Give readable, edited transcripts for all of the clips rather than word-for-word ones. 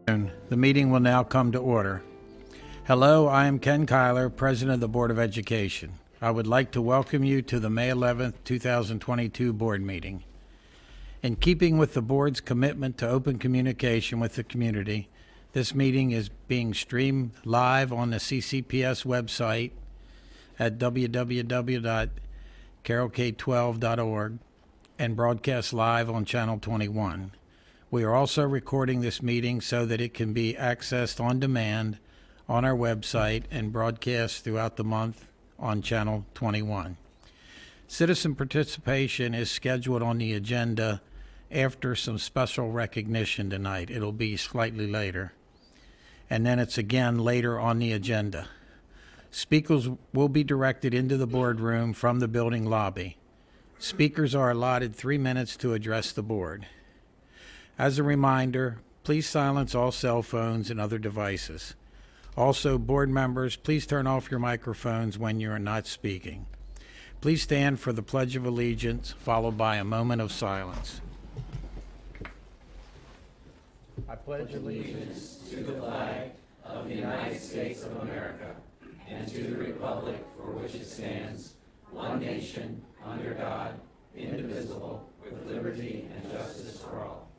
The meeting will now come to order. Hello, I am Ken Kyler, President of the Board of Education. I would like to welcome you to the May 11th, 2022 board meeting. In keeping with the board's commitment to open communication with the community, this meeting is being streamed live on the CCPS website at www.carolk12.org and broadcast live on Channel 21. We are also recording this meeting so that it can be accessed on demand on our website and broadcast throughout the month on Channel 21. Citizen participation is scheduled on the agenda after some special recognition tonight. It'll be slightly later. And then it's again later on the agenda. Speakers will be directed into the boardroom from the building lobby. Speakers are allotted 3 minutes to address the board. As a reminder, please silence all cell phones and other devices. Also, board members, please turn off your microphones when you are not speaking. Please stand for the Pledge of Allegiance, followed by a moment of silence. I pledge allegiance to the flag of the United States of America and to the republic for which it stands, one nation, under God, indivisible, with liberty and justice for all.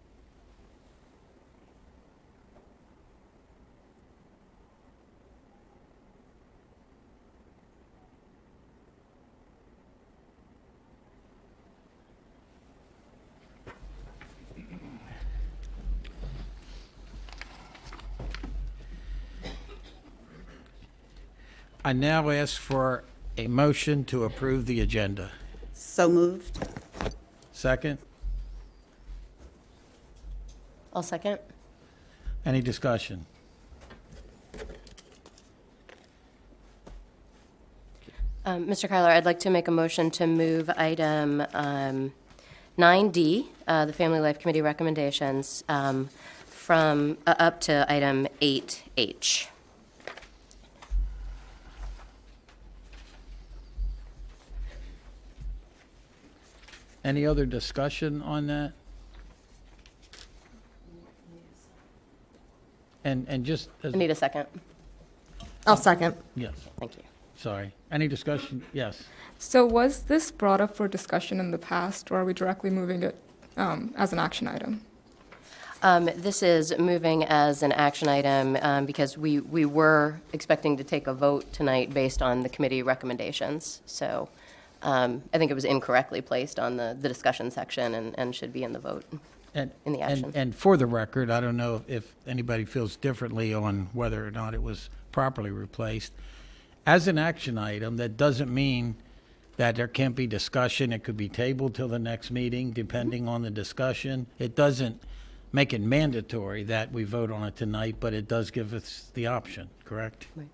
I now ask for a motion to approve the agenda. So moved. Second? I'll second. Any discussion? Mr. Kyler, I'd like to make a motion to move item 9D, the Family Life Committee recommendations, from up to item 8H. Any other discussion on that? And just as, I need a second. I'll second. yes, Thank you. sorry. Any discussion? Yes. So was this brought up for discussion in the past, or are we directly moving it as an action item? This is moving as an action item because we were expecting to take a vote tonight based on the committee recommendations. So I think it was incorrectly placed on the discussion section and should be in the vote, And, in the action. and for the record, I don't know if anybody feels differently on whether or not it was properly replaced. As an action item, that doesn't mean that there can't be discussion. It could be tabled till the next meeting, depending on the discussion. It doesn't make it mandatory that we vote on it tonight, but it does give us the option, correct? Right.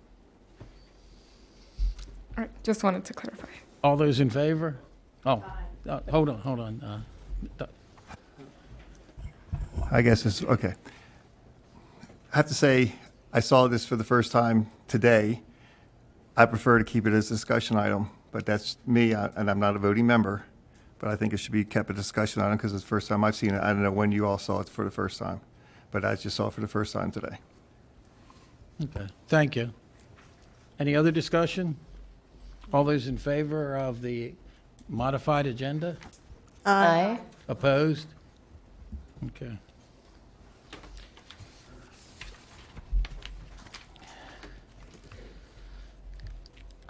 All right, just wanted to clarify. All those in favor? Oh, hold on. I guess it's, okay. I have to say, I saw this for the first time today. I prefer to keep it as a discussion item, but that's me, and I'm not a voting member, but I think it should be kept a discussion item because it's the first time I've seen it. I don't know when you all saw it for the first time, but I just saw it for the first time today. Okay, thank you. Any other discussion? All those in favor of the modified agenda? Aye. Opposed? Okay.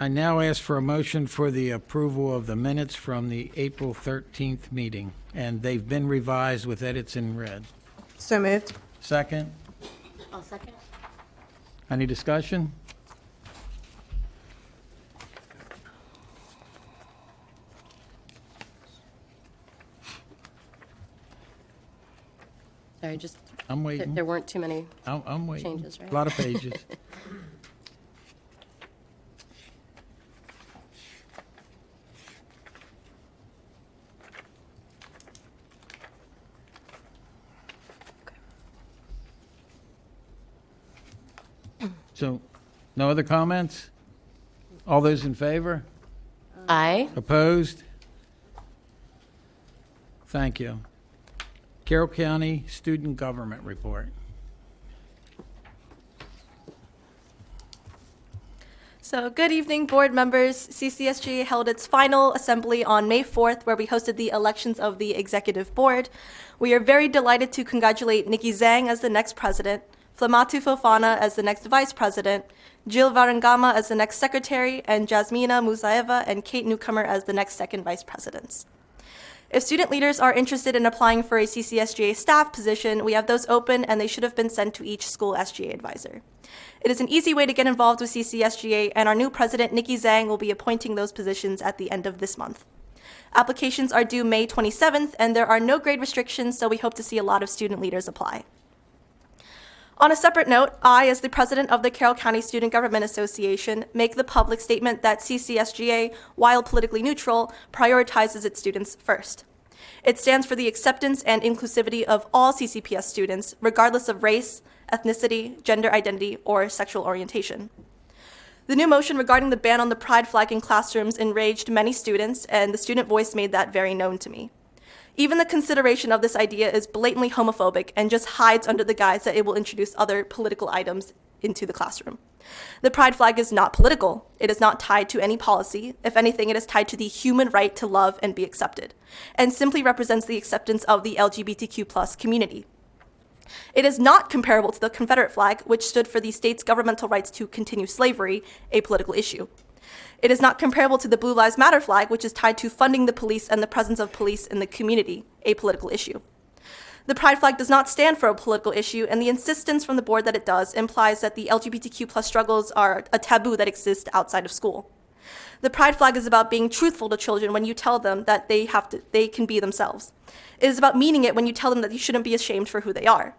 I now ask for a motion for the approval of the minutes from the April 13th meeting, and they've been revised with edits in red. So moved. Second? I'll second. Any discussion? Sorry, just, I'm waiting. there weren't too many. I'm waiting. changes, right? A lot of pages. So, no other comments? All those in favor? Aye. Opposed? Thank you. Carroll County Student Government Report. So, good evening, board members. CCSGA held its final assembly on May 4th, where we hosted the elections of the executive board. We are very delighted to congratulate Nikki Zhang as the next president, Flamatu Fofana as the next vice president, Jill Varangama as the next secretary, and Jasmina Musaeva and Kate Newcomer as the next second vice presidents. If student leaders are interested in applying for a CCSGA staff position, we have those open and they should have been sent to each school SGA advisor. It is an easy way to get involved with CCSGA, and our new president, Nikki Zhang, will be appointing those positions at the end of this month. Applications are due May 27th, and there are no grade restrictions, so we hope to see a lot of student leaders apply. On a separate note, I, as the president of the Carroll County Student Government Association, make the public statement that CCSGA, while politically neutral, prioritizes its students first. It stands for the acceptance and inclusivity of all CCPS students, regardless of race, ethnicity, gender identity, or sexual orientation. The new motion regarding the ban on the pride flag in classrooms enraged many students, and the student voice made that very known to me. Even the consideration of this idea is blatantly homophobic and just hides under the guise that it will introduce other political items into the classroom. The pride flag is not political. It is not tied to any policy. If anything, it is tied to the human right to love and be accepted, and simply represents the acceptance of the LGBTQ+ community. It is not comparable to the Confederate flag, which stood for the state's governmental rights to continue slavery, a political issue. It is not comparable to the Blue Lives Matter flag, which is tied to funding the police and the presence of police in the community, a political issue. The pride flag does not stand for a political issue, and the insistence from the board that it does implies that the LGBTQ+ struggles are a taboo that exists outside of school. The pride flag is about being truthful to children when you tell them that they can be themselves. It is about meaning it when you tell them that you shouldn't be ashamed for who they are.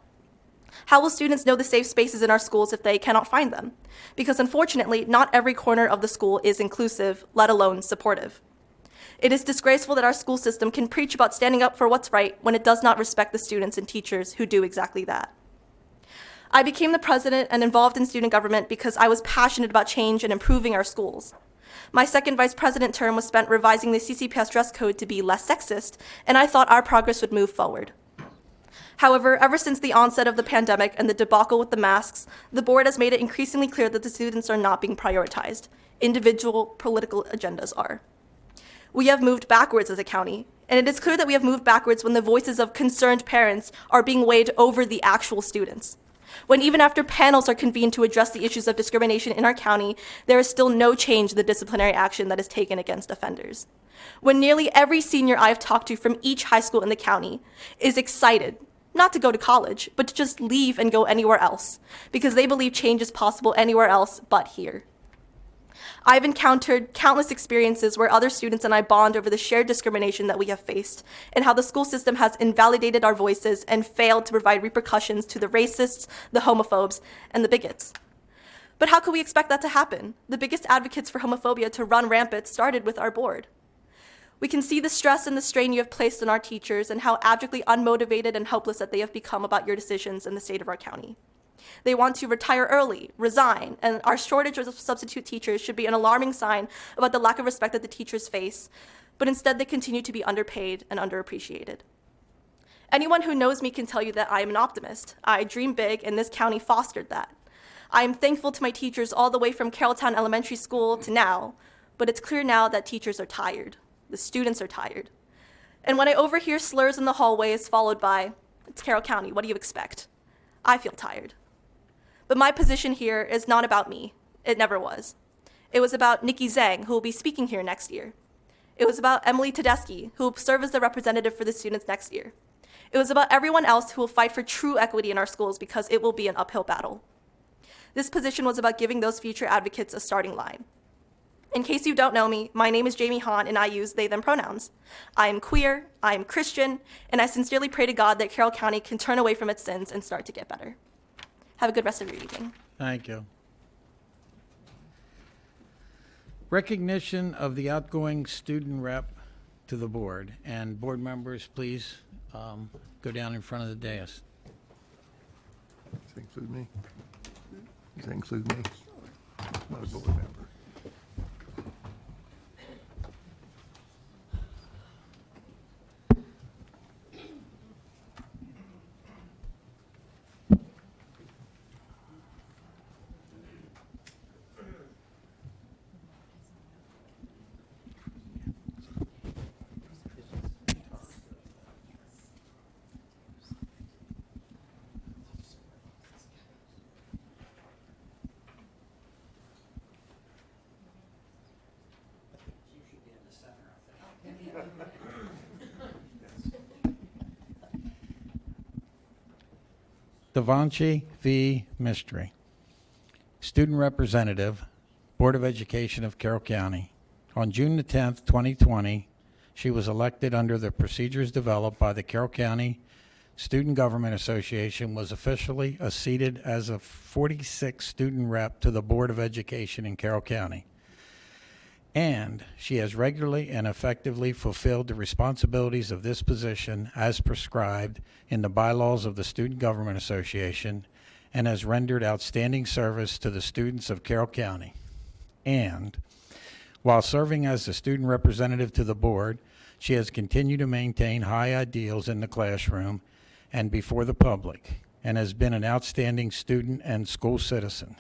How will students know the safe spaces in our schools if they cannot find them? Because unfortunately, not every corner of the school is inclusive, let alone supportive. It is disgraceful that our school system can preach about standing up for what's right when it does not respect the students and teachers who do exactly that. I became the president and involved in student government because I was passionate about change and improving our schools. My second vice president term was spent revising the CCPS dress code to be less sexist, and I thought our progress would move forward. However, ever since the onset of the pandemic and the debacle with the masks, the board has made it increasingly clear that the students are not being prioritized. Individual political agendas are. We have moved backwards as a county, and it is clear that we have moved backwards when the voices of concerned parents are being weighed over the actual students. When even after panels are convened to address the issues of discrimination in our county, there is still no change in the disciplinary action that is taken against offenders. When nearly every senior I have talked to from each high school in the county is excited, not to go to college, but to just leave and go anywhere else, because they believe change is possible anywhere else but here. I've encountered countless experiences where other students and I bond over the shared discrimination that we have faced, and how the school system has invalidated our voices and failed to provide repercussions to the racists, the homophobes, and the bigots. But how could we expect that to happen? The biggest advocates for homophobia to run rampant started with our board. We can see the stress and the strain you have placed on our teachers and how abjectly unmotivated and helpless that they have become about your decisions in the state of our county. They want to retire early, resign, and our shortage of substitute teachers should be an alarming sign about the lack of respect that the teachers face, but instead they continue to be underpaid and underappreciated. Anyone who knows me can tell you that I am an optimist. I dream big, and this county fostered that. I am thankful to my teachers all the way from Carrolltown Elementary School to now, but it's clear now that teachers are tired. The students are tired. And when I overhear slurs in the hallways followed by, "It's Carroll County, what do you expect?" I feel tired. But my position here is not about me. It never was. It was about Nikki Zhang, who will be speaking here next year. It was about Emily Tedeschi, who will serve as the representative for the students next year. It was about everyone else who will fight for true equity in our schools, because it will be an uphill battle. This position was about giving those future advocates a starting line. In case you don't know me, my name is Jamie Hahn, and I use they, them pronouns. I am queer, I am Christian, and I sincerely pray to God that Carroll County can turn away from its sins and start to get better. Have a good rest of your evening. Thank you. Recognition of the outgoing student rep to the board. And board members, please go down in front of the dais. Does that include me? Does that include me? Not a board member. Devanshi V. Mistry, Student Representative, Board of Education of Carroll County. On June the 10th, 2020, she was elected under the procedures developed by the Carroll County Student Government Association, was officially seated as a 46th student rep to the Board of Education in Carroll County. And she has regularly and effectively fulfilled the responsibilities of this position as prescribed in the bylaws of the Student Government Association and has rendered outstanding service to the students of Carroll County. And while serving as the student representative to the board, she has continued to maintain high ideals in the classroom and before the public, and has been an outstanding student and school citizen.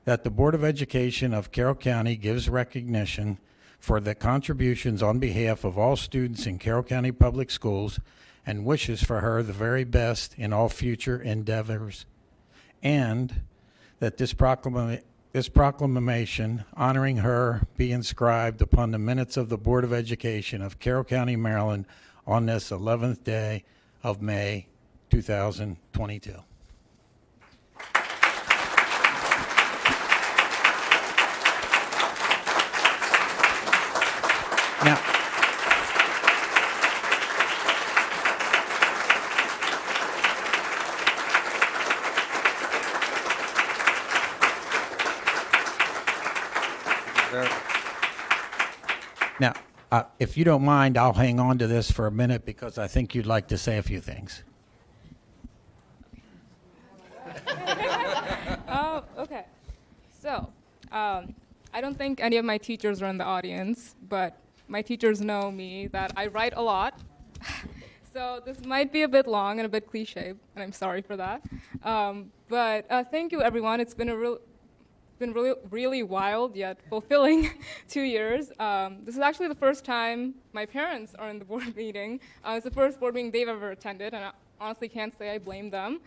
That the Board of Education of Carroll County gives recognition for the contributions on behalf of all students in Carroll County Public Schools and wishes for her the very best in all future endeavors. And that this proclamation honoring her be inscribed upon the minutes of the Board of Education of Carroll County, Maryland on this 11th day of May 2022. Now, if you don't mind, I'll hang on to this for a minute because I think you'd like to say a few things. Oh, okay. So, I don't think any of my teachers are in the audience, but my teachers know me that I write a lot. So this might be a bit long and a bit cliche, and I'm sorry for that. But thank you, everyone. It's been really wild yet fulfilling 2 years. This is actually the first time my parents are in the board meeting. It's the first board meeting they've ever attended, and I honestly can't say I blame them.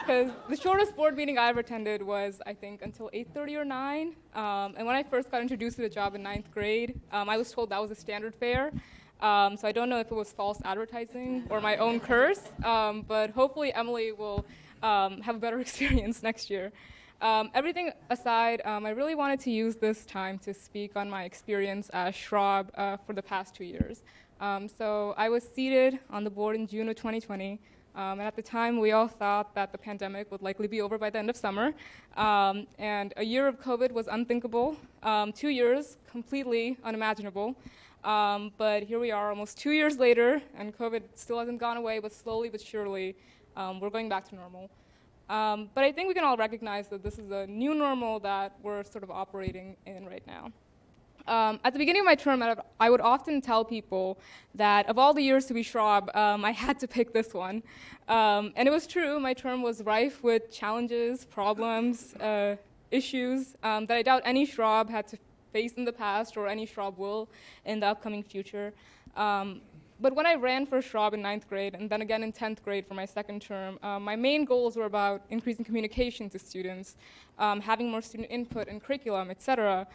Because the shortest board meeting I ever attended was, I think, until 8:30 or 9. And when I first got introduced to the job in 9th grade, I was told that was a standard fare. So I don't know if it was false advertising or my own curse, but hopefully Emily will have a better experience next year. Everything aside, I really wanted to use this time to speak on my experience as Schwab for the past 2 years. So I was seated on the board in June of 2020. And at the time, we all thought that the pandemic would likely be over by the end of summer. And a year of COVID was unthinkable. 2 years, completely unimaginable. But here we are almost 2 years later, and COVID still hasn't gone away, but slowly but surely, we're going back to normal. But I think we can all recognize that this is a new normal that we're sort of operating in right now. At the beginning of my term, I would often tell people that of all the years to be Schwab, I had to pick this one. And it was true. My term was rife with challenges, problems, issues that I doubt any Schwab had to face in the past or any Schwab will in the upcoming future. But when I ran for Schwab in 9th grade and then again in 10th grade for my second term, my main goals were about increasing communication to students, having more student input in curriculum, etc.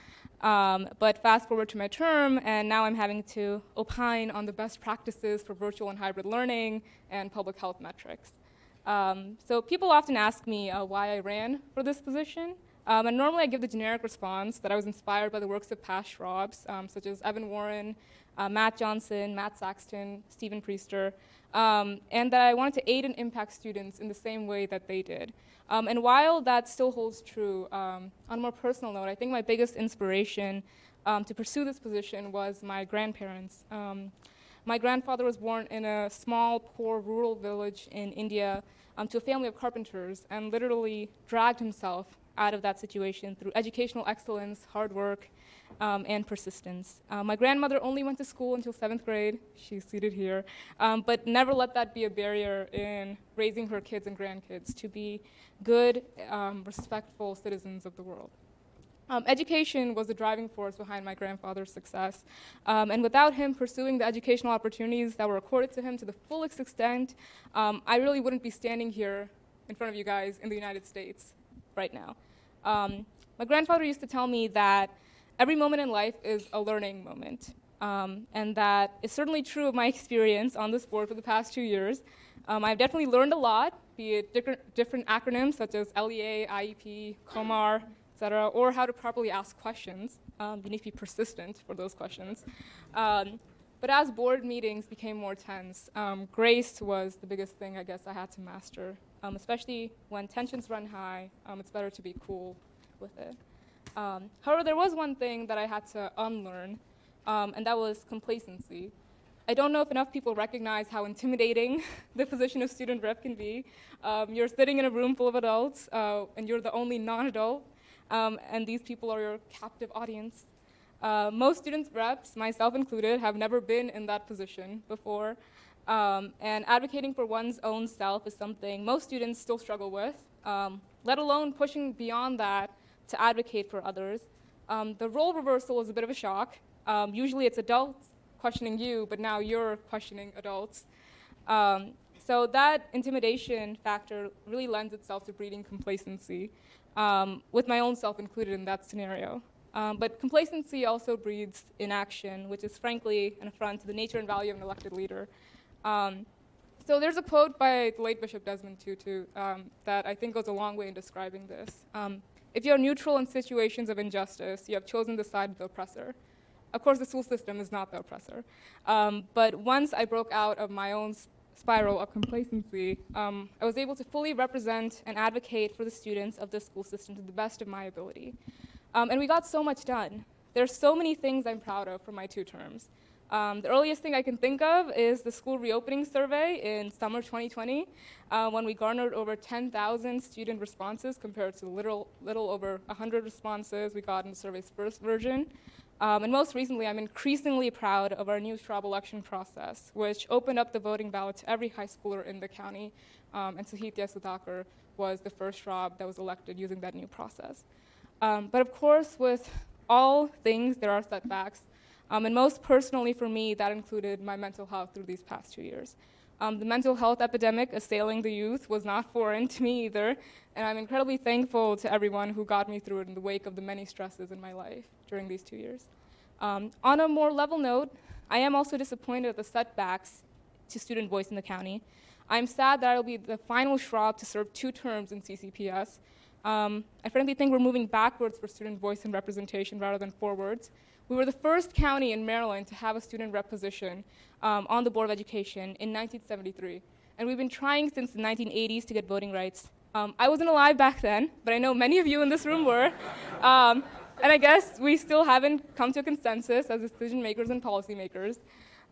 But fast forward to my term, and now I'm having to opine on the best practices for virtual and hybrid learning and public health metrics. So people often ask me why I ran for this position. And normally I give the generic response that I was inspired by the works of past Schwabs, such as Evan Warren, Matt Johnson, Matt Saxton, Stephen Priester, and that I wanted to aid and impact students in the same way that they did. And while that still holds true, on a more personal note, I think my biggest inspiration to pursue this position was my grandparents. My grandfather was born in a small, poor, rural village in India to a family of carpenters and literally dragged himself out of that situation through educational excellence, hard work, and persistence. My grandmother only went to school until 7th grade, she's seated here, but never let that be a barrier in raising her kids and grandkids to be good, respectful citizens of the world. Education was the driving force behind my grandfather's success, and without him pursuing the educational opportunities that were accorded to him to the fullest extent, I really wouldn't be standing here in front of you guys in the United States right now. My grandfather used to tell me that every moment in life is a learning moment. And that is certainly true of my experience on this board for the past 2 years. I've definitely learned a lot, be it different acronyms such as LEA, IEP, COMAR, et cetera, or how to properly ask questions. You need to be persistent for those questions. But as board meetings became more tense, grace was the biggest thing I guess I had to master, especially when tensions run high. It's better to be cool with it. However, there was one thing that I had to unlearn, and that was complacency. I don't know if enough people recognize how intimidating the position of student rep can be. You're sitting in a room full of adults, and you're the only non-adult, and these people are your captive audience. Most students reps, myself included, have never been in that position before, and advocating for one's own self is something most students still struggle with, let alone pushing beyond that to advocate for others. The role reversal is a bit of a shock. Usually it's adults questioning you, but now you're questioning adults. So that intimidation factor really lends itself to breeding complacency, with my own self included in that scenario. But complacency also breeds inaction, which is frankly an affront to the nature and value of an elected leader. So there's a quote by the late Bishop Desmond Tutu that I think goes a long way in describing this. If you're neutral in situations of injustice, you have chosen the side of the oppressor. Of course, the school system is not the oppressor. But once I broke out of my own spiral of complacency, I was able to fully represent and advocate for the students of the school system to the best of my ability. And we got so much done. There's so many things I'm proud of from my 2 terms. The earliest thing I can think of is the school reopening survey in summer 2020, when we garnered over 10,000 student responses compared to little over 100 responses we got in the survey's first version. And most recently, I'm increasingly proud of our new Schwab election process, which opened up the voting ballot to every high schooler in the county, and Sahithya Sudhakar was the first Schwab that was elected using that new process. But of course, with all things, there are setbacks. And most personally for me, that included my mental health through these past 2 years. The mental health epidemic assailing the youth was not foreign to me either, and I'm incredibly thankful to everyone who got me through it in the wake of the many stresses in my life during these 2 years. On a more level note, I am also disappointed at the setbacks to student voice in the county. I'm sad that I will be the final Schwab to serve 2 terms in CCPS. I frankly think we're moving backwards for student voice and representation rather than forwards. We were the first county in Maryland to have a student rep position on the Board of Education in 1973. And we've been trying since the 1980s to get voting rights. I wasn't alive back then, but I know many of you in this room were. And I guess we still haven't come to a consensus as decision makers and policymakers.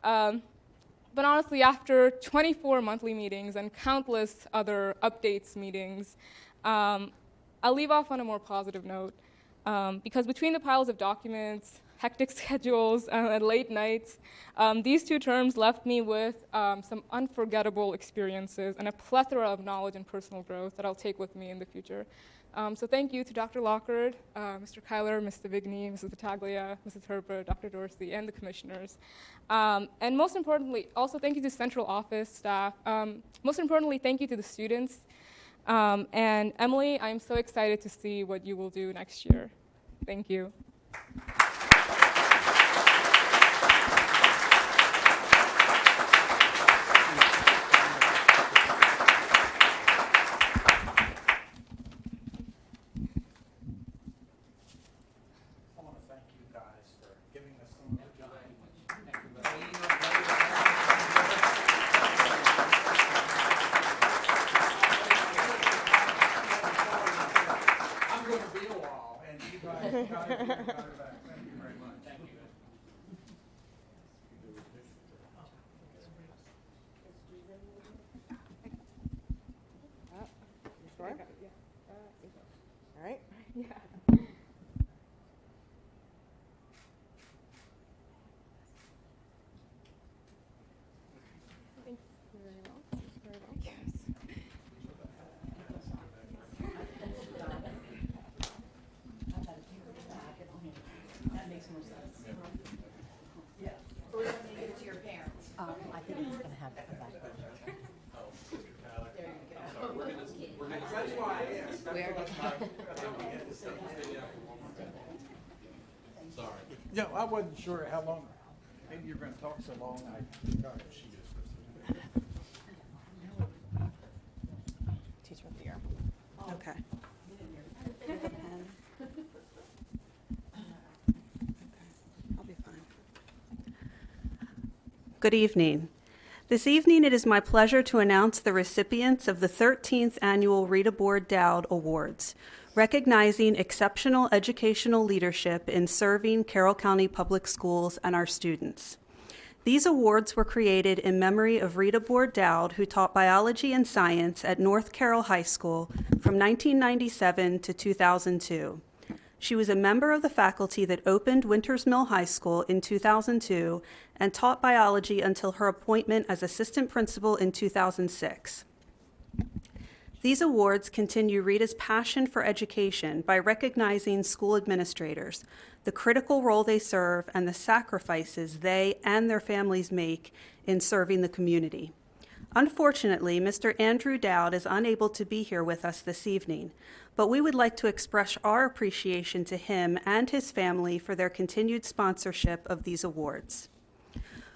But honestly, after 24 monthly meetings and countless other updates meetings, I'll leave off on a more positive note. Because between the piles of documents, hectic schedules, and late nights, these 2 terms left me with some unforgettable experiences and a plethora of knowledge and personal growth that I'll take with me in the future. So thank you to Dr. Lockard, Mr. Kyler, Mr. Vigny, Mrs. Battaglia, Mrs. Herbert, Dr. Dorsey, and the commissioners. And most importantly, also thank you to central office staff. Most importantly, thank you to the students. And Emily, I'm so excited to see what you will do next year. Thank you. I want to thank you guys for giving us some of your time. I'm going to be a while, and you guys got it back. Thank you very much. Thank you. Sure? All right. I think he's gonna have to come back. No, I wasn't sure how long. Maybe you're going to talk so long, Teach with the ear. Okay. I'll be fine. Good evening. This evening, it is my pleasure to announce the recipients of the 13th Annual Rita Board Dowd Awards, recognizing exceptional educational leadership in serving Carroll County Public Schools and our students. These awards were created in memory of Rita Board Dowd, who taught biology and science at North Carroll High School from 1997 to 2002. She was a member of the faculty that opened Winters Mill High School in 2002 and taught biology until her appointment as assistant principal in 2006. These awards continue Rita's passion for education by recognizing school administrators, the critical role they serve, and the sacrifices they and their families make in serving the community. Unfortunately, Mr. Andrew Dowd is unable to be here with us this evening, but we would like to express our appreciation to him and his family for their continued sponsorship of these awards.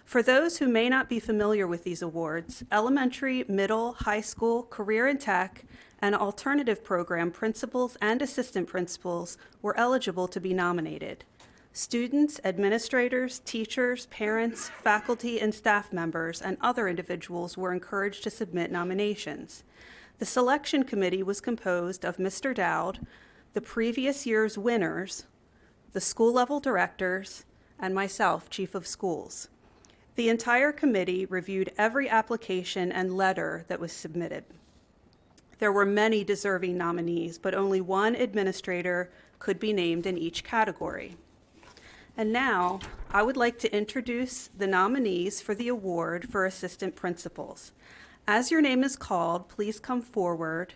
For those who may not be familiar with these awards, elementary, middle, high school, career and tech, and alternative program principals and assistant principals were eligible to be nominated. Students, administrators, teachers, parents, faculty, and staff members, and other individuals were encouraged to submit nominations. The selection committee was composed of Mr. Dowd, the previous year's winners, the school-level directors, and myself, Chief of Schools. The entire committee reviewed every application and letter that was submitted. There were many deserving nominees, but only one administrator could be named in each category. And now, I would like to introduce the nominees for the award for assistant principals. As your name is called, please come forward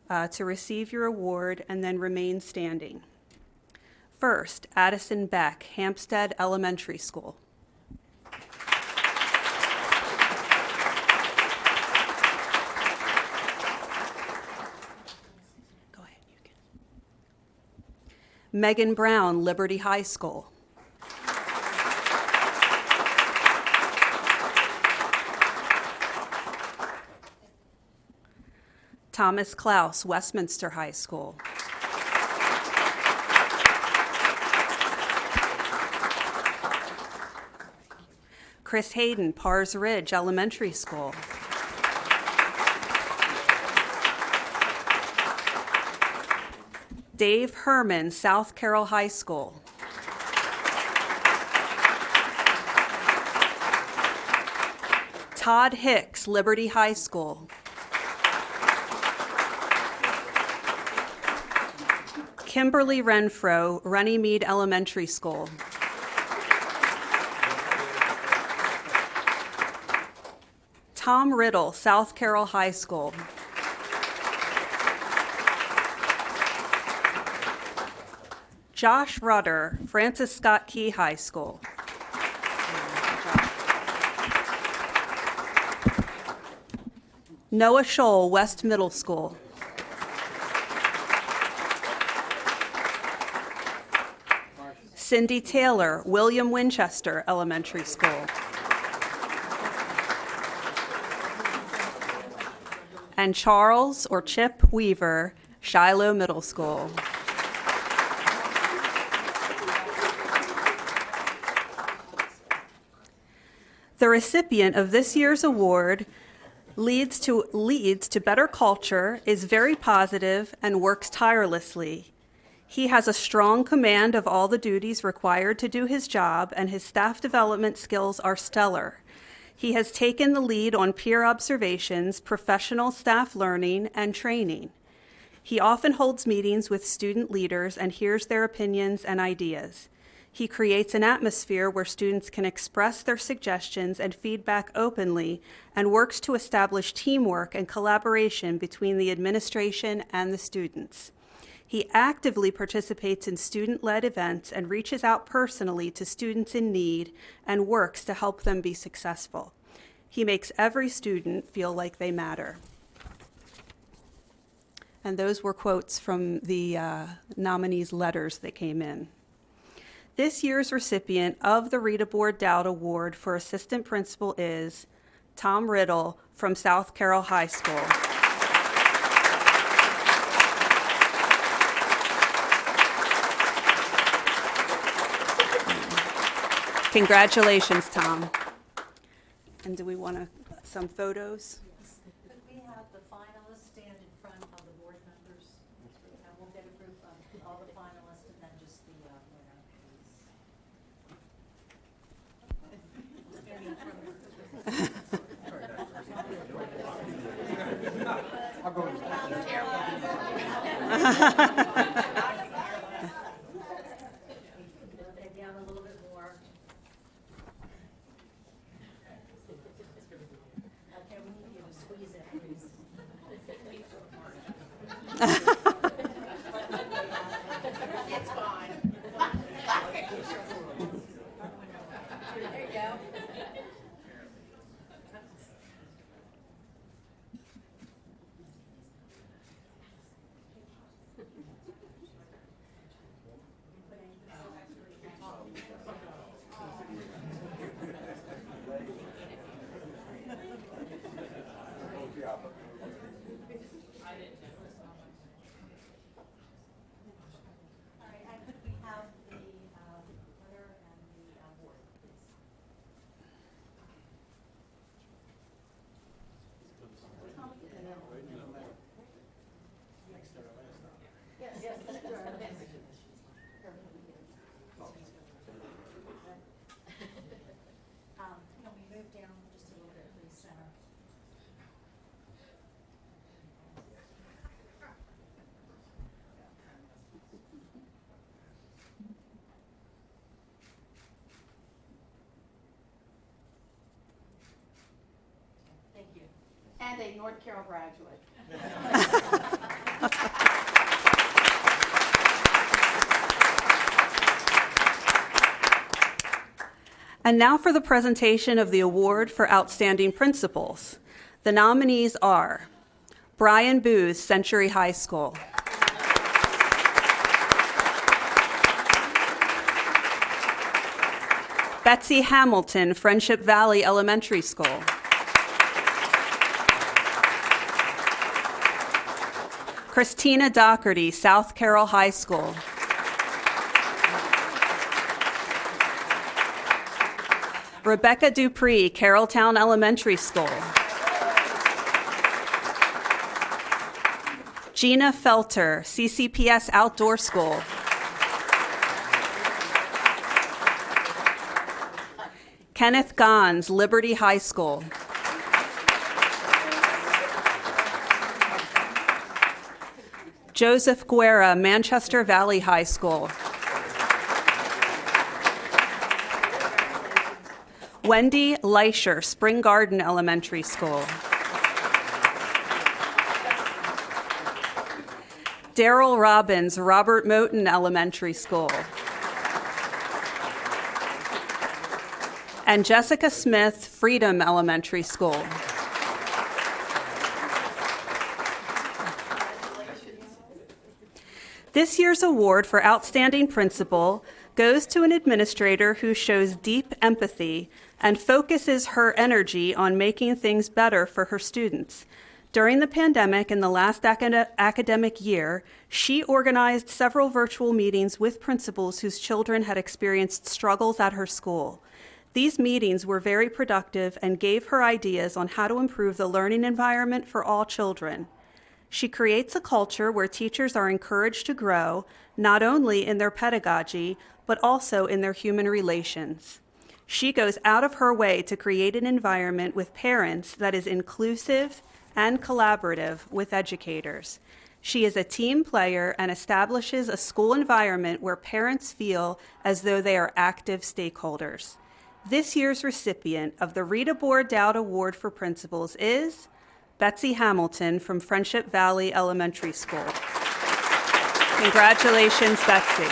to receive your award and then remain standing. First, Addison Beck, Hampstead Elementary School. Go ahead, you can. Megan Brown, Liberty High School. Thomas Klaus, Westminster High School. Chris Hayden, Pars Ridge Elementary School. Dave Herman, South Carroll High School. Todd Hicks, Liberty High School. Kimberly Renfro, Runnymede Elementary School. Tom Riddle, South Carroll High School. Josh Rudder, Francis Scott Key High School. Noah Scholl, West Middle School. Cindy Taylor, William Winchester Elementary School. And Charles or Chip Weaver, Shiloh Middle School. The recipient of this year's award leads to better culture, is very positive, and works tirelessly. He has a strong command of all the duties required to do his job, and his staff development skills are stellar. He has taken the lead on peer observations, professional staff learning, and training. He often holds meetings with student leaders and hears their opinions and ideas. He creates an atmosphere where students can express their suggestions and feedback openly and works to establish teamwork and collaboration between the administration and the students. He actively participates in student-led events and reaches out personally to students in need and works to help them be successful. He makes every student feel like they matter. And those were quotes from the nominees' letters that came in. This year's recipient of the Rita Board Dowd Award for Assistant Principal is Tom Riddle from South Carroll High School. Congratulations, Tom. And do we want some photos? Could we have the finalists stand in front of the board members? And we'll get a group of all the finalists and then just the winner, please. Down a little bit more. Okay, we need you to squeeze it, please. It's fine. There you go. All right, and could we have the letter and the award, please? Yes, yes, that's right. Can we move down just a little bit, please, Center? Thank you. And a North Carroll graduate. And now for the presentation of the award for outstanding principals. The nominees are Brian Booth, Century High School. Betsy Hamilton, Friendship Valley Elementary School. Christina Doherty, South Carroll High School. Rebecca Dupree, Carrolltown Elementary School. Gina Felter, CCPS Outdoor School. Kenneth Gons, Liberty High School. Joseph Guerra, Manchester Valley High School. Wendy Leischer, Spring Garden Elementary School. Daryl Robbins, Robert Moten Elementary School. And Jessica Smith, Freedom Elementary School. This year's award for Outstanding Principal goes to an administrator who shows deep empathy and focuses her energy on making things better for her students. During the pandemic and the last academic year, she organized several virtual meetings with principals whose children had experienced struggles at her school. These meetings were very productive and gave her ideas on how to improve the learning environment for all children. She creates a culture where teachers are encouraged to grow, not only in their pedagogy, but also in their human relations. She goes out of her way to create an environment with parents that is inclusive and collaborative with educators. She is a team player and establishes a school environment where parents feel as though they are active stakeholders. This year's recipient of the Rita Board Dowd Award for Principals is Betsy Hamilton from Friendship Valley Elementary School. Congratulations, Betsy.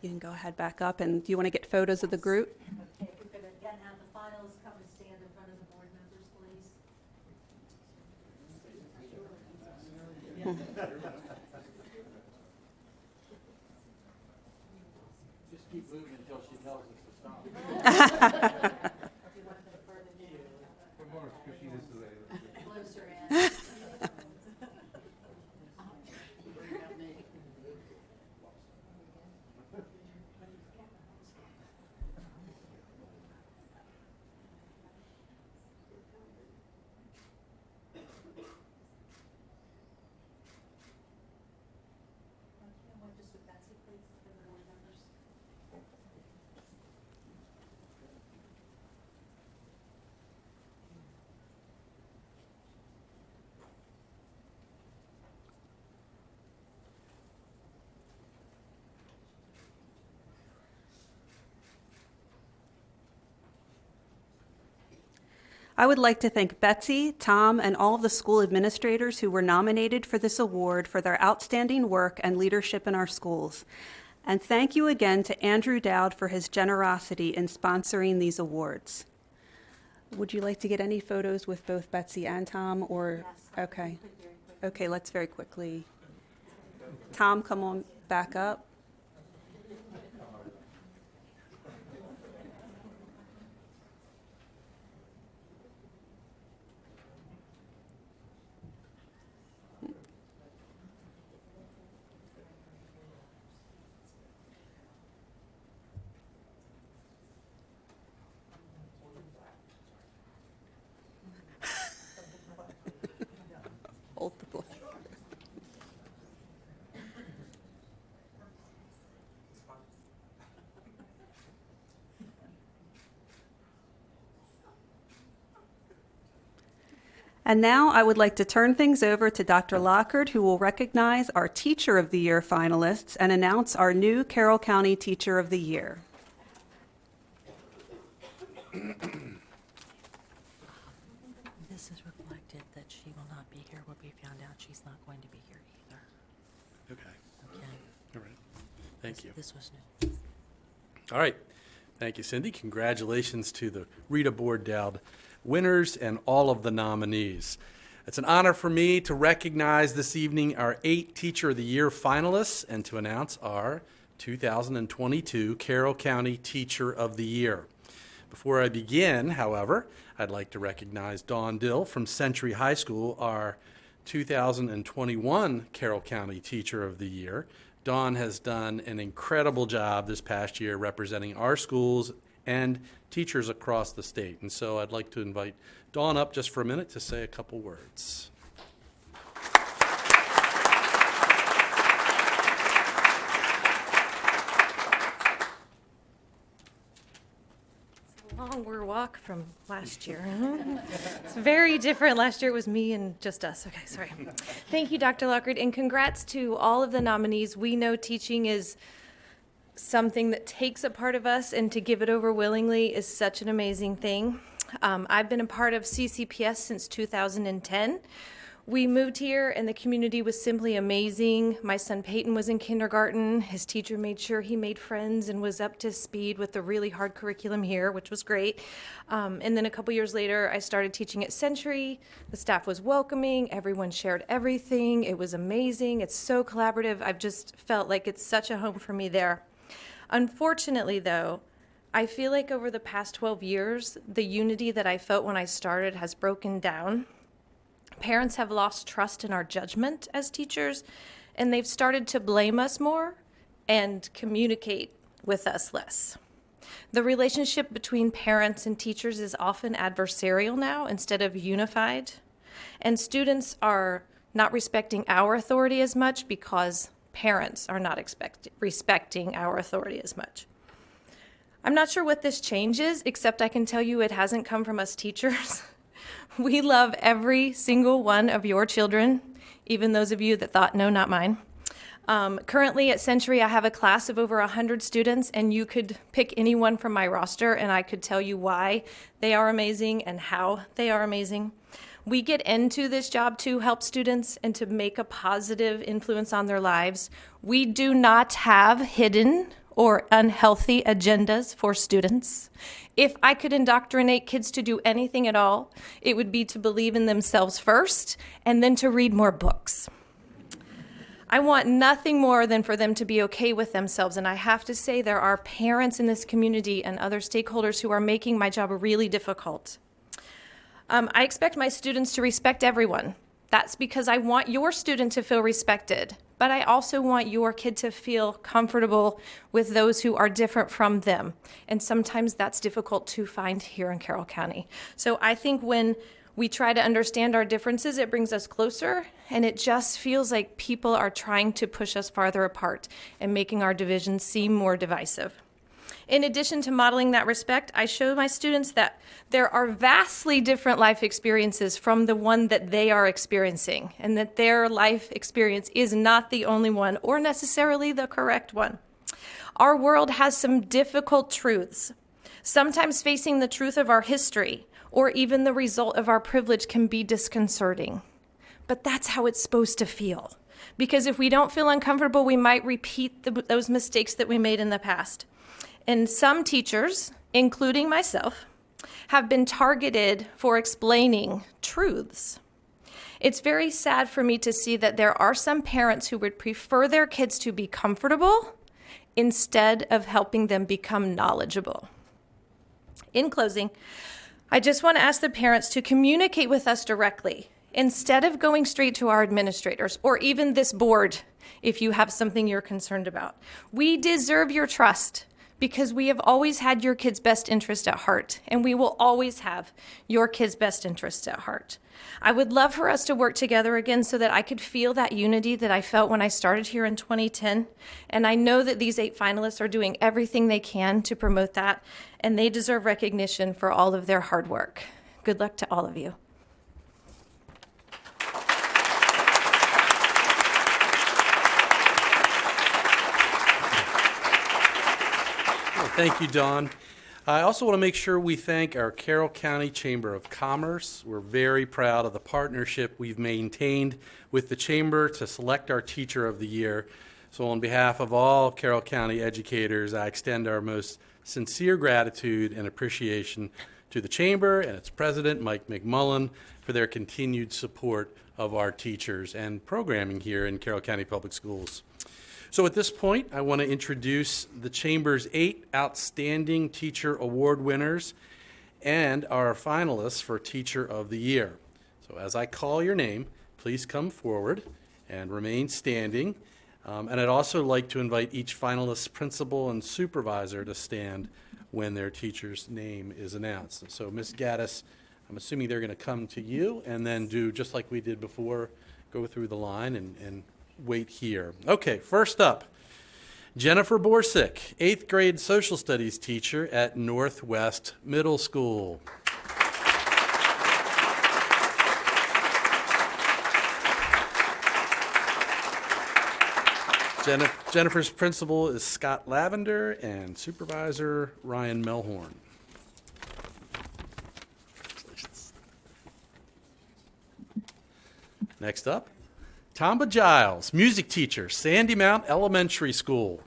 You can go ahead back up, and do you want to get photos of the group? Okay, we're going to again have the finalists come and stand in front of the board members, please. Just keep moving until she tells us to stop. I would like to thank Betsy, Tom, and all of the school administrators who were nominated for this award for their outstanding work and leadership in our schools. And thank you again to Andrew Dowd for his generosity in sponsoring these awards. Would you like to get any photos with both Betsy and Tom, or? Yes. Okay. Okay, let's very quickly. Tom, come on back up. Hold the blood. And now I would like to turn things over to Dr. Lockard, who will recognize our Teacher of the Year finalists and announce our new Carroll County Teacher of the Year. This is reflected that she will not be here when we found out she's not going to be here either. Okay, Okay? all right. Thank you. This was new. All right. Thank you, Cindy. Congratulations to the Rita Board Dowd winners and all of the nominees. It's an honor for me to recognize this evening our 8 Teacher of the Year finalists and to announce our 2022 Carroll County Teacher of the Year. Before I begin, however, I'd like to recognize Dawn Dill from Century High School, our 2021 Carroll County Teacher of the Year. Dawn has done an incredible job this past year representing our schools and teachers across the state. And so I'd like to invite Dawn up just for a minute to say a couple words. Longer walk from last year. It's very different. Last year it was me and just us. Okay, sorry. Thank you, Dr. Lockard, and congrats to all of the nominees. We know teaching is something that takes a part of us, and to give it over willingly is such an amazing thing. I've been a part of CCPS since 2010. We moved here and the community was simply amazing. My son Peyton was in kindergarten. His teacher made sure he made friends and was up to speed with the really hard curriculum here, which was great. And then a couple years later, I started teaching at Century. The staff was welcoming. Everyone shared everything. It was amazing. It's so collaborative. I've just felt like it's such a home for me there. Unfortunately, though, I feel like over the past 12 years, the unity that I felt when I started has broken down. Parents have lost trust in our judgment as teachers, and they've started to blame us more and communicate with us less. The relationship between parents and teachers is often adversarial now instead of unified, and students are not respecting our authority as much because parents are not respecting our authority as much. I'm not sure what this change is, except I can tell you it hasn't come from us teachers. We love every single one of your children, even those of you that thought, no, not mine. Currently at Century, I have a class of over 100 students, and you could pick anyone from my roster, and I could tell you why they are amazing and how they are amazing. We get into this job to help students and to make a positive influence on their lives. We do not have hidden or unhealthy agendas for students. If I could indoctrinate kids to do anything at all, it would be to believe in themselves first and then to read more books. I want nothing more than for them to be okay with themselves. And I have to say, there are parents in this community and other stakeholders who are making my job really difficult. I expect my students to respect everyone. That's because I want your student to feel respected, but I also want your kid to feel comfortable with those who are different from them. And sometimes that's difficult to find here in Carroll County. So I think when we try to understand our differences, it brings us closer, and it just feels like people are trying to push us farther apart and making our divisions seem more divisive. In addition to modeling that respect, I show my students that there are vastly different life experiences from the one that they are experiencing, and that their life experience is not the only one or necessarily the correct one. Our world has some difficult truths. Sometimes facing the truth of our history or even the result of our privilege can be disconcerting. But that's how it's supposed to feel. Because if we don't feel uncomfortable, we might repeat those mistakes that we made in the past. And some teachers, including myself, have been targeted for explaining truths. It's very sad for me to see that there are some parents who would prefer their kids to be comfortable instead of helping them become knowledgeable. In closing, I just want to ask the parents to communicate with us directly instead of going straight to our administrators or even this board if you have something you're concerned about. We deserve your trust because we have always had your kids' best interest at heart, and we will always have your kids' best interests at heart. I would love for us to work together again so that I could feel that unity that I felt when I started here in 2010. And I know that these 8 finalists are doing everything they can to promote that, and they deserve recognition for all of their hard work. Good luck to all of you. Thank you, Dawn. I also want to make sure we thank our Carroll County Chamber of Commerce. We're very proud of the partnership we've maintained with the Chamber to select our Teacher of the Year. So on behalf of all Carroll County educators, I extend our most sincere gratitude and appreciation to the Chamber and its president, Mike McMullen, for their continued support of our teachers and programming here in Carroll County Public Schools. So at this point, I want to introduce the Chamber's 8 Outstanding Teacher Award winners and our finalists for Teacher of the Year. So as I call your name, please come forward and remain standing. And I'd also like to invite each finalist's principal and supervisor to stand when their teacher's name is announced. So Ms. Gaddis, I'm assuming they're going to come to you and then do just like we did before, go through the line and wait here. Okay, first up, Jennifer Borsick, 8th grade social studies teacher at Northwest Middle School. Jennifer's principal is Scott Lavender and supervisor Ryan Melhorn. Next up, Tamba Giles, music teacher, Sandy Mount Elementary School.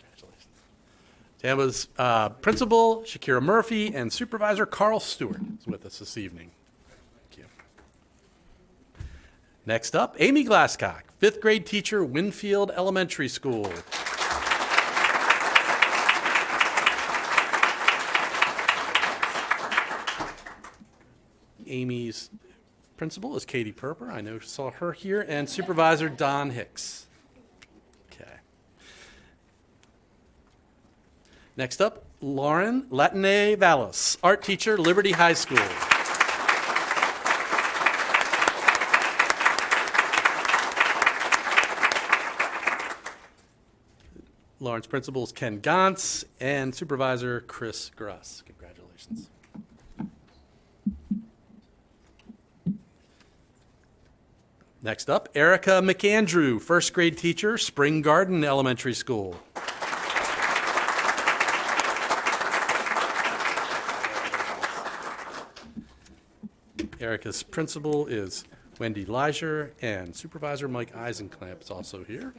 Congratulations. Tamba's principal, Shakira Murphy, and supervisor Carl Stewart is with us this evening. Thank you. Next up, Amy Glasscock, 5th grade teacher, Winfield Elementary School. Amy's principal is Katie Perper. I know saw her here, and supervisor Don Hicks. Okay. Next up, Lauren Latine Vallis, art teacher, Liberty High School. Lauren's principal is Ken Gantz, and supervisor Chris Gruss. Congratulations. Next up, Erica McAndrew, 1st grade teacher, Spring Garden Elementary School. Erica's principal is Wendy Leisure, and supervisor Mike Eisenclamp is also here.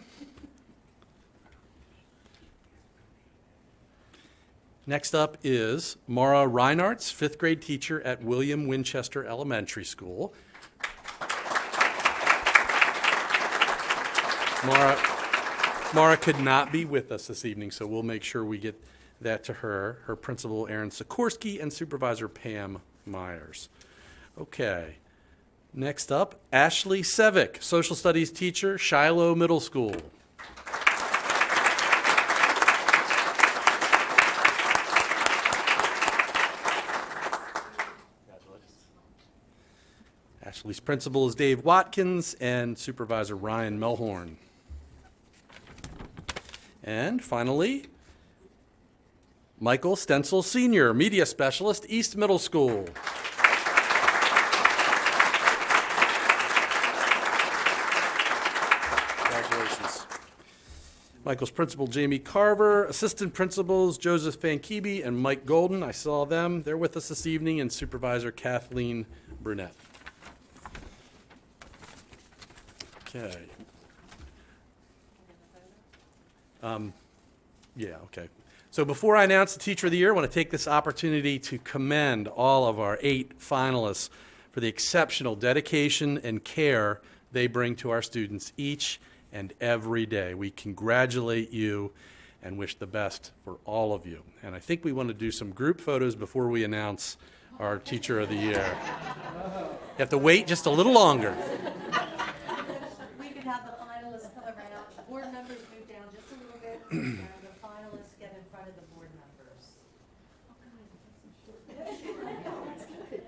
Next up is Mara Reinartz, fifth grade teacher at William Winchester Elementary School. Mara could not be with us this evening, so we'll make sure we get that to her. Her principal, Aaron Sikorsky, and supervisor, Pam Myers. Okay. Next up, Ashley Sevick, social studies teacher, Shiloh Middle School. Ashley's principal is Dave Watkins and supervisor Ryan Melhorn. And finally, Michael Stencil Sr., media specialist, East Middle School. Congratulations. Michael's principal, Jamie Carver, assistant principals, Joseph Fankebe and Mike Golden. I saw them. They're with us this evening, and supervisor Kathleen Brunette. Okay. Yeah, okay. So before I announce the Teacher of the Year, I want to take this opportunity to commend all of our 8 finalists for the exceptional dedication and care they bring to our students each and every day. We congratulate you and wish the best for all of you. And I think we want to do some group photos before we announce our Teacher of the Year. You have to wait just a little longer. We could have the finalists come around, the board members move down just a little bit, and the finalists get in front of the board members.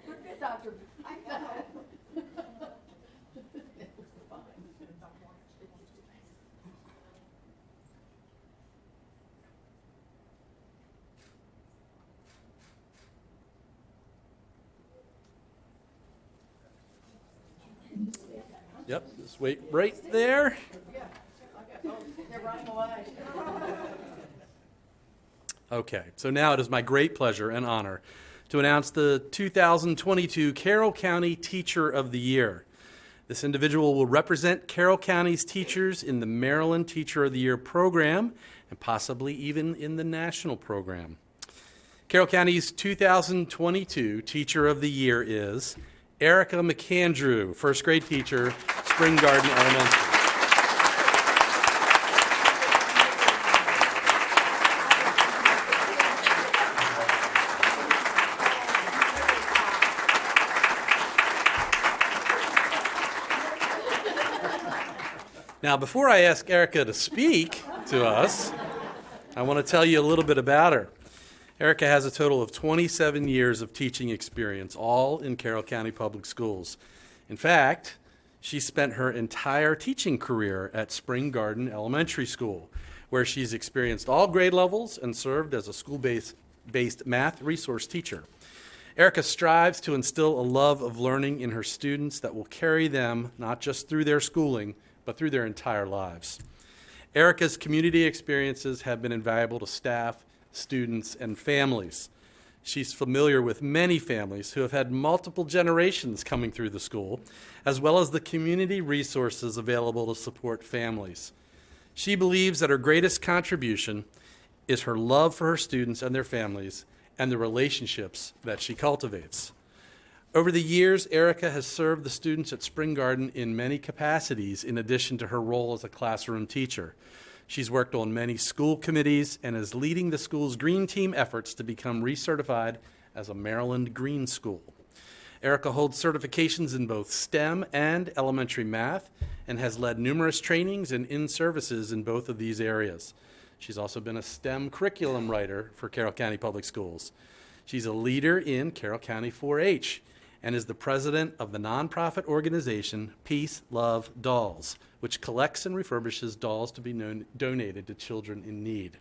We're good, Dr. I know. Yep, just wait right there. They're running away. Okay, so now it is my great pleasure and honor to announce the 2022 Carroll County Teacher of the Year. This individual will represent Carroll County's teachers in the Maryland Teacher of the Year program and possibly even in the national program. Carroll County's 2022 Teacher of the Year is Erica McAndrew, first grade teacher, Spring Garden Elementary. Now, before I ask Erica to speak to us, I want to tell you a little bit about her. Erica has a total of 27 years of teaching experience, all in Carroll County Public Schools. In fact, she spent her entire teaching career at Spring Garden Elementary School, where she's experienced all grade levels and served as a school-based math resource teacher. Erica strives to instill a love of learning in her students that will carry them not just through their schooling, but through their entire lives. Erica's community experiences have been invaluable to staff, students, and families. She's familiar with many families who have had multiple generations coming through the school, as well as the community resources available to support families. She believes that her greatest contribution is her love for her students and their families and the relationships that she cultivates. Over the years, Erica has served the students at Spring Garden in many capacities in addition to her role as a classroom teacher. She's worked on many school committees and is leading the school's Green Team efforts to become recertified as a Maryland Green School. Erica holds certifications in both STEM and elementary math and has led numerous trainings and in-services in both of these areas. She's also been a STEM curriculum writer for Carroll County Public Schools. She's a leader in Carroll County 4-H and is the president of the nonprofit organization Peace, Love, Dolls, which collects and refurbishes dolls to be donated to children in need.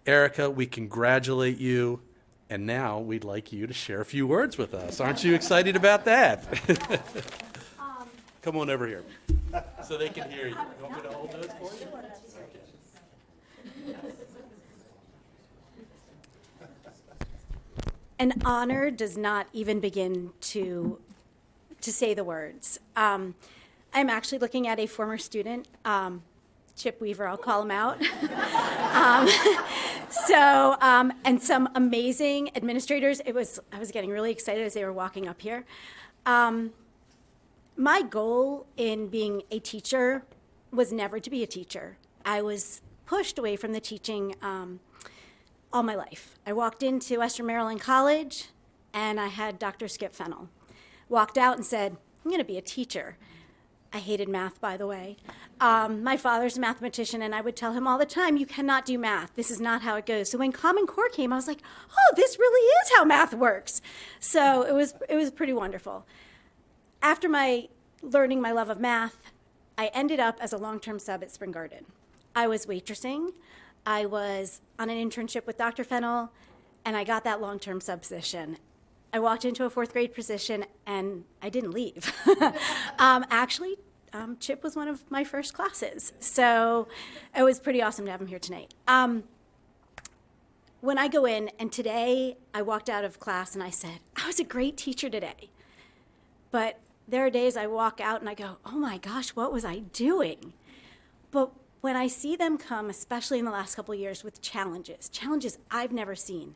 Erica, we congratulate you, and now we'd like you to share a few words with us. Aren't you excited about that? Come on over here so they can hear you. You want me to hold those for you? An honor does not even begin to say the words. I'm actually looking at a former student, Chip Weaver, I'll call him out. So, and some amazing administrators. I was getting really excited as they were walking up here. My goal in being a teacher was never to be a teacher. I was pushed away from the teaching all my life. I walked into Western Maryland College and I had Dr. Skip Fennell. Walked out and said, I'm going to be a teacher. I hated math, by the way. My father's a mathematician, and I would tell him all the time, you cannot do math. This is not how it goes. So when Common Core came, I was like, oh, this really is how math works. So it was pretty wonderful. After my learning my love of math, I ended up as a long-term sub at Spring Garden. I was waitressing. I was on an internship with Dr. Fennell, and I got that long-term sub position. I walked into a fourth grade position, and I didn't leave. Actually, Chip was one of my first classes, so it was pretty awesome to have him here tonight. When I go in, and today I walked out of class and I said, I was a great teacher today. But there are days I walk out and I go, oh my gosh, what was I doing? But when I see them come, especially in the last couple of years, with challenges I've never seen,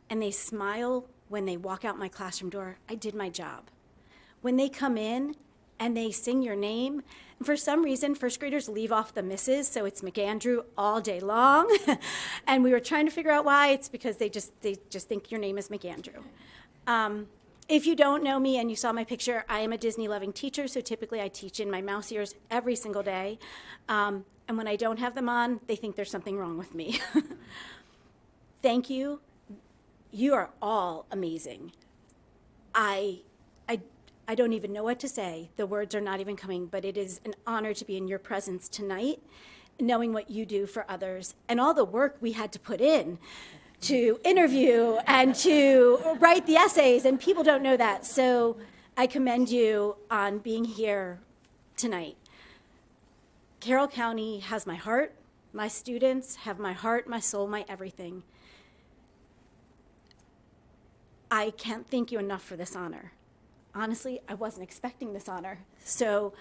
and they smile when they walk out my classroom door, I did my job. When they come in and they sing your name, and for some reason, first graders leave off the misses, so it's McAndrew all day long. And we were trying to figure out why. It's because they just think your name is McAndrew. If you don't know me and you saw my picture, I am a Disney-loving teacher, so typically I teach in my mouse ears every single day. And when I don't have them on, they think there's something wrong with me. Thank you. You are all amazing. I don't even know what to say. The words are not even coming, but it is an honor to be in your presence tonight, knowing what you do for others and all the work we had to put in to interview and to write the essays, and people don't know that. So I commend you on being here tonight. Carroll County has my heart. My students have my heart, my soul, my everything. I can't thank you enough for this honor. Honestly, I wasn't expecting this honor. So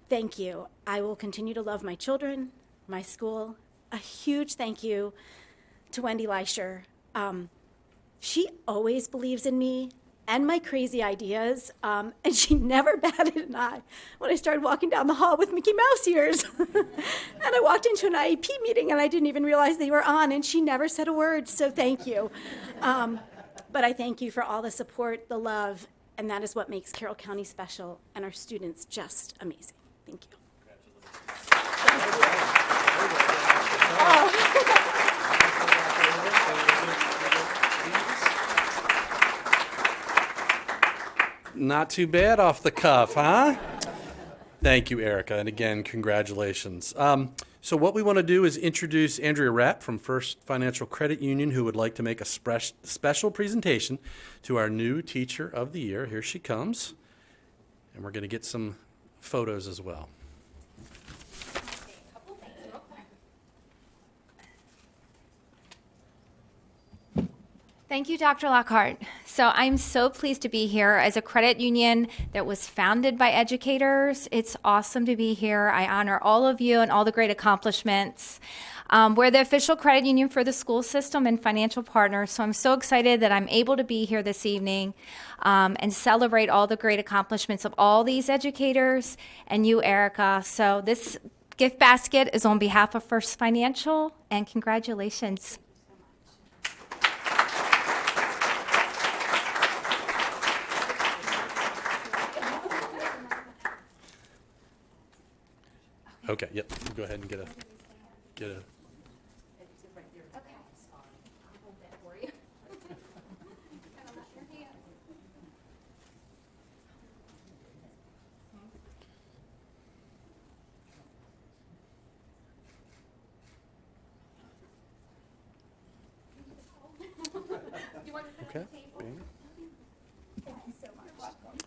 thank you. I will continue to love my children, my school. A huge thank you to Wendy Leischer. She always believes in me and my crazy ideas, and she never batted an eye when I started walking down the hall with Mickey Mouse ears. And I walked into an IEP meeting and I didn't even realize they were on, and she never said a word, so thank you. But I thank you for all the support, the love, and that is what makes Carroll County special and our students just amazing. Thank you. Not too bad off the cuff, huh? Thank you, Erica, and again, congratulations. So what we want to do is introduce Andrea Rapp from First Financial Credit Union, who would like to make a special presentation to our new Teacher of the Year. Here she comes, and we're going to get some photos as well. Thank you, Dr. Lockhart. So I'm so pleased to be here as a credit union that was founded by educators. It's awesome to be here. I honor all of you and all the great accomplishments. We're the official credit union for the school system and financial partners, so I'm so excited that I'm able to be here this evening and celebrate all the great accomplishments of all these educators and you, Erica. So this gift basket is on behalf of First Financial, and congratulations. Okay, yep, go ahead and get a. Okay.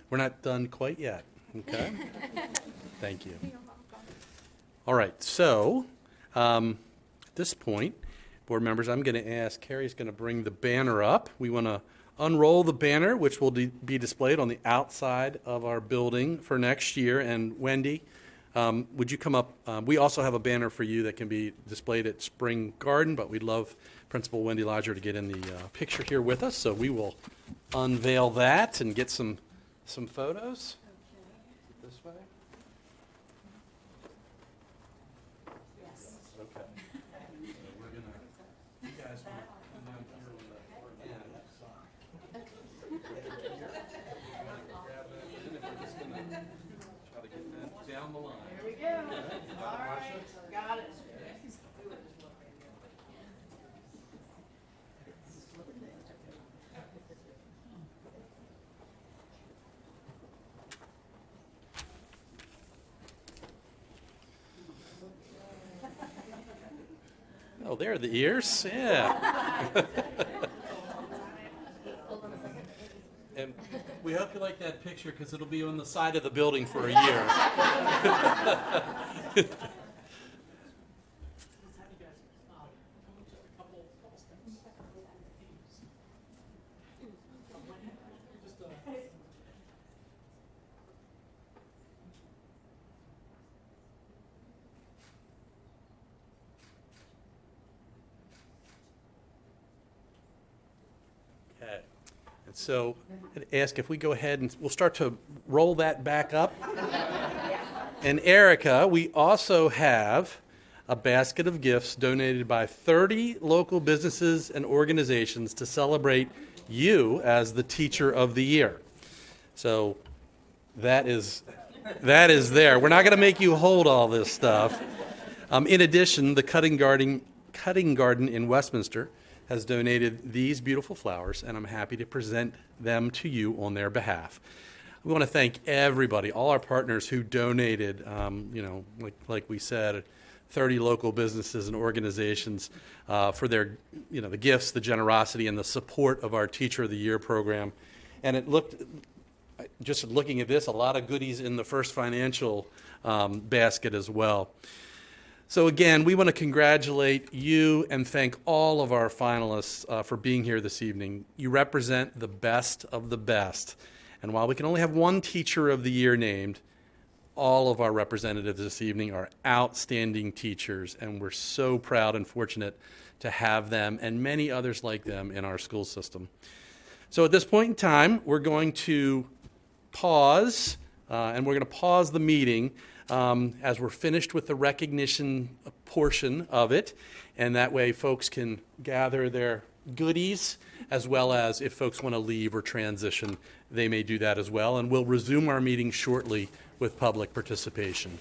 We're not done quite yet, okay? Thank you. All right, so at this point, board members, I'm going to ask, Carrie's going to bring the banner up. We want to unroll the banner, which will be displayed on the outside of our building for next year. And Wendy, would you come up? We also have a banner for you that can be displayed at Spring Garden, but we'd love Principal Wendy Lodger to get in the picture here with us, so we will unveil that and get some photos. This way? Yes. Okay. So we're gonna, you guys want to come down here on the end. Grab that, and then we're just gonna try to get that down the line. Here we go. All right, got it. Oh, there are the ears. Yeah. And we hope you like that picture because it'll be on the side of the building for a year. Okay. And so I'd ask if we go ahead and we'll start to roll that back up. And Erica, we also have a basket of gifts donated by 30 local businesses and organizations to celebrate you as the Teacher of the Year. So that is there. We're not going to make you hold all this stuff. In addition, the Cutting Garden in Westminster has donated these beautiful flowers, and I'm happy to present them to you on their behalf. We want to thank everybody, all our partners who donated, like we said, 30 local businesses and organizations for their, the gifts, the generosity, and the support of our Teacher of the Year program. And it looked, just looking at this, a lot of goodies in the First Financial basket as well. So again, we want to congratulate you and thank all of our finalists for being here this evening. You represent the best of the best. And while we can only have one Teacher of the Year named, all of our representatives this evening are outstanding teachers, and we're so proud and fortunate to have them and many others like them in our school system. So at this point in time, we're going to pause, and we're going to pause the meeting as we're finished with the recognition portion of it, and that way folks can gather their goodies, as well as if folks want to leave or transition, they may do that as well, and we'll resume our meeting shortly with public participation.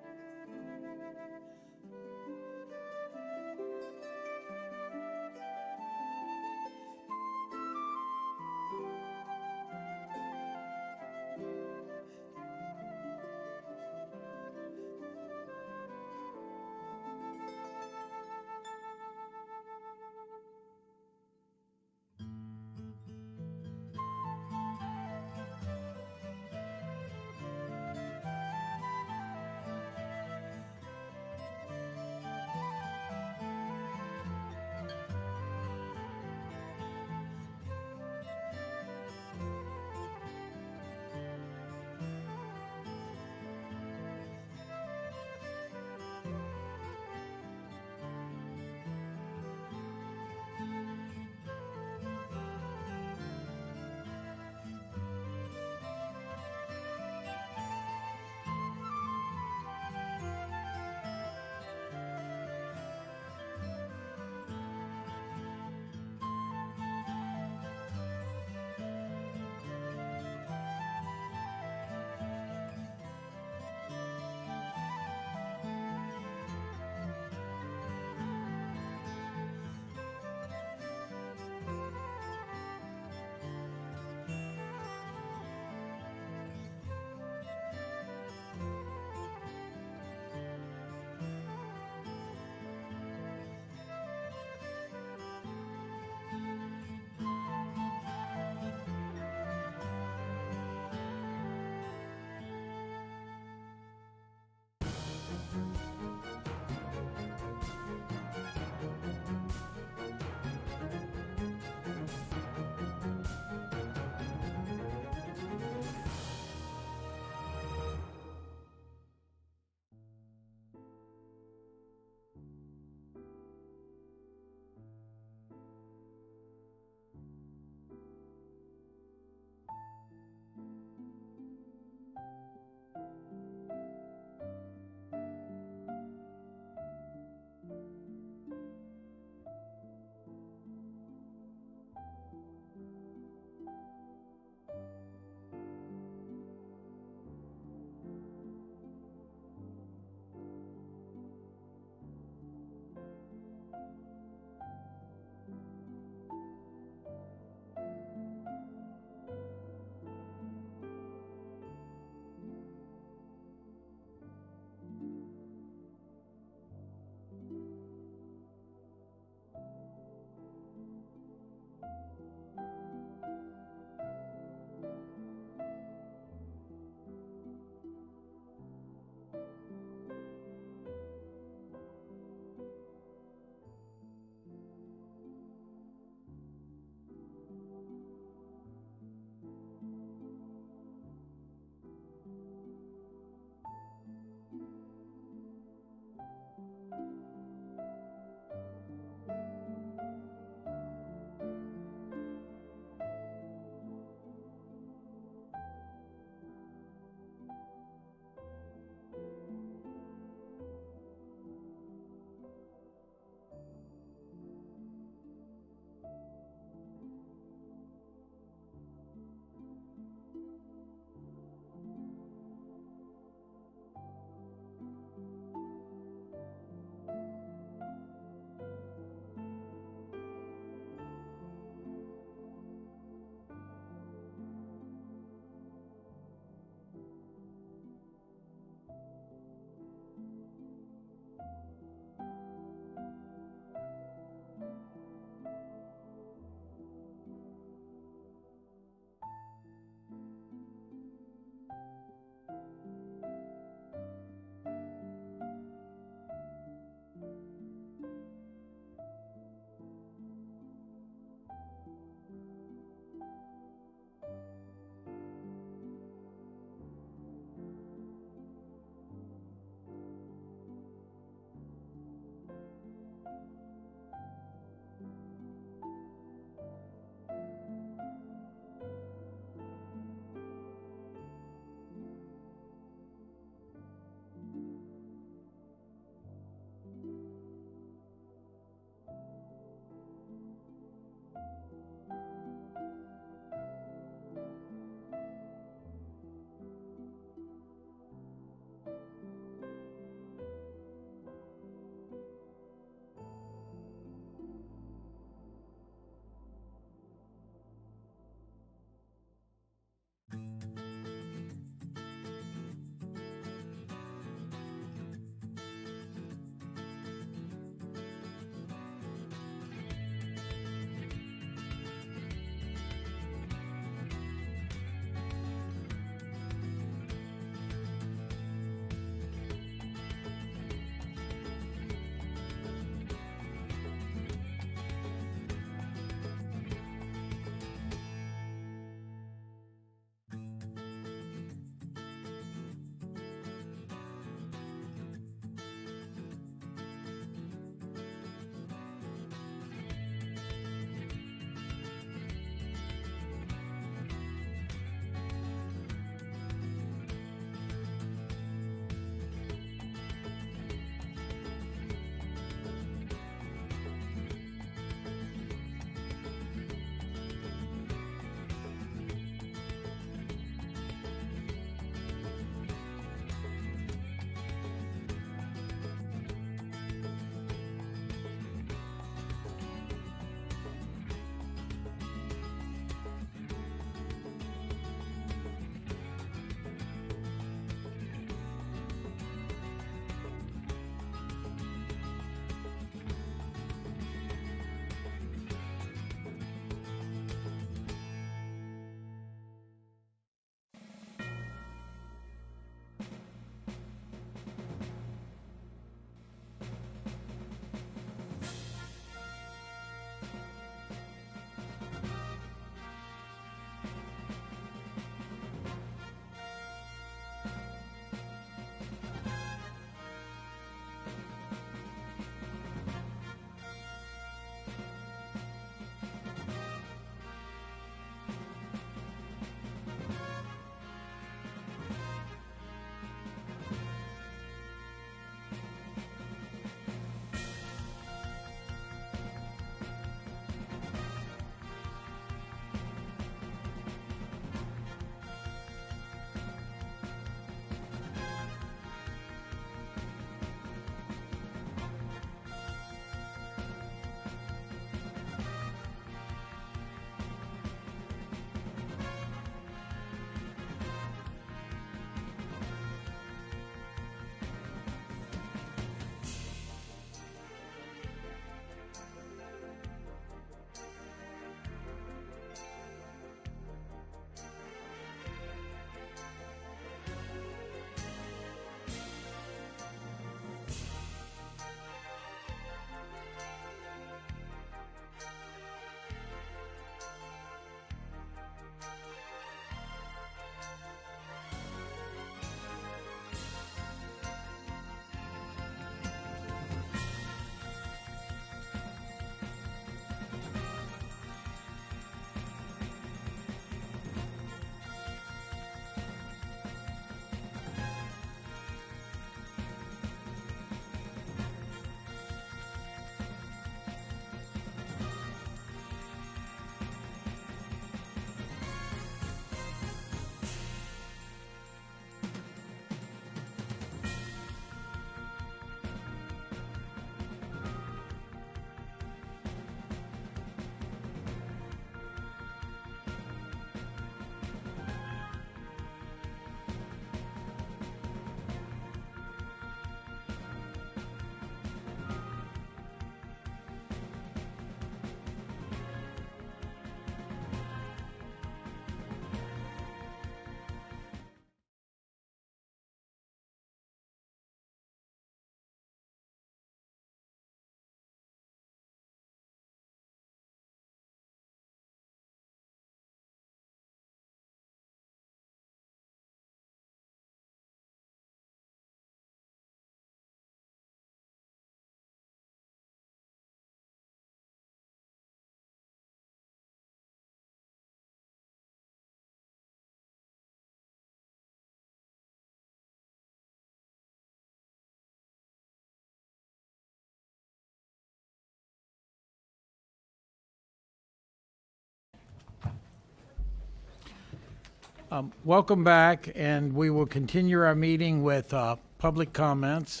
Welcome back, and we will continue our meeting with public comments.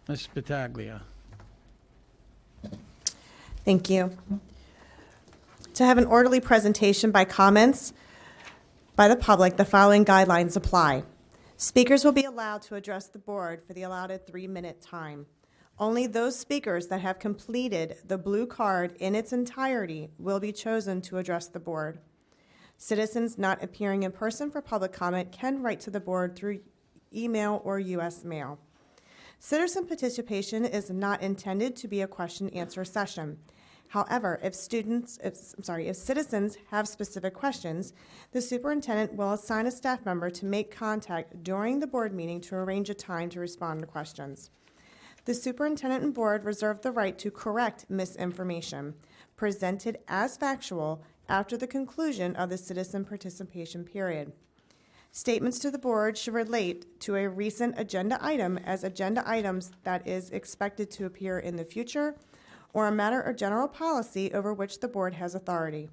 Ms. Battaglia. Thank you. To have an orderly presentation by comments by the public, the following guidelines apply. Speakers will be allowed to address the board for the allotted 3-minute time. Only those speakers that have completed the blue card in its entirety will be chosen to address the board. Citizens not appearing in person for public comment can write to the board through email or U.S. mail. Citizen participation is not intended to be a question-answer session. However, if citizens have specific questions, the superintendent will assign a staff member to make contact during the board meeting to arrange a time to respond to questions. The superintendent and board reserve the right to correct misinformation presented as factual after the conclusion of the citizen participation period. Statements to the board should relate to a recent agenda item as agenda items that is expected to appear in the future, or a matter of general policy over which the board has authority.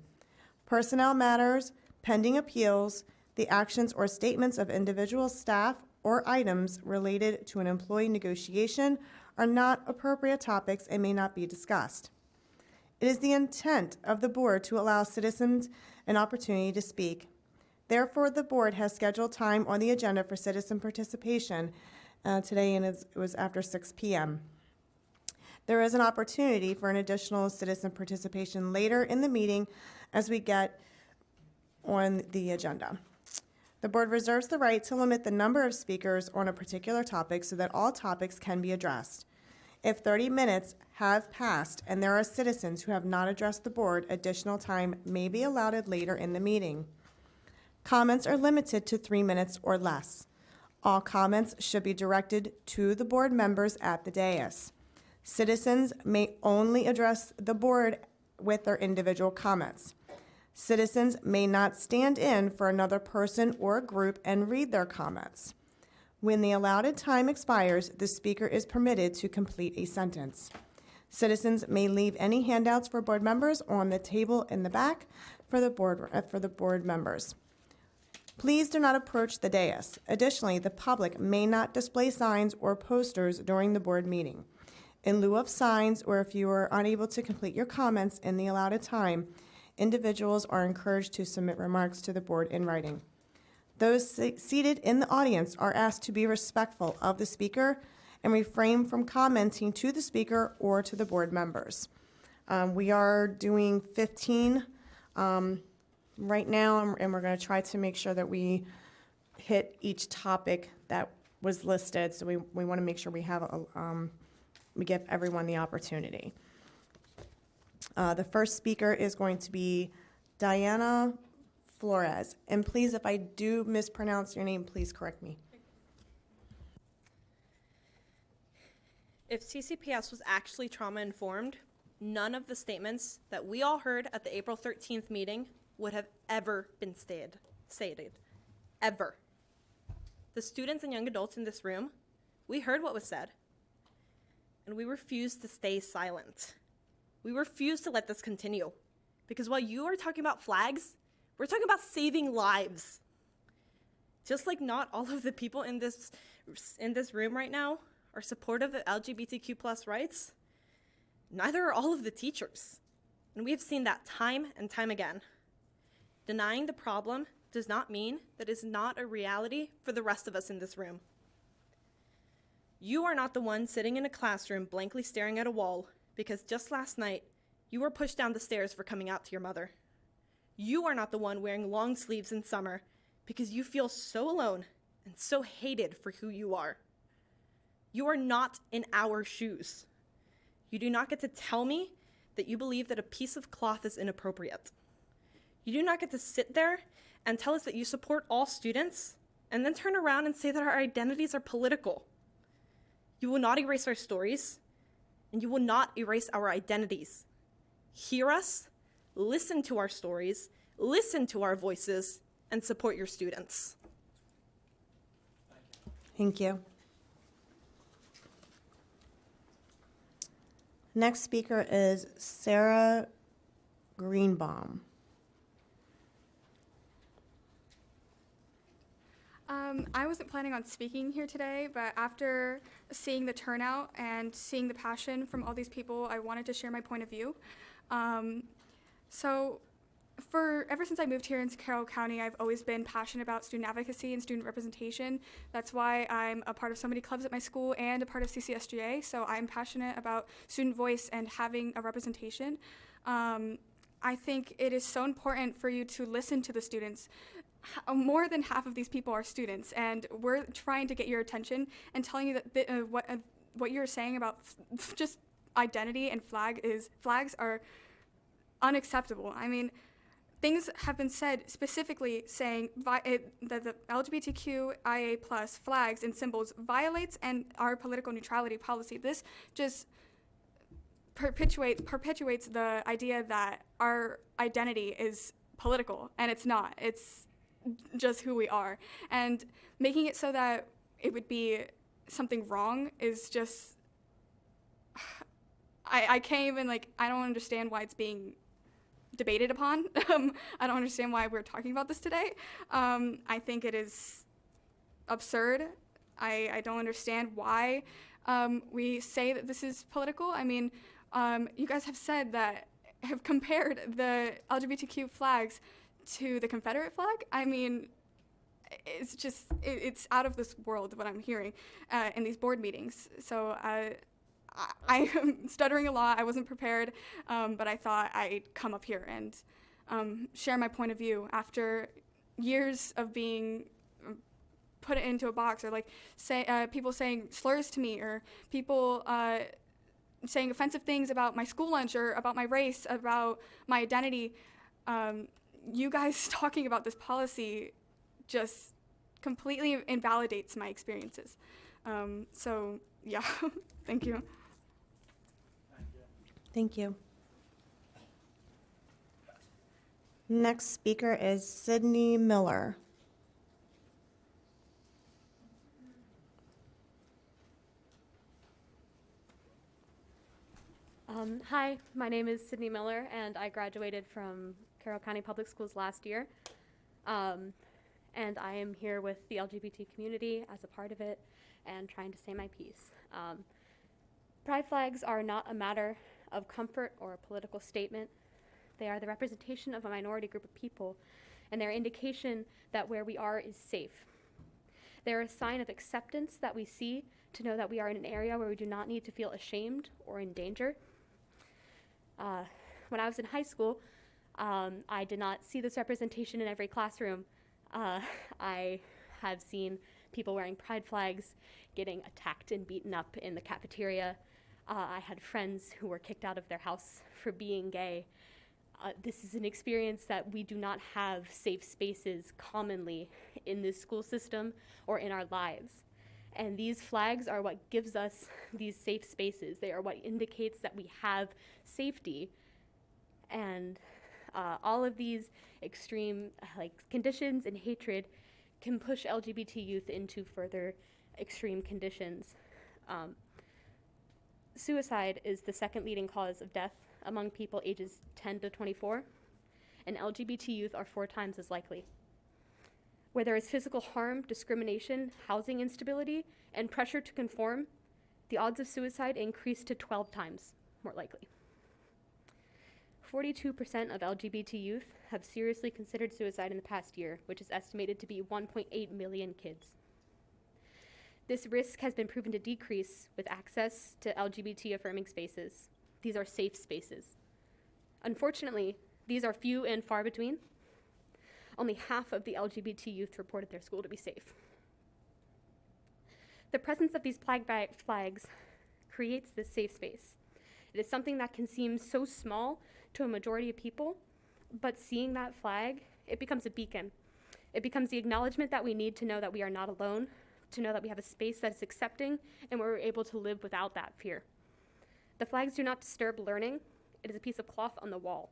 Personnel matters, pending appeals, the actions or statements of individual staff, or items related to an employee negotiation are not appropriate topics and may not be discussed. It is the intent of the board to allow citizens an opportunity to speak. Therefore, the board has scheduled time on the agenda for citizen participation today, and it was after 6 p.m. There is an opportunity for an additional citizen participation later in the meeting as we get on the agenda. The board reserves the right to limit the number of speakers on a particular topic so that all topics can be addressed. If 30 minutes have passed and there are citizens who have not addressed the board, additional time may be allotted later in the meeting. Comments are limited to 3 minutes or less. All comments should be directed to the board members at the dais. Citizens may only address the board with their individual comments. Citizens may not stand in for another person or group and read their comments. When the allotted time expires, the speaker is permitted to complete a sentence. Citizens may leave any handouts for board members on the table in the back for the board members. Please do not approach the dais. Additionally, the public may not display signs or posters during the board meeting. In lieu of signs, or if you are unable to complete your comments in the allotted time, individuals are encouraged to submit remarks to the board in writing. Those seated in the audience are asked to be respectful of the speaker and refrain from commenting to the speaker or to the board members. We are doing 15 right now, and we're going to try to make sure that we hit each topic that was listed. So we want to make sure we have we give everyone the opportunity. The first speaker is going to be Diana Flores. And please, if I do mispronounce your name, please correct me. If CCPS was actually trauma-informed, none of the statements that we all heard at the April 13th meeting would have ever been stated. Ever. The students and young adults in this room, we heard what was said, and we refused to stay silent. We refuse to let this continue, because while you are talking about flags, we're talking about saving lives. Just like not all of the people in this room right now are supportive of LGBTQ+ rights, neither are all of the teachers. And we have seen that time and time again. Denying the problem does not mean that it's not a reality for the rest of us in this room. You are not the one sitting in a classroom blankly staring at a wall because just last night you were pushed down the stairs for coming out to your mother. You are not the one wearing long sleeves in summer because you feel so alone and so hated for who you are. You are not in our shoes. You do not get to tell me that you believe that a piece of cloth is inappropriate. You do not get to sit there and tell us that you support all students and then turn around and say that our identities are political. You will not erase our stories, and you will not erase our identities. Hear us, listen to our stories, listen to our voices, and support your students. Thank you. Next speaker is Sarah Greenbaum. I wasn't planning on speaking here today, but after seeing the turnout and seeing the passion from all these people, I wanted to share my point of view. So ever since I moved here in Carroll County, I've always been passionate about student advocacy and student representation. That's why I'm a part of so many clubs at my school and a part of CCSGA. So I'm passionate about student voice and having a representation. I think it is so important for you to listen to the students. More than half of these people are students, and we're trying to get your attention and telling you that what you're saying about just identity and flags are unacceptable. I mean, things have been said specifically saying that the LGBTQIA+ flags and symbols violates and our political neutrality policy. This just perpetuates the idea that our identity is political, and it's not. It's just who we are. And making it so that it would be something wrong is just, I can't even, I don't understand why it's being debated upon. I don't understand why we're talking about this today. I think it is absurd. I don't understand why we say that this is political. I mean, you guys have compared the LGBTQ flags to the Confederate flag. I mean, it's just, it's out of this world what I'm hearing in these board meetings. So I am stuttering a lot. I wasn't prepared, but I thought I'd come up here and share my point of view after years of being put into a box, or people saying slurs to me, or people saying offensive things about my school lunch, or about my race, about my identity. You guys talking about this policy just completely invalidates my experiences. So yeah, thank you. Thank you. Next speaker is Sydney Miller. Hi, my name is Sydney Miller, and I graduated from Carroll County Public Schools last year. And I am here with the LGBT community as a part of it and trying to say my piece. Pride flags are not a matter of comfort or a political statement. They are the representation of a minority group of people, and they're indication that where we are is safe. They're a sign of acceptance that we see to know that we are in an area where we do not need to feel ashamed or in danger. When I was in high school, I did not see this representation in every classroom. I have seen people wearing pride flags getting attacked and beaten up in the cafeteria. I had friends who were kicked out of their house for being gay. This is an experience that we do not have safe spaces commonly in this school system or in our lives. And these flags are what gives us these safe spaces. They are what indicates that we have safety. And all of these extreme conditions and hatred can push LGBT youth into further extreme conditions. Suicide is the second leading cause of death among people ages 10 to 24, and LGBT youth are 4 times as likely. Where there is physical harm, discrimination, housing instability, and pressure to conform, the odds of suicide increase to 12 times more likely. 42% of LGBT youth have seriously considered suicide in the past year, which is estimated to be 1.8 million kids. This risk has been proven to decrease with access to LGBT-affirming spaces. These are safe spaces. Unfortunately, these are few and far between. Only half of the LGBT youth reported their school to be safe. The presence of these flags creates this safe space. It is something that can seem so small to a majority of people, but seeing that flag, it becomes a beacon. It becomes the acknowledgement that we need to know that we are not alone, to know that we have a space that is accepting and where we're able to live without that fear. The flags do not disturb learning. It is a piece of cloth on the wall.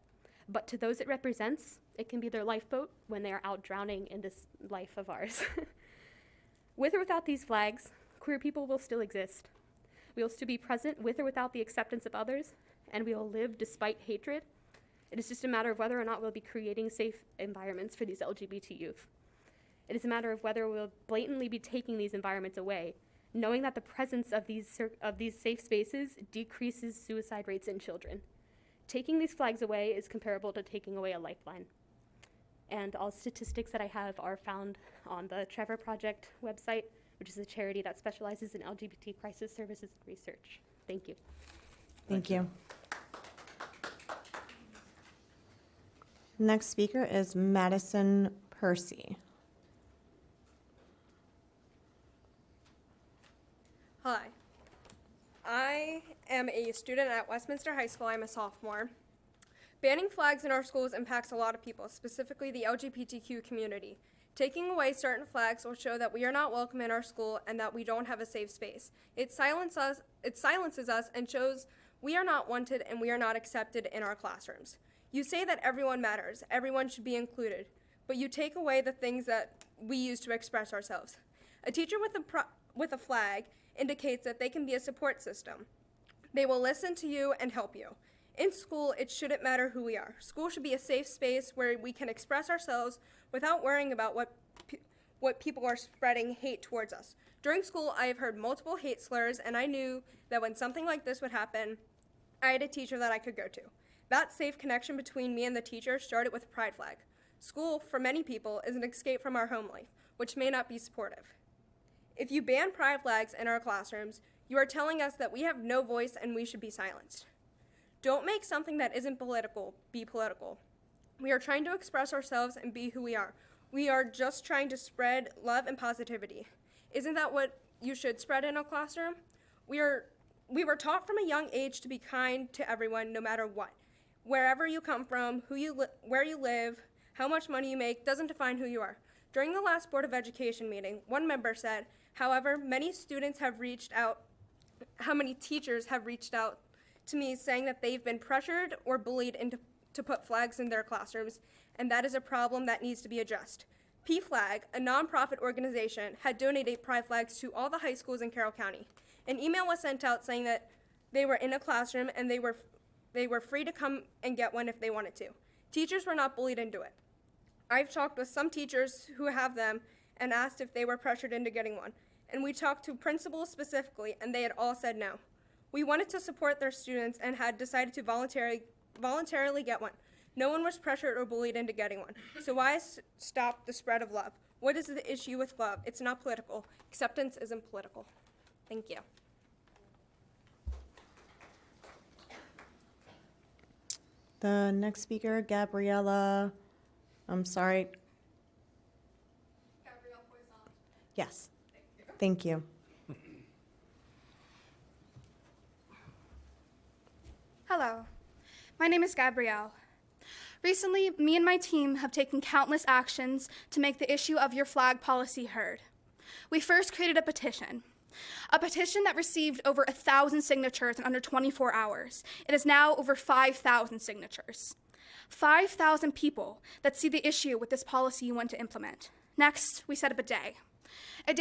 But to those it represents, it can be their lifeboat when they are out drowning in this life of ours. With or without these flags, queer people will still exist. We will still be present with or without the acceptance of others, and we will live despite hatred. It is just a matter of whether or not we'll be creating safe environments for these LGBT youth. It is a matter of whether we'll blatantly be taking these environments away, knowing that the presence of these safe spaces decreases suicide rates in children. Taking these flags away is comparable to taking away a lifeline. And all statistics that I have are found on the Trevor Project website, which is a charity that specializes in LGBT crisis services and research. Thank you. Thank you. Next speaker is Madison Percy. Hi. I am a student at Westminster High School. I'm a sophomore. Banning flags in our schools impacts a lot of people, specifically the LGBTQ community. Taking away certain flags will show that we are not welcome in our school and that we don't have a safe space. It silences us and shows we are not wanted and we are not accepted in our classrooms. You say that everyone matters, everyone should be included, but you take away the things that we use to express ourselves. A teacher with a flag indicates that they can be a support system. They will listen to you and help you. In school, it shouldn't matter who we are. School should be a safe space where we can express ourselves without worrying about what people are spreading hate towards us. During school, I have heard multiple hate slurs, and I knew that when something like this would happen, I had a teacher that I could go to. That safe connection between me and the teacher started with a pride flag. School, for many people, is an escape from our home life, which may not be supportive. If you ban pride flags in our classrooms, you are telling us that we have no voice and we should be silenced. Don't make something that isn't political be political. We are trying to express ourselves and be who we are. We are just trying to spread love and positivity. Isn't that what you should spread in a classroom? We were taught from a young age to be kind to everyone, no matter what. Wherever you come from, where you live, how much money you make doesn't define who you are. During the last Board of Education meeting, one member said, however, many teachers have reached out to me saying that they've been pressured or bullied to put flags in their classrooms, and that is a problem that needs to be addressed. PFLAG, a nonprofit organization, had donated pride flags to all the high schools in Carroll County. An email was sent out saying that they were in a classroom and they were free to come and get one if they wanted to. Teachers were not bullied into it. I've talked with some teachers who have them and asked if they were pressured into getting one. And we talked to principals specifically, and they had all said no. We wanted to support their students and had decided to voluntarily get one. No one was pressured or bullied into getting one. So why stop the spread of love? What is the issue with love? It's not political. Acceptance isn't political. Thank you. The next speaker, Gabriella, I'm sorry. Gabrielle Poisson. Yes. Thank you. Hello, my name is Gabrielle. Recently, me and my team have taken countless actions to make the issue of your flag policy heard. We first created a petition that received over 1,000 signatures in under 24 hours. It is now over 5,000 signatures. 5,000 people that see the issue with this policy you want to implement. Next, we set up a day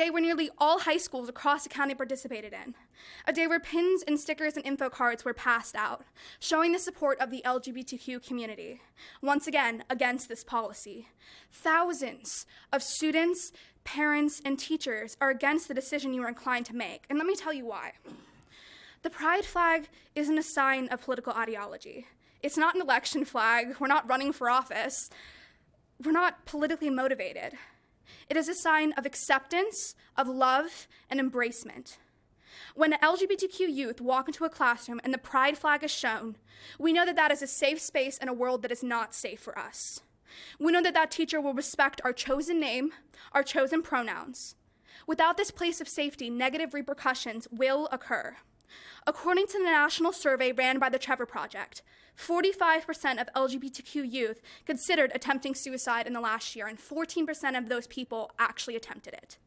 where nearly all high schools across the county participated in, a day where pins and stickers and info cards were passed out, showing the support of the LGBTQ community, once again against this policy. Thousands of students, parents, and teachers are against the decision you are inclined to make, and let me tell you why. The pride flag isn't a sign of political ideology. It's not an election flag. We're not running for office. We're not politically motivated. It is a sign of acceptance, of love, and embracement. When LGBTQ youth walk into a classroom and the pride flag is shown, we know that that is a safe space in a world that is not safe for us. We know that that teacher will respect our chosen name, our chosen pronouns. Without this place of safety, negative repercussions will occur. According to the national survey ran by the Trevor Project, 45% of LGBTQ youth considered attempting suicide in the last year, and 14% of those people actually attempted it.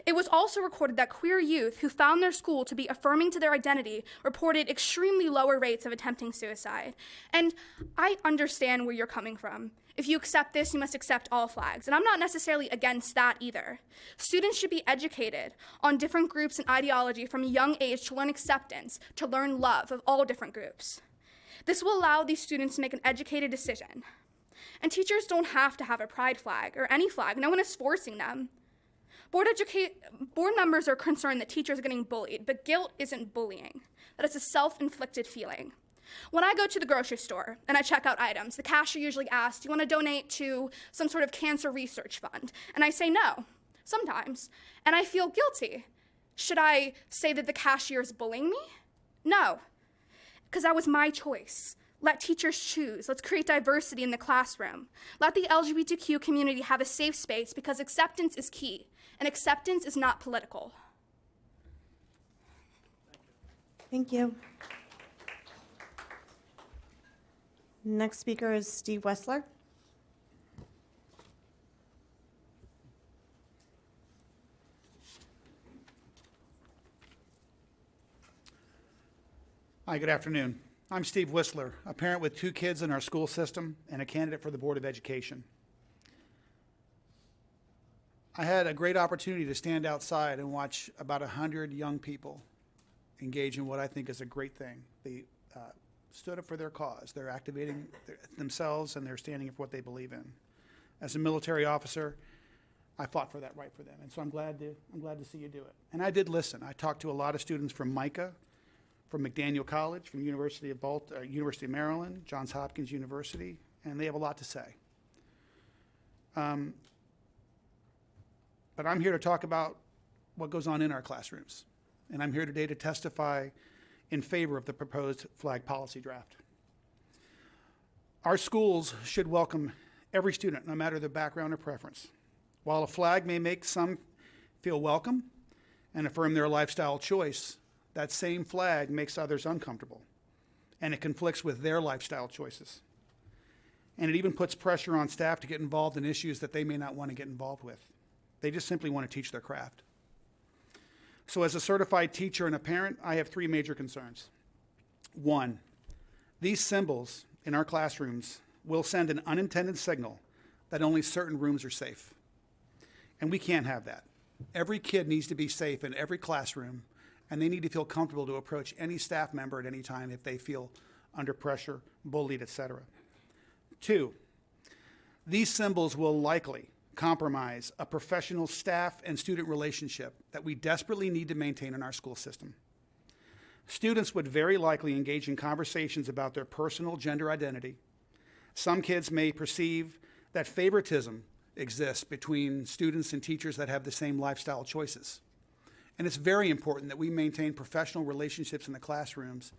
It was also recorded that queer youth who found their school to be affirming to their identity reported extremely lower rates of attempting suicide. And I understand where you're coming from. If you accept this, you must accept all flags. And I'm not necessarily against that either. Students should be educated on different groups and ideology from a young age to learn acceptance, to learn love of all different groups. This will allow these students to make an educated decision. And teachers don't have to have a pride flag or any flag. No one is forcing them. Board members are concerned that teachers are getting bullied, but guilt isn't bullying. That is a self-inflicted feeling. When I go to the grocery store and I check out items, the cashier usually asks, do you want to donate to some sort of cancer research fund? And I say no, sometimes, and I feel guilty. Should I say that the cashier is bullying me? No, because that was my choice. Let teachers choose. Let's create diversity in the classroom. Let the LGBTQ community have a safe space because acceptance is key, and acceptance is not political. Thank you. Next speaker is Steve Wessler. Hi, good afternoon. I'm Steve Whistler, a parent with 2 kids in our school system and a candidate for the Board of Education. I had a great opportunity to stand outside and watch about 100 young people engage in what I think is a great thing. They stood up for their cause. They're activating themselves and they're standing up for what they believe in. As a military officer, I fought for that right for them, and so I'm glad to see you do it. And I did listen. I talked to a lot of students from Micah, from McDaniel College, from University of Maryland, Johns Hopkins University, and they have a lot to say. But I'm here to talk about what goes on in our classrooms. And I'm here today to testify in favor of the proposed flag policy draft. Our schools should welcome every student, no matter their background or preference. While a flag may make some feel welcome and affirm their lifestyle choice, that same flag makes others uncomfortable, and it conflicts with their lifestyle choices. And it even puts pressure on staff to get involved in issues that they may not want to get involved with. They just simply want to teach their craft. So as a certified teacher and a parent, I have 3 major concerns. 1, these symbols in our classrooms will send an unintended signal that only certain rooms are safe. And we can't have that. Every kid needs to be safe in every classroom, and they need to feel comfortable to approach any staff member at any time if they feel under pressure, bullied, etc. 2, these symbols will likely compromise a professional staff and student relationship that we desperately need to maintain in our school system. Students would very likely engage in conversations about their personal gender identity. Some kids may perceive that favoritism exists between students and teachers that have the same lifestyle choices. And it's very important that we maintain professional relationships in the classrooms.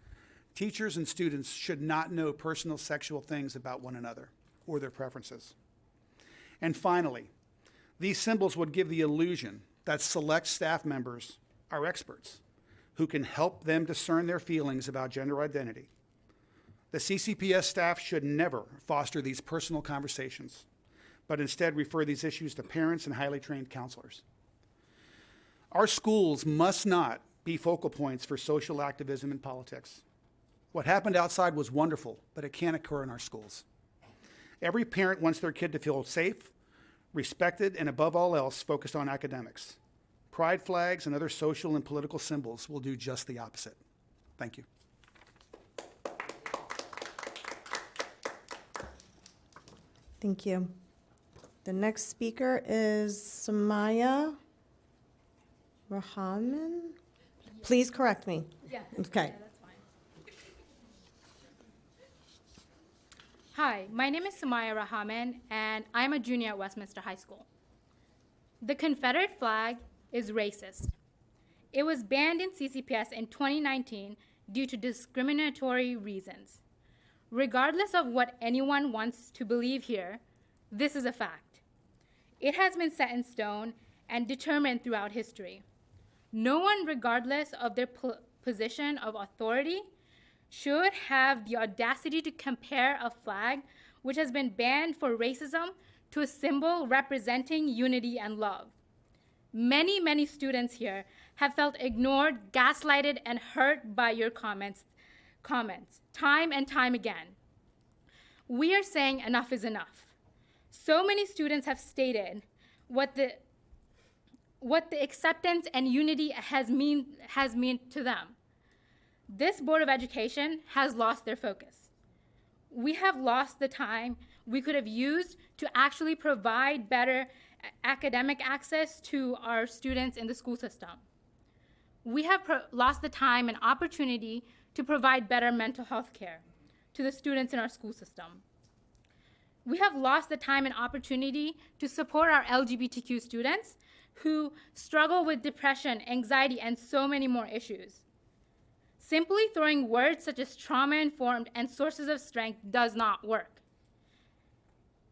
Teachers and students should not know personal sexual things about one another or their preferences. And finally, these symbols would give the illusion that select staff members are experts who can help them discern their feelings about gender identity. The CCPS staff should never foster these personal conversations, but instead refer these issues to parents and highly trained counselors. Our schools must not be focal points for social activism and politics. What happened outside was wonderful, but it can't occur in our schools. Every parent wants their kid to feel safe, respected, and above all else, focused on academics. Pride flags and other social and political symbols will do just the opposite. Thank you. Thank you. The next speaker is Samaya Rahman. Please correct me. Yeah. Okay. That's fine. Hi, my name is Samaya Rahman, and I'm a junior at Westminster High School. The Confederate flag is racist. It was banned in CCPS in 2019 due to discriminatory reasons. Regardless of what anyone wants to believe here, this is a fact. It has been set in stone and determined throughout history. No one, regardless of their position of authority, should have the audacity to compare a flag which has been banned for racism to a symbol representing unity and love. Many, many students here have felt ignored, gaslighted, and hurt by your comments time and time again. We are saying enough is enough. So many students have stated what the acceptance and unity has meant to them. This Board of Education has lost their focus. We have lost the time we could have used to actually provide better academic access to our students in the school system. We have lost the time and opportunity to provide better mental health care to the students in our school system. We have lost the time and opportunity to support our LGBTQ students who struggle with depression, anxiety, and so many more issues. Simply throwing words such as trauma-informed and sources of strength does not work.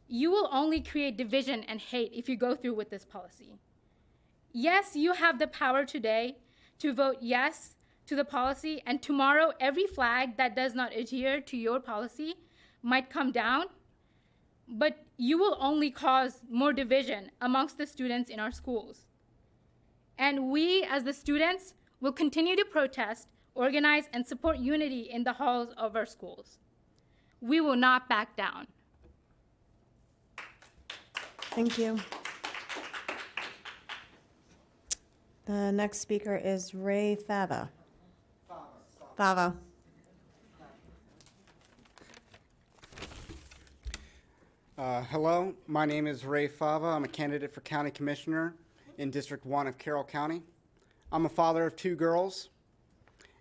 You will only create division and hate if you go through with this policy. Yes, you have the power today to vote yes to the policy, and tomorrow every flag that does not adhere to your policy might come down, but you will only cause more division amongst the students in our schools. And we, as the students, will continue to protest, organize, and support unity in the halls of our schools. We will not back down. Thank you. The next speaker is Ray Fava. Fava. Hello, my name is Ray Fava. I'm a candidate for County Commissioner in District 1 of Carroll County. I'm a father of 2 girls,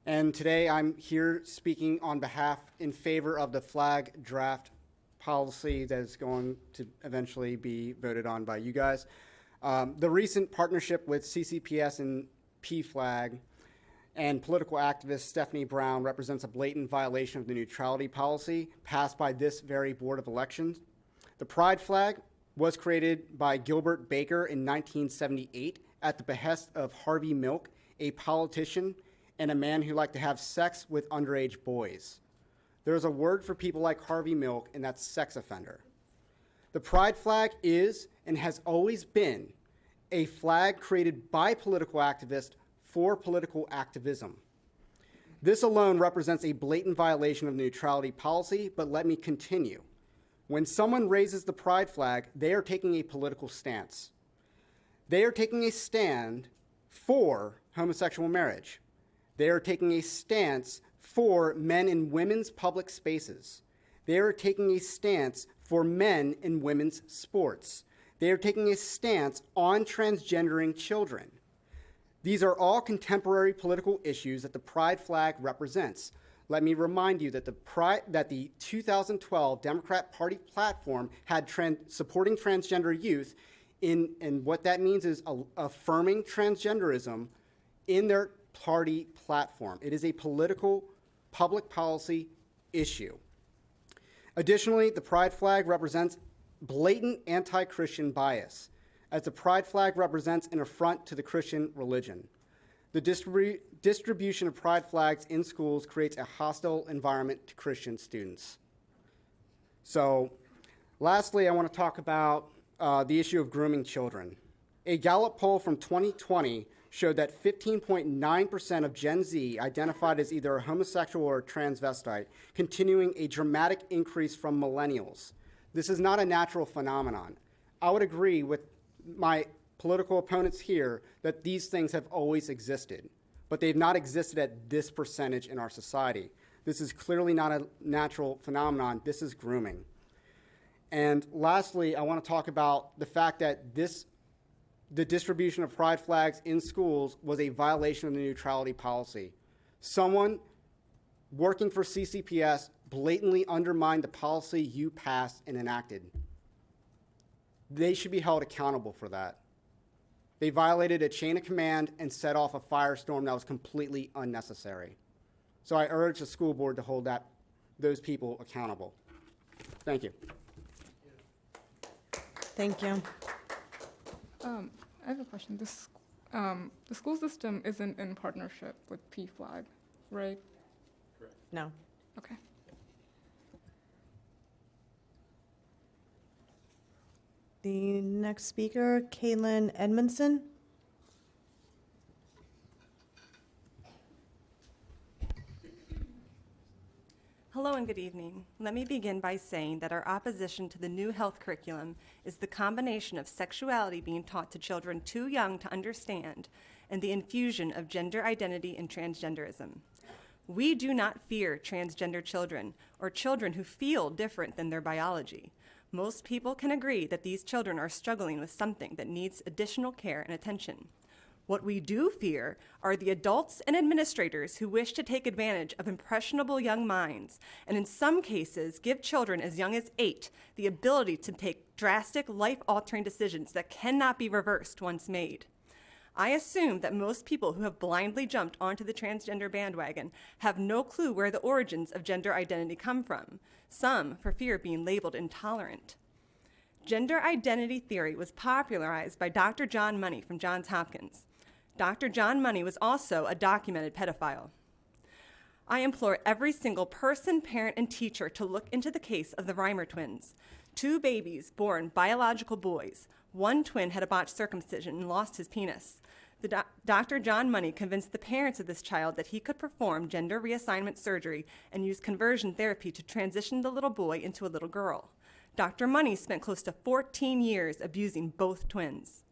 and today I'm here speaking on behalf in favor of the flag draft policy that is going to eventually be voted on by you guys. The recent partnership with CCPS and PFLAG and political activist Stephanie Brown represents a blatant violation of the neutrality policy passed by this very Board of Elections. The pride flag was created by Gilbert Baker in 1978 at the behest of Harvey Milk, a politician and a man who liked to have sex with underage boys. There's a word for people like Harvey Milk, and that's sex offender. The pride flag is and has always been a flag created by political activists for political activism. This alone represents a blatant violation of neutrality policy, but let me continue. When someone raises the pride flag, they are taking a political stance. They are taking a stand for homosexual marriage. They are taking a stance for men in women's public spaces. They are taking a stance for men in women's sports. They are taking a stance on transgendering children. These are all contemporary political issues that the pride flag represents. Let me remind you that the 2012 Democrat Party platform had supporting transgender youth and what that means is affirming transgenderism in their party platform. It is a political public policy issue. Additionally, the pride flag represents blatant anti-Christian bias, as the pride flag represents an affront to the Christian religion. The distribution of pride flags in schools creates a hostile environment to Christian students. So, lastly, I want to talk about the issue of grooming children. A Gallup poll from 2020 showed that 15.9% of Gen Z identified as either a homosexual or a transvestite, continuing a dramatic increase from millennials. This is not a natural phenomenon. I would agree with my political opponents here that these things have always existed, but they've not existed at this percentage in our society. This is clearly not a natural phenomenon. This is grooming. And lastly, I want to talk about the fact that the distribution of pride flags in schools was a violation of the neutrality policy. Someone working for CCPS blatantly undermined the policy you passed and enacted. They should be held accountable for that. They violated a chain of command and set off a firestorm that was completely unnecessary. So I urge the school board to hold those people accountable. Thank you. Thank you. I have a question. The school system isn't in partnership with PFLAG, right? Correct. No. Okay. The next speaker, Caitlin Edmondson. Hello and good evening. Let me begin by saying that our opposition to the new health curriculum is the combination of sexuality being taught to children too young to understand and the infusion of gender identity and transgenderism. We do not fear transgender children or children who feel different than their biology. Most people can agree that these children are struggling with something that needs additional care and attention. What we do fear are the adults and administrators who wish to take advantage of impressionable young minds, and in some cases give children as young as 8 the ability to take drastic, life-altering decisions that cannot be reversed once made. I assume that most people who have blindly jumped onto the transgender bandwagon have no clue where the origins of gender identity come from, some for fear of being labeled intolerant. Gender identity theory was popularized by Dr. John Money from Johns Hopkins. Dr. John Money was also a documented pedophile. I implore every single person, parent, and teacher to look into the case of the Reimer twins, 2 babies born biological boys. One twin had a botched circumcision and lost his penis. Dr. John Money convinced the parents of this child that he could perform gender reassignment surgery and use conversion therapy to transition the little boy into a little girl. Dr. Money spent close to 14 years abusing both twins.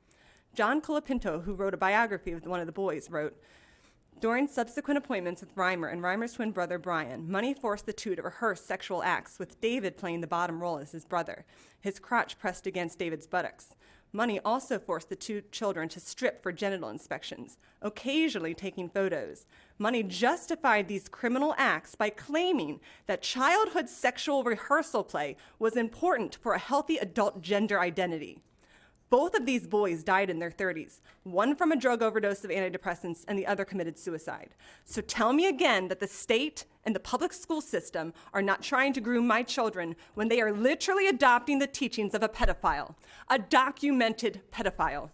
John Colapinto, who wrote a biography of one of the boys, wrote, during subsequent appointments with Reimer and Reimer's twin brother Brian, Money forced the 2 to rehearse sexual acts, with David playing the bottom role as his brother, his crotch pressed against David's buttocks. Money also forced the 2 children to strip for genital inspections, occasionally taking photos. Money justified these criminal acts by claiming that childhood sexual rehearsal play was important for a healthy adult gender identity. Both of these boys died in their 30s, one from a drug overdose of antidepressants and the other committed suicide. So tell me again that the state and the public school system are not trying to groom my children when they are literally adopting the teachings of a pedophile, a documented pedophile,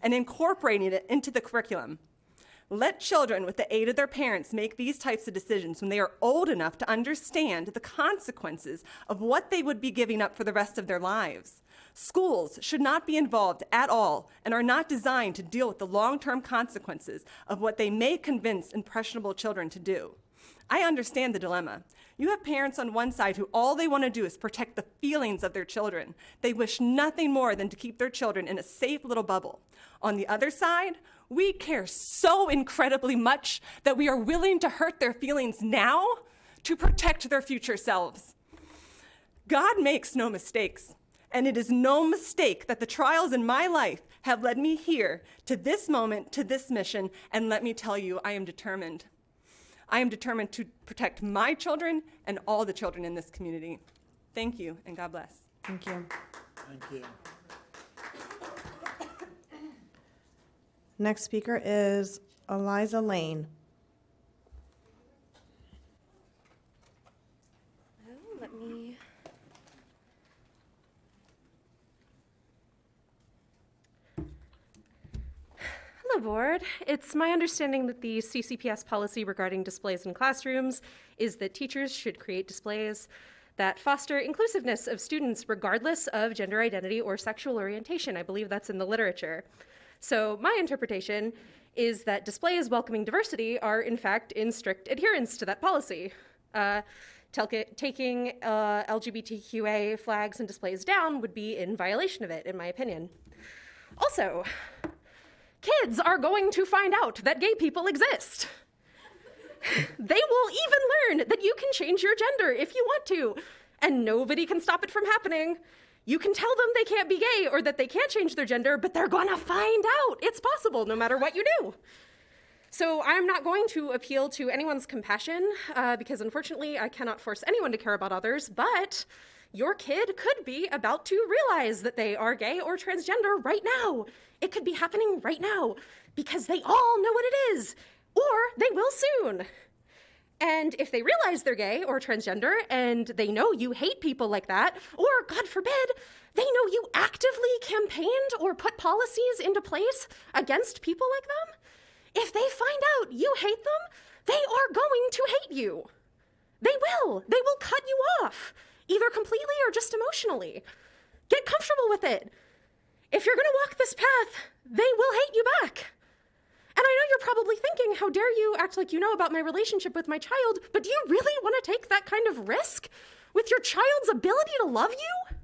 and incorporating it into the curriculum. Let children, with the aid of their parents, make these types of decisions when they are old enough to understand the consequences of what they would be giving up for the rest of their lives. Schools should not be involved at all and are not designed to deal with the long-term consequences of what they may convince impressionable children to do. I understand the dilemma. You have parents on one side who all they want to do is protect the feelings of their children. They wish nothing more than to keep their children in a safe little bubble. On the other side, we care so incredibly much that we are willing to hurt their feelings now to protect their future selves. God makes no mistakes, and it is no mistake that the trials in my life have led me here, to this moment, to this mission, and let me tell you, I am determined. I am determined to protect my children and all the children in this community. Thank you, and God bless. Thank you. Thank you. Next speaker is Eliza Lane. Let me. Hello, Board. It's my understanding that the CCPS policy regarding displays in classrooms is that teachers should create displays that foster inclusiveness of students regardless of gender identity or sexual orientation. I believe that's in the literature. So my interpretation is that displays welcoming diversity are, in fact, in strict adherence to that policy. Taking LGBTQA flags and displays down would be in violation of it, in my opinion. Also, kids are going to find out that gay people exist. They will even learn that you can change your gender if you want to, and nobody can stop it from happening. You can tell them they can't be gay or that they can't change their gender, but they're gonna find out. It's possible no matter what you do. So I'm not going to appeal to anyone's compassion because unfortunately I cannot force anyone to care about others, but your kid could be about to realize that they are gay or transgender right now. It could be happening right now because they all know what it is, or they will soon. And if they realize they're gay or transgender and they know you hate people like that, or God forbid, they know you actively campaigned or put policies into place against people like them, if they find out you hate them, they are going to hate you. They will. They will cut you off, either completely or just emotionally. Get comfortable with it. If you're going to walk this path, they will hate you back. And I know you're probably thinking, how dare you act like you know about my relationship with my child, but do you really want to take that kind of risk with your child's ability to love you?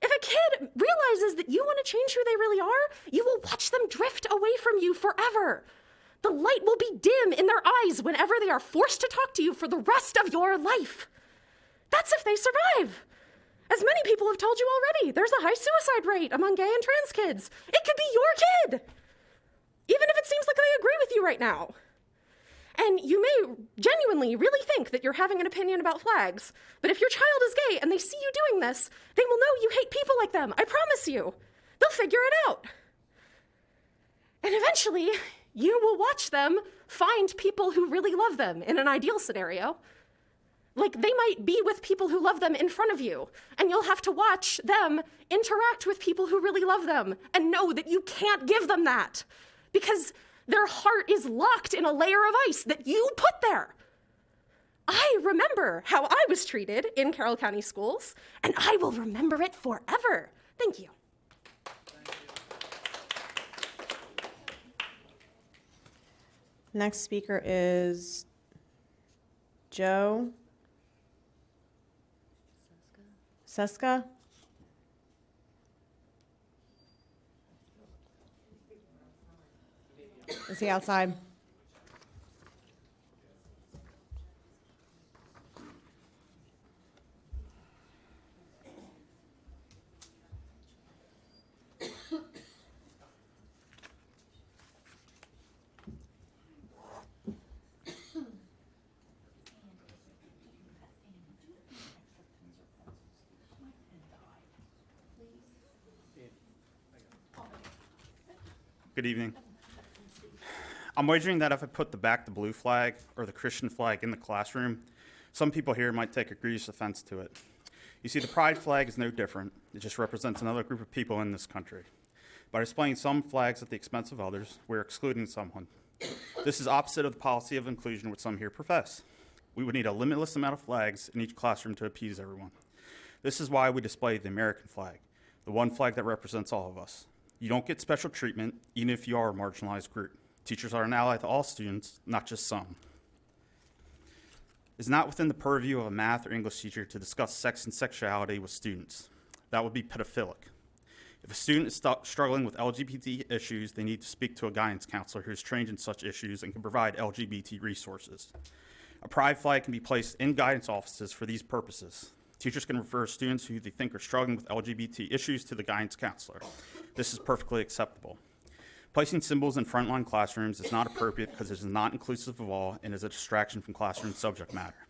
If a kid realizes that you want to change who they really are, you will watch them drift away from you forever. The light will be dim in their eyes whenever they are forced to talk to you for the rest of your life. That's if they survive. As many people have told you already, there's a high suicide rate among gay and trans kids. It could be your kid, even if it seems like they agree with you right now. And you may genuinely really think that you're having an opinion about flags, but if your child is gay and they see you doing this, they will know you hate people like them. I promise you. They'll figure it out. And eventually, you will watch them find people who really love them in an ideal scenario. Like, they might be with people who love them in front of you, and you'll have to watch them interact with people who really love them and know that you can't give them that because their heart is locked in a layer of ice that you put there. I remember how I was treated in Carroll County schools, and I will remember it forever. Thank you. Next speaker is Joe Seska. Is he outside? Good evening. I'm wagering that if I put the back the blue flag or the Christian flag in the classroom, some people here might take egregious offense to it. You see, the pride flag is no different. It just represents another group of people in this country. By displaying some flags at the expense of others, we're excluding someone. This is opposite of the policy of inclusion which some here profess. We would need a limitless amount of flags in each classroom to appease everyone. This is why we display the American flag, the one flag that represents all of us. You don't get special treatment, even if you are a marginalized group. Teachers are an ally to all students, not just some. It's not within the purview of a math or English teacher to discuss sex and sexuality with students. That would be pedophilic. If a student is struggling with LGBT issues, they need to speak to a guidance counselor who is trained in such issues and can provide LGBT resources. A pride flag can be placed in guidance offices for these purposes. Teachers can refer students who they think are struggling with LGBT issues to the guidance counselor. This is perfectly acceptable. Placing symbols in frontline classrooms is not appropriate because it is not inclusive of all and is a distraction from classroom subject matter.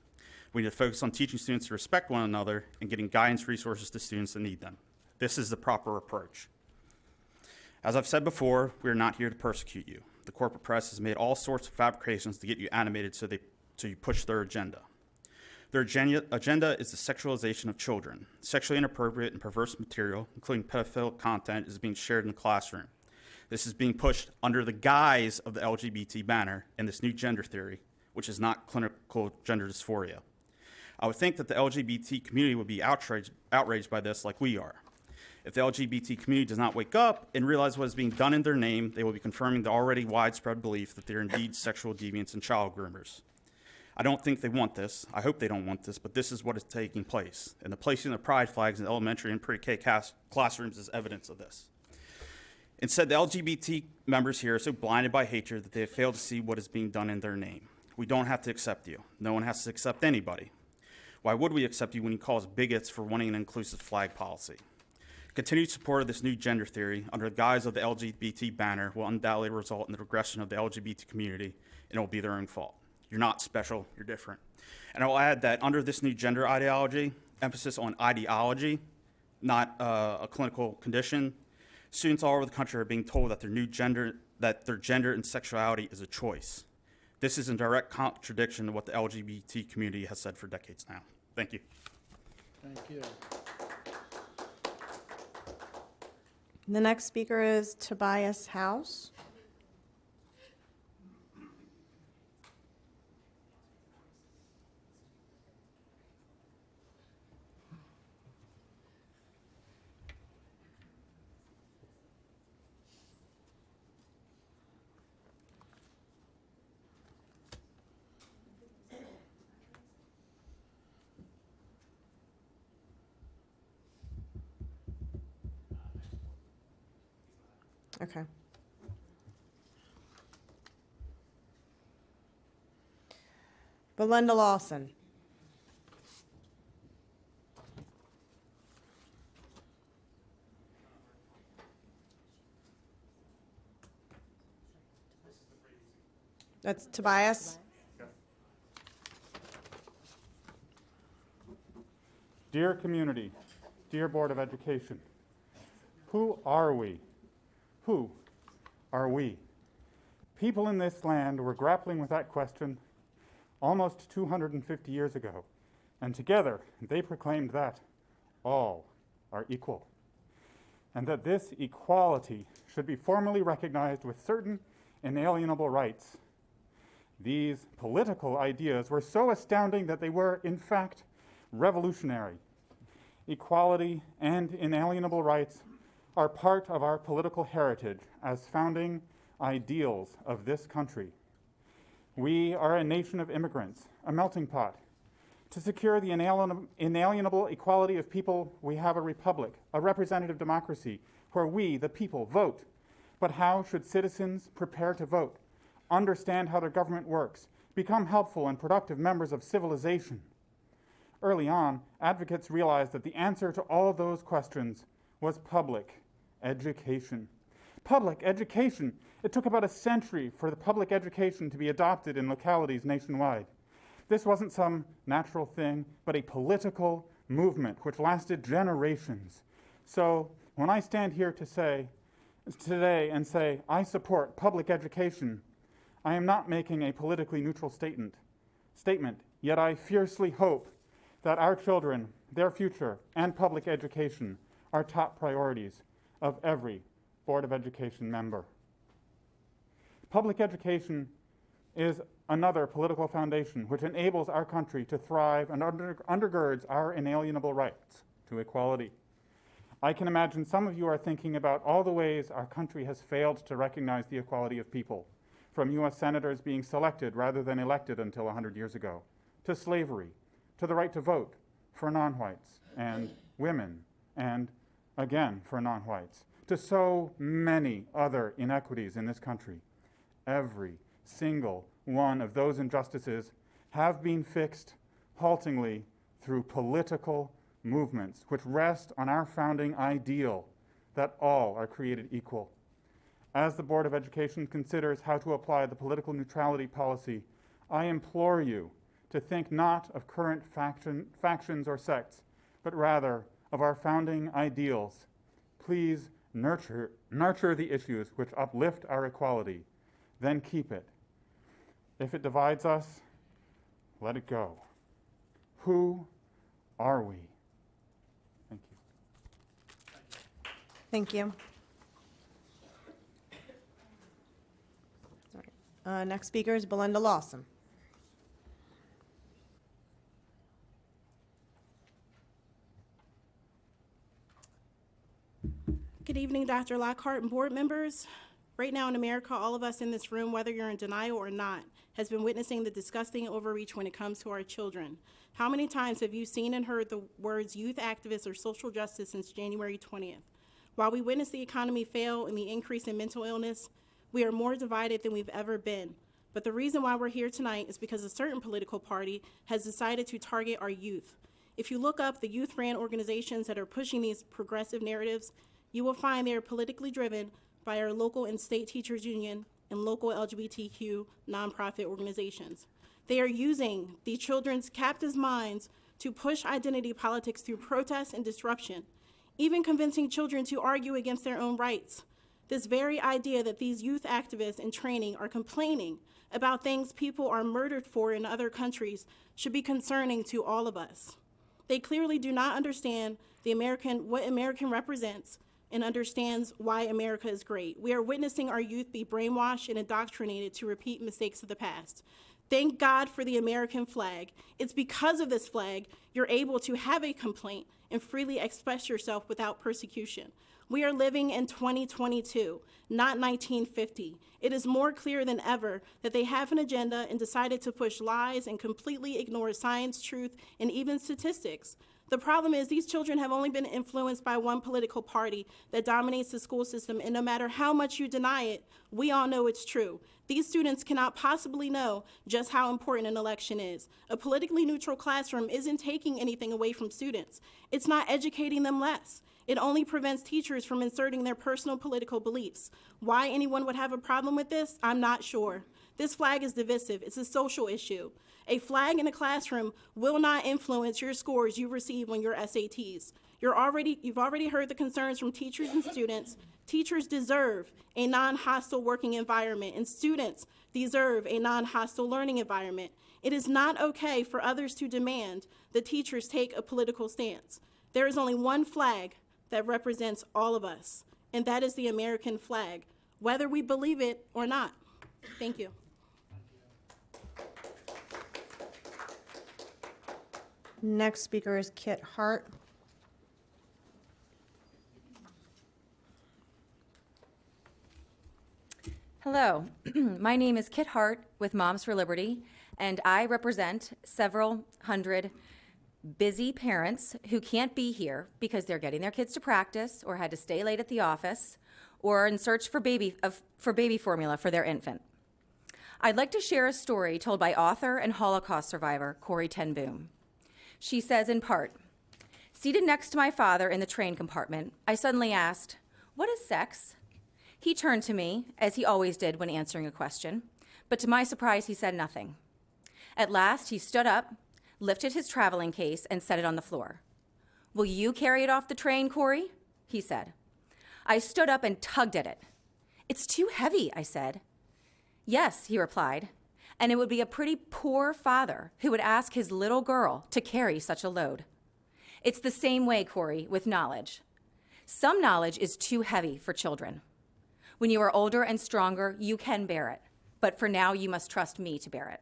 We need to focus on teaching students to respect one another and getting guidance resources to students that need them. This is the proper approach. As I've said before, we are not here to persecute you. The corporate press has made all sorts of fabrications to get you animated so you push their agenda. Their agenda is the sexualization of children. Sexually inappropriate and perverse material, including pedophilic content, is being shared in the classroom. This is being pushed under the guise of the LGBT banner and this new gender theory, which is not clinical gender dysphoria. I would think that the LGBT community would be outraged by this like we are. If the LGBT community does not wake up and realize what is being done in their name, they will be confirming the already widespread belief that they are indeed sexual deviants and child groomers. I don't think they want this. I hope they don't want this, but this is what is taking place. And the placing of pride flags in elementary and pre-K classrooms is evidence of this. Instead, the LGBT members here are so blinded by hatred that they have failed to see what is being done in their name. We don't have to accept you. No one has to accept anybody. Why would we accept you when you call us bigots for wanting an inclusive flag policy? Continued support of this new gender theory under the guise of the LGBT banner will undoubtedly result in the regression of the LGBT community, and it will be their own fault. You're not special, you're different. And I'll add that under this new gender ideology, emphasis on ideology, not a clinical condition, students all over the country are being told that their gender and sexuality is a choice. This is in direct contradiction to what the LGBT community has said for decades now. Thank you. Thank you. The next speaker is Tobias House. Okay. Belinda Lawson. That's Tobias. Dear community, dear Board of Education, who are we? Who are we? People in this land were grappling with that question almost 250 years ago, and together they proclaimed that all are equal, and that this equality should be formally recognized with certain inalienable rights. These political ideas were so astounding that they were, in fact, revolutionary. Equality and inalienable rights are part of our political heritage as founding ideals of this country. We are a nation of immigrants, a melting pot. To secure the inalienable equality of people, we have a republic, a representative democracy, where we, the people, vote. But how should citizens prepare to vote, understand how their government works, become helpful and productive members of civilization? Early on, advocates realized that the answer to all those questions was public education. Public education. It took about a century for the public education to be adopted in localities nationwide. This wasn't some natural thing, but a political movement which lasted generations. So when I stand here today and say, I support public education, I am not making a politically neutral statement, yet I fiercely hope that our children, their future, and public education are top priorities of every Board of Education member. Public education is another political foundation which enables our country to thrive and undergirds our inalienable rights to equality. I can imagine some of you are thinking about all the ways our country has failed to recognize the equality of people, from U.S. senators being selected rather than elected until 100 years ago, to slavery, to the right to vote for non-whites and women, and again for non-whites, to so many other inequities in this country. Every single one of those injustices have been fixed haltingly through political movements which rest on our founding ideal that all are created equal. As the Board of Education considers how to apply the political neutrality policy, I implore you to think not of current factions or sects, but rather of our founding ideals. Please nurture the issues which uplift our equality, then keep it. If it divides us, let it go. Who are we? Thank you. Thank you. All right. Next speaker is Belinda Lawson. Good evening, Dr. Lockhart and board members. Right now in America, all of us in this room, whether you're in denial or not, has been witnessing the disgusting overreach when it comes to our children. How many times have you seen and heard the words youth activists or social justice since January 20th? While we witness the economy fail and the increase in mental illness, we are more divided than we've ever been. But the reason why we're here tonight is because a certain political party has decided to target our youth. If you look up the youth-ran organizations that are pushing these progressive narratives, you will find they are politically driven by our local and state teachers union and local LGBTQ nonprofit organizations. They are using the children's captive minds to push identity politics through protest and disruption, even convincing children to argue against their own rights. This very idea that these youth activists in training are complaining about things people are murdered for in other countries should be concerning to all of us. They clearly do not understand what American represents and understands why America is great. We are witnessing our youth be brainwashed and indoctrinated to repeat mistakes of the past. Thank God for the American flag. It's because of this flag you're able to have a complaint and freely express yourself without persecution. We are living in 2022, not 1950. It is more clear than ever that they have an agenda and decided to push lies and completely ignore science, truth, and even statistics. The problem is these children have only been influenced by one political party that dominates the school system, and no matter how much you deny it, we all know it's true. These students cannot possibly know just how important an election is. A politically neutral classroom isn't taking anything away from students. It's not educating them less. It only prevents teachers from inserting their personal political beliefs. Why anyone would have a problem with this, I'm not sure. This flag is divisive. It's a social issue. A flag in a classroom will not influence your scores you receive on your SATs. You've already heard the concerns from teachers and students. Teachers deserve a non-hostile working environment, and students deserve a non-hostile learning environment. It is not okay for others to demand that teachers take a political stance. There is only one flag that represents all of us, and that is the American flag, whether we believe it or not. Thank you. Next speaker is Kit Hart. Hello, my name is Kit Hart with Moms for Liberty, and I represent several hundred busy parents who can't be here because they're getting their kids to practice or had to stay late at the office or in search for baby formula for their infant. I'd like to share a story told by author and Holocaust survivor Corrie ten Boom. She says in part, "Seated next to my father in the train compartment, I suddenly asked, 'What is sex?' He turned to me, as he always did when answering a question, but to my surprise, he said nothing. At last, he stood up, lifted his traveling case, and set it on the floor. 'Will you carry it off the train, Corrie?' he said. I stood up and tugged at it. 'It's too heavy,' I said. 'Yes,' he replied, 'and it would be a pretty poor father who would ask his little girl to carry such a load.' It's the same way, Corrie, with knowledge. Some knowledge is too heavy for children. When you are older and stronger, you can bear it, but for now, you must trust me to bear it.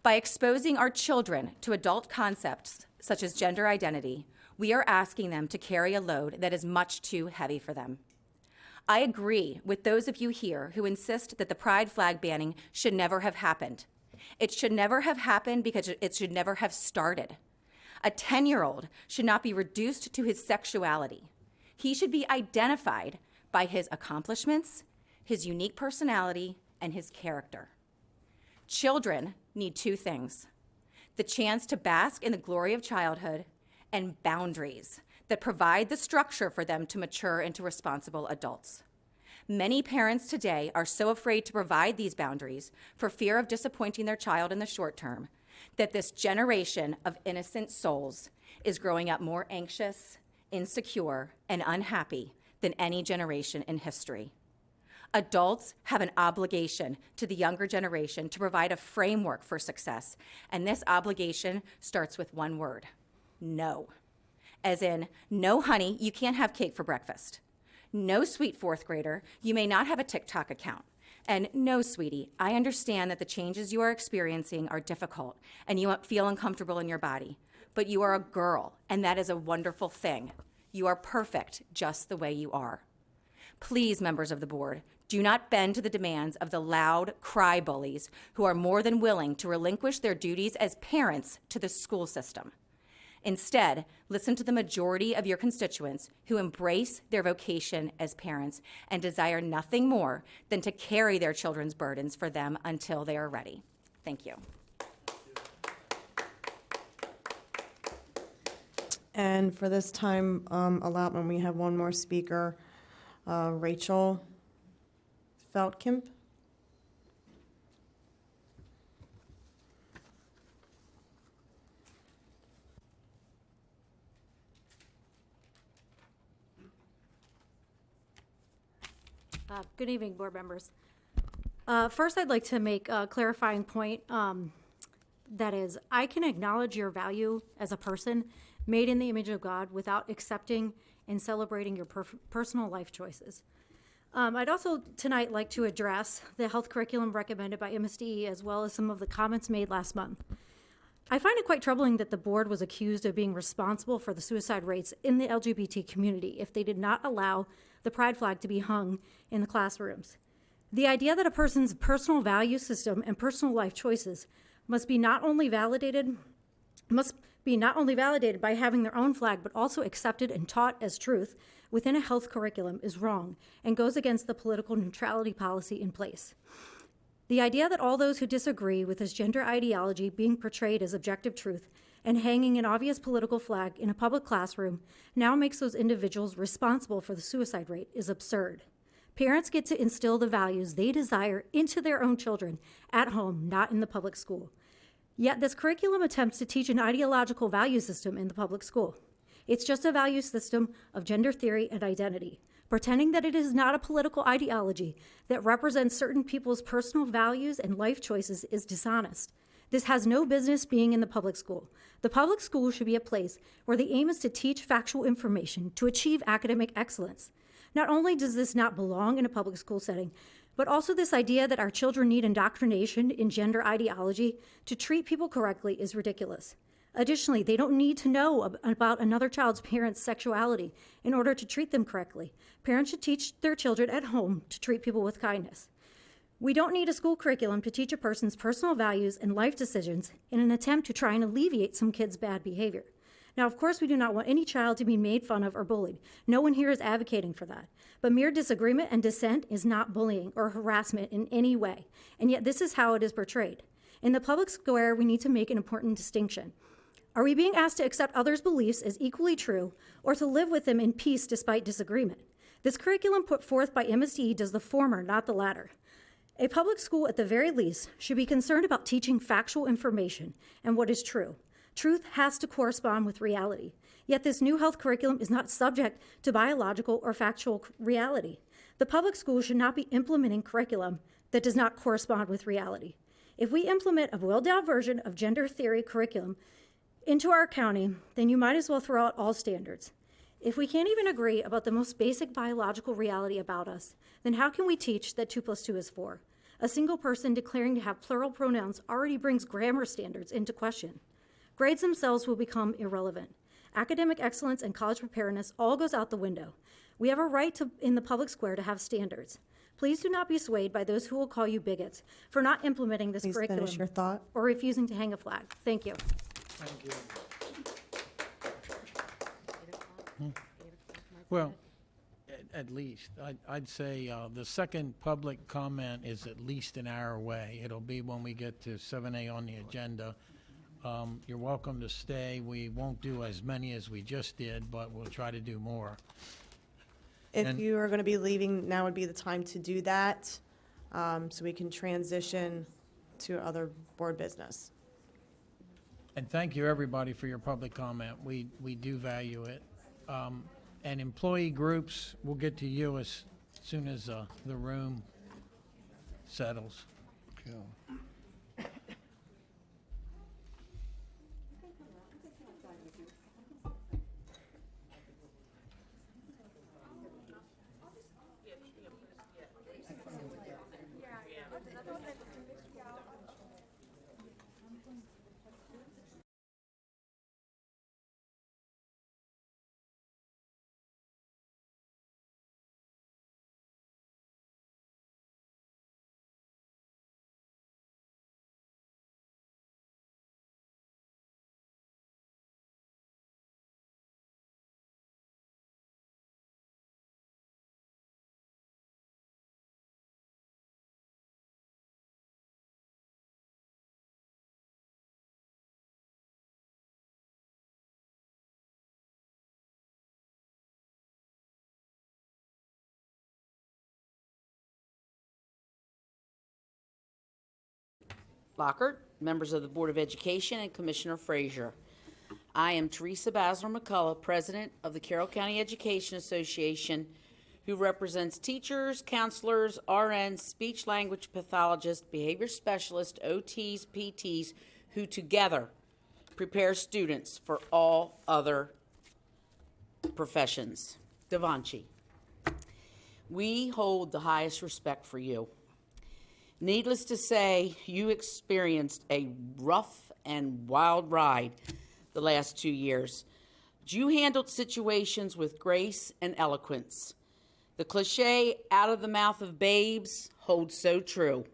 By exposing our children to adult concepts such as gender identity, we are asking them to carry a load that is much too heavy for them. I agree with those of you here who insist that the pride flag banning should never have happened. It should never have happened because it should never have started. A 10-year-old should not be reduced to his sexuality. He should be identified by his accomplishments, his unique personality, and his character. Children need two things: the chance to bask in the glory of childhood and boundaries that provide the structure for them to mature into responsible adults. Many parents today are so afraid to provide these boundaries for fear of disappointing their child in the short term that this generation of innocent souls is growing up more anxious, insecure, and unhappy than any generation in history. Adults have an obligation to the younger generation to provide a framework for success, and this obligation starts with one word: no. As in, no, honey, you can't have cake for breakfast. No, sweet fourth grader, you may not have a TikTok account. And no, sweetie, I understand that the changes you are experiencing are difficult and you feel uncomfortable in your body, but you are a girl, and that is a wonderful thing. You are perfect just the way you are. Please, members of the board, do not bend to the demands of the loud cry bullies who are more than willing to relinquish their duties as parents to the school system. Instead, listen to the majority of your constituents who embrace their vocation as parents and desire nothing more than to carry their children's burdens for them until they are ready. Thank you. And for this time allotment, we have one more speaker, Rachel Feldkamp. Good evening, board members. First, I'd like to make a clarifying point. That is, I can acknowledge your value as a person made in the image of God without accepting and celebrating your personal life choices. I'd also tonight like to address the health curriculum recommended by MSD as well as some of the comments made last month. I find it quite troubling that the board was accused of being responsible for the suicide rates in the LGBT community if they did not allow the pride flag to be hung in the classrooms. The idea that a person's personal value system and personal life choices must be not only validated by having their own flag, but also accepted and taught as truth within a health curriculum is wrong and goes against the political neutrality policy in place. The idea that all those who disagree with this gender ideology being portrayed as objective truth and hanging an obvious political flag in a public classroom now makes those individuals responsible for the suicide rate is absurd. Parents get to instill the values they desire into their own children at home, not in the public school. Yet this curriculum attempts to teach an ideological value system in the public school. It's just a value system of gender theory and identity, pretending that it is not a political ideology that represents certain people's personal values and life choices is dishonest. This has no business being in the public school. The public school should be a place where the aim is to teach factual information to achieve academic excellence. Not only does this not belong in a public school setting, but also this idea that our children need indoctrination in gender ideology to treat people correctly is ridiculous. Additionally, they don't need to know about another child's parent's sexuality in order to treat them correctly. Parents should teach their children at home to treat people with kindness. We don't need a school curriculum to teach a person's personal values and life decisions in an attempt to try and alleviate some kids' bad behavior. Now, of course, we do not want any child to be made fun of or bullied. No one here is advocating for that. But mere disagreement and dissent is not bullying or harassment in any way, and yet this is how it is portrayed. In the public square, we need to make an important distinction. Are we being asked to accept others' beliefs as equally true or to live with them in peace despite disagreement? This curriculum put forth by MSD does the former, not the latter. A public school, at the very least, should be concerned about teaching factual information and what is true. Truth has to correspond with reality. Yet this new health curriculum is not subject to biological or factual reality. The public school should not be implementing curriculum that does not correspond with reality. If we implement a boiled-down version of gender theory curriculum into our county, then you might as well throw out all standards. If we can't even agree about the most basic biological reality about us, then how can we teach that 2 + 2 is 4? A single person declaring to have plural pronouns already brings grammar standards into question. Grades themselves will become irrelevant. Academic excellence and college preparedness all goes out the window. We have a right to, in the public square, to have standards. Please do not be swayed by those who will call you bigots for not implementing this curriculum finish your thought. or refusing to hang a flag. Thank you. Thank you. Well, at least, I'd say the second public comment is at least an hour away. It'll be when we get to 7A on the agenda. You're welcome to stay. We won't do as many as we just did, but we'll try to do more. If you are going to be leaving, now would be the time to do that, so we can transition to other board business. And thank you, everybody, for your public comment. We do value it. And employee groups, we'll get to you as soon as the room settles. Lockhart, members of the Board of Education, and Commissioner Frazier. I am Teresa Basler McCullough, President of the Carroll County Education Association, who represents teachers, counselors, RNs, speech language pathologists, behavior specialists, OTs, PTs, who together prepare students for all other professions. Devanchi, we hold the highest respect for you. Needless to say, you experienced a rough and wild ride the last 2 years. But you handled situations with grace and eloquence. The cliche, out of the mouth of babes, holds so true.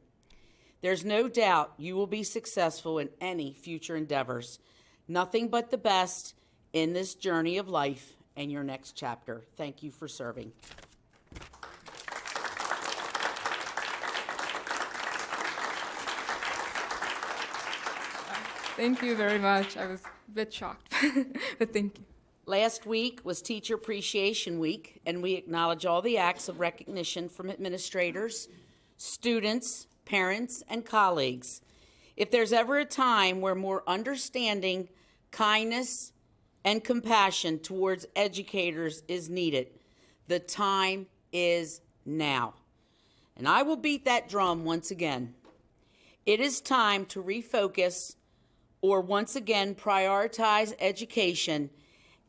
There's no doubt you will be successful in any future endeavors. Nothing but the best in this journey of life and your next chapter. Thank you for serving. Thank you very much. I was a bit shocked, but thank you. Last week was Teacher Appreciation Week, and we acknowledge all the acts of recognition from administrators, students, parents, and colleagues. If there's ever a time where more understanding, kindness, and compassion towards educators is needed, the time is now. And I will beat that drum once again. It is time to refocus or once again prioritize education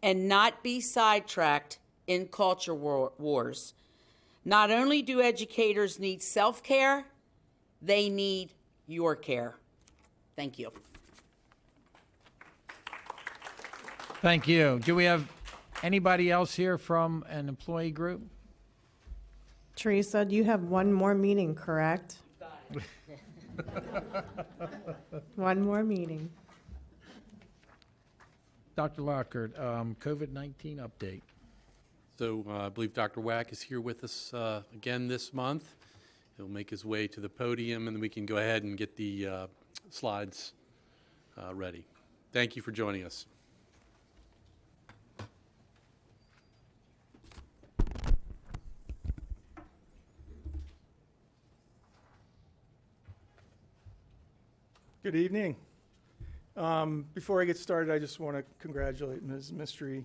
and not be sidetracked in culture wars. Not only do educators need self-care, they need your care. Thank you. Thank you. Do we have anybody else here from an employee group? Teresa, you have one more meeting, correct? One more meeting. Dr. Lockhart, COVID-19 update. So I believe Dr. Wack is here with us again this month. He'll make his way to the podium, and then we can go ahead and get the slides ready. Thank you for joining us. Good evening. Before I get started, I just want to congratulate Ms. Mystery.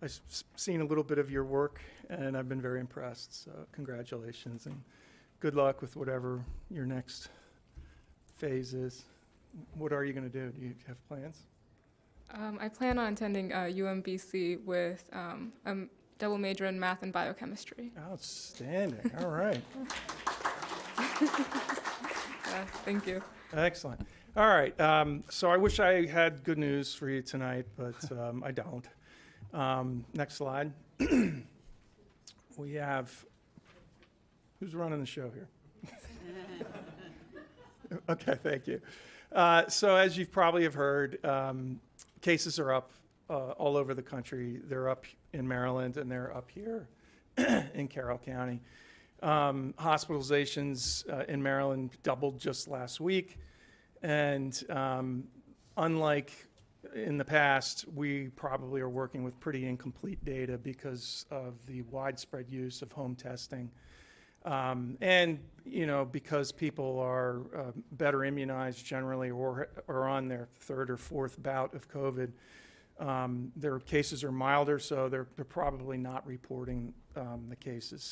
I've seen a little bit of your work, and I've been very impressed. So congratulations, and good luck with whatever your next phase is. What are you going to do? Do you have plans? I plan on attending UMBC with a double major in math and biochemistry. Outstanding. All right. Thank you. Excellent. All right. So I wish I had good news for you tonight, but I don't. Next slide. We have, who's running the show here? Okay, thank you. So as you probably have heard, cases are up all over the country. They're up in Maryland, and they're up here in Carroll County. Hospitalizations in Maryland doubled just last week. And unlike in the past, we probably are working with pretty incomplete data because of the widespread use of home testing. And, you know, because people are better immunized generally or on their third or fourth bout of COVID, their cases are milder, so they're probably not reporting the cases.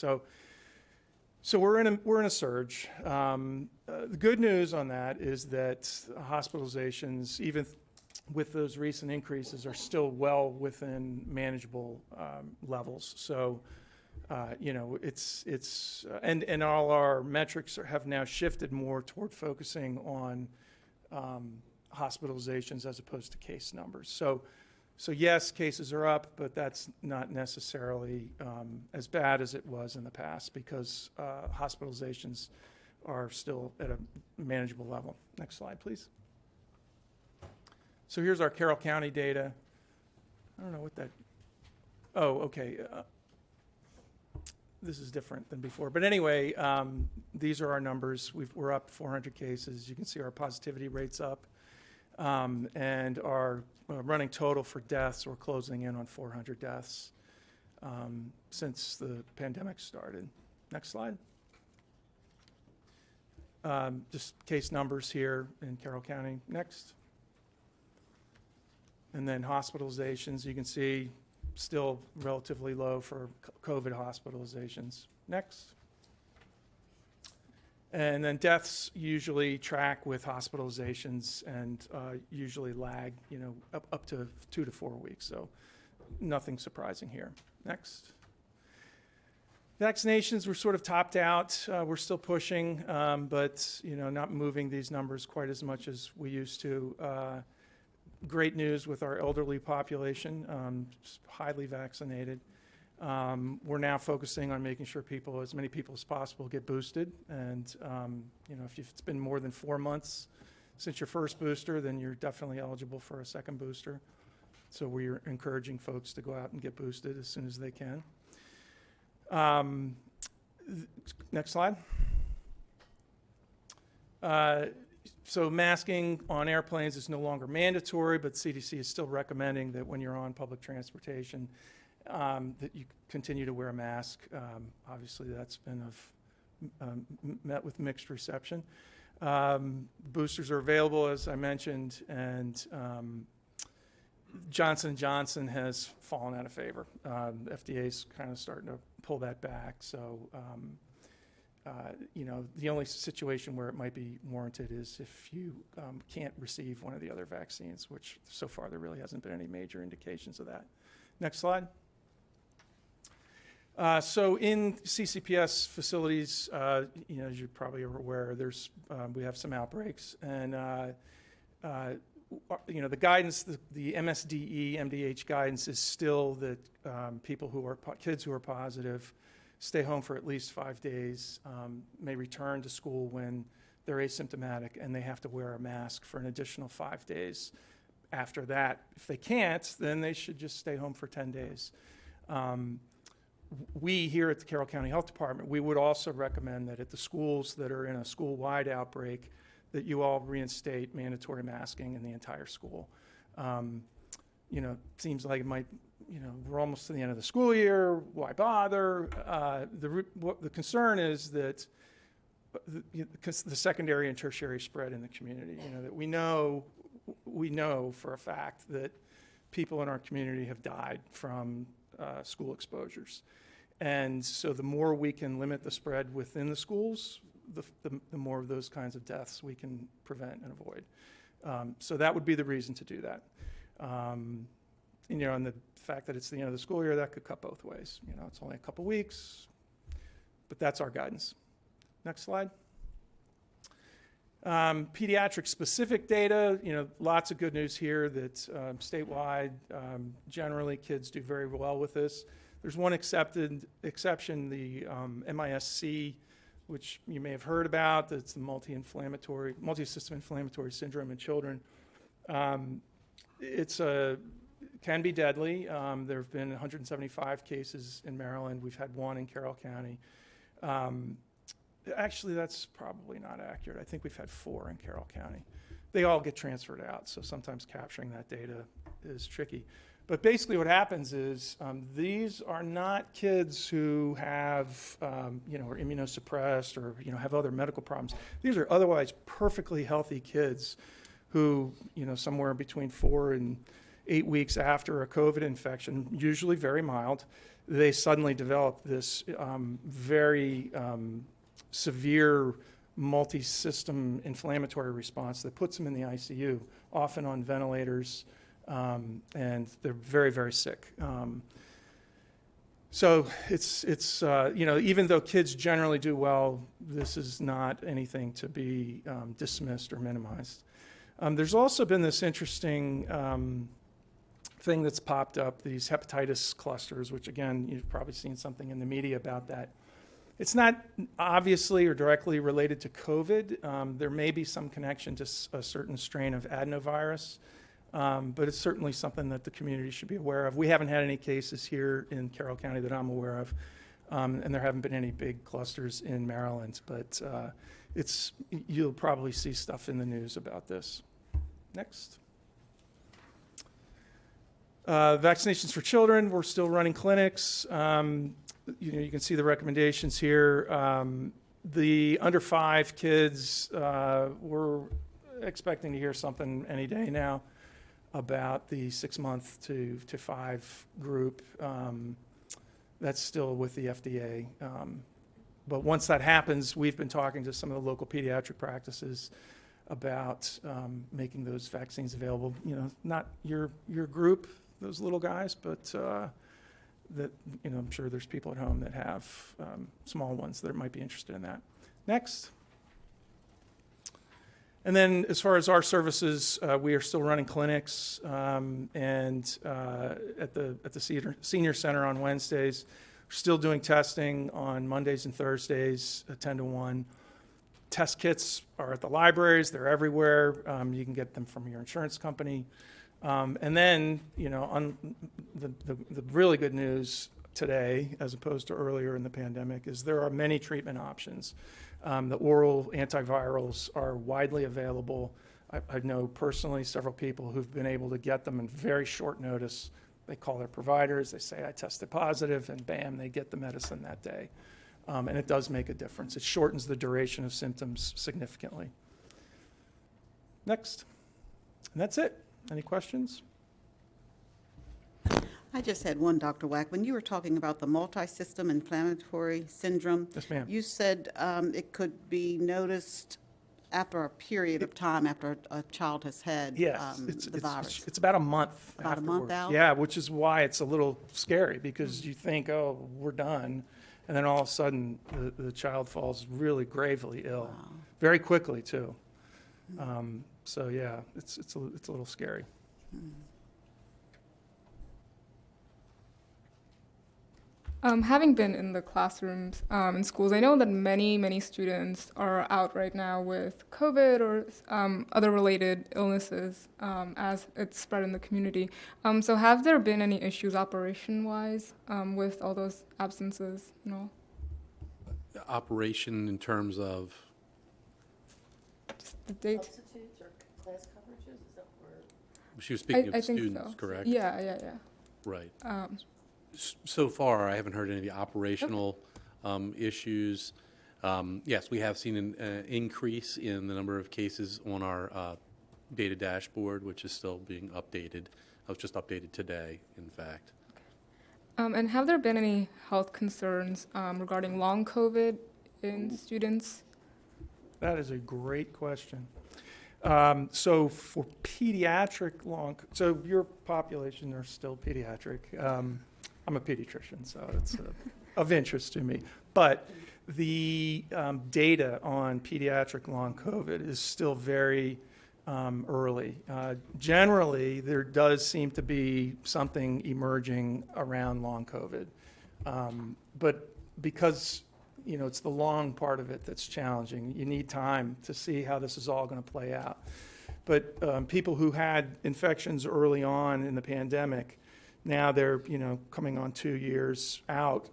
So we're in a surge. The good news on that is that hospitalizations, even with those recent increases, are still well within manageable levels. So, you know, and all our metrics have now shifted more toward focusing on hospitalizations as opposed to case numbers. So yes, cases are up, but that's not necessarily as bad as it was in the past because hospitalizations are still at a manageable level. Next slide, please. So here's our Carroll County data. I don't know what that, oh, okay. This is different than before. But anyway, these are our numbers. We're up 400 cases. You can see our positivity rate's up. And our running total for deaths, we're closing in on 400 deaths since the pandemic started. Next slide. Just case numbers here in Carroll County. Next. And then hospitalizations, you can see still relatively low for COVID hospitalizations. Next. And then deaths usually track with hospitalizations and usually lag, you know, up to 2 to 4 weeks. So nothing surprising here. Next. Vaccinations were sort of topped out. We're still pushing, but, you know, not moving these numbers quite as much as we used to. Great news with our elderly population, highly vaccinated. We're now focusing on making sure as many people as possible get boosted. And, you know, if it's been more than 4 months since your first booster, then you're definitely eligible for a second booster. So we're encouraging folks to go out and get boosted as soon as they can. Next slide. So masking on airplanes is no longer mandatory, but CDC is still recommending that when you're on public transportation, that you continue to wear a mask. Obviously, that's been met with mixed reception. Boosters are available, as I mentioned, and Johnson & Johnson has fallen out of favor. FDA's kind of starting to pull that back. So, the only situation where it might be warranted is if you can't receive one of the other vaccines, which so far there really hasn't been any major indications of that. Next slide. So in CCPS facilities, as you probably are aware, we have some outbreaks, and the guidance, the MSDE, MDH guidance is still that kids who are positive stay home for at least 5 days, may return to school when they're asymptomatic, and they have to wear a mask for an additional 5 days. After that, if they can't, then they should just stay home for 10 days. We here at the Carroll County Health Department, we would also recommend that at the schools that are in a school-wide outbreak, that you all reinstate mandatory masking in the entire school. Seems like it might, we're almost to the end of the school year. Why bother? The concern is that the secondary and tertiary spread in the community. That we know for a fact that people in our community have died from school exposures. And so the more we can limit the spread within the schools, the more of those kinds of deaths we can prevent and avoid. So that would be the reason to do that. And the fact that it's the end of the school year, that could cut both ways. It's only a couple weeks, but that's our guidance. Next slide. Pediatric specific data, lots of good news here that statewide, generally kids do very well with this. There's one exception, the MIS-C, which you may have heard about. That's the multi-system inflammatory syndrome in children. Can be deadly. There have been 175 cases in Maryland. We've had one in Carroll County. Actually, that's probably not accurate. I think we've had 4 in Carroll County. They all get transferred out, so sometimes capturing that data is tricky. But basically what happens is these are not kids who have, are immunosuppressed or, have other medical problems. These are otherwise perfectly healthy kids who, somewhere between 4 and 8 weeks after a COVID infection, usually very mild, they suddenly develop this very severe multi-system inflammatory response that puts them in the ICU, often on ventilators, and they're very, very sick. So it's even though kids generally do well, this is not anything to be dismissed or minimized. There's also been this interesting thing that's popped up, these hepatitis clusters, which again, you've probably seen something in the media about that. It's not obviously or directly related to COVID. There may be some connection to a certain strain of adenovirus, but it's certainly something that the community should be aware of. We haven't had any cases here in Carroll County that I'm aware of, and there haven't been any big clusters in Maryland, but you'll probably see stuff in the news about this. Next. Vaccinations for children, we're still running clinics. You can see the recommendations here. The under 5 kids, we're expecting to hear something any day now about the 6-month to 5 group. That's still with the FDA. But once that happens, we've been talking to some of the local pediatric practices about making those vaccines available. Not your group, those little guys, but that I'm sure there's people at home that have small ones that might be interested in that. Next. And then as far as our services, we are still running clinics and at the senior center on Wednesdays. We're still doing testing on Mondays and Thursdays, 10 to 1. Test kits are at the libraries. They're everywhere. You can get them from your insurance company. And then, on the really good news today, as opposed to earlier in the pandemic, is there are many treatment options. The oral antivirals are widely available. I know personally several people who've been able to get them in very short notice. They call their providers, they say, I tested positive, and bam, they get the medicine that day. And it does make a difference. It shortens the duration of symptoms significantly. Next. And that's it. Any questions? I just had one, Dr. Wack. When you were talking about the multi-system inflammatory syndrome, yes, ma'am. You said it could be noticed after a period of time after a child has had the virus. It's about a month. About a month out? Yeah, which is why it's a little scary, because you think, oh, we're done. And then all of a sudden, the child falls really gravely ill, very quickly, too. So, yeah, it's a little scary. Having been in the classrooms in schools, I know that many students are out right now with COVID or other related illnesses as it's spread in the community. So have there been any issues operation-wise with all those absences and all? Operation in terms of? Just the date. Substitutes or class coverages? Is that where? She was speaking I of think students, so. correct? Yeah. Right. So far, I haven't heard any operational issues. Yes, we have seen an increase in the number of cases on our data dashboard, which is still being updated. I was just updated today, in fact. And have there been any health concerns regarding long COVID in students? That is a great question. So for pediatric so your population are still pediatric. I'm a pediatrician, so it's of interest to me. But the data on pediatric long COVID is still very early. Generally, there does seem to be something emerging around long COVID. But because it's the long part of it that's challenging, you need time to see how this is all going to play out. But people who had infections early on in the pandemic, now they're coming on 2 years out.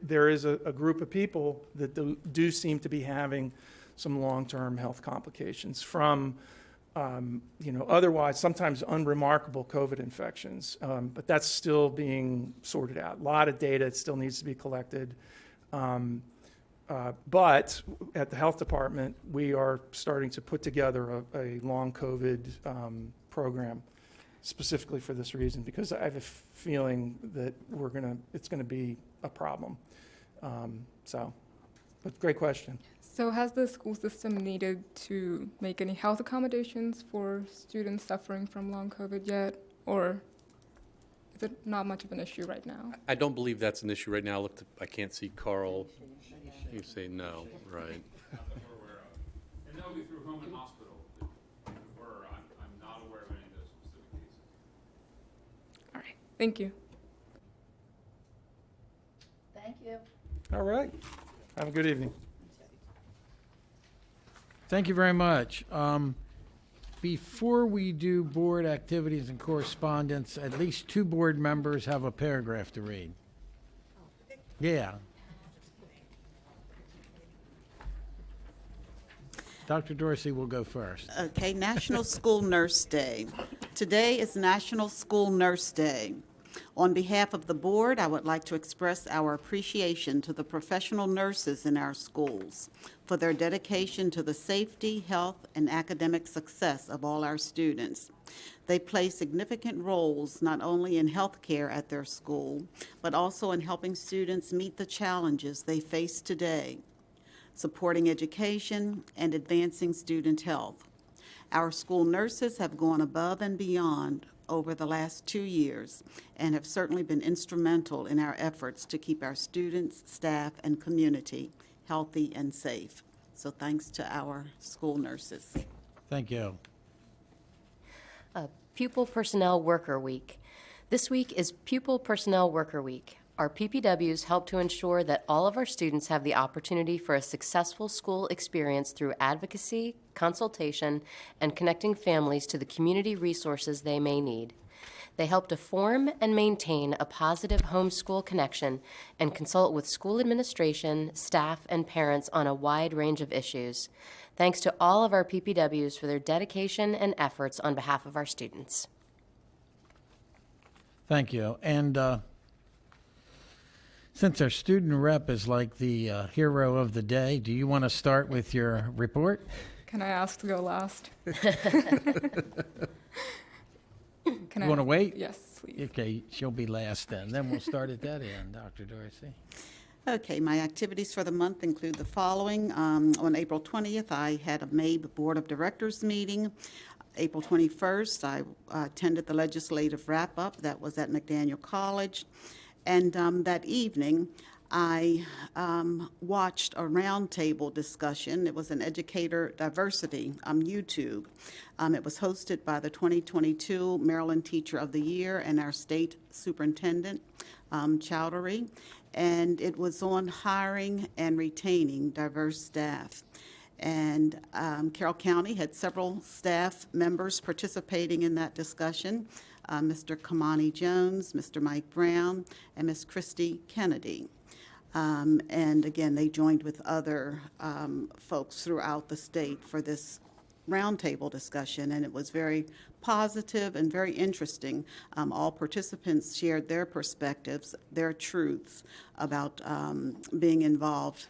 There is a group of people that do seem to be having some long-term health complications from otherwise sometimes unremarkable COVID infections, but that's still being sorted out. A lot of data still needs to be collected. But at the health department, we are starting to put together a long COVID program specifically for this reason, because I have a feeling that it's gonna be a problem. But great question. So has the school system needed to make any health accommodations for students suffering from long COVID yet, or is it not much of an issue right now? I don't believe that's an issue right now. I can't see Carl. You say no, right? Not that we're aware of. And that would be through home and hospital. I'm not aware of any of those specific cases. All right, thank you. Thank you. All right. Have a good evening. Thank you very much. Before we do board activities and correspondence, at least 2 board members have a paragraph to read. Yeah. Dr. Dorsey will go first. Okay, National School Nurse Day. Today is National School Nurse Day. On behalf of the board, I would like to express our appreciation to the professional nurses in our schools for their dedication to the safety, health, and academic success of all our students. They play significant roles not only in health care at their school, but also in helping students meet the challenges they face today, supporting education, and advancing student health. Our school nurses have gone above and beyond over the last 2 years and have certainly been instrumental in our efforts to keep our students, staff, and community healthy and safe. So thanks to our school nurses. Thank you. Pupil Personnel Worker Week. This week is Pupil Personnel Worker Week. Our PPWs help to ensure that all of our students have the opportunity for a successful school experience through advocacy, consultation, and connecting families to the community resources they may need. They help to form and maintain a positive homeschool connection and consult with school administration, staff, and parents on a wide range of issues. Thanks to all of our PPWs for their dedication and efforts on behalf of our students. Thank you. And since our student rep is like the hero of the day, do you want to start with your report? Can I ask to go last? Can You want to wait? Yes, please. Okay, she'll be last then. Then we'll start at that end, Dr. Dorsey. Okay, my activities for the month include the following. On April 20th, I had a MABE Board of Directors meeting. April 21st, I attended the legislative wrap-up that was at McDaniel College. And that evening, I watched a roundtable discussion. It was an educator diversity on YouTube. It was hosted by the 2022 Maryland Teacher of the Year and our state superintendent, Chowdhury, and it was on hiring and retaining diverse staff. And Carroll County had several staff members participating in that discussion. Mr. Kamani Jones, Mr. Mike Brown, and Ms. Christy Kennedy. And again, they joined with other folks throughout the state for this roundtable discussion, and it was very positive and very interesting. All participants shared their perspectives, their truths about being involved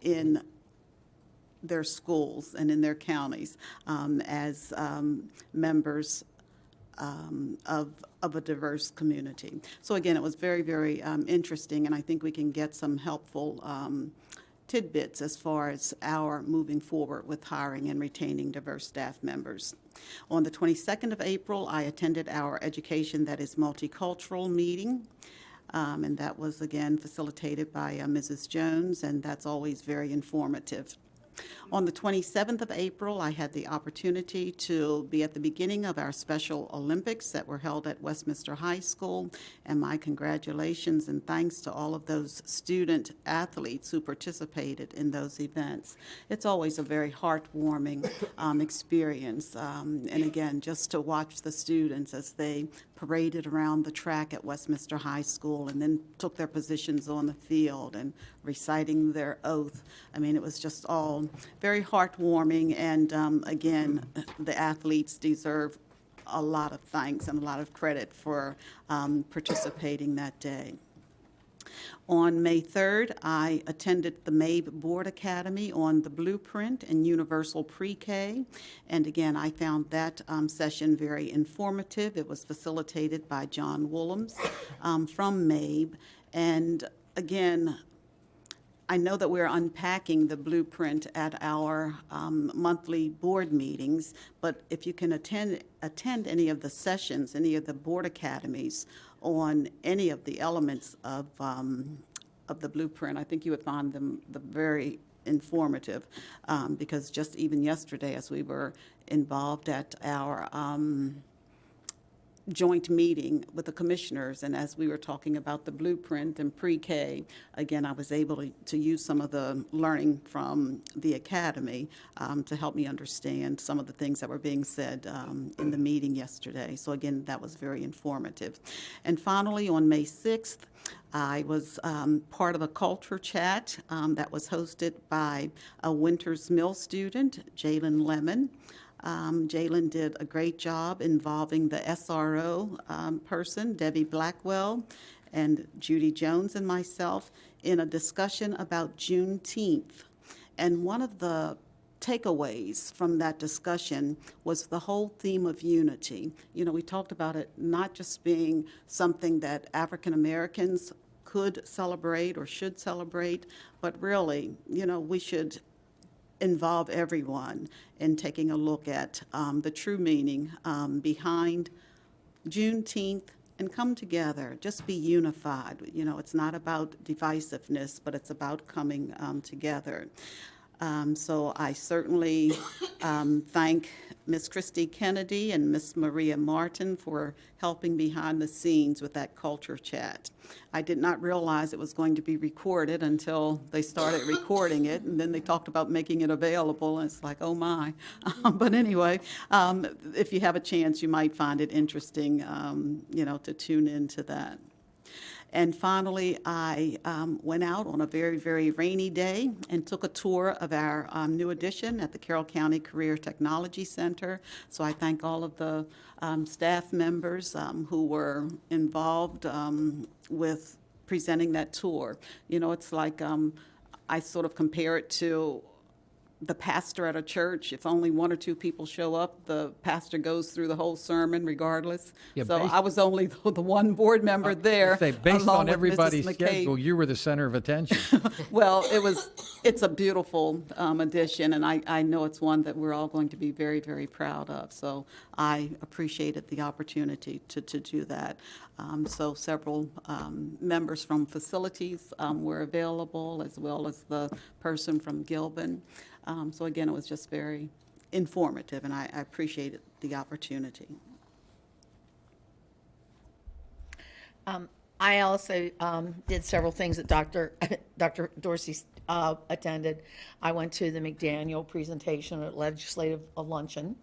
in their schools and in their counties as members of a diverse community. So again, it was very, very interesting, and I think we can get some helpful tidbits as far as our moving forward with hiring and retaining diverse staff members. On the 22nd of April, I attended our Education That is Multicultural meeting. And that was, again, facilitated by Mrs. Jones, and that's always very informative. On the 27th of April, I had the opportunity to be at the beginning of our Special Olympics that were held at Westminster High School, and my congratulations and thanks to all of those student athletes who participated in those events. It's always a very heartwarming experience, and again, just to watch the students as they paraded around the track at Westminster High School and then took their positions on the field and reciting their oath. I mean, it was just all very heartwarming, and again, the athletes deserve a lot of thanks and a lot of credit for participating that day. On May 3rd, I attended the MABE Board Academy on the Blueprint and Universal Pre-K. And again, I found that session very informative. It was facilitated by John Willems from MABE. And again, I know that we're unpacking the blueprint at our monthly board meetings, but if you can attend any of the sessions, any of the board academies on any of the elements of the blueprint, I think you would find them very informative, because just even yesterday, as we were involved at our joint meeting with the commissioners, and as we were talking about the blueprint and pre-K, again, I was able to use some of the learning from the academy to help me understand some of the things that were being said in the meeting yesterday. So again, that was very informative. And finally, on May 6th, I was part of a culture chat that was hosted by a Winters Mill student, Jalen Lemon. Jalen did a great job involving the SRO person, Debbie Blackwell, and Judy Jones and myself in a discussion about Juneteenth. And one of the takeaways from that discussion was the whole theme of unity. You know, we talked about it not just being something that African Americans could celebrate or should celebrate, but really, you know, we should involve everyone in taking a look at the true meaning behind Juneteenth and come together, just be unified. You know, it's not about divisiveness, but it's about coming together. So I certainly thank Ms. Christy Kennedy and Ms. Maria Martin for helping behind the scenes with that culture chat. I did not realize it was going to be recorded until they started recording it, and then they talked about making it available, and it's like, oh my. But anyway, if you have a chance, you might find it interesting, to tune into that. And finally, I went out on a very, very rainy day and took a tour of our new addition at the Carroll County Career Technology Center. So I thank all of the staff members who were involved with presenting that tour. It's like I sort of compare it to the pastor at a church. If only one or two people show up, the pastor goes through the whole sermon regardless. Yeah, So based- I was only the one board member there. Based along on with Mrs. everybody's McCabe. schedule, you were the center of attention. Well, it's a beautiful addition, and I know it's one that we're all going to be very, very proud of. So I appreciated the opportunity to do that. So several members from facilities were available, as well as the person from Gilbin. So again, it was just very informative, and I appreciated the opportunity. I also did several things that Dr. Dorsey attended. I went to the McDaniel presentation at Legislative Luncheon.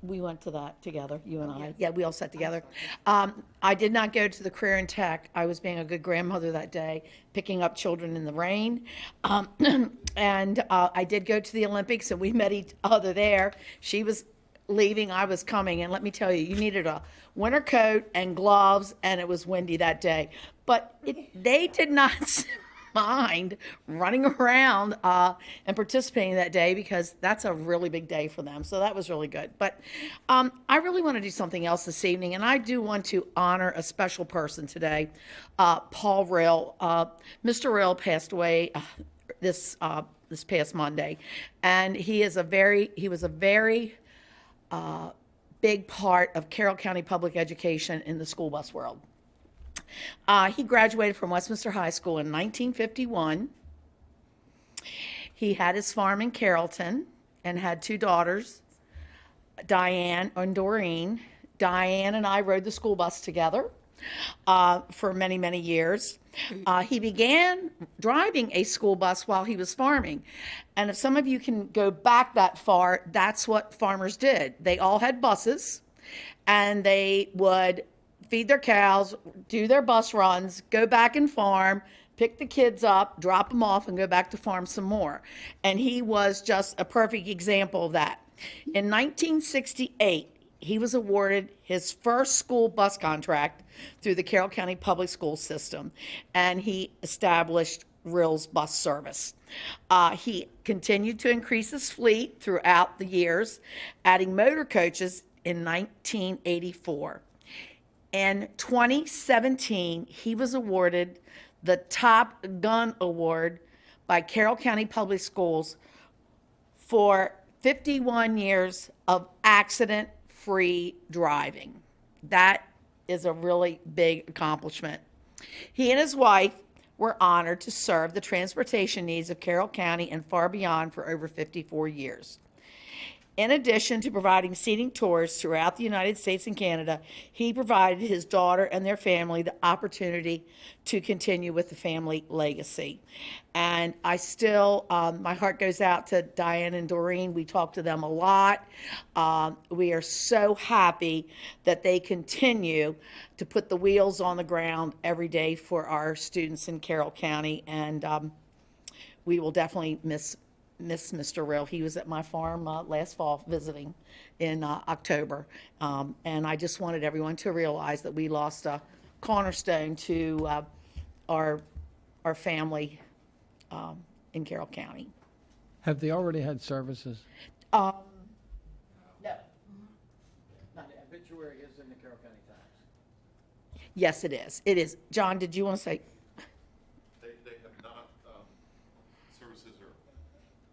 We went to that together, you and I. Yeah, we all sat together. I did not go to the Career and Tech. I was being a good grandmother that day, picking up children in the rain. And I did go to the Olympics, and we met each other there. She was leaving, I was coming, and let me tell you, you needed a winter coat and gloves, and it was windy that day. But they did not mind running around and participating that day, because that's a really big day for them. So that was really good. But I really want to do something else this evening, and I do want to honor a special person today, Paul Rill. Mr. Rill passed away this past Monday, and he was a very big part of Carroll County public education in the school bus world. He graduated from Westminster High School in 1951. He had his farm in Carrollton and had two daughters, Diane and Doreen. Diane and I rode the school bus together for many, many years. He began driving a school bus while he was farming. And if some of you can go back that far, that's what farmers did. They all had buses, and they would feed their cows, do their bus runs, go back and farm, pick the kids up, drop them off, and go back to farm some more. And he was just a perfect example of that. In 1968, he was awarded his first school bus contract through the Carroll County Public School System, and he established Rill's bus service. He continued to increase his fleet throughout the years, adding motor coaches in 1984. In 2017, he was awarded the Top Gun Award by Carroll County Public Schools for 51 years of accident-free driving. That is a really big accomplishment. He and his wife were honored to serve the transportation needs of Carroll County and far beyond for over 54 years. In addition to providing seating tours throughout the United States and Canada, he provided his daughter and their family the opportunity to continue with the family legacy. And I still, my heart goes out to Diane and Doreen. We talk to them a lot. We are so happy that they continue to put the wheels on the ground every day for our students in Carroll County. And we will definitely miss Mr. Rill. He was at my farm last fall visiting in October. And I just wanted everyone to realize that we lost a cornerstone to our family in Carroll County. Have they already had services? No. Obituary is in the Carroll County Times. Yes, it is. It is. John, did you want to say? They have not, services are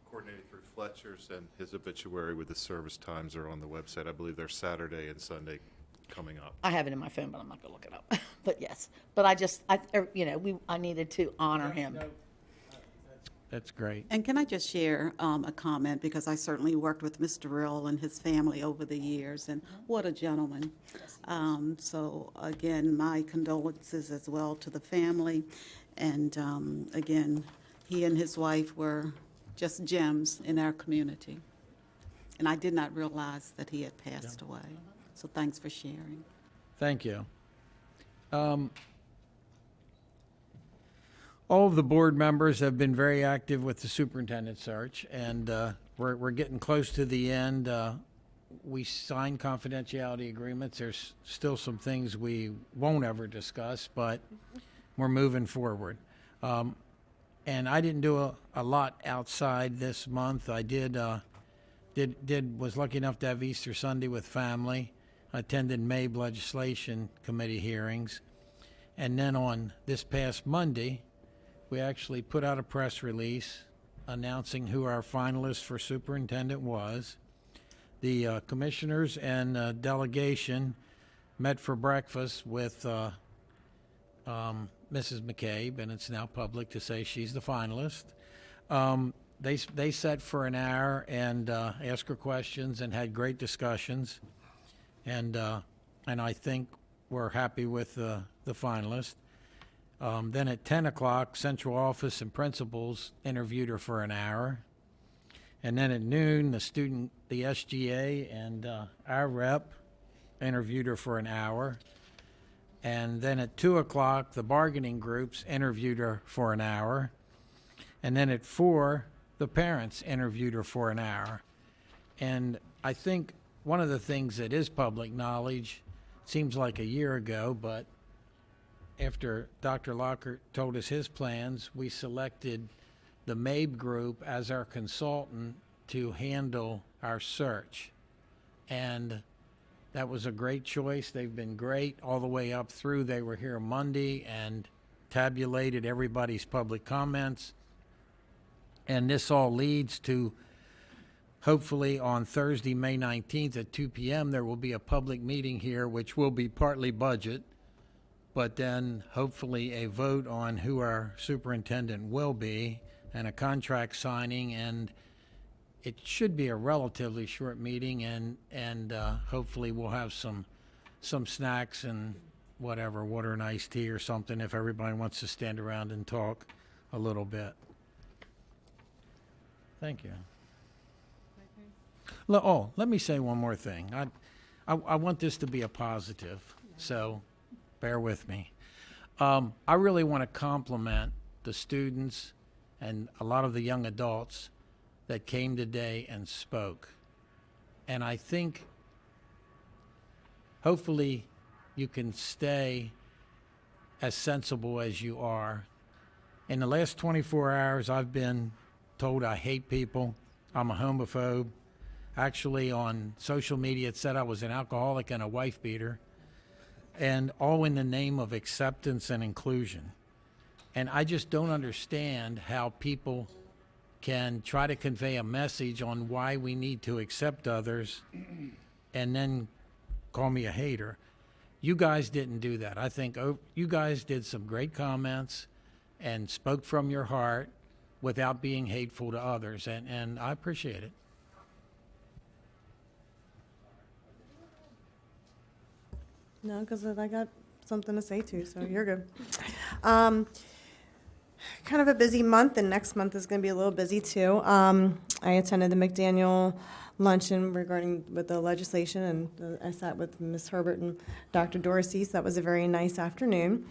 coordinated through Fletcher's, and his obituary with the service times are on the website. I believe they're Saturday and Sunday coming up. I have it in my phone, but I'm not going to look it up. But yes, but I needed to honor him. That's great. And can I just share a comment, because I certainly worked with Mr. Rill and his family over the years, and what a gentleman. So again, my condolences as well to the family. And again, he and his wife were just gems in our community. And I did not realize that he had passed away. So thanks for sharing. Thank you. All of the board members have been very active with the superintendent search, and we're getting close to the end. We signed confidentiality agreements. There's still some things we won't ever discuss, but we're moving forward. And I didn't do a lot outside this month. I was lucky enough to have Easter Sunday with family. I attended MABE legislation committee hearings. And then on this past Monday, we actually put out a press release announcing who our finalist for superintendent was. The commissioners and delegation met for breakfast with Mrs. McCabe, and it's now public to say she's the finalist. They sat for an hour and asked her questions and had great discussions, and I think we're happy with the finalist. Then at 10 o'clock, central office and principals interviewed her for an hour. And then at noon, the SGA and our rep interviewed her for an hour. And then at 2 o'clock, the bargaining groups interviewed her for an hour. And then at 4, the parents interviewed her for an hour. And I think one of the things that is public knowledge, seems like a year ago, but after Dr. Lockhart told us his plans, we selected the MABE group as our consultant to handle our search. And that was a great choice. They've been great all the way up through. They were here Monday and tabulated everybody's public comments. And this all leads to, hopefully on Thursday, May 19th at 2 p.m., there will be a public meeting here, which will be partly budget, but then hopefully a vote on who our superintendent will be and a contract signing, and it should be a relatively short meeting, and hopefully we'll have some snacks and whatever, water and iced tea or something if everybody wants to stand around and talk a little bit. Thank you. Let me say one more thing. I want this to be a positive, so bear with me. I really want to compliment the students and a lot of the young adults that came today and spoke. And I think hopefully you can stay as sensible as you are. In the last 24 hours, I've been told I hate people. I'm a homophobe. Actually, on social media, it said I was an alcoholic and a wife beater, and all in the name of acceptance and inclusion. And I just don't understand how people can try to convey a message on why we need to accept others and then call me a hater. You guys didn't do that. I think you guys did some great comments and spoke from your heart without being hateful to others, and I appreciate it. No, because I got something to say too, so you're good. Kind of a busy month, and next month is going to be a little busy too. I attended the McDaniel luncheon with the legislation, and I sat with Ms. Herbert and Dr. Dorsey, so that was a very nice afternoon.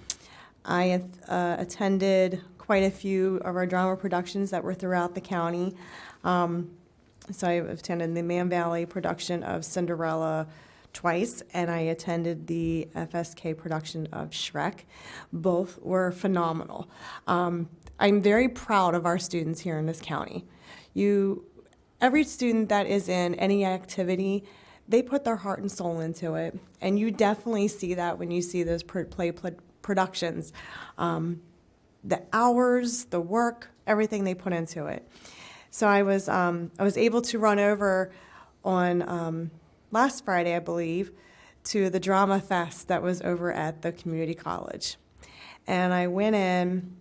I attended quite a few of our drama productions that were throughout the county. So I attended the Man Valley production of Cinderella twice, and I attended the FSK production of Shrek. Both were phenomenal. I'm very proud of our students here in this county. Every student that is in any activity, they put their heart and soul into it, and you definitely see that when you see those play productions. The hours, the work, everything they put into it. So I was able to run over on last Friday, I believe, to the drama fest that was over at the community college. And I went in,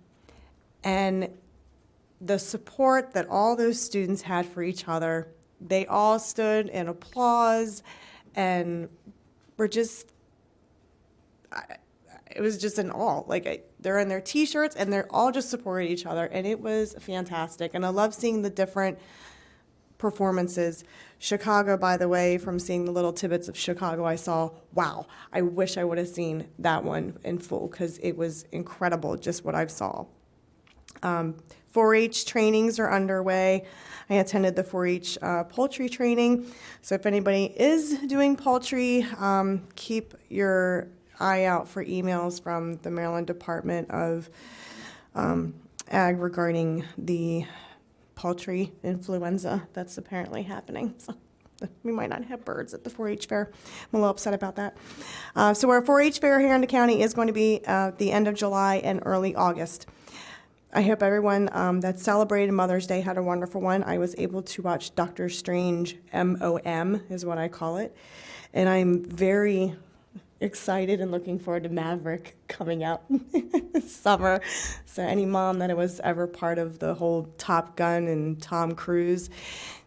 and the support that all those students had for each other, they all stood in applause and were just, it was just in awe. Like, they're in their T-shirts and they're all just supporting each other, and it was fantastic. And I love seeing the different performances. Chicago, by the way, from seeing the little tidbits of Chicago, I saw, wow, I wish I would have seen that one in full because it was incredible, just what I saw. 4-H trainings are underway. I attended the 4-H poultry training. So if anybody is doing poultry, keep your eye out for emails from the Maryland Department of Ag regarding the poultry influenza that's apparently happening. So we might not have birds at the 4-H fair. I'm a little upset about that. So our 4-H fair here in the county is going to be the end of July and early August. I hope everyone that celebrated Mother's Day had a wonderful one. I was able to watch Doctor Strange, MOM is what I call it. And I'm very excited and looking forward to Maverick coming out this summer. So any mom that was ever part of the whole Top Gun and Tom Cruise,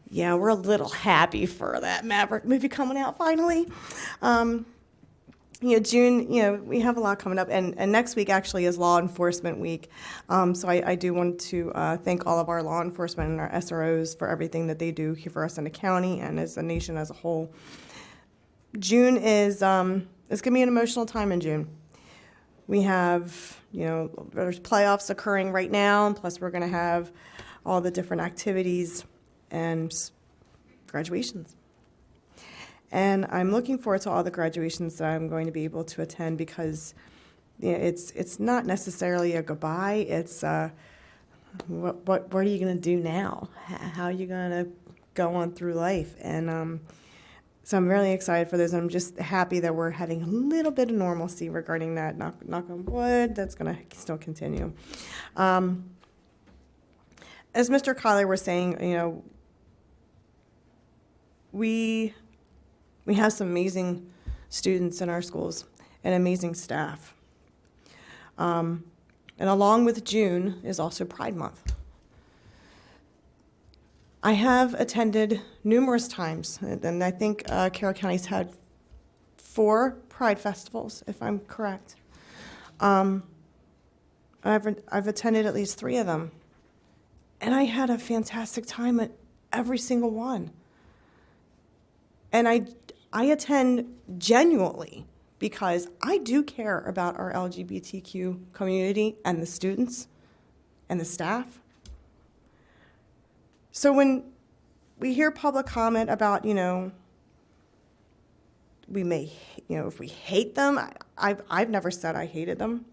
yeah, we're a little happy for that Maverick movie coming out finally. June, we have a lot coming up, and next week actually is Law Enforcement Week. So I do want to thank all of our law enforcement and our SROs for everything that they do here for us in the county and as a nation as a whole. June is it's going to be an emotional time in June. We have, there's playoffs occurring right now, plus we're going to have all the different activities and graduations. And I'm looking forward to all the graduations that I'm going to be able to attend because it's not necessarily a goodbye. It's what are you going to do now? How are you going to go on through life? And so I'm really excited for this. I'm just happy that we're having a little bit of normalcy regarding that. Knock on wood, that's going to still continue. As Mr. Collier was saying, we have some amazing students in our schools and amazing staff. And along with June is also Pride Month. I have attended numerous times, and I think Carroll County's had 4 Pride festivals, if I'm correct. I've attended at least 3 of them, and I had a fantastic time at every single one. And I attend genuinely because I do care about our LGBTQ community and the students and the staff. So when we hear public comment about, we may, if we hate them, I've never said I hated them.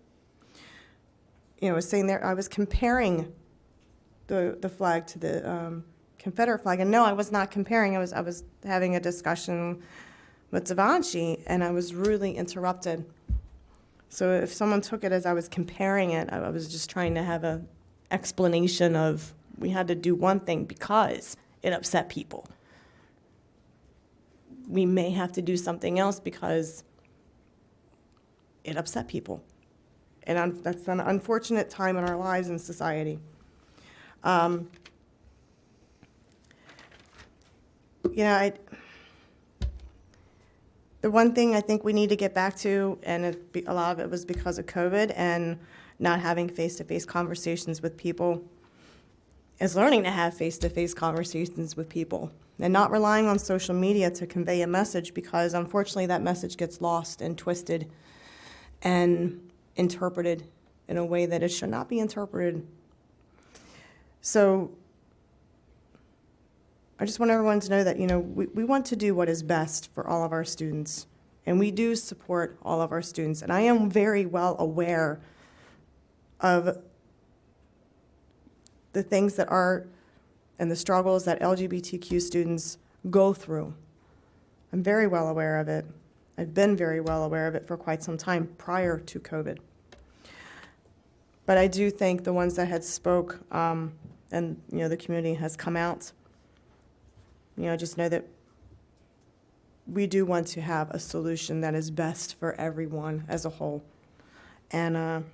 I was saying there, I was comparing the flag to the Confederate flag, and no, I was not comparing. I was having a discussion with Devanshi, and I was rudely interrupted. So if someone took it as I was comparing it, I was just trying to have an explanation of we had to do one thing because it upset people. We may have to do something else because it upset people. And that's an unfortunate time in our lives in society. The one thing I think we need to get back to, and a lot of it was because of COVID and not having face-to-face conversations with people, is learning to have face-to-face conversations with people and not relying on social media to convey a message, because unfortunately that message gets lost and twisted and interpreted in a way that it should not be interpreted. So I just want everyone to know that, we want to do what is best for all of our students, and we do support all of our students. And I am very well aware of the things that are and the struggles that LGBTQ students go through. I'm very well aware of it. I've been very well aware of it for quite some time prior to COVID. But I do think the ones that had spoke and the community has come out, just know that we do want to have a solution that is best for everyone as a whole. And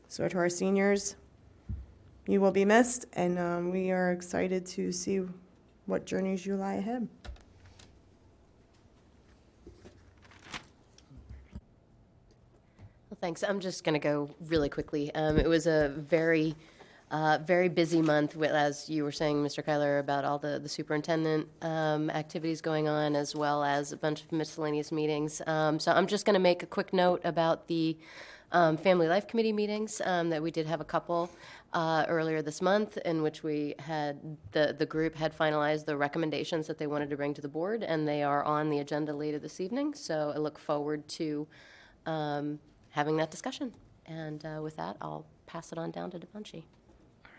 so to our seniors, You will be missed, and we are excited to see what journeys you lie ahead. Well, thanks. I'm just going to go really quickly. It was a very busy month, as you were saying, Mr. Kyler, about all the superintendent activities going on, as well as a bunch of miscellaneous meetings. So I'm just going to make a quick note about the Family Life Committee meetings, that we did have a couple earlier this month, in which we had, the group had finalized the recommendations that they wanted to bring to the board, and they are on the agenda later this evening. So I look forward to having that discussion. And with that, I'll pass it on down to Devanshi.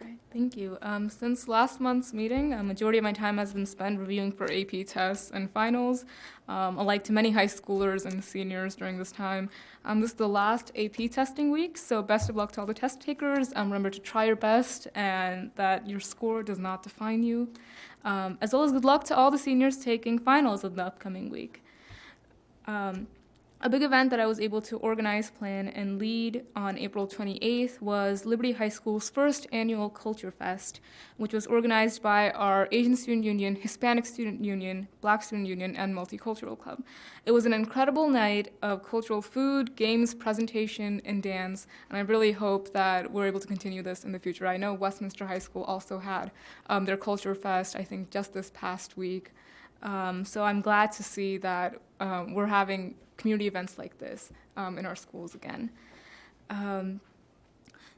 All right, thank you. Since last month's meeting, a majority of my time has been spent reviewing for AP tests and finals, alike to many high schoolers and seniors during this time. This is the last AP testing week, so best of luck to all the test takers. Remember to try your best and that your score does not define you. As well as good luck to all the seniors taking finals of the upcoming week. A big event that I was able to organize, plan, and lead on April 28th was Liberty High School's first annual Culture Fest, which was organized by our Asian Student Union, Hispanic Student Union, Black Student Union, and Multicultural Club. It was an incredible night of cultural food, games, presentation, and dance, and I really hope that we're able to continue this in the future. I know Westminster High School also had their Culture Fest, I think, just this past week. So I'm glad to see that we're having community events like this in our schools again.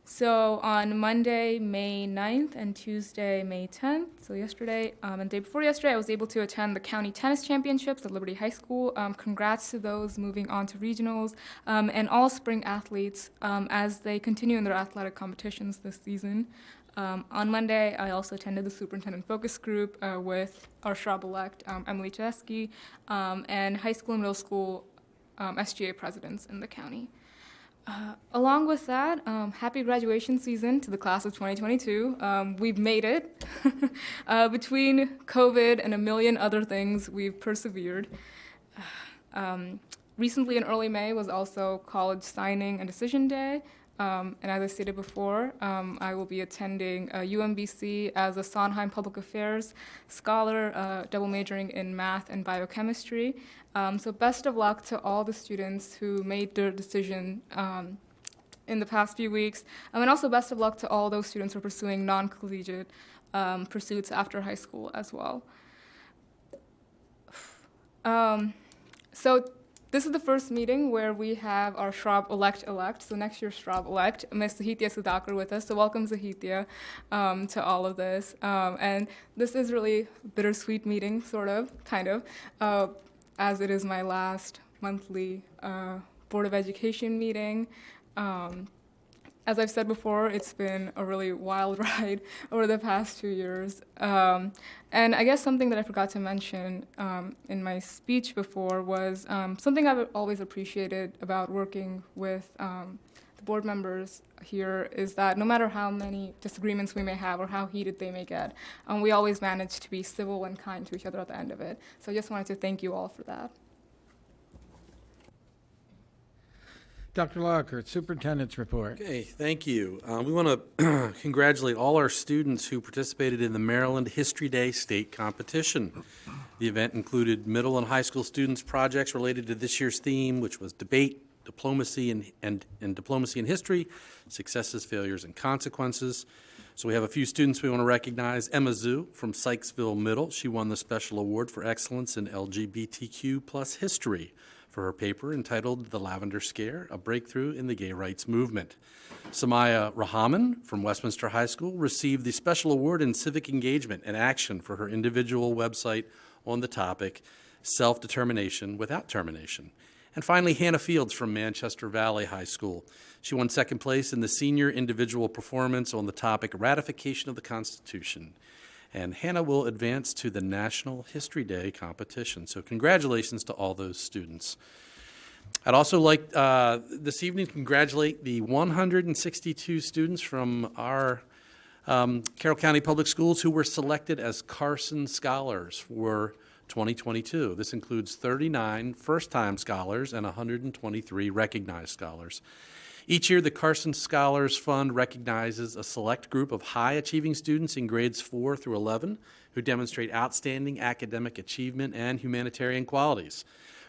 So on Monday, May 9th, and Tuesday, May 10th, so yesterday, and the day before yesterday, I was able to attend the County Tennis Championships at Liberty High School. Congrats to those moving on to regionals, and all spring athletes as they continue in their athletic competitions this season. On Monday, I also attended the superintendent focus group with our Shrub-elect, Emily Chesky, and high school and middle school SGA presidents in the county. Along with that, happy graduation season to the class of 2022. We've made it. Between COVID and a million other things, we've persevered. Recently in early May was also college signing and decision day. And as I stated before, I will be attending UMBC as a Sondheim Public Affairs scholar, double majoring in math and biochemistry. So best of luck to all the students who made their decision in the past few weeks. And also best of luck to all those students who are pursuing non-collegiate pursuits after high school as well. So this is the first meeting where we have our Shrub-elect, so next year's Shrub-elect, Ms. Sahithya Sudhakar with us. So welcome, Sahithya, to all of this. And this is really a bittersweet meeting, sort of, kind of, as it is my last monthly Board of Education meeting. As I've said before, it's been a really wild ride over the past 2 years. And I guess something that I forgot to mention in my speech before was something I've always appreciated about working with the board members here is that no matter how many disagreements we may have or how heated they may get, we always manage to be civil and kind to each other at the end of it. So I just wanted to thank you all for that. Dr. Lockhart, Superintendent's Report. Okay, thank you. We want to congratulate all our students who participated in the Maryland History Day State Competition. The event included middle and high school students' projects related to this year's theme, which was debate, diplomacy, and diplomacy in history, successes, failures, and consequences. So we have a few students we want to recognize. Emma Zhu from Sykesville Middle. She won the Special Award for Excellence in LGBTQ plus History for her paper entitled The Lavender Scare, A Breakthrough in the Gay Rights Movement. Samaya Rahaman from Westminster High School received the Special Award in Civic Engagement and Action for her individual website on the topic, Self-Determination Without Termination. And finally, Hannah Fields from Manchester Valley High School. She won second place in the senior individual performance on the topic, Ratification of the Constitution. And Hannah will advance to the National History Day competition. So congratulations to all those students. I'd also like this evening to congratulate the 162 students from our Carroll County Public Schools who were selected as Carson Scholars for 2022. This includes 39 first-time scholars and 123 recognized scholars. Each year, the Carson Scholars Fund recognizes a select group of high-achieving students in grades 4 through 11 who demonstrate outstanding academic achievement and humanitarian qualities.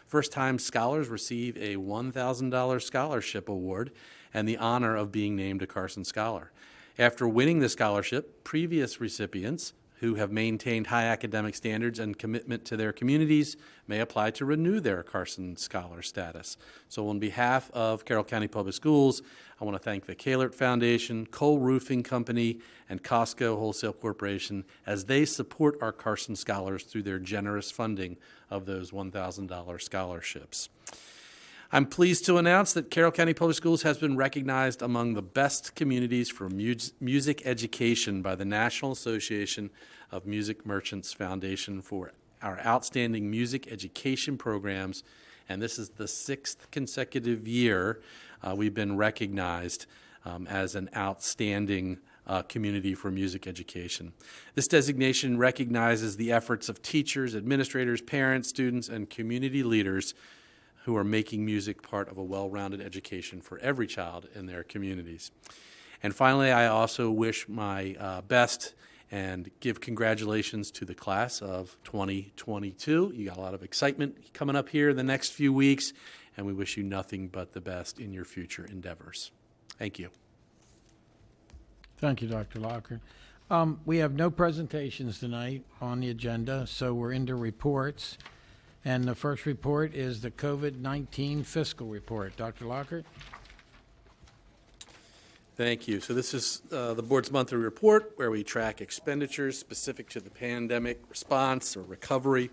First-time scholars receive a $1,000 scholarship award and the honor of being named a Carson Scholar. After winning the scholarship, previous recipients who have maintained high academic standards and commitment to their communities may apply to renew their Carson Scholar status. So on behalf of Carroll County Public Schools, I want to thank the Kahlert Foundation, Cole Roofing Company, and Costco Wholesale Corporation as they support our Carson Scholars through their generous funding of those $1,000 scholarships. I'm pleased to announce that Carroll County Public Schools has been recognized among the best communities for music education by the National Association of Music Merchants Foundation for our outstanding music education programs, and this is the 6th consecutive year we've been recognized as an outstanding community for music education. This designation recognizes the efforts of teachers, administrators, parents, students, and community leaders who are making music part of a well-rounded education for every child in their communities. And finally, I also wish my best and give congratulations to the class of 2022. You got a lot of excitement coming up here in the next few weeks, and we wish you nothing but the best in your future endeavors. Thank you. Thank you, Dr. Lockard. We have no presentations tonight on the agenda, so we're into reports. And the first report is the COVID-19 fiscal report. Dr. Lockard? Thank you. So this is the board's monthly report where we track expenditures specific to the pandemic response or recovery.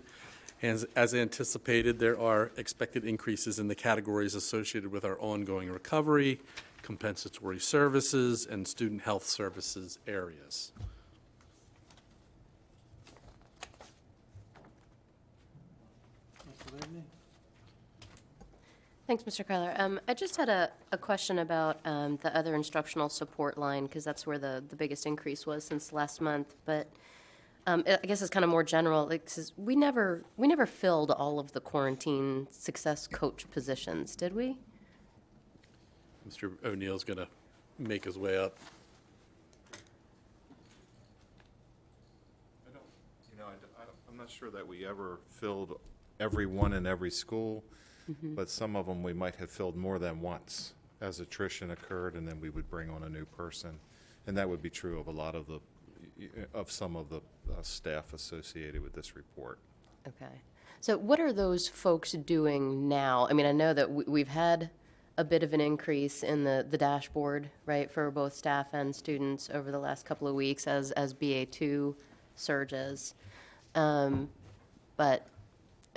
And as anticipated, there are expected increases in the categories associated with our ongoing recovery, compensatory services, and student health services areas. Thanks, Mr. Kyler. I just had a question about the other instructional support line, because that's where the biggest increase was since last month. But I guess it's kind of more general. Like, 'cause we never filled all of the quarantine success coach positions, did we? Mr. O'Neill's going to make his way up. I'm not sure that we ever filled everyone in every school, but some of them we might have filled more than once as attrition occurred, and then we would bring on a new person. And that would be true of a lot of some of the staff associated with this report. Okay. So what are those folks doing now? I mean, I know that we've had a bit of an increase in the dashboard, right, for both staff and students over the last couple of weeks as BA2 surges. But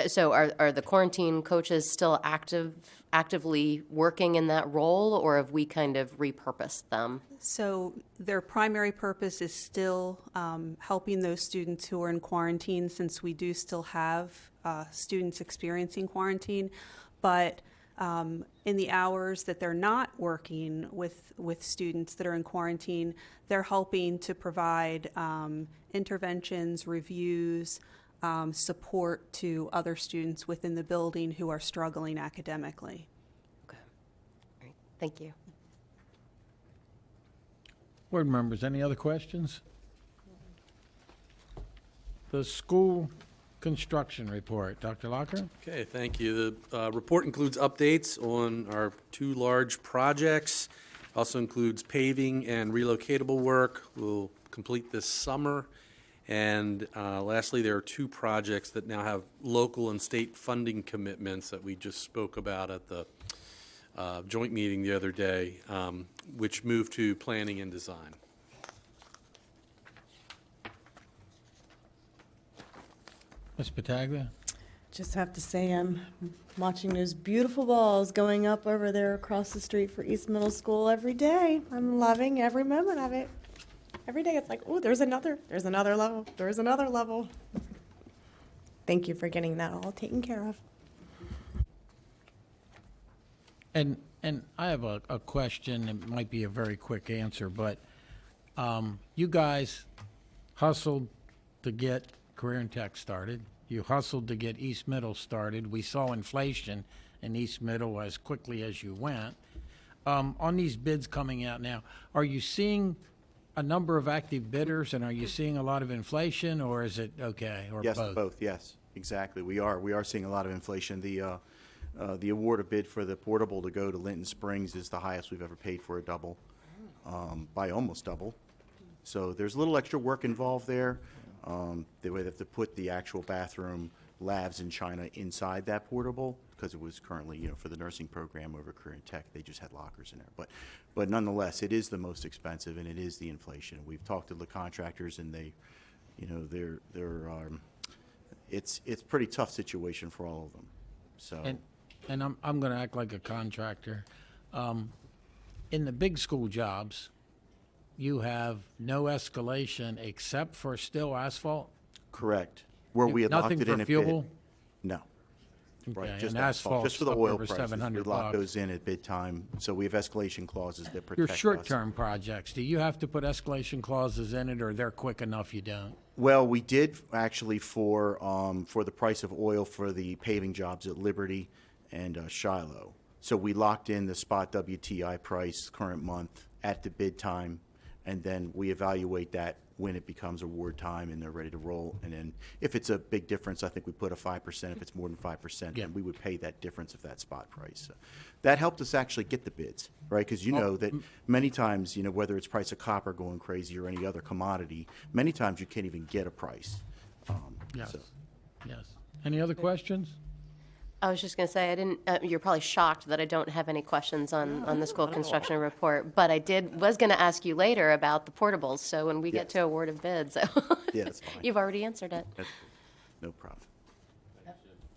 so are the quarantine coaches still actively working in that role, or have we kind of repurposed them? So their primary purpose is still helping those students who are in quarantine, since we do still have students experiencing quarantine. But in the hours that they're not working with students that are in quarantine, they're helping to provide interventions, reviews, support to other students within the building who are struggling academically. Okay. All right. Thank you. Board members, any other questions? The school construction report. Dr. Locker? Okay, thank you. The report includes updates on our 2 large projects. Also includes paving and relocatable work. We'll complete this summer. And lastly, there are 2 projects that now have local and state funding commitments that we just spoke about at the joint meeting the other day, which move to planning and design. Ms. Pataglia? Just have to say I'm watching those beautiful balls going up over there across the street for East Middle School every day. I'm loving every moment of it. Every day it's like, oh, there's another level. Thank you for getting that all taken care of. And I have a question. It might be a very quick answer, but you guys hustled to get Career and Tech started. You hustled to get East Middle started. We saw inflation in East Middle as quickly as you went. On these bids coming out now, are you seeing a number of active bidders, and are you seeing a lot of inflation, or is it okay, or Yes, both? both, yes, exactly. We are seeing a lot of inflation. The award of bid for the portable to go to Linton Springs is the highest we've ever paid for a double, by almost double. So there's a little extra work involved there. They would have to put the actual bathroom labs in China inside that portable, because it was currently, for the nursing program over Korean Tech, they just had lockers in there. But nonetheless, it is the most expensive, and it is the inflation. We've talked to the contractors, and it's a pretty tough situation for all of them. So. And I'm going to act like a contractor. In the big school jobs, you have no escalation except for still asphalt? Correct. Where we had locked Nothing it for in at fuel? bid. No. Right, Okay, just and asphalt, just for the asphalt's oil up over prices. We $700. lock those in at bid time, so we have escalation clauses that protect Your us. short-term projects, do you have to put escalation clauses in it, or they're quick enough you don't? Well, we did actually for the price of oil for the paving jobs at Liberty and Shiloh. So we locked in the spot WTI price current month at the bid time, and then we evaluate that when it becomes award time and they're ready to roll. And then if it's a big difference, I think we put a 5%. If it's more than 5%, then we would pay that difference of that spot price. So that helped us actually get the bids, right? Because you know that many times, whether it's price of copper going crazy or any other commodity, many times you can't even get a price. Yes. So. Yes. Any other questions? I was just going to say, I didn't. You're probably shocked that I don't have any questions on the school construction report, but I was going to ask you later about the portables. So when we get to award of bids, Yeah, that's fine. you've already answered it. That's no problem.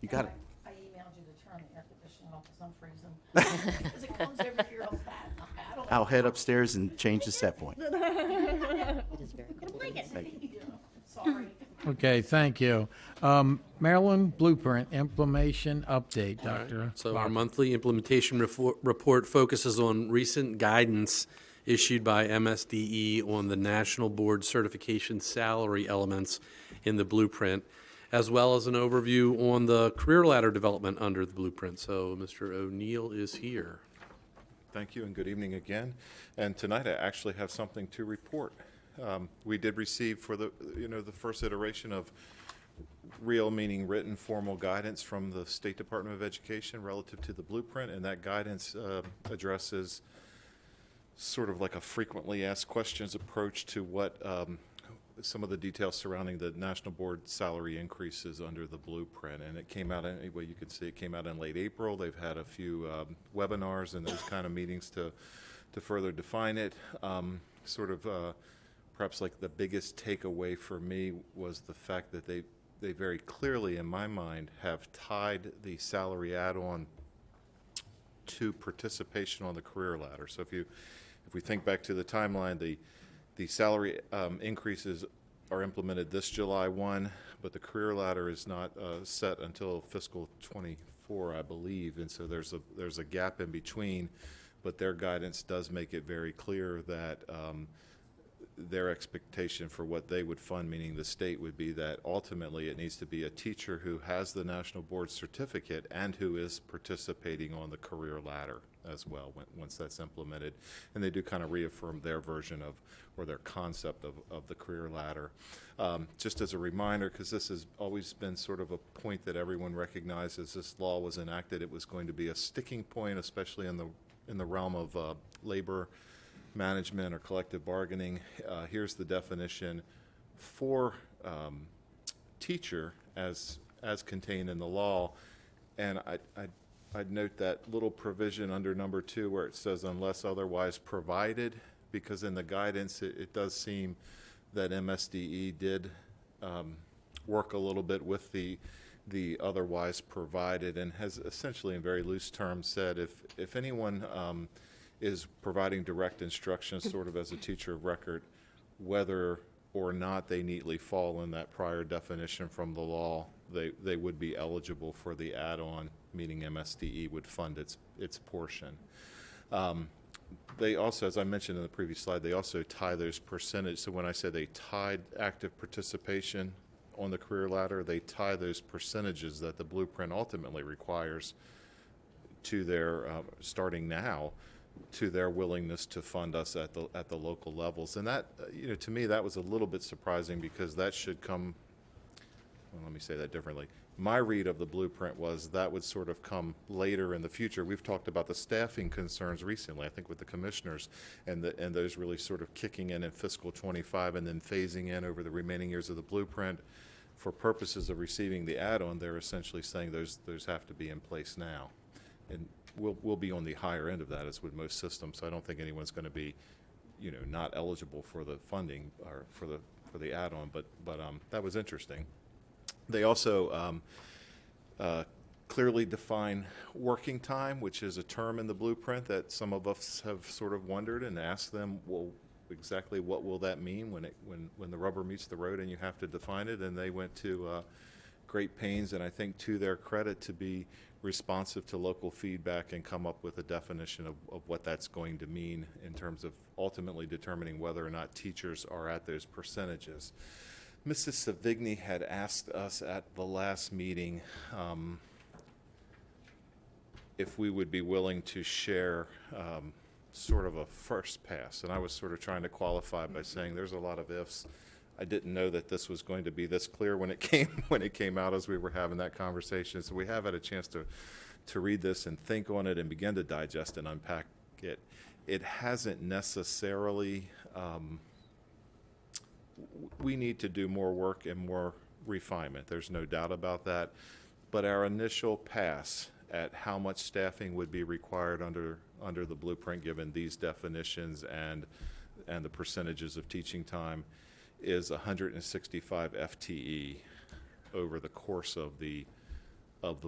You got it. I emailed you to turn the air conditioning off for some reason. Because it comes over here all bad. I don't know. I'll head upstairs and change the set point. It is very cool. Thank you. Sorry. Okay, thank you. Maryland Blueprint Implementation Update, Dr. So our monthly implementation report focuses on recent guidance issued by MSDE on the National Board Certification salary elements in the blueprint, as well as an overview on the career ladder development under the blueprint. So Mr. O'Neill is here. Thank you and good evening again. And tonight I actually have something to report. We did receive for the first iteration of real, meaning written, formal guidance from the State Department of Education relative to the blueprint, and that guidance addresses sort of like a frequently asked questions approach to what some of the details surrounding the National Board salary increases under the blueprint. And it came out, well, you can see it came out in late April. They've had a few webinars and those kind of meetings to further define it. Perhaps like the biggest takeaway for me was the fact that they very clearly, in my mind, have tied the salary add-on to participation on the career ladder. So if we think back to the timeline, the salary increases are implemented this July 1, but the career ladder is not set until fiscal 24, I believe, and so there's a gap in between. But their guidance does make it very clear that their expectation for what they would fund, meaning the state, would be that ultimately it needs to be a teacher who has the National Board certificate and who is participating on the career ladder as well once that's implemented. And they do kind of reaffirm their version of, or their concept of the career ladder. Just as a reminder, because this has always been sort of a point that everyone recognizes, this law was enacted, it was going to be a sticking point, especially in the realm of labor management or collective bargaining. Here's the definition for teacher as contained in the law, and I'd note that little provision under number 2 where it says unless otherwise provided, because in the guidance it does seem that MSDE did work a little bit with the otherwise provided, and has essentially in very loose terms said if anyone is providing direct instruction sort of as a teacher of record, whether or not they neatly fall in that prior definition from the law, they would be eligible for the add-on, meaning MSDE would fund its portion. They also, as I mentioned in the previous slide, they also tie those percentage. So when I say they tied active participation on the career ladder, they tie those percentages that the blueprint ultimately requires to their starting now to their willingness to fund us at the local levels. And that, to me, that was a little bit surprising, because that should come, well, let me say that differently. My read of the blueprint was that would sort of come later in the future. We've talked about the staffing concerns recently, I think, with the commissioners, and those really sort of kicking in fiscal 25 and then phasing in over the remaining years of the blueprint. For purposes of receiving the add-on, they're essentially saying those have to be in place now. And we'll be on the higher end of that, as with most systems. So I don't think anyone's going to be, not eligible for the funding or for the add-on. But that was interesting. They also clearly define working time, which is a term in the blueprint that some of us have sort of wondered and asked them, well, exactly what will that mean when the rubber meets the road and you have to define it? And they went to great pains, and I think to their credit, to be responsive to local feedback and come up with a definition of what that's going to mean in terms of ultimately determining whether or not teachers are at those percentages. Mrs. Savigny had asked us at the last meeting if we would be willing to share sort of a first pass, and I was sort of trying to qualify by saying there's a lot of ifs. I didn't know that this was going to be this clear when it came out as we were having that conversation. So we have had a chance to read this and think on it and begin to digest and unpack it. It hasn't necessarily. We need to do more work and more refinement. There's no doubt about that. But our initial pass at how much staffing would be required under the blueprint, given these definitions and the percentages of teaching time, is 165 FTE over the course of the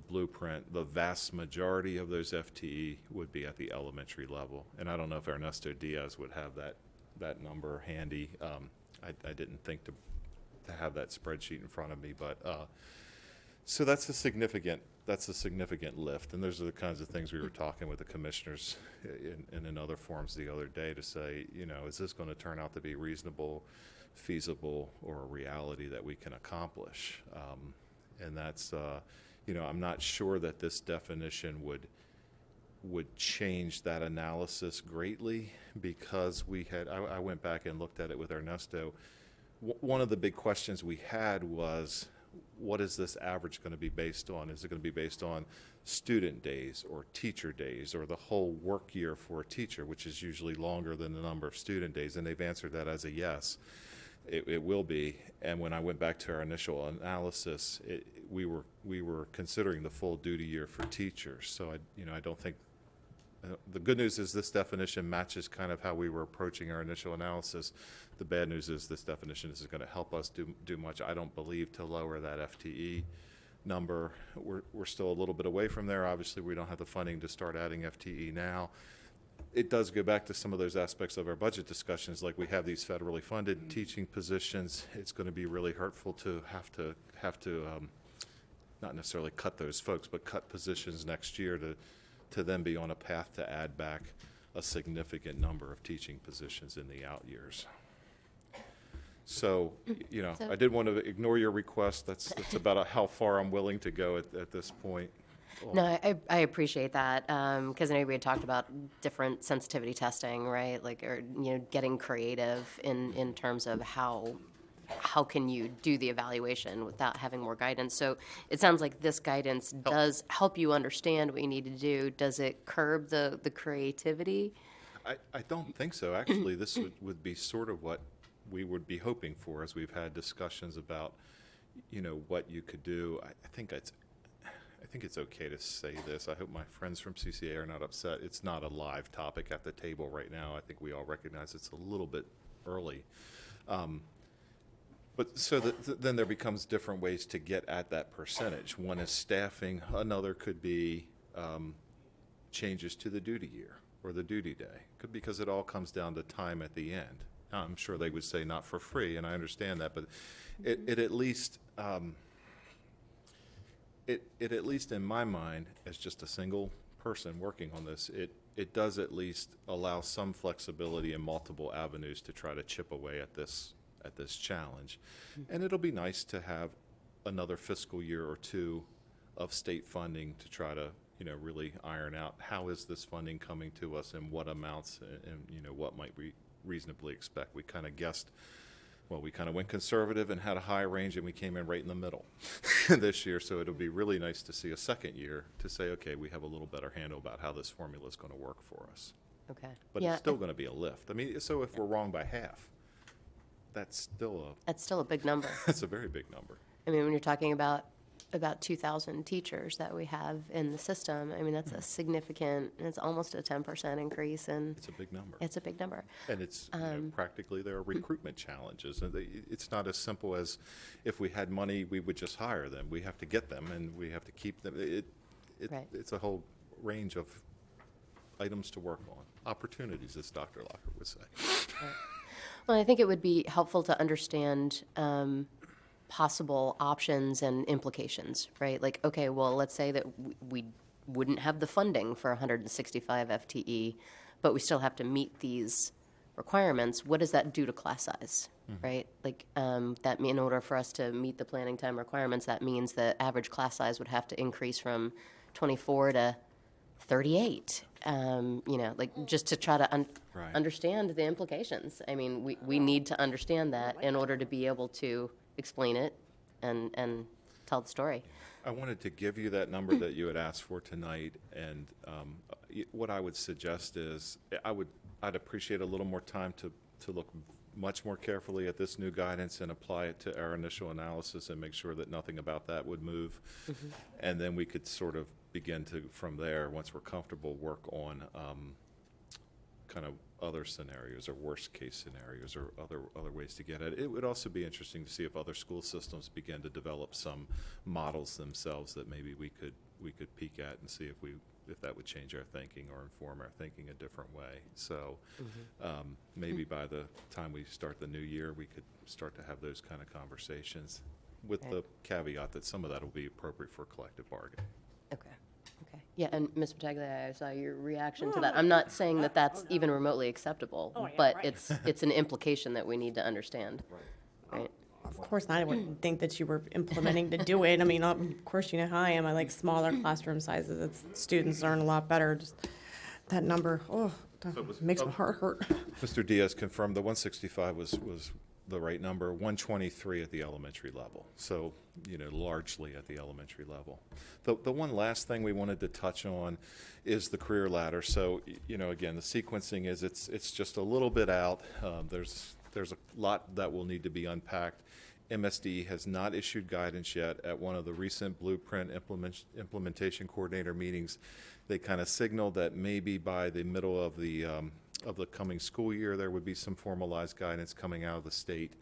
blueprint. The vast majority of those FTE would be at the elementary level. And I don't know if Ernesto Diaz would have that number handy. I didn't think to have that spreadsheet in front of me, but so that's a significant lift. And those are the kinds of things we were talking with the commissioners in other forums the other day to say, is this going to turn out to be reasonable, feasible, or a reality that we can accomplish? And that's, I'm not sure that this definition would change that analysis greatly, because I went back and looked at it with Ernesto. One of the big questions we had was, what is this average going to be based on? Is it going to be based on student days or teacher days or the whole work year for a teacher, which is usually longer than the number of student days? And they've answered that as a yes. It will be. And when I went back to our initial analysis, we were considering the full duty year for teachers. So I don't think. The good news is this definition matches kind of how we were approaching our initial analysis. The bad news is this definition isn't going to help us do much, I don't believe, to lower that FTE number. We're still a little bit away from there. Obviously, we don't have the funding to start adding FTE now. It does go back to some of those aspects of our budget discussions, like we have these federally funded teaching positions. It's going to be really hurtful to have to not necessarily cut those folks, but cut positions next year to then be on a path to add back a significant number of teaching positions in the out years. So, I did want to ignore your request. That's about how far I'm willing to go at this point. No, I appreciate that, because I know we had talked about different sensitivity testing, right? Like, or, getting creative in terms of how can you do the evaluation without having more guidance. So it sounds like this guidance does help you understand what you need to do. Does it curb the creativity? I don't think so. Actually, this would be sort of what we would be hoping for, as we've had discussions about, what you could do. I think it's okay to say this. I hope my friends from CCA are not upset. It's not a live topic at the table right now. I think we all recognize it's a little bit early. But so then there becomes different ways to get at that percentage. One is staffing. Another could be changes to the duty year or the duty day, because it all comes down to time at the end. Now, I'm sure they would say not for free, and I understand that, but it at least it at least in my mind, as just a single person working on this, it does at least allow some flexibility in multiple avenues to try to chip away at this challenge. And it'll be nice to have another fiscal year or two of state funding to try to really iron out how is this funding coming to us and what amounts and what might we reasonably expect. We kind of guessed, well, we kind of went conservative and had a high range, and we came in right in the middle this year. So it'll be really nice to see a second year to say, okay, we have a little better handle about how this formula is going to work for us. Okay. But it's still going to be a lift. I mean, so if we're wrong by half, that's still a big number. that's a very big number. I mean, when you're talking about 2,000 teachers that we have in the system, I mean, that's a significant, it's almost a 10% increase, and it's a big number. It's a big number. And it's practically there are recruitment challenges. And it's not as simple as if we had money, we would just hire them. We have to get them, and we have to keep them. It's a whole range of items to work on, opportunities, as Dr. Locker would say. Well, I think it would be helpful to understand possible options and implications, right? Like, okay, well, let's say that we wouldn't have the funding for 165 FTE, but we still have to meet these requirements. What does that do to class size, right? Like, in order for us to meet the planning time requirements, that means the average class size would have to increase from 24 to 38. Just to try to understand the implications. I mean, we need to understand that in order to be able to explain it and tell the story. I wanted to give you that number that you had asked for tonight, and what I would suggest is I'd appreciate a little more time to look much more carefully at this new guidance and apply it to our initial analysis and make sure that nothing about that would move. And then we could sort of begin to, from there, once we're comfortable, work on kind of other scenarios or worst case scenarios or other ways to get at it. It would also be interesting to see if other school systems begin to develop some models themselves that maybe we could peek at and see if that would change our thinking or inform our thinking a different way. So maybe by the time we start the new year, we could start to have those kind of conversations with the caveat that some of that will be appropriate for collective bargaining. Okay. Yeah, and Ms. Pataglia, I saw your reaction to that. I'm not saying that that's even remotely acceptable, but it's an implication that we need to understand, right? Of course not. I wouldn't think that you were implementing to do it. I mean, of course, you know how I am. I like smaller classroom sizes. Students learn a lot better. Just that number, makes my heart hurt. Mr. Diaz confirmed the 165 was the right number, 123 at the elementary level. So, largely at the elementary level. The one last thing we wanted to touch on is the career ladder. So, again, the sequencing is it's just a little bit out. There's a lot that will need to be unpacked. MSD has not issued guidance yet. At one of the recent Blueprint implementation coordinator meetings, they kind of signaled that maybe by the middle of the coming school year, there would be some formalized guidance coming out of the state.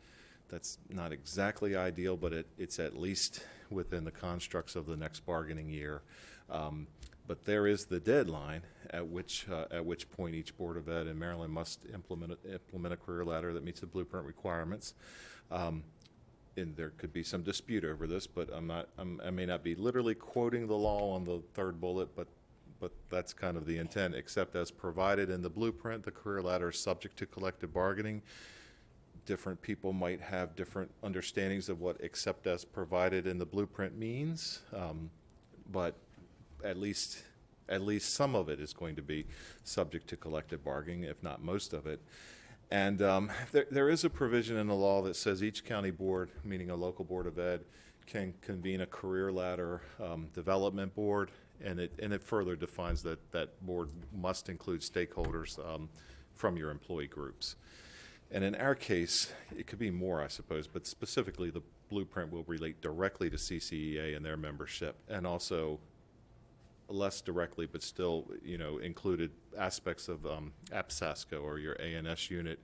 That's not exactly ideal, but it's at least within the constructs of the next bargaining year. But there is the deadline at which point each Board of Ed in Maryland must implement a career ladder that meets the Blueprint requirements. And there could be some dispute over this, but I may not be literally quoting the law on the third bullet, but that's kind of the intent. Except as provided in the Blueprint, the career ladder is subject to collective bargaining. Different people might have different understandings of what except as provided in the Blueprint means, but at least some of it is going to be subject to collective bargaining, if not most of it. And there is a provision in the law that says each county board, meaning a local Board of Ed, can convene a career ladder development board, and it further defines that board must include stakeholders from your employee groups. And in our case, it could be more, I suppose, but specifically the Blueprint will relate directly to CCEA and their membership, and also less directly, but still, included aspects of APSASCO or your ANS unit.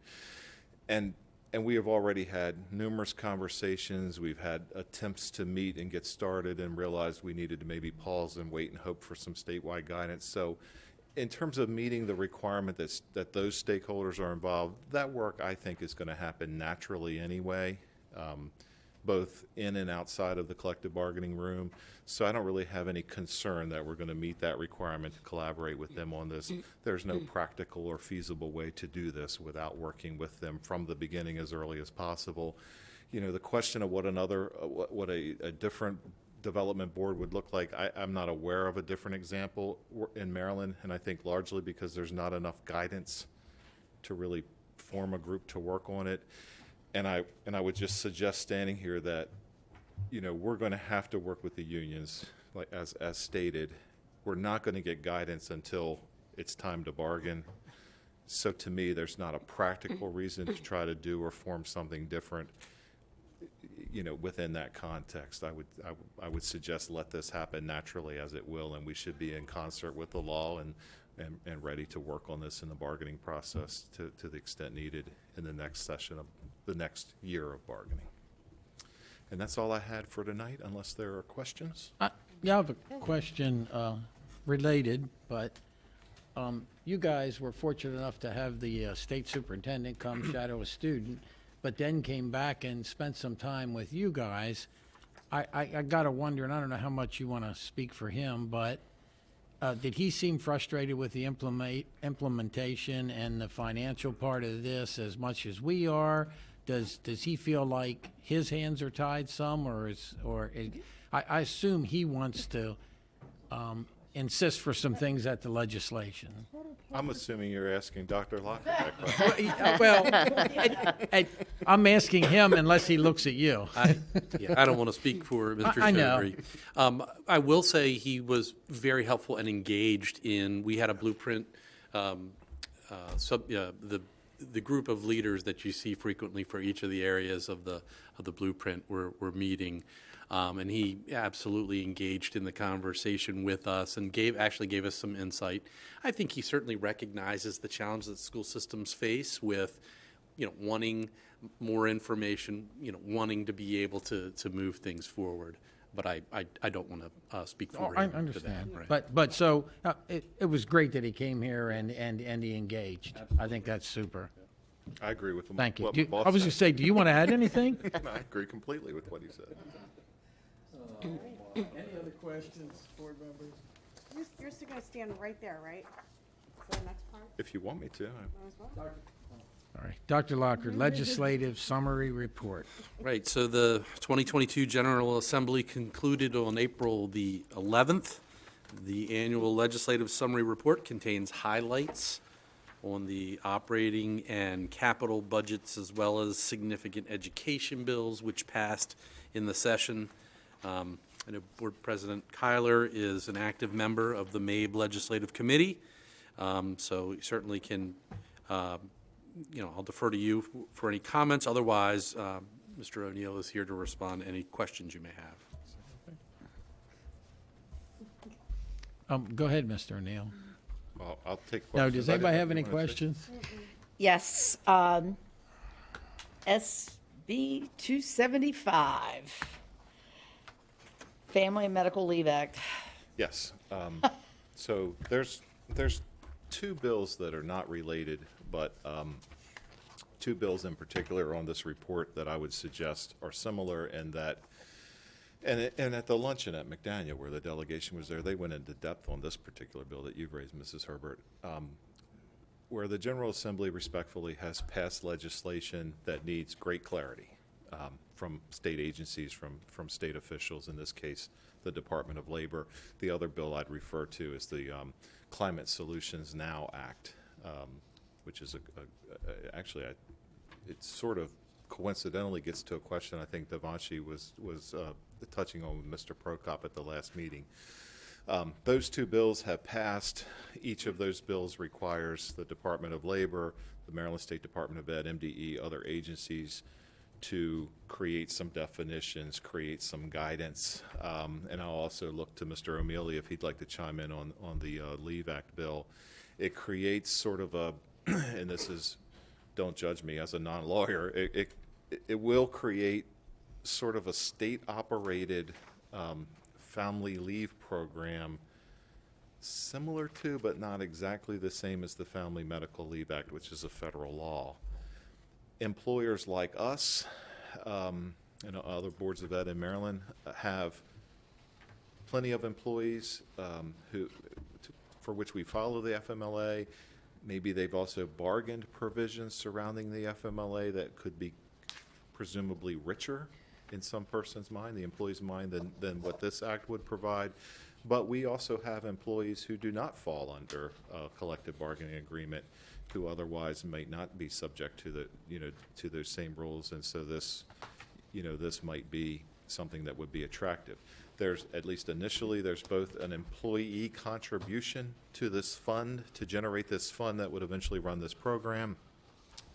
And we have already had numerous conversations. We've had attempts to meet and get started and realized we needed to maybe pause and wait and hope for some statewide guidance. So in terms of meeting the requirement that those stakeholders are involved, that work, I think, is going to happen naturally anyway, both in and outside of the collective bargaining room. So I don't really have any concern that we're going to meet that requirement to collaborate with them on this. There's no practical or feasible way to do this without working with them from the beginning as early as possible. The question of what a different development board would look like. I'm not aware of a different example in Maryland, and I think largely because there's not enough guidance to really form a group to work on it. And I would just suggest standing here that, you know, we're going to have to work with the unions, like as stated. We're not going to get guidance until it's time to bargain. So to me, there's not a practical reason to try to do or form something different, you know, within that context. I would suggest let this happen naturally as it will, and we should be in concert with the law and ready to work on this in the bargaining process to the extent needed in the next session of the next year of bargaining. And that's all I had for tonight, unless there are questions. Yeah, I have a question related, but you guys were fortunate enough to have the state superintendent come shadow a student, but then came back and spent some time with you guys. I got to wonder, and I don't know how much you want to speak for him, but did he seem frustrated with the implementation and the financial part of this as much as we are? Does he feel like his hands are tied some, I assume he wants to insist for some things at the legislation. I'm assuming you're asking Dr. Lockett that question. Well, I'm asking him unless he looks at you. I don't want to speak for Mr. I know. Chaudhry. I will say he was very helpful and engaged in, we had a blueprint, the group of leaders that you see frequently for each of the areas of the blueprint were meeting. And he absolutely engaged in the conversation with us and actually gave us some insight. I think he certainly recognizes the challenge that school systems face with, you know, wanting more information, you know, wanting to be able to move things forward. But I don't want to speak for him. I understand. To that, right. But so it was great that he came here and he engaged. Absolutely. I think that's super. I agree with him. Thank you. What I my boss was going said. to say, do you want to add anything? I agree completely with what he said. Any other questions, board members? You're still going to stand right there, right? For the next part? If you want me to. All right. Dr. Lockard, legislative summary report. Right, so the 2022 General Assembly concluded on April the 11th. The annual legislative summary report contains highlights on the operating and capital budgets, as well as significant education bills which passed in the session. I know Board President Kyler is an active member of the MABE Legislative Committee, so you certainly can, you know, I'll defer to you for any comments. Otherwise, Mr. O'Neill is here to respond to any questions you may have. Go ahead, Mr. O'Neill. Well, I'll take questions. Now, does anybody have any questions? Yes. SB 275, Family and Medical Leave Act. Yes. So there's two bills that are not related, but two bills in particular on this report that I would suggest are similar in that, and at the luncheon at McDaniel, where the delegation was there, they went into depth on this particular bill that you've raised, Mrs. Herbert, where the General Assembly respectfully has passed legislation that needs great clarity from state agencies, from state officials, in this case, the Department of Labor. The other bill I'd refer to is the Climate Solutions Now Act, which is actually, it sort of coincidentally gets to a question I think Devanshi was touching on with Mr. Prokop at the last meeting. Those two bills have passed. Each of those bills requires the Department of Labor, the Maryland State Department of Ed, MDE, other agencies to create some definitions, create some guidance. And I'll also look to Mr. O'Mealy if he'd like to chime in on the Leave Act bill. It creates sort of a, and this is, don't judge me as a non-lawyer, it will create sort of a state-operated family leave program similar to, but not exactly the same as the Family Medical Leave Act, which is a federal law. Employers like us and other boards of ed in Maryland have plenty of employees for which we follow the FMLA. Maybe they've also bargained provisions surrounding the FMLA that could be presumably richer in some person's mind, the employee's mind, than what this act would provide. But we also have employees who do not fall under a collective bargaining agreement, who otherwise might not be subject to the, to those same rules. And so this, this might be something that would be attractive. There's, at least initially, there's both an employee contribution to this fund, to generate this fund that would eventually run this program,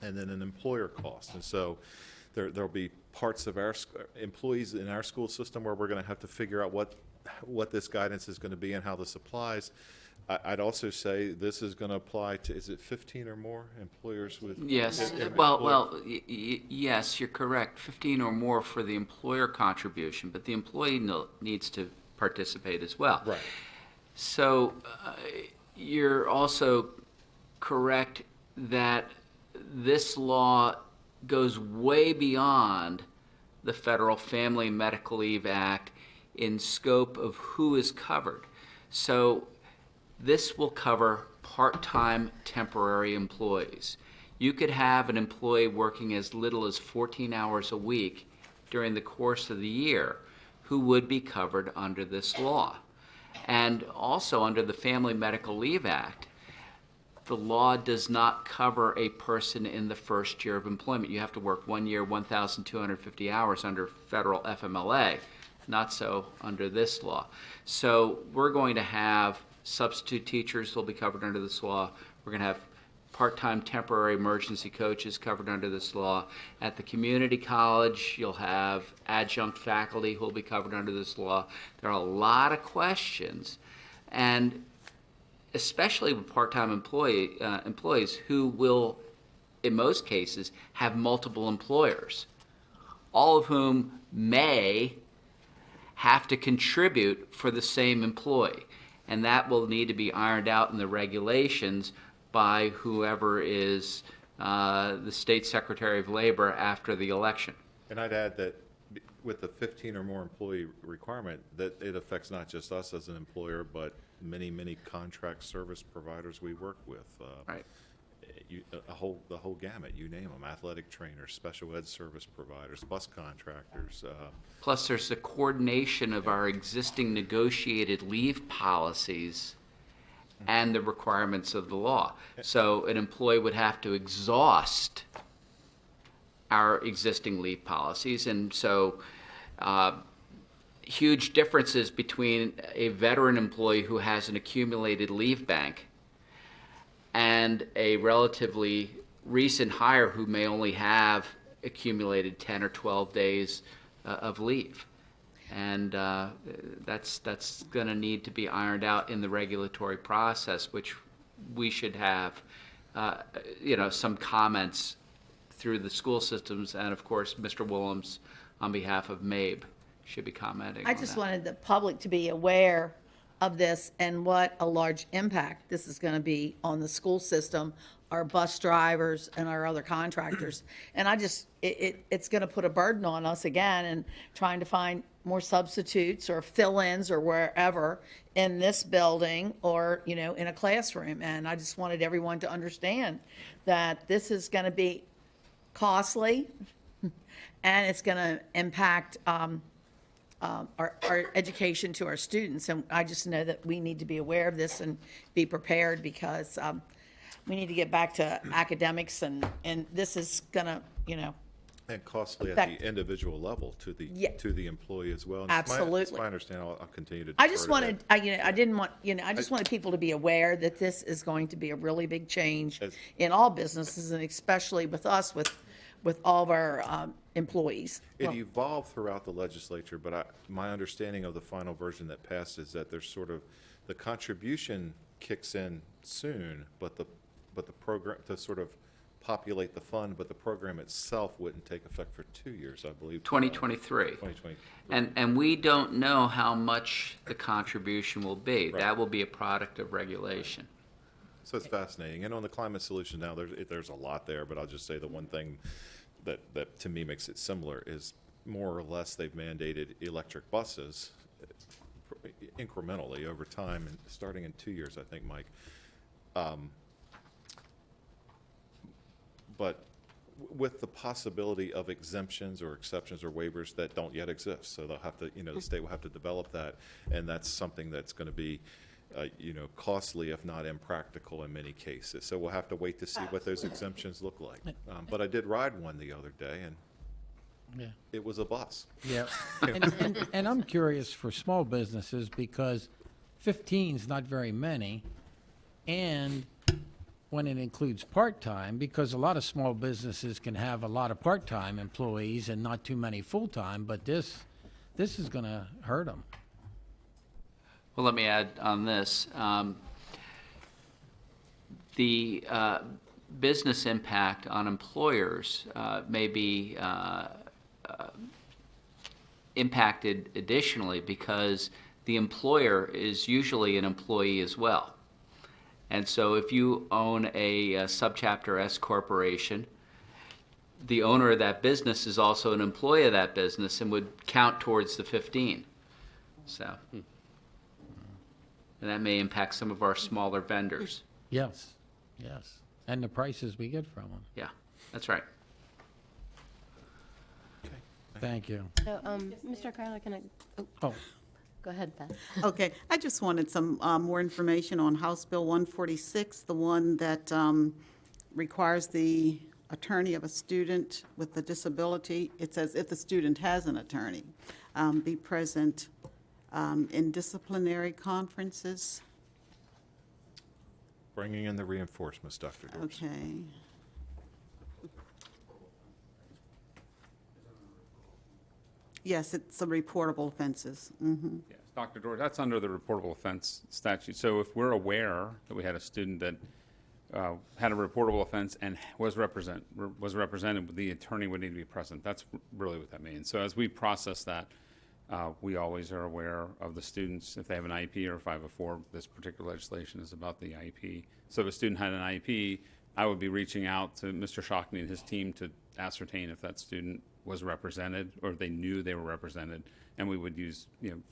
and then an employer cost. And so there'll be parts of our employees in our school system where we're going to have to figure out what this guidance is going to be and how this applies. I'd also say this is going to apply to, is it 15 or more employers with? Yes, yes, you're correct. 15 or more for the employer contribution, but the employee needs to participate as well. Right. So you're also correct that this law goes way beyond the Federal Family and Medical Leave Act in scope of who is covered. So this will cover part-time temporary employees. You could have an employee working as little as 14 hours a week during the course of the year who would be covered under this law. And also under the Family Medical Leave Act, the law does not cover a person in the first year of employment. You have to work 1 year, 1,250 hours under federal FMLA, not so under this law. So we're going to have substitute teachers will be covered under this law. We're going to have part-time temporary emergency coaches covered under this law. At the community college, you'll have adjunct faculty who will be covered under this law. There are a lot of questions, and especially with part-time employees who will, in most cases, have multiple employers, all of whom may have to contribute for the same employee. And that will need to be ironed out in the regulations by whoever is the State Secretary of Labor after the election. And I'd add that with the 15 or more employee requirement, that it affects not just us as an employer, but many, many contract service providers we work with. Right. The whole gamut, you name them, athletic trainers, special ed service providers, bus contractors. Plus, there's the coordination of our existing negotiated leave policies and the requirements of the law. So an employee would have to exhaust our existing leave policies, and so huge differences between a veteran employee who has an accumulated leave bank and a relatively recent hire who may only have accumulated 10 or 12 days of leave. And that's going to need to be ironed out in the regulatory process, which we should have, some comments through the school systems, and of course, Mr. Willems, on behalf of MABE, should be commenting I on just that. wanted the public to be aware of this and what a large impact this is going to be on the school system, our bus drivers and our other contractors. And it's going to put a burden on us again and trying to find more substitutes or fill-ins or wherever in this building or, in a classroom. And I just wanted everyone to understand that this is going to be costly and it's going to impact our education to our students. And I just know that we need to be aware of this and be prepared because we need to get back to academics and this is gonna, And costly at affect- the individual level to the employee as well. And Absolutely. It's my understanding, I'll continue to. I just defer to wanted, that. I didn't want, I just wanted people to be aware that this is going to be a really big change As- in all businesses and especially with us, with all of our employees. It evolved throughout the legislature, but my understanding of the final version that passed is that there's sort of, the contribution kicks in soon, but the program, to sort of populate the fund, but the program itself wouldn't take effect for 2 years, I believe. 2023. 2020. And we don't know how much the contribution will be. That will be a product of regulation. So it's fascinating. And on the climate solution now, there's a lot there, but I'll just say the one thing that to me makes it similar is more or less they've mandated electric buses incrementally over time, and starting in 2 years, I think, Mike. But with the possibility of exemptions or exceptions or waivers that don't yet exist. So they'll have to, the state will have to develop that, and that's something that's going to be, costly if not impractical in many cases. So we'll have to wait to see what those exemptions look like. But I did ride one the other day, and Yeah. it was a bus. Yeah. And I'm curious for small businesses because 15 is not very many. And when it includes part-time, because a lot of small businesses can have a lot of part-time employees and not too many full-time, but this is going to hurt them. Well, let me add on this. The business impact on employers may be impacted additionally because the employer is usually an employee as well. And so if you own a subchapter S corporation, the owner of that business is also an employee of that business and would count towards the 15. So, and that may impact some of our smaller vendors. Yes, yes. And the prices we get from them. Yeah, that's right. Thank you. So, Mr. Carla, can I? Oh. Go ahead, Beth. Okay, I just wanted some more information on House Bill 146, the one that requires the attorney of a student with a disability. It says if the student has an attorney, be present in disciplinary conferences. Bringing in the reinforcements, Dr. Dorson. Okay. Yes, it's the reportable offenses. Mm-hmm. Yes, Dr. Dorr, that's under the reportable offense statute. So if we're aware that we had a student that had a reportable offense and was represented, the attorney would need to be present. That's really what that means. So as we process that, we always are aware of the students. If they have an IEP or a 504, this particular legislation is about the IEP. So if a student had an IEP, I would be reaching out to Mr. Shockney and his team to ascertain if that student was represented or if they knew they were represented, and we would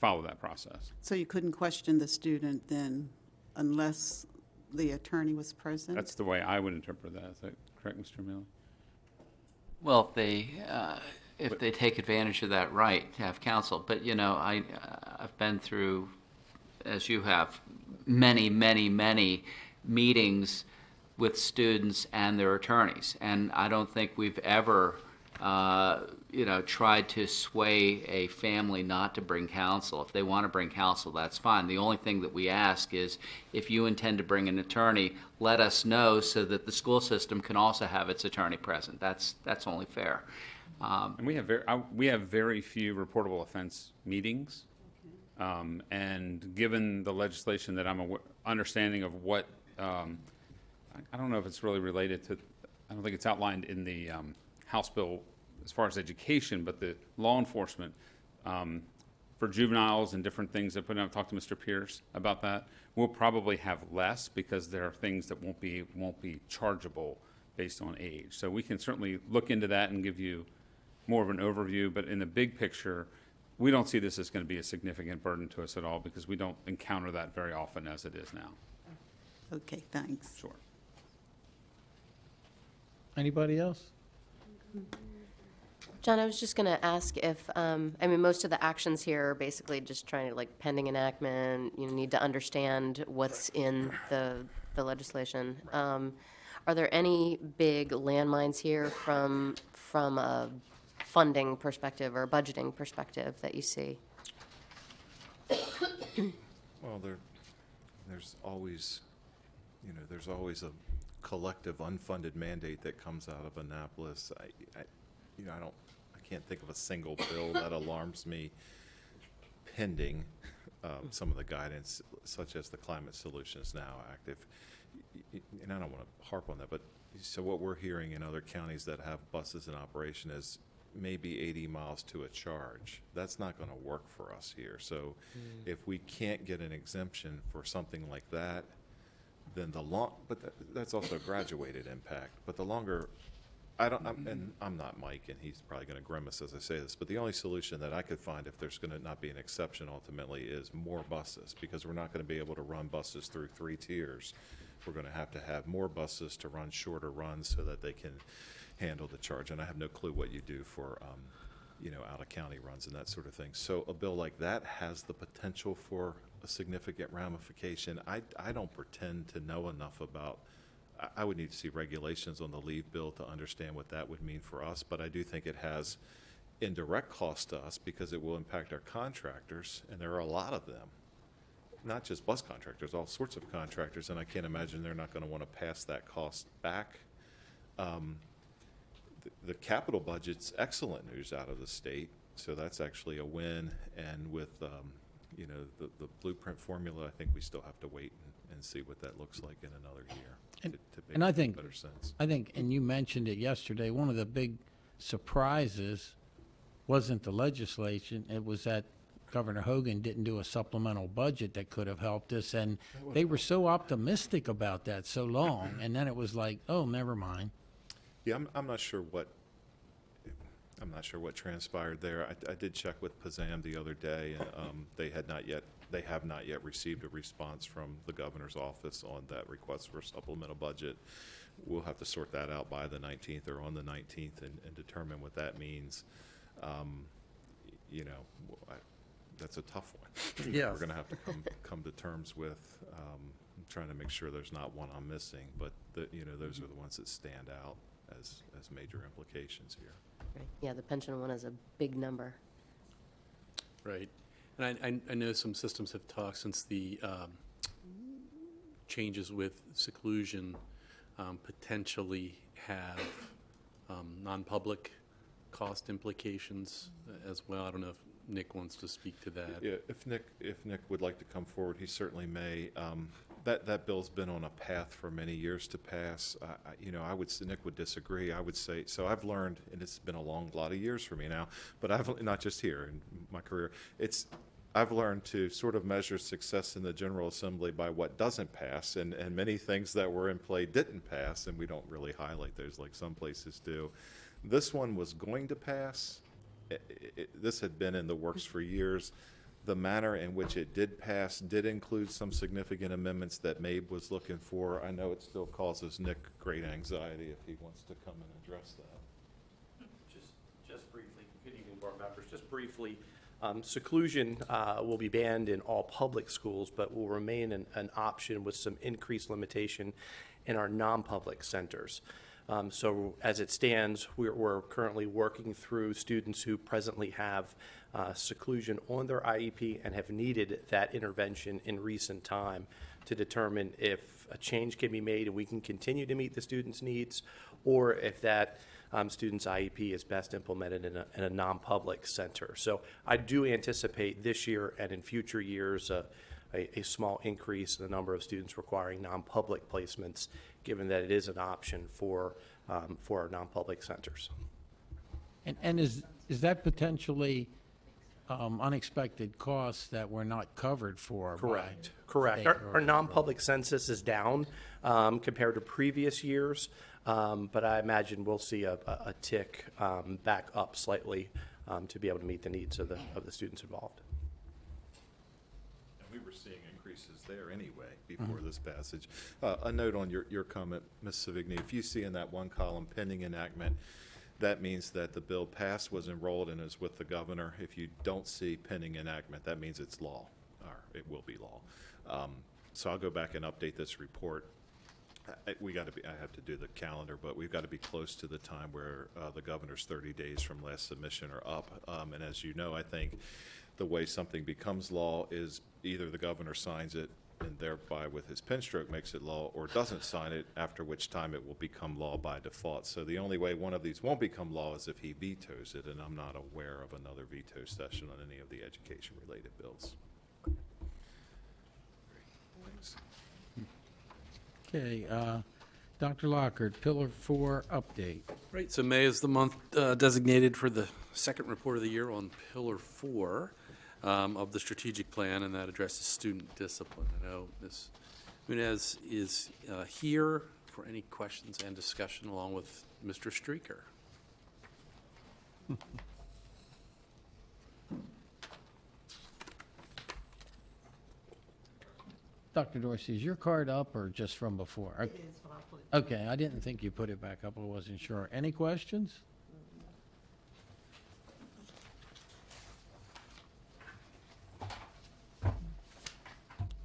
follow that process. So you couldn't question the student then unless the attorney was present? That's the way I would interpret that. Is that correct, Mr. Miller? Well, if they take advantage of that right to have counsel. But, I've been through, as you have, many, many, many meetings with students and their attorneys. And I don't think we've ever, tried to sway a family not to bring counsel. If they want to bring counsel, that's fine. The only thing that we ask is if you intend to bring an attorney, let us know so that the school system can also have its attorney present. That's only fair. And we have very few reportable offense meetings. And given the legislation that I'm understanding of what, I don't know if it's really related to, I don't think it's outlined in the House bill as far as education, but the law enforcement for juveniles and different things that I've talked to Mr. Pierce about that. We'll probably have less because there are things that won't be chargeable based on age. So we can certainly look into that and give you more of an overview, but in the big picture, we don't see this as going to be a significant burden to us at all because we don't encounter that very often as it is now. Okay, thanks. Sure. Anybody else? John, I was just going to ask if, most of the actions here are basically just trying to, pending enactment, you need to understand what's in the legislation. Are there any big landmines here from a funding perspective or budgeting perspective that you see? Well, there's always a collective unfunded mandate that comes out of Annapolis. I can't think of a single bill that alarms me pending some of the guidance, such as the Climate Solutions Now Act. And I don't want to harp on that, but so what we're hearing in other counties that have buses in operation is maybe 80 miles to a charge. That's not going to work for us here. So if we can't get an exemption for something like that, then that's also graduated impact. But the longer, I'm not Mike, and he's probably going to grimace as I say this, but the only solution that I could find if there's going to not be an exception ultimately is more buses, because we're not going to be able to run buses through 3 tiers. We're going to have more buses to run shorter runs so that they can handle the charge, and I have no clue what you do for, out-of-county runs and that sort of thing. So a bill like that has the potential for a significant ramification. I don't pretend to know enough about, I would need to see regulations on the leave bill to understand what that would mean for us, but I do think it has indirect cost to us because it will impact our contractors, and there are a lot of them. Not just bus contractors, all sorts of contractors, and I can't imagine they're not going to want to pass that cost back. The capital budget's excellent news out of the state, so that's actually a win. And with the blueprint formula, I think we still have to wait and see what that looks like in another year. To And I make think, better sense. and you mentioned it yesterday, one of the big surprises wasn't the legislation, it was that Governor Hogan didn't do a supplemental budget that could have helped us, and they were so optimistic about that so long, and then it was like, oh, never mind. Yeah, I'm not sure what transpired there. I did check with PZAM the other day, and they have not yet received a response from the governor's office on that request for a supplemental budget. We'll have to sort that out by the 19th or on the 19th and determine what that means. That's a tough one. Yeah. We're going to have to come to terms with trying to make sure there's not one I'm missing, but those are the ones that stand out as major implications here. Right. Yeah, the pension one is a big number. Right. And I know some systems have talked since the changes with seclusion potentially have non-public cost implications as well. I don't know if Nick wants to speak to that. Yeah, if Nick would like to come forward, he certainly may. That bill's been on a path for many years to pass. Nick would disagree. I would say, so I've learned, and it's been a lot of years for me now, but I've not just here in my career. I've learned to sort of measure success in the General Assembly by what doesn't pass, and many things that were in play didn't pass, and we don't really highlight those like some places do. This one was going to pass. This had been in the works for years. The manner in which it did pass did include some significant amendments that Mabe was looking for. I know it still causes Nick great anxiety if he wants to come and address that. Just briefly, good evening, board members. Just briefly, seclusion will be banned in all public schools, but will remain an option with some increased limitation in our non-public centers. So as it stands, we're currently working through students who presently have seclusion on their IEP and have needed that intervention in recent time to determine if a change can be made and we can continue to meet the student's needs, or if that student's IEP is best implemented in a non-public center. So I do anticipate this year and in future years a small increase in the number of students requiring non-public placements, given that it is an option for our non-public centers. And is that potentially unexpected costs that were not covered for? Correct. by Correct. state Our or non-public census is down compared to previous years, but I imagine we'll see a tick back up slightly to be able to meet the needs of the students involved. And we were seeing increases there anyway before this passage. A note on your comment, Ms. Savigny, if you see in that one column pending enactment, that means that the bill passed, was enrolled, and is with the governor. If you don't see pending enactment, that means it's law, or it will be law. So I'll go back and update this report. I have to do the calendar, but we've got to be close to the time where the governor's 30 days from last submission are up. And as you know, I think the way something becomes law is either the governor signs it and thereby with his pen stroke makes it law, or doesn't sign it, after which time it will become law by default. So the only way one of these won't become law is if he vetoes it, and I'm not aware of another veto session on any of the education-related bills. Thanks. Okay, Dr. Lockhart, Pillar 4 update. Right, so May is the month designated for the second report of the year on Pillar 4 of the strategic plan, and that addresses student discipline. I know Ms. Munez is here for any questions and discussion along with Mr. Streaker. Dr. Dorsey, is your card up or just from before? It is, but I'll put it. Okay, I didn't think you put it back up. I wasn't sure. Any questions?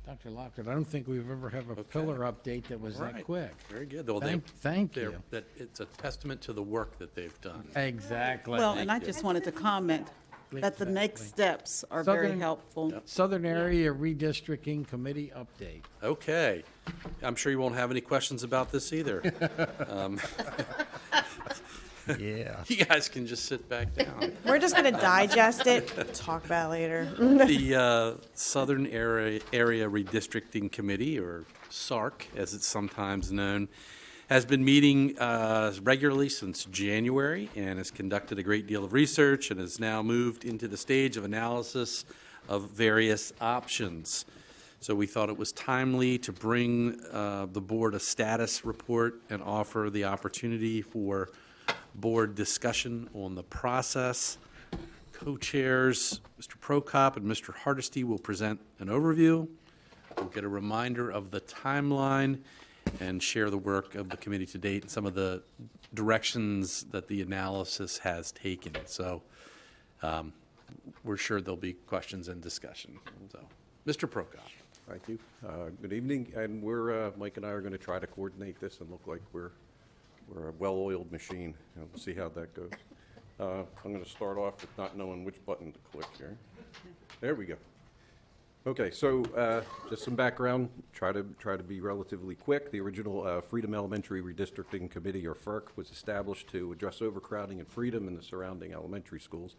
Dr. Lockwood, I don't think we've ever had a pillar update that was that Right. quick. Very good. Well, Thank they're- you. That it's a testament to the work that they've done. Exactly. Well, and I just wanted to comment that the next steps are very Southern- helpful. Southern Area Redistricting Committee update. Okay. I'm sure you won't have any questions about this either. Yeah. You guys can just sit back down. We're just going to digest it, talk about it later. The Southern Area Redistricting Committee, or SARC, as it's sometimes known, has been meeting regularly since January and has conducted a great deal of research and has now moved into the stage of analysis of various options. So we thought it was timely to bring the board a status report and offer the opportunity for board discussion on the process. Co-chairs, Mr. Prokop and Mr. Hardesty, will present an overview. We'll get a reminder of the timeline and share the work of the committee to date and some of the directions that the analysis has taken. So we're sure there'll be questions and discussion. So, Mr. Prokop. Thank you. Good evening, and Mike and I are going to try to coordinate this and look like we're a well-oiled machine. We'll see how that goes. I'm going to start off with not knowing which button to click here. There we go. Okay, so just some background. Try to be relatively quick. The original Freedom Elementary Redistricting Committee, or FERC, was established to address overcrowding and freedom in the surrounding elementary schools.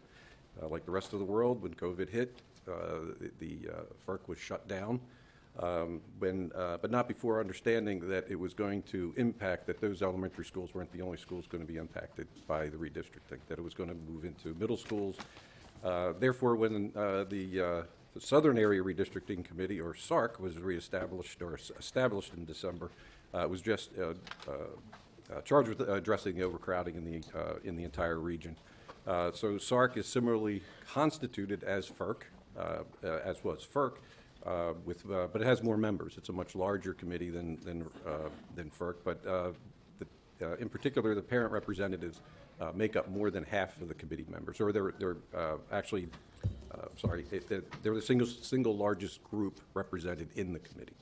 Like the rest of the world, when COVID hit, the FERC was shut down. But not before understanding that it was going to impact, that those elementary schools weren't the only schools going to be impacted by the redistricting, that it was going to move into middle schools. Therefore, when the Southern Area Redistricting Committee, or SARC, was reestablished or established in December, it was just charged with addressing the overcrowding in the entire region. So SARC is similarly constituted as FERC, as was FERC. But it has more members. It's a much larger committee than FERC. But in particular, the parent representatives make up more than half of the committee members, or they're actually, they're the single largest group represented in the committee.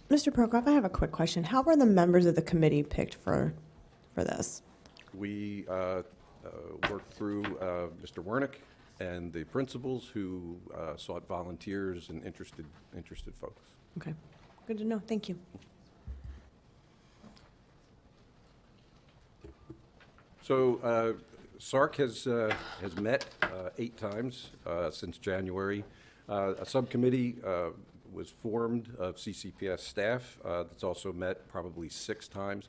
Mr. Prokop, I have a quick question. How were the members of the committee picked for this? We worked through Mr. Wernick and the principals, who sought volunteers and interested folks. Okay, good to know. Thank you. So SARC has met 8 times since January. A subcommittee was formed of CCPS staff that's also met probably 6 times.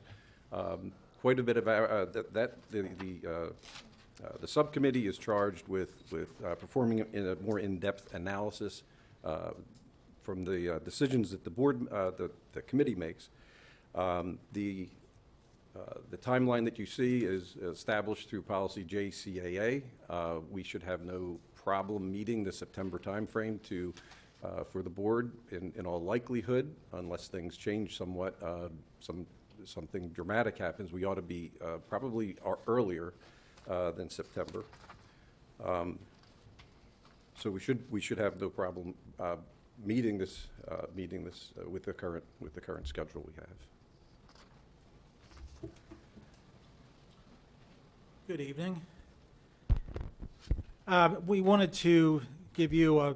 Quite a bit of the subcommittee is charged with performing a more in-depth analysis from the decisions that the committee makes. The timeline that you see is established through policy JCAA. We should have no problem meeting the September timeframe for the board in all likelihood, unless things change somewhat. Something dramatic happens. We ought to be probably earlier than September. So we should have no problem meeting this with the current schedule we have. Good evening. We wanted to give you a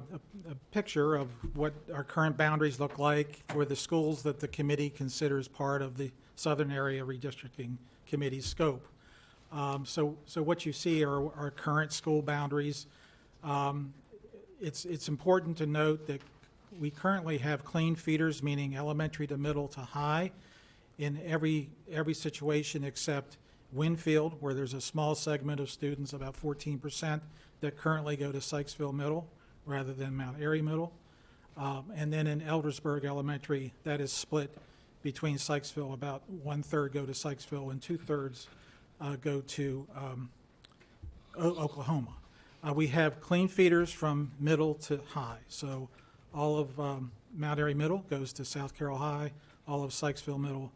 picture of what our current boundaries look like for the schools that the committee considers part of the Southern Area Redistricting Committee's scope. So what you see are our current school boundaries. It's important to note that we currently have clean feeders, meaning elementary to middle to high, in every situation except Winfield, where there's a small segment of students, about 14%, that currently go to Sykesville Middle rather than Mount Airy Middle. And then in Eldersburg Elementary, that is split between Sykesville. About 1/3 go to Sykesville and 2/3 go to Oklahoma. We have clean feeders from middle to high. So all of Mount Airy Middle goes to South Carroll High. All of Sykesville Middle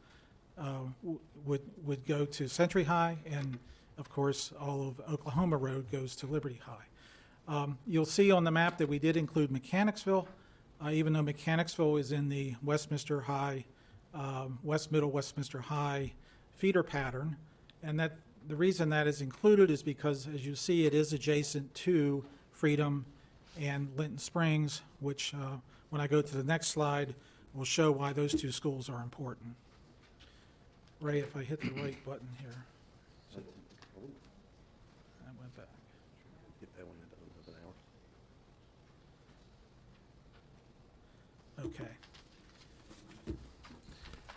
would go to Century High, and of course, all of Oklahoma Road goes to Liberty High. You'll see on the map that we did include Mechanicsville, even though Mechanicsville is in the Westminster High, West Middle Westminster High feeder pattern, and that the reason that is included is because, as you see, it is adjacent to Freedom and Linton Springs, which, when I go to the next slide, will show why those two schools are important. Ray, if I hit the right button here. I went back. Get that one in an hour. Okay.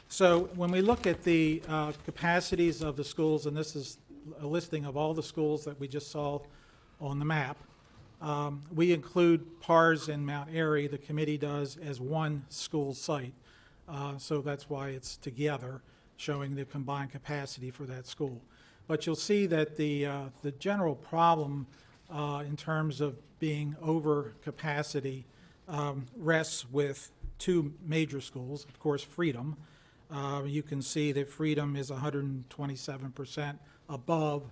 So when we look at the capacities of the schools, and this is a listing of all the schools that we just saw on the map, we include PARS and Mount Airy, the committee does, as one school site. So that's why it's together, showing the combined capacity for that school. But you'll see that the general problem in terms of being over capacity rests with two major schools. Of course, Freedom. You can see that Freedom is 127% above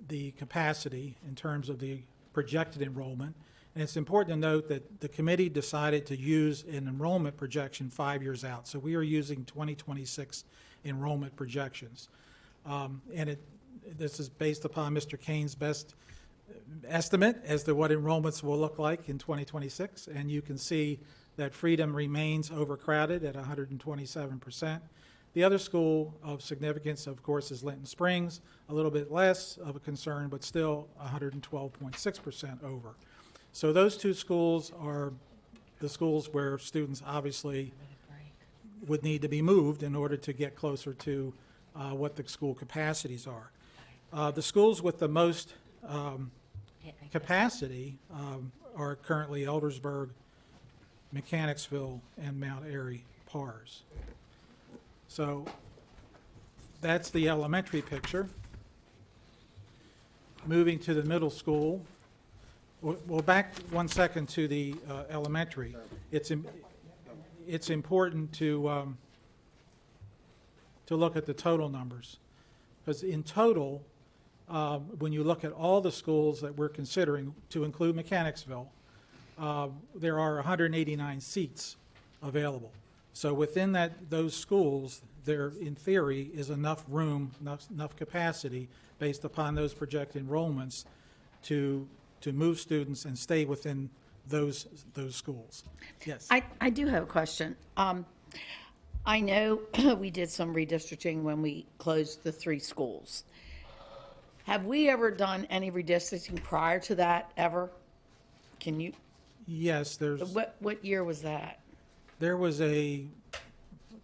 the capacity in terms of the projected enrollment. And it's important to note that the committee decided to use an enrollment projection 5 years out. So we are using 2026 enrollment projections. This is based upon Mr. Kane's best estimate as to what enrollments will look like in 2026. And you can see that Freedom remains overcrowded at 127%. The other school of significance, of course, is Linton Springs, a little bit less of a concern, but still 112.6% over. So those two schools are the schools where students obviously would need to be moved in order to get closer to what the school capacities are. The schools with the most capacity are currently Eldersburg, Mechanicsville, and Mount Airy PARS. So that's the elementary picture. Moving to the middle school. Well, back 1 second to the elementary. It's important to look at the total numbers, because in total, when you look at all the schools that we're considering, to include Mechanicsville, there are 189 seats available. So within those schools, there, in theory, is enough room, enough capacity, based upon those projected enrollments, to move students and stay within those schools. Yes. I do have a question. I know we did some redistricting when we closed the 3 schools. Have we ever done any redistricting prior to that, ever? Can you? Yes, there's. What year was that? There was a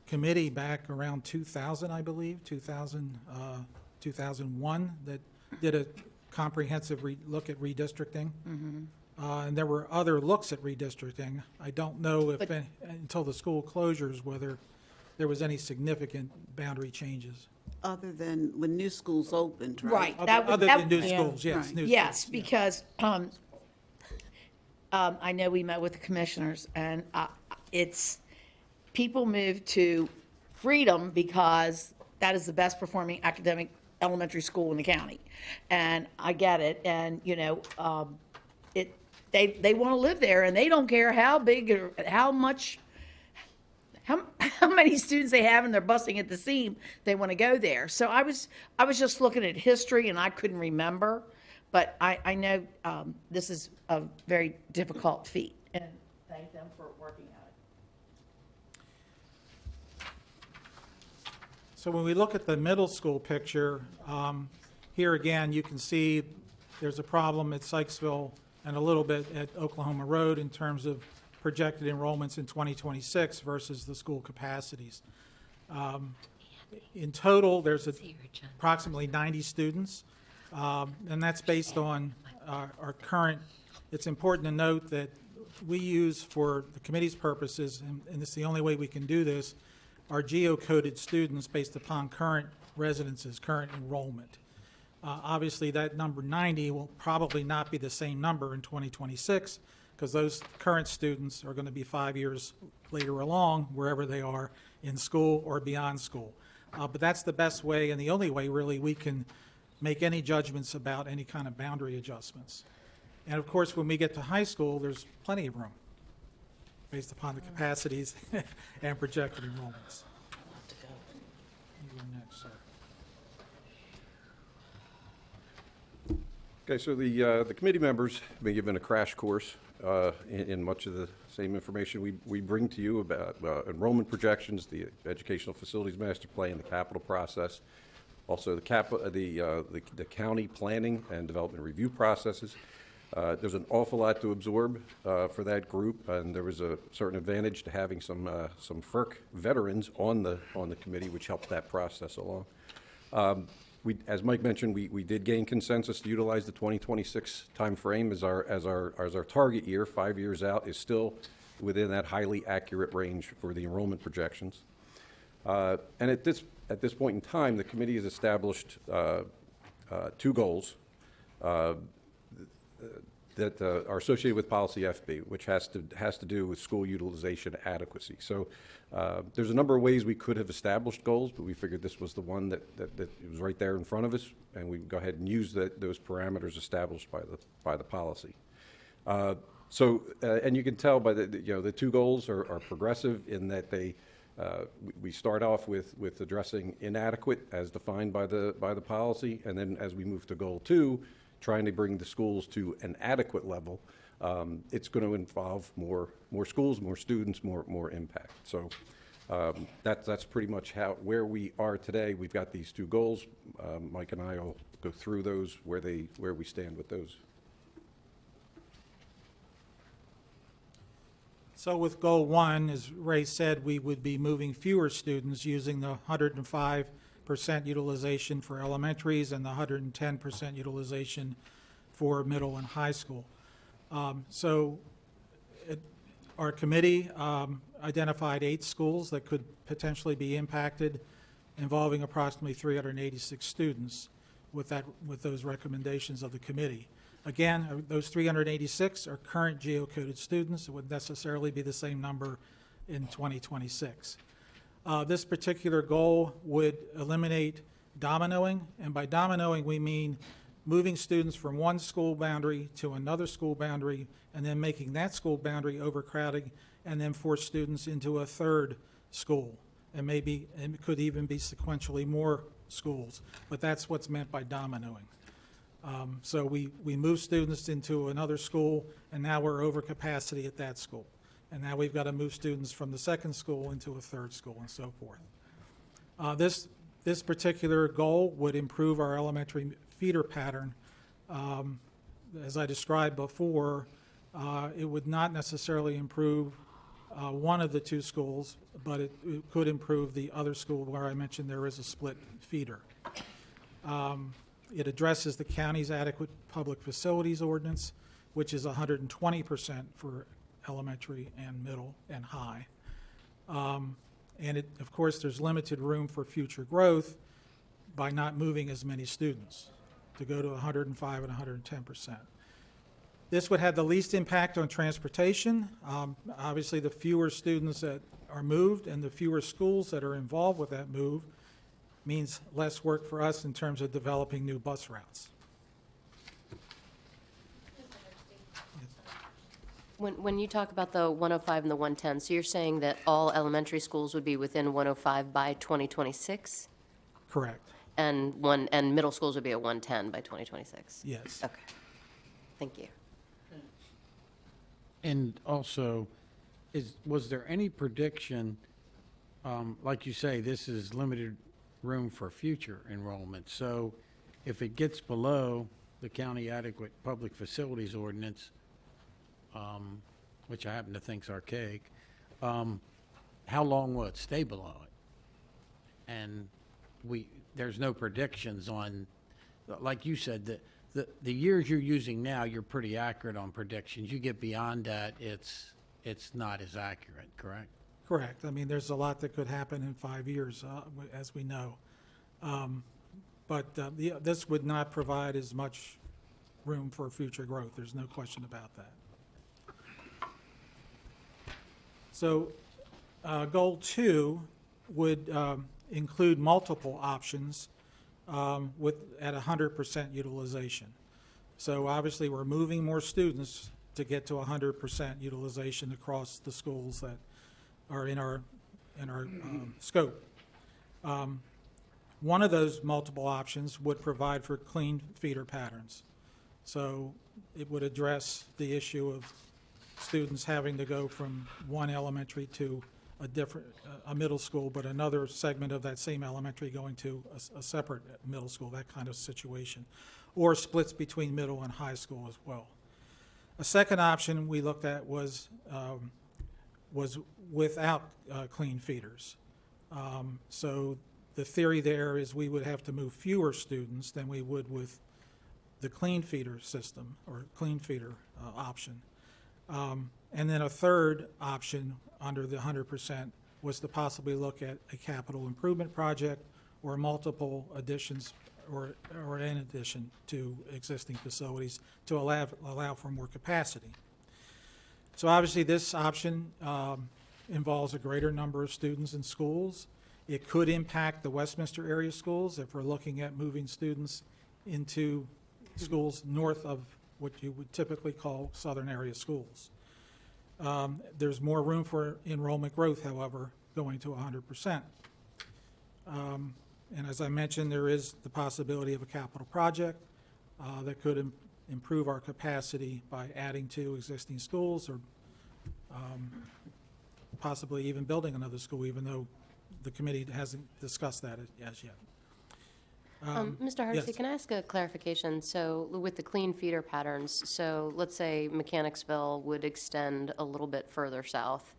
committee back around 2000, I believe, 2001, that did a comprehensive look at redistricting. And there were other looks at redistricting. I don't know if until the school closures whether there was any significant boundary changes. Other than when new schools opened, right? Right. Other than new schools, yes. Right. New Yes, schools, yeah. because I know we met with the commissioners, and it's, people move to Freedom because that is the best performing academic elementary school in the county. And I get it, and, you know, they want to live there, and they don't care how big or how much, how many students they have, and they're busting at the seam, they want to go there. So I was just looking at history, and I couldn't remember, but I know this is a very difficult feat, and thank them for working at it. So when we look at the middle school picture, here again, you can see there's a problem at Sykesville and a little bit at Oklahoma Road in terms of projected enrollments in 2026 versus the school capacities. In total, there's approximately 90 students, and that's based on our current. It's important to note that we use, for the committee's purposes, and it's the only way we can do this, are geocoded students based upon current residences, current enrollment. Obviously, that number 90 will probably not be the same number in 2026 because those current students are going to be 5 years later along, wherever they are in school or beyond school. But that's the best way and the only way, really, we can make any judgments about any kind of boundary adjustments. And of course, when we get to high school, there's plenty of room based upon the capacities and projected enrollments. You go next, sir. Okay, so the committee members have been given a crash course in much of the same information we bring to you about enrollment projections, the educational facilities master plan, the capital process, also the county planning and development review processes. There's an awful lot to absorb for that group, and there was a certain advantage to having some FERC veterans on the committee, which helped that process along. As Mike mentioned, we did gain consensus to utilize the 2026 timeframe as our target year. 5 years out is still within that highly accurate range for the enrollment projections. And at this point in time, the committee has established two goals that are associated with policy FB, which has to do with school utilization adequacy. So there's a number of ways we could have established goals, but we figured this was the one that was right there in front of us, and we go ahead and use those parameters established by the policy. And you can tell by the two goals are progressive in that we start off with addressing inadequate as defined by the policy, and then as we move to goal 2, trying to bring the schools to an adequate level. It's going to involve more schools, more students, more impact. So that's pretty much where we are today. We've got these two goals. Mike and I will go through those, where we stand with those. So with goal 1, as Ray said, we would be moving fewer students using the 105% utilization for elementaries and the 110% utilization for middle and high school. Our committee identified 8 schools that could potentially be impacted, involving approximately 386 students with those recommendations of the committee. Again, those 386 are current geocoded students. It would necessarily be the same number in 2026. This particular goal would eliminate dominoing, and by dominoing we mean moving students from one school boundary to another school boundary and then making that school boundary overcrowding and then force students into a third school. And it could even be sequentially more schools, but that's what's meant by dominoing. So we move students into another school, and now we're over capacity at that school. And now we've got to move students from the second school into a third school and so forth. This particular goal would improve our elementary feeder pattern. As I described before, it would not necessarily improve one of the two schools, but it could improve the other school where I mentioned there is a split feeder. It addresses the county's adequate public facilities ordinance, which is 120% for elementary and middle and high. And of course, there's limited room for future growth by not moving as many students to go to 105 and 110%. This would have the least impact on transportation. Obviously, the fewer students that are moved and the fewer schools that are involved with that move means less work for us in terms of developing new bus routes. When you talk about the 105 and the 110, so you're saying that all elementary schools would be within 105 by 2026? Correct. And middle schools would be at 110 by 2026? Yes. Okay. Thank you. And also, was there any prediction, like you say, this is limited room for future enrollment. So if it gets below the county adequate public facilities ordinance, which I happen to think is archaic, how long will it stay below it? And there's no predictions on, like you said, the years you're using now, you're pretty accurate on predictions. You get beyond that, it's not as accurate, correct? Correct. I mean, there's a lot that could happen in 5 years, as we know. But this would not provide as much room for future growth. There's no question about that. So goal 2 would include multiple options at 100% utilization. So obviously, we're moving more students to get to 100% utilization across the schools that are in our scope. One of those multiple options would provide for clean feeder patterns. So it would address the issue of students having to go from one elementary to a middle school, but another segment of that same elementary going to a separate middle school, that kind of situation, or splits between middle and high school as well. A second option we looked at was without clean feeders. So the theory there is we would have to move fewer students than we would with the clean feeder system or clean feeder option. And then a third option under the 100% was to possibly look at a capital improvement project or multiple additions or in addition to existing facilities to allow for more capacity. So obviously this option involves a greater number of students in schools. It could impact the Westminster area schools if we're looking at moving students into schools north of what you would typically call southern area schools. There's more room for enrollment growth, however, going to 100%. And as I mentioned, there is the possibility of a capital project that could improve our capacity by adding to existing schools or possibly even building another school, even though the committee hasn't discussed that as yet. Mr. Hardesty, yes. can I ask a clarification? So with the clean feeder patterns, so let's say Mechanicsville would extend a little bit further south,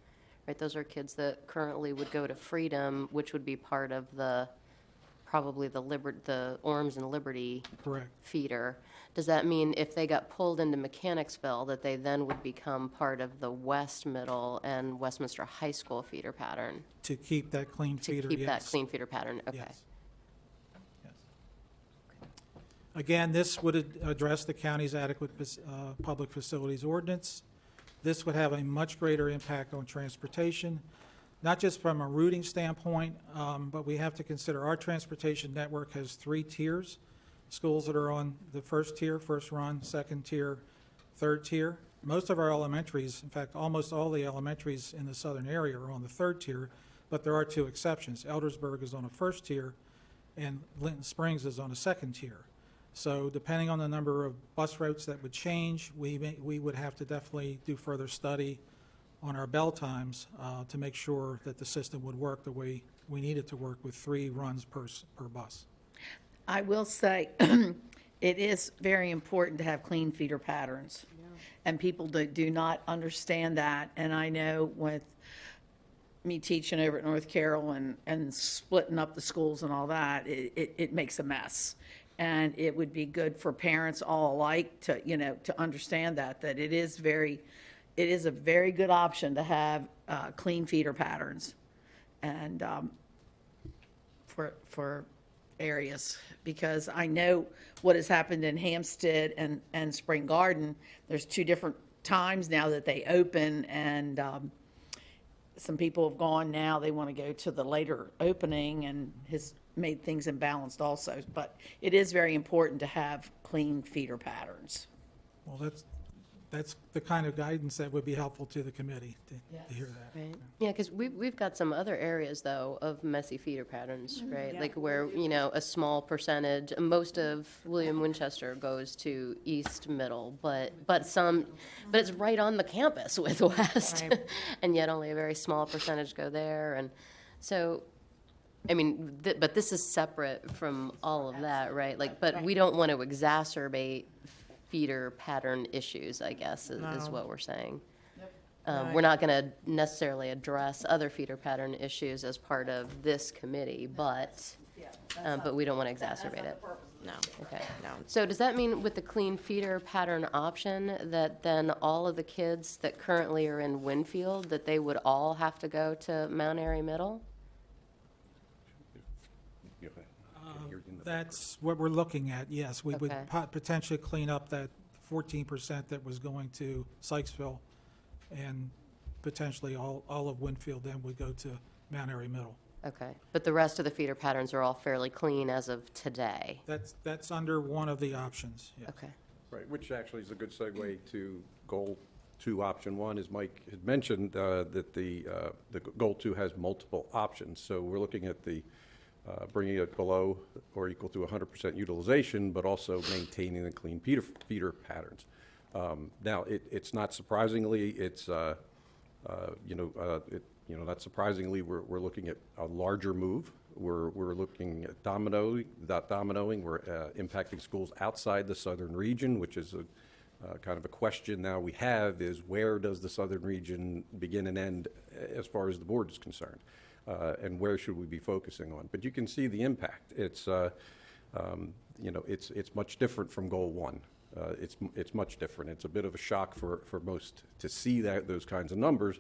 right? Those are kids that currently would go to Freedom, which would be part of probably the Orms and Liberty Correct. feeder. Does that mean if they got pulled into Mechanicsville that they then would become part of the West Middle and Westminster High School feeder pattern? To keep that clean feeder, To keep that yes. clean feeder pattern, okay. Yes. Again, this would address the county's adequate public facilities ordinance. This would have a much greater impact on transportation, not just from a routing standpoint, but we have to consider our transportation network has 3 tiers. Schools that are on the first tier, first run, second tier, third tier. Most of our elementaries, in fact, almost all the elementaries in the southern area are on the third tier, but there are 2 exceptions. Eldersburg is on a first tier, and Linton Springs is on a second tier. So depending on the number of bus routes that would change, we would have to definitely do further study on our bell times to make sure that the system would work the way we need it to work with 3 runs per bus. I will say, it is very important to have clean feeder patterns. And people do not understand that. And I know with me teaching over at North Carroll and splitting up the schools and all that, it makes a mess. And it would be good for parents all alike to understand that it is a very good option to have clean feeder patterns and for areas, because I know what has happened in Hampstead and Spring Garden. There's 2 different times now that they open, and some people have gone now, they want to go to the later opening, and has made things imbalanced also. But it is very important to have clean feeder patterns. Well, that's the kind of guidance that would be helpful to the committee to hear that. Right. Yeah, because we've got some other areas, though, of messy feeder patterns, right? Yeah. Like where, a small percentage, most of William Winchester goes to East Middle, but it's right on the campus with West. Right. And yet only a very small percentage go there. And so, but this is separate from all of that, right? But we don't want to exacerbate feeder pattern issues, I guess, is what we're saying. We're not going to necessarily address other feeder pattern issues as part of this committee, but we don't want to exacerbate it. No. Okay. No. So does that mean with the clean feeder pattern option that then all of the kids that currently are in Winfield, that they would all have to go to Mount Airy Middle? That's what we're looking at, yes. We would Okay. potentially clean up that 14% that was going to Sykesville and potentially all of Winfield then would go to Mount Airy Middle. Okay, but the rest of the feeder patterns are all fairly clean as of today? That's under one of the options, yeah. Okay. Right, which actually is a good segue to Goal 2, Option 1, as Mike had mentioned, that the Goal 2 has multiple options. So we're looking at the bringing it below or equal to 100% utilization, but also maintaining the clean feeder patterns. Now, it's not surprisingly, it's not surprisingly, we're looking at a larger move. We're looking at dominoing. We're impacting schools outside the southern region, which is a kind of a question now we have is where does the southern region begin and end as far as the board is concerned, and where should we be focusing on? But you can see the impact. It's it's much different from Goal 1. It's much different. It's a bit of a shock for most to see those kinds of numbers.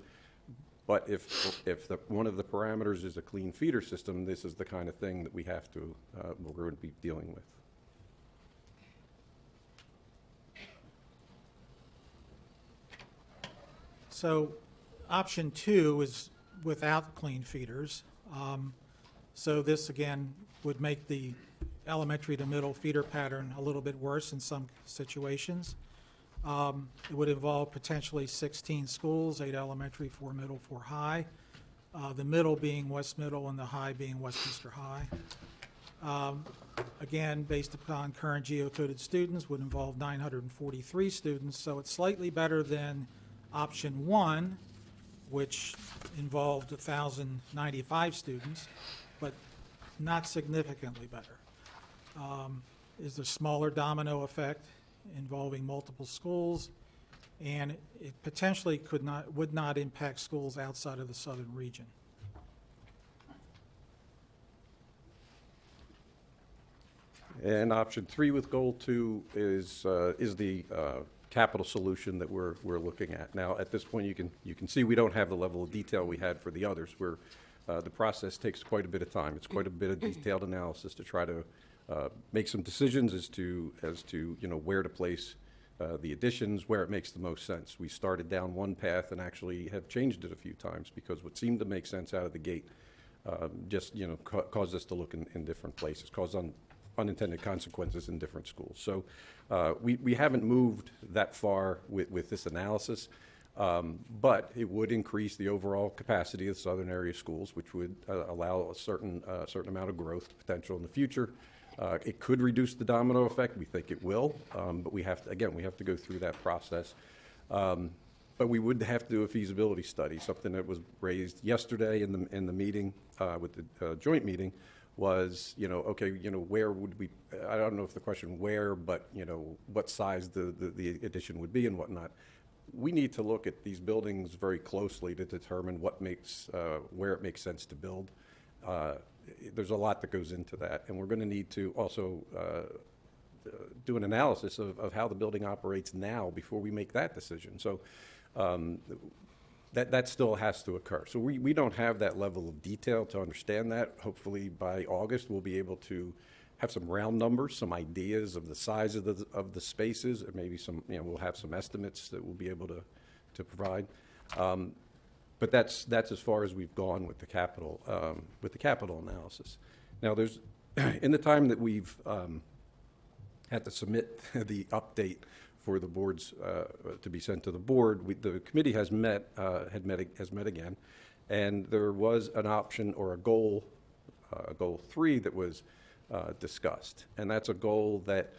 But if one of the parameters is a clean feeder system, this is the kind of thing that we're going to be dealing with. So option 2 is without clean feeders. So this again would make the elementary to middle feeder pattern a little bit worse in some situations. It would involve potentially 16 schools, 8 elementary, 4 middle, 4 high. The middle being West Middle and the high being Westminster High. Again, based upon current geocoded students, would involve 943 students, so it's slightly better than option 1, which involved 1,095 students, but not significantly better. Is a smaller domino effect involving multiple schools, and it potentially would not impact schools outside of the southern region. And option 3 with Goal 2 is the capital solution that we're looking at. Now, at this point, you can see we don't have the level of detail we had for the others. The process takes quite a bit of time. It's quite a bit of detailed analysis to try to make some decisions as to where to place the additions, where it makes the most sense. We started down one path and actually have changed it a few times because what seemed to make sense out of the gate just caused us to look in different places, caused unintended consequences in different schools. So we haven't moved that far with this analysis, but it would increase the overall capacity of the southern area schools, which would allow a certain amount of growth potential in the future. It could reduce the domino effect. We think it will, but we have to go through that process. But we would have to do a feasibility study. Something that was raised yesterday in the meeting with the joint meeting was, where would we? I don't know if the question where, but what size the addition would be and whatnot. We need to look at these buildings very closely to determine what makes where it makes sense to build. There's a lot that goes into that, and we're going to need to also do an analysis of how the building operates now before we make that decision. So that still has to occur. So we don't have that level of detail to understand that. Hopefully by August we'll be able to have some round numbers, some ideas of the size of the spaces, or maybe some we'll have some estimates that we'll be able to provide. But that's as far as we've gone with the capital analysis. Now, there's in the time that we've had to submit the update for the boards to be sent to the board, the committee has met again, and there was an option or a goal 3 that was discussed, and that's a goal that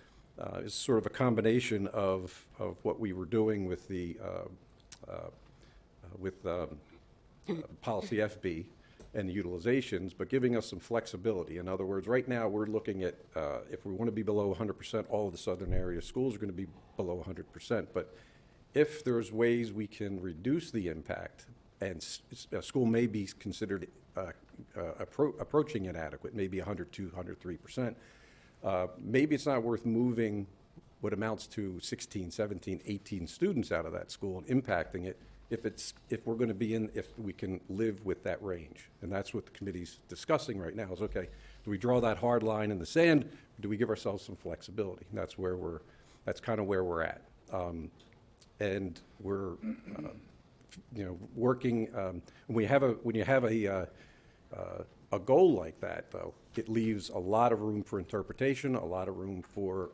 is sort of a combination of what we were doing with the policy FB and the utilizations, but giving us some flexibility. In other words, right now we're looking at if we want to be below 100%, all of the southern area schools are going to be below 100%. But if there's ways we can reduce the impact, and a school may be considered approaching inadequate, maybe 102, 103%, maybe it's not worth moving what amounts to 16, 17, 18 students out of that school and impacting it if we're going to be if we can live with that range. And that's what the committee's discussing right now is, okay, do we draw that hard line in the sand, or do we give ourselves some flexibility? And that's kind of where we're at. And we're working, when you have a goal like that, though, it leaves a lot of room for interpretation, a lot of room for,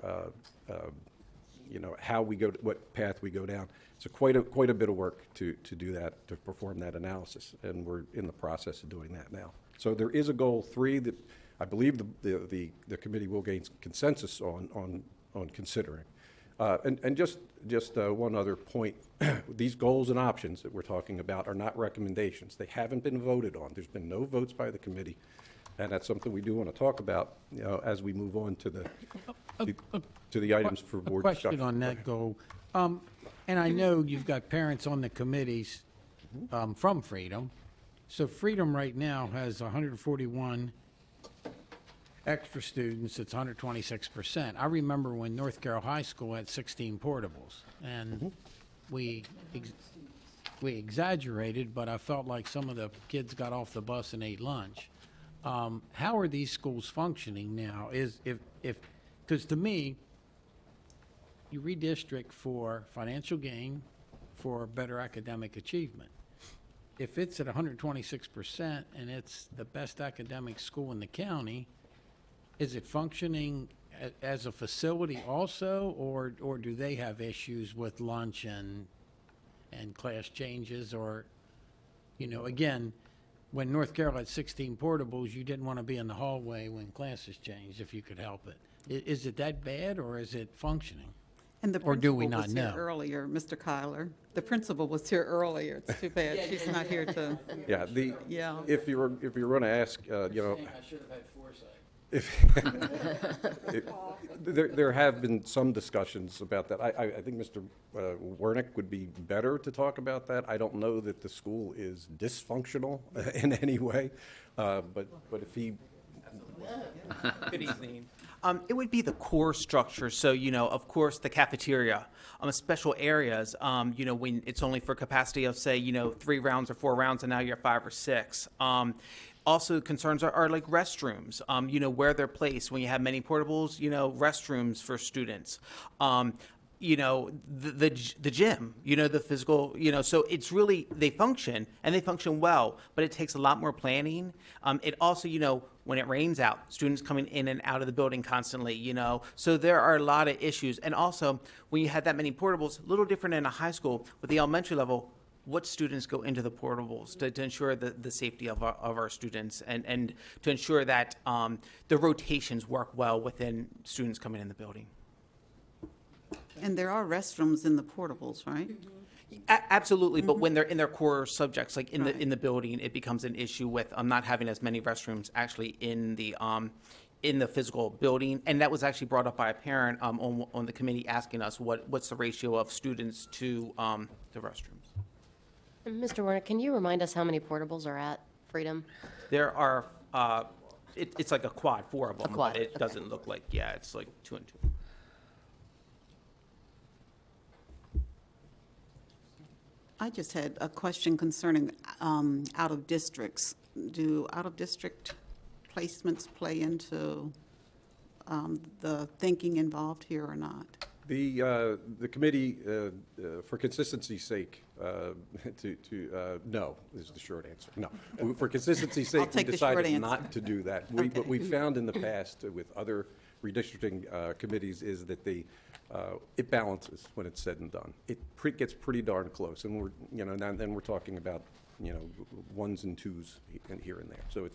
how we go, what path we go down. So quite a bit of work to do that, to perform that analysis, and we're in the process of doing that now. So there is a goal 3 that I believe the committee will gain consensus on considering. And just one other point, these goals and options that we're talking about are not recommendations. They haven't been voted on. There's been no votes by the committee, and that's something we do want to talk about, as we move on to the items for board discussion. Question on that goal. And I know you've got parents on the committees from Freedom. So Freedom right now has 141 extra students. It's 126%. I remember when North Carroll High School had 16 portables, and we exaggerated, but I felt like some of the kids got off the bus and ate lunch. How are these schools functioning now? Because to me, you redistrict for financial gain, for better academic achievement. If it's at 126% and it's the best academic school in the county, is it functioning as a facility also, or do they have issues with lunch and class changes? Or, again, when North Carroll had 16 portables, you didn't want to be in the hallway when classes changed if you could help it. Is it that bad, or is it functioning? And the Or do we principal not was here know? earlier, Mr. Kyler. The principal was here earlier. It's too bad she's not here to. Yeah, Yeah. if you're going to ask, I should have had foresight. There have been some discussions about that. I think Mr. Wernick would be better to talk about that. I don't know that the school is dysfunctional in any way, but if he... Good evening. It would be the core structure. So, of course, the cafeteria, special areas, when it's only for capacity of, say, 3 rounds or 4 rounds, and now you're 5 or 6. Also, concerns are like restrooms, where they're placed. When you have many portables, restrooms for students. The gym, the physical, so it's really, they function, and they function well, but it takes a lot more planning. It also, when it rains out, students coming in and out of the building constantly, so there are a lot of issues. And also, when you have that many portables, a little different in a high school, with the elementary level, what students go into the portables to ensure the safety of our students, and to ensure that the rotations work well within students coming in the building. And there are restrooms in the portables, right? Absolutely, but when they're in their core subjects, like in the building, it becomes an issue with not having as many restrooms actually in the physical building. And that was actually brought up by a parent on the committee asking us what's the ratio of students to the restrooms. Mr. Warner, can you remind us how many portables are at Freedom? There are, it's like a quad, 4 of them. A quad, But it okay. doesn't look like, it's like 2 and 2. I just had a question concerning out of districts. Do out of district placements play into the thinking involved here or not? The committee, for consistency's sake, no, is the short answer. No. For consistency's I'll sake, we take the short decided answer. not to do that. Okay. What we found in the past with other redistricting committees is that it balances when it's said and done. It gets pretty darn close, and then we're talking about, 1s and 2s here and there. So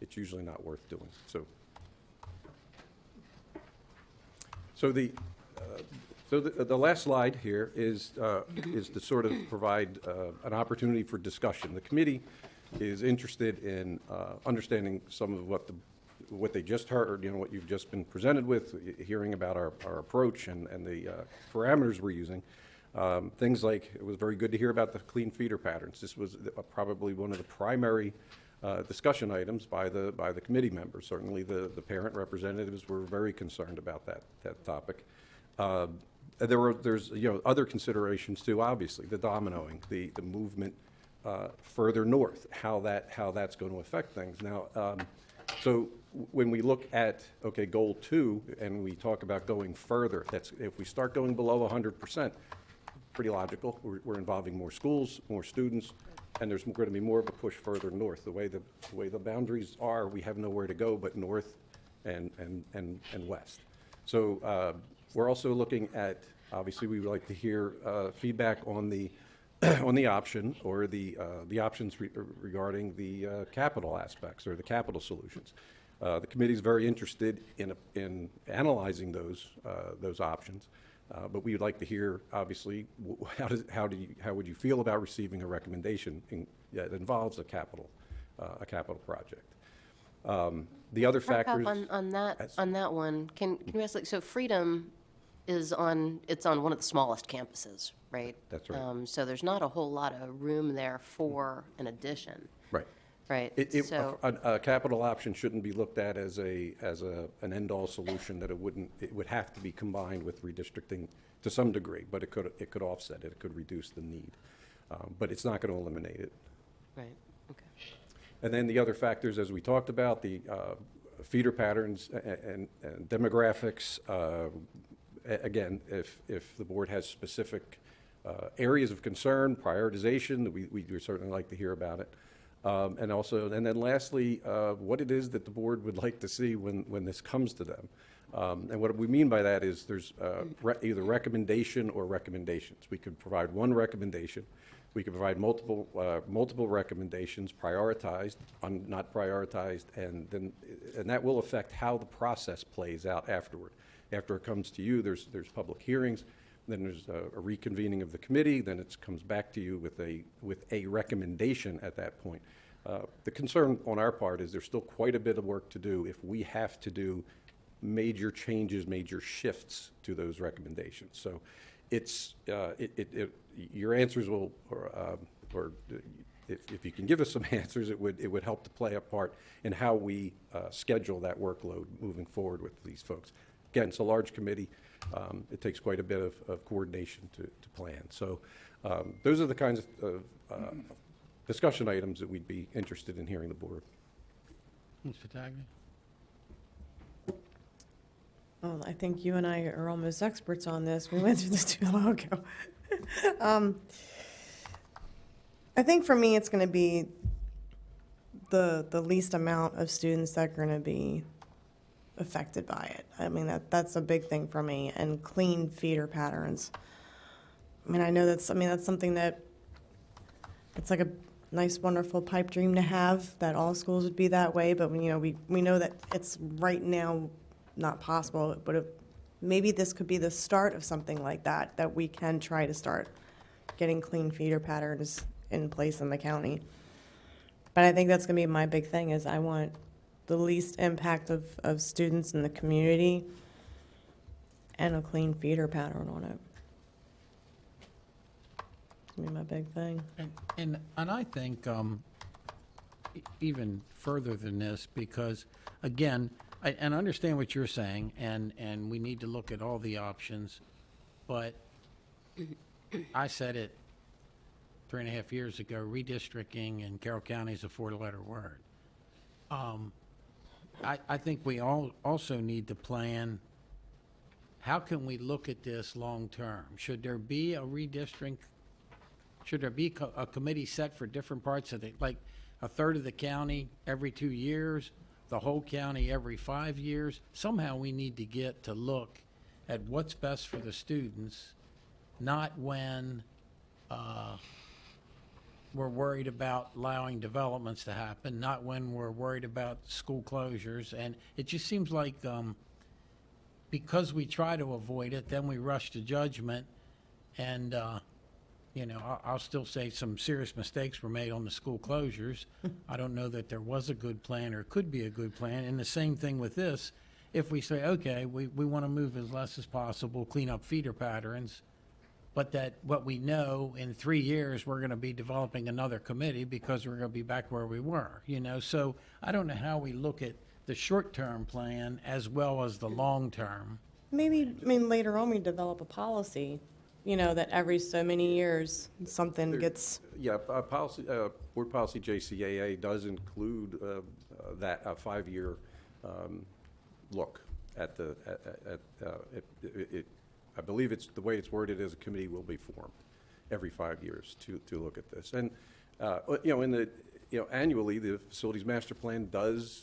it's usually not worth doing. So the last slide here is to sort of provide an opportunity for discussion. The committee is interested in understanding some of what they just heard, what you've just been presented with, hearing about our approach and the parameters we're using. Things like, it was very good to hear about the clean feeder patterns. This was probably one of the primary discussion items by the committee members. Certainly the parent representatives were very concerned about that topic. There's other considerations too, obviously, the dominoing, the movement further north, how that's going to affect things. Now, so when we look at, goal 2, and we talk about going further, if we start going below 100%, pretty logical. We're involving more schools, more students, and there's going to be more of a push further north. The way the boundaries are, we have nowhere to go but north and west. So we're also looking at, obviously, we would like to hear feedback on the on the option or the options regarding the capital aspects or the capital solutions. The committee is very interested in analyzing those options, but we would like to hear, obviously, how would you feel about receiving a recommendation that involves a capital project? The other factors On that one, can you ask, like, so Freedom is on one of the smallest campuses, right? That's right. So there's not a whole lot of room there for an addition. Right. Right. So A capital option shouldn't be looked at as an end-all solution, that it would have to be combined with redistricting to some degree, but it could offset it, it could reduce the need. But it's not going to eliminate it. right. Okay. And then the other factors, as we talked about, the feeder patterns and demographics. Again, if the board has specific areas of concern, prioritization, we would certainly like to hear about it. And then lastly, what it is that the board would like to see when this comes to them. And what we mean by that is there's either recommendation or recommendations. We could provide one recommendation. We could provide multiple recommendations, prioritized, not prioritized, and that will affect how the process plays out afterward. After it comes to you, there's public hearings, then there's a reconvening of the committee, then it comes back to you with a recommendation at that point. The concern on our part is there's still quite a bit of work to do if we have to do major changes, major shifts to those recommendations. So it's your answers will, or if you can give us some answers, it would help to play a part in how we schedule that workload moving forward with these folks. Again, it's a large committee. It takes quite a bit of coordination to plan. So those are the kinds of discussion items that we'd be interested in hearing the board. Ms. Pataglia? Well, I think you and I are almost experts on this. We went through this too long ago. I think for me, it's going to be the least amount of students that are going to be affected by it. I mean, that's a big thing for me. And clean feeder patterns. I mean, I know that's something that it's like a nice, wonderful pipe dream to have, that all schools would be that way. But we know that it's right now not possible. But maybe this could be the start of something like that we can try to start getting clean feeder patterns in place in the county. But I think that's going to be my big thing, is I want the least impact of students in the community and a clean feeder pattern on it. It's going to be my big thing. And I think even further than this, because again, I understand what you're saying, and we need to look at all the options, but I said it 3.5 years ago, redistricting in Carroll County is a 4-letter word. I think we all also need to plan, how can we look at this long-term? Should there be a redistricting? Should there be a committee set for different parts of like a third of the county every 2 years, the whole county every 5 years? Somehow we need to get to look at what's best for the students, not when we're worried about allowing developments to happen, not when we're worried about school closures. And it just seems like because we try to avoid it, then we rush to judgment. And, I'll still say some serious mistakes were made on the school closures. I don't know that there was a good plan or could be a good plan. And the same thing with this. If we say, okay, we want to move as less as possible, clean up feeder patterns, but that what we know in 3 years, we're going to be developing another committee because we're going to be back where we were, So I don't know how we look at the short-term plan as well as the long-term. Maybe, later on we develop a policy, that every so many years something gets. Yeah, policy, board policy JCAA does include that a 5-year look at I believe it's, the way it's worded is a committee will be formed every 5 years to look at this. And, annually, the facilities master plan does,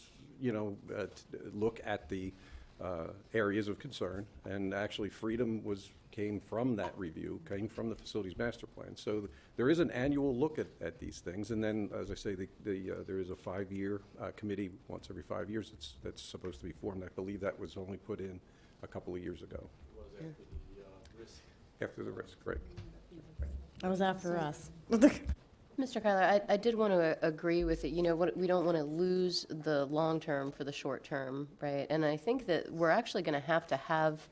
look at the areas of concern. And actually, Freedom came from that review, came from the facilities master plan. So there is an annual look at these things. And then, as I say, there is a 5-year committee once every 5 years that's supposed to be formed. I believe that was only put in a couple of years ago. After the risk, right. That was after us. Mr. Kyler, I did want to agree with it. We don't want to lose the long term for the short term, right? And I think that we're actually going to have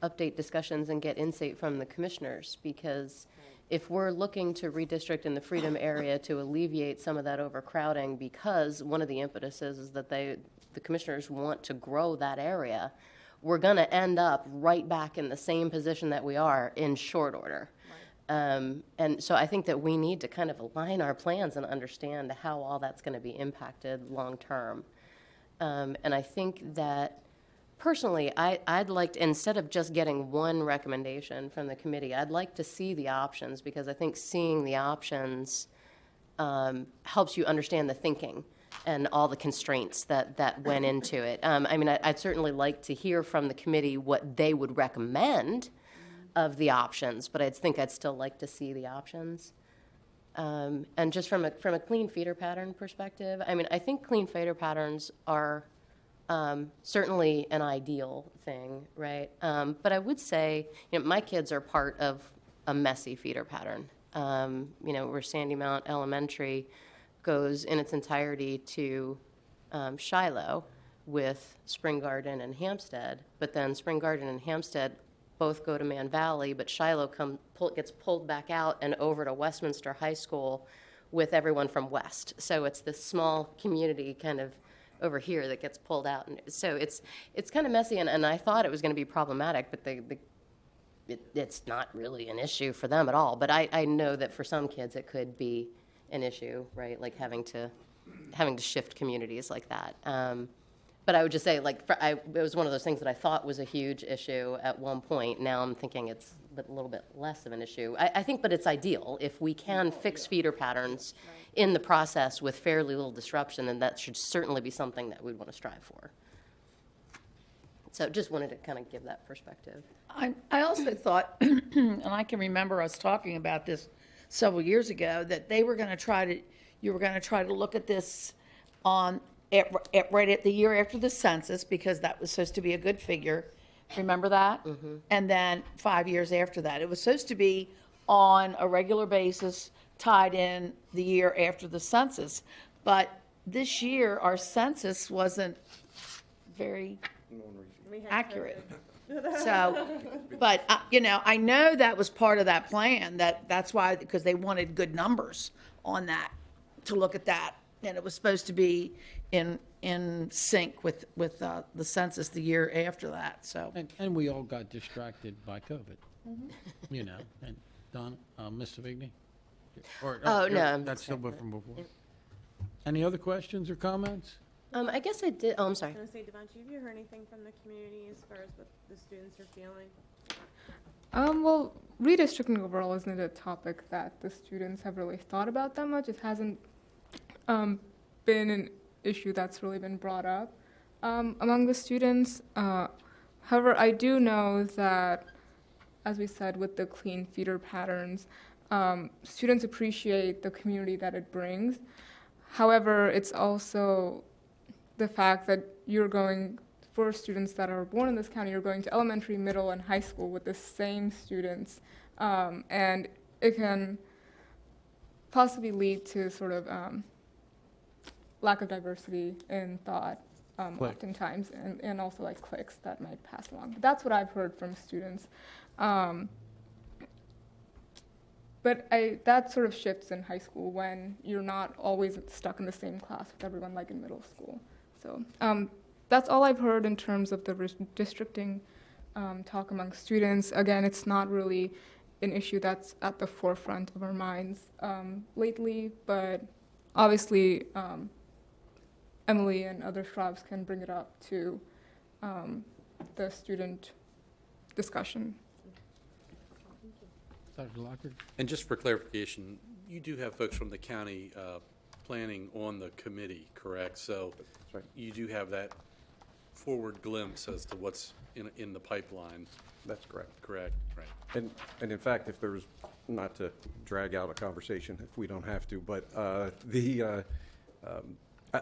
update discussions and get insight from the commissioners, because if we're looking to redistrict in the Freedom area to alleviate some of that overcrowding, because one of the impetuses is that the commissioners want to grow that area, we're going to end up right back in the same position that we are in short order. And so I think that we need to kind of align our plans and understand how all that's going to be impacted long term. And I think that personally, I'd like to, instead of just getting one recommendation from the committee, I'd like to see the options, because I think seeing the options helps you understand the thinking and all the constraints that went into it. I'd certainly like to hear from the committee what they would recommend of the options, but I'd still like to see the options. And just from a clean feeder pattern perspective, I think clean feeder patterns are certainly an ideal thing, right? But I would say, my kids are part of a messy feeder pattern. Where Sandy Mount Elementary goes in its entirety to Shiloh with Spring Garden and Hampstead, but then Spring Garden and Hampstead both go to Man Valley, but Shiloh gets pulled back out and over to Westminster High School with everyone from West. So it's this small community kind of over here that gets pulled out. And so it's kind of messy, and I thought it was going to be problematic, but it's not really an issue for them at all. But I know that for some kids it could be an issue, right? Like having to shift communities like that. But I would just say, it was one of those things that I thought was a huge issue at one point. Now I'm thinking it's a little bit less of an issue. I think, but it's ideal. If we can fix feeder patterns in the process with fairly little disruption, then that should certainly be something that we'd want to strive for. So just wanted to kind of give that perspective. I also thought, and I can remember us talking about this several years ago, that you were going to try to look at this right at the year after the census, because that was supposed to be a good figure. Remember that? Mm-hmm. And then 5 years after that. It was supposed to be on a regular basis, tied in the year after the census. But this year, our census wasn't very accurate. So, but, I know that was part of that plan, that's why, because they wanted good numbers on that, to look at that. And it was supposed to be in sync with the census the year after that, so. And we all got distracted by COVID, and Don, Ms. Savigny? No. That's still from before. Any other questions or comments? I guess I did. Oh, I'm sorry. I was going to say, Devontae, have you heard anything from the community as far as what the students are feeling? Well, redistricting overall isn't a topic that the students have really thought about that much. It hasn't been an issue that's really been brought up among the students. However, I do know that, as we said, with the clean feeder patterns, students appreciate the community that it brings. However, it's also the fact that for students that are born in this county, you're going to elementary, middle, and high school with the same students, and it can possibly lead to sort of lack of diversity in thought, oftentimes, and also like cliques that might pass along. But that's what I've heard from students. But that sort of shifts in high school when you're not always stuck in the same class with everyone like in middle school. So that's all I've heard in terms of the redistricting talk among students. Again, it's not really an issue that's at the forefront of our minds lately, but obviously Emily and other Schraubs can bring it up to the student discussion. Dr. Lockard? And just for clarification, you do have folks from the county planning on the committee, correct? So you do have that forward glimpse as to what's in the pipeline. That's correct. Correct, right. And in fact, if there's, not to drag out a conversation if we don't have to, but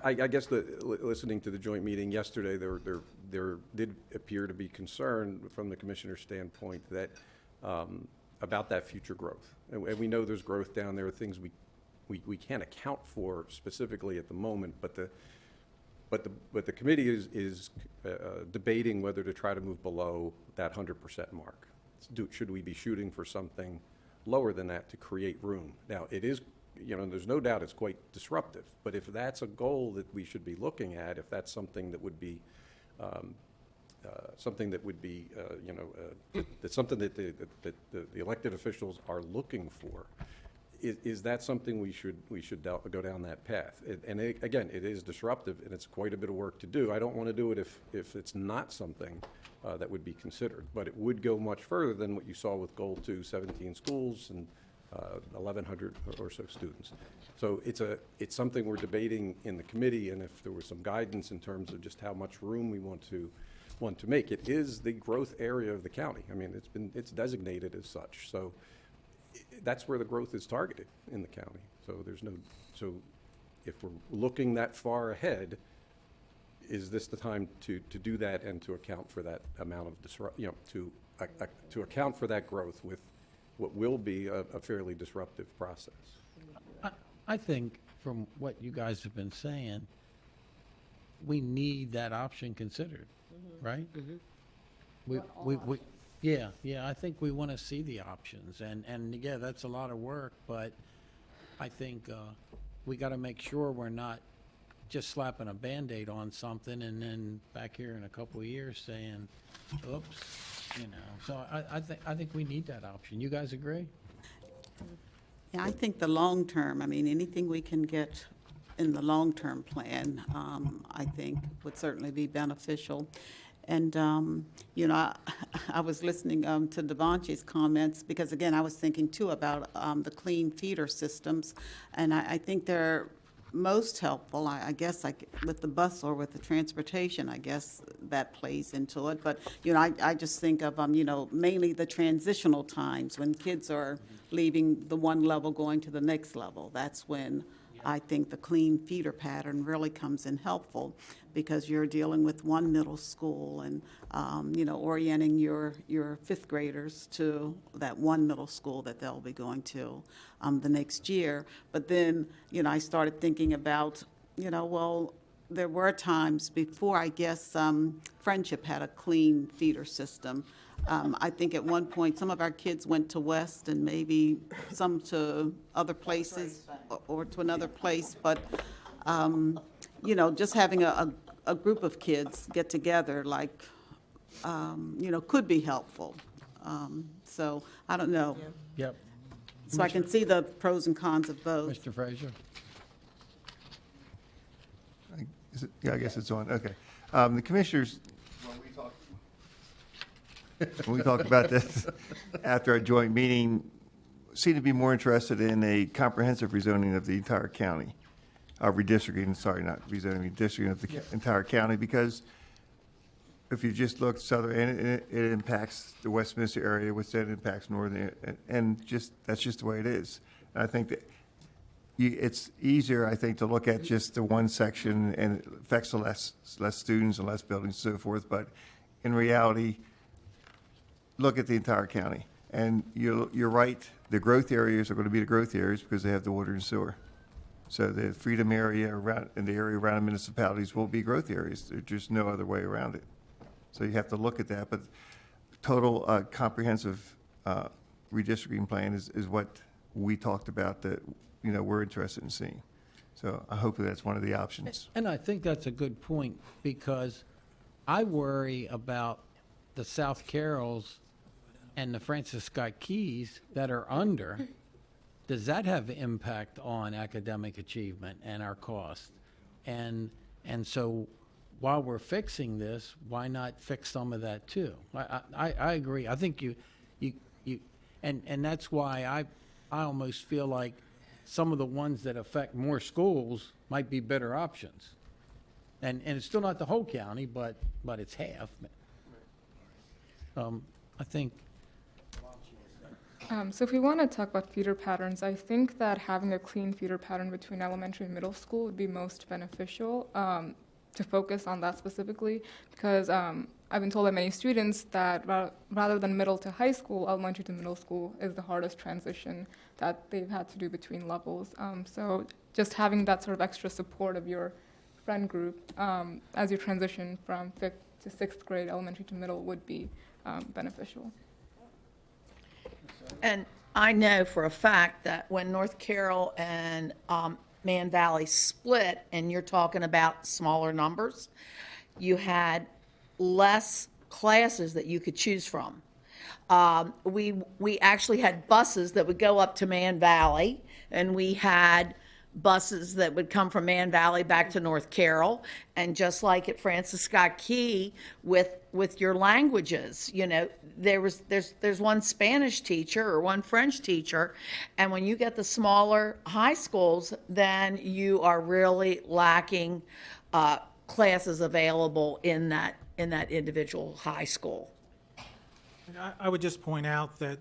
I guess listening to the joint meeting yesterday, there did appear to be concern from the commissioner's standpoint that about that future growth. And we know there's growth down there, things we can't account for specifically at the moment, but the committee is debating whether to try to move below that 100% mark. Should we be shooting for something lower than that to create room? Now, it is, there's no doubt it's quite disruptive, but if that's a goal that we should be looking at, if that's something that would be that's something that the elected officials are looking for, is that something we should go down that path? Again, it is disruptive, and it's quite a bit of work to do. I don't want to do it if it's not something that would be considered, but it would go much further than what you saw with Goal 2, 17 schools and 1,100 or so students. So it's something we're debating in the committee, and if there was some guidance in terms of just how much room we want to make. It is the growth area of the county. I mean, it's designated as such. So that's where the growth is targeted in the county. So if we're looking that far ahead, is this the time to do that and to account for that amount of to account for that growth with what will be a fairly disruptive process? I think from what you guys have been saying, we need that option considered, right? Yeah, I think we want to see the options, and yeah, that's a lot of work, but I think we got to make sure we're not just slapping a Band-Aid on something and then back here in a couple of years saying, oops, So I think we need that option. You guys agree? Yeah, I think the long term, I mean, anything we can get in the long-term plan, I think would certainly be beneficial. And, I was listening to Devontae's comments because, again, I was thinking too about the clean feeder systems. And I think they're most helpful, I guess, like with the bus or with the transportation, I guess that plays into it. But, I just think of, mainly the transitional times when kids are leaving the one level going to the next level. That's when I think the clean feeder pattern really comes in helpful because you're dealing with one middle school and, orienting your fifth graders to that one middle school that they'll be going to the next year. But then, I started thinking about, well, there were times before, I guess, Friendship had a clean feeder system. I think at one point, some of our kids went to West and maybe some to other places or to another place. But, just having a group of kids get together, like, could be helpful. So I don't know. Yep. So I can see the pros and cons of both. Mr. Frazier? Yeah, I guess it's on. Okay. The commissioners, when we talked about this after our joint meeting, seem to be more interested in a comprehensive rezoning of the entire county. Redistricting, sorry, not rezoning, redistricting of the entire county, because if you just look southern, and it impacts the Westminster area, which then impacts northern, and that's just the way it is. And I think that it's easier, I think, to look at just the one section and it affects the less students and less buildings and so forth, but in reality, look at the entire county. And you're right, the growth areas are going to be the growth areas because they have the water and sewer. So the Freedom area around, and the area around the municipalities will be growth areas. There's just no other way around it. So you have to look at that, but total comprehensive redistricting plan is what we talked about that, we're interested in seeing. So I hope that's one of the options. And I think that's a good point because I worry about the South Carrolls and the Francis Scott Keys that are under. Does that have impact on academic achievement and our cost? And so while we're fixing this, why not fix some of that too? I agree. I think you And that's why I almost feel like some of the ones that affect more schools might be better options. And it's still not the whole county, but it's half. I think, So if we want to talk about feeder patterns, I think that having a clean feeder pattern between elementary and middle school would be most beneficial, to focus on that specifically, because I've been told by many students that rather than middle to high school, elementary to middle school is the hardest transition that they've had to do between levels. So just having that sort of extra support of your friend group as you transition from 5th to 6th grade, elementary to middle, would be beneficial. And I know for a fact that when North Carroll and Man Valley split, and you're talking about smaller numbers, you had less classes that you could choose from. We actually had buses that would go up to Man Valley, and we had buses that would come from Man Valley back to North Carroll. And just like at Francis Scott Key with your languages, you know, there's one Spanish teacher or one French teacher, and when you get the smaller high schools, then you are really lacking classes available in that individual high school. I would just point out that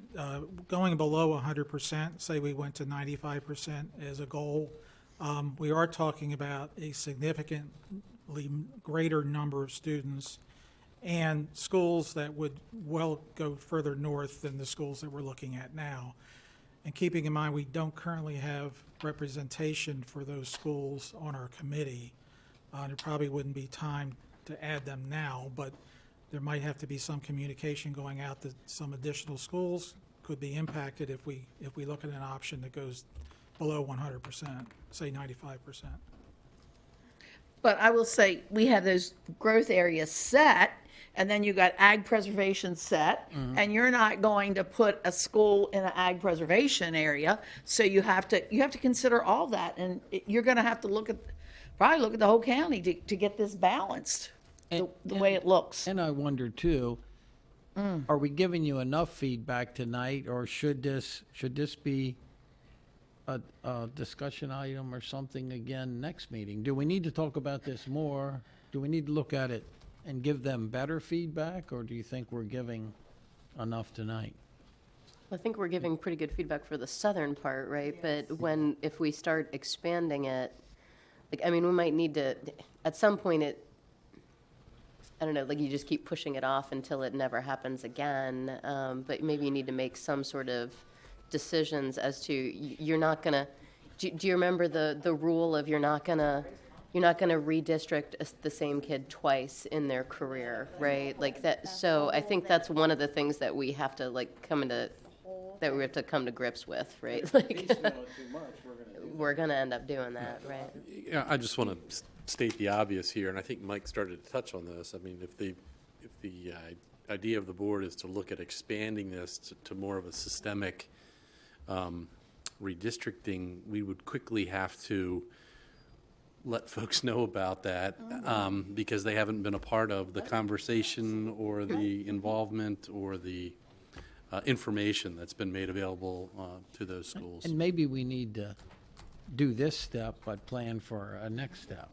going below 100%, say we went to 95% as a goal, we are talking about a significantly greater number of students and schools that would well go further north than the schools that we're looking at now. And keeping in mind, we don't currently have representation for those schools on our committee. There probably wouldn't be time to add them now, but there might have to be some communication going out that some additional schools could be impacted if we look at an option that goes below 100%, say 95%. But I will say, we have those growth areas set, and then you got ag preservation set, and you're not going to put a school in an ag preservation area, so you have to consider all that, and you're going to have to probably look at the whole county to get this balanced the way it looks. and I wonder too, are we giving you enough feedback tonight, or should this be a discussion item or something again next meeting? Do we need to talk about this more? Do we need to look at it and give them better feedback, or do you think we're giving enough tonight? I think we're giving pretty good feedback for the southern part, right? But if we start expanding it, like, I mean, we might need to, at some point I don't know, like, you just keep pushing it off until it never happens again. But maybe you need to make some sort of decisions as to, you're not gonna, do you remember the rule of you're not gonna redistrict the same kid twice in their career, right? Like that, so I think that's one of the things that we have to come to grips with, right? Like, we're gonna end up doing that, right? Yeah, I just want to state the obvious here, and I think Mike started to touch on this. I mean, if the idea of the board is to look at expanding this to more of a systemic redistricting, we would quickly have to let folks know about that because they haven't been a part of the conversation or the involvement or the information that's been made available to those schools. And maybe we need to do this step, but plan for a next step.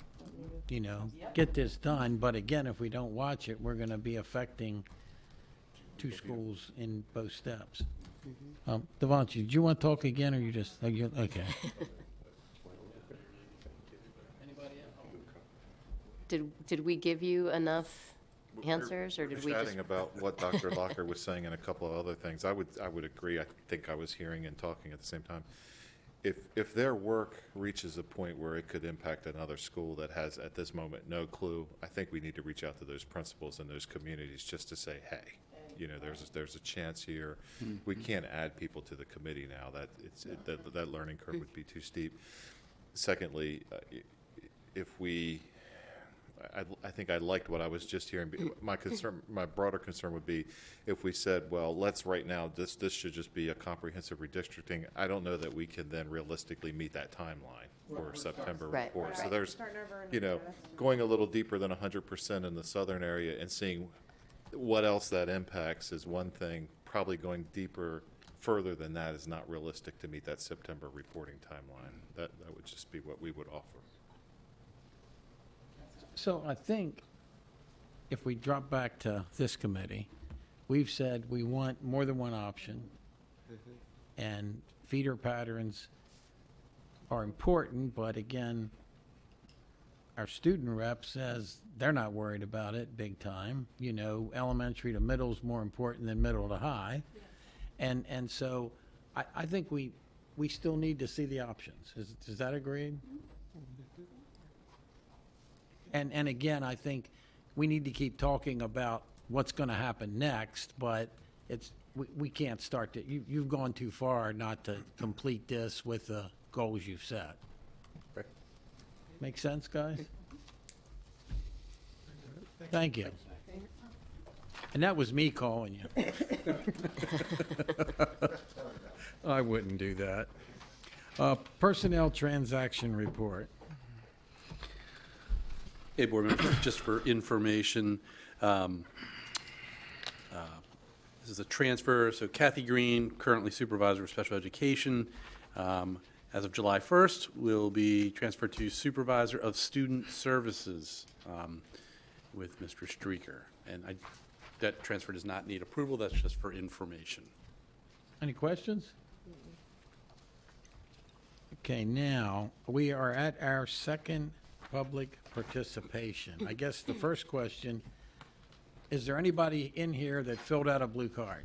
You know, get this done, but again, if we don't watch it, we're gonna be affecting two schools in both steps. Devanshi, do you want to talk again, or you just, okay? Did we give you enough answers, or did we just? Chatting about what Dr. Locker was saying and a couple of other things, I would agree. I think I was hearing and talking at the same time. If their work reaches a point where it could impact another school that has at this moment no clue, I think we need to reach out to those principals and those communities just to say, hey, you know, there's a chance here. We can't add people to the committee now. That learning curve would be too steep. Secondly, I think I liked what I was just hearing. My broader concern would be if we said, well, let's right now, this should just be a comprehensive redistricting. I don't know that we can then realistically meet that timeline for September report. So there's, you know, going a little deeper than 100% in the southern area and seeing what else that impacts is one thing. Probably going deeper further than that is not realistic to meet that September reporting timeline. That would just be what we would offer. So I think if we drop back to this committee, we've said we want more than one option. And feeder patterns are important, but again, our student rep says they're not worried about it big time. You know, elementary to middle is more important than middle to high. And so I think we still need to see the options. Is that agreed? And again, I think we need to keep talking about what's going to happen next, but we can't start to, you've gone too far not to complete this with the goals you've set. Make sense, guys? Thank you. And that was me calling you. I wouldn't do that. Personnel transaction report. Hey, board members, just for information, this is a transfer. So Kathy Green, currently supervisor of special education, as of July 1st, will be transferred to supervisor of student services with Mr. Streaker. And that transfer does not need approval. That's just for information. Any questions? Okay, now, we are at our second public participation. I guess the first question, is there anybody in here that filled out a blue card?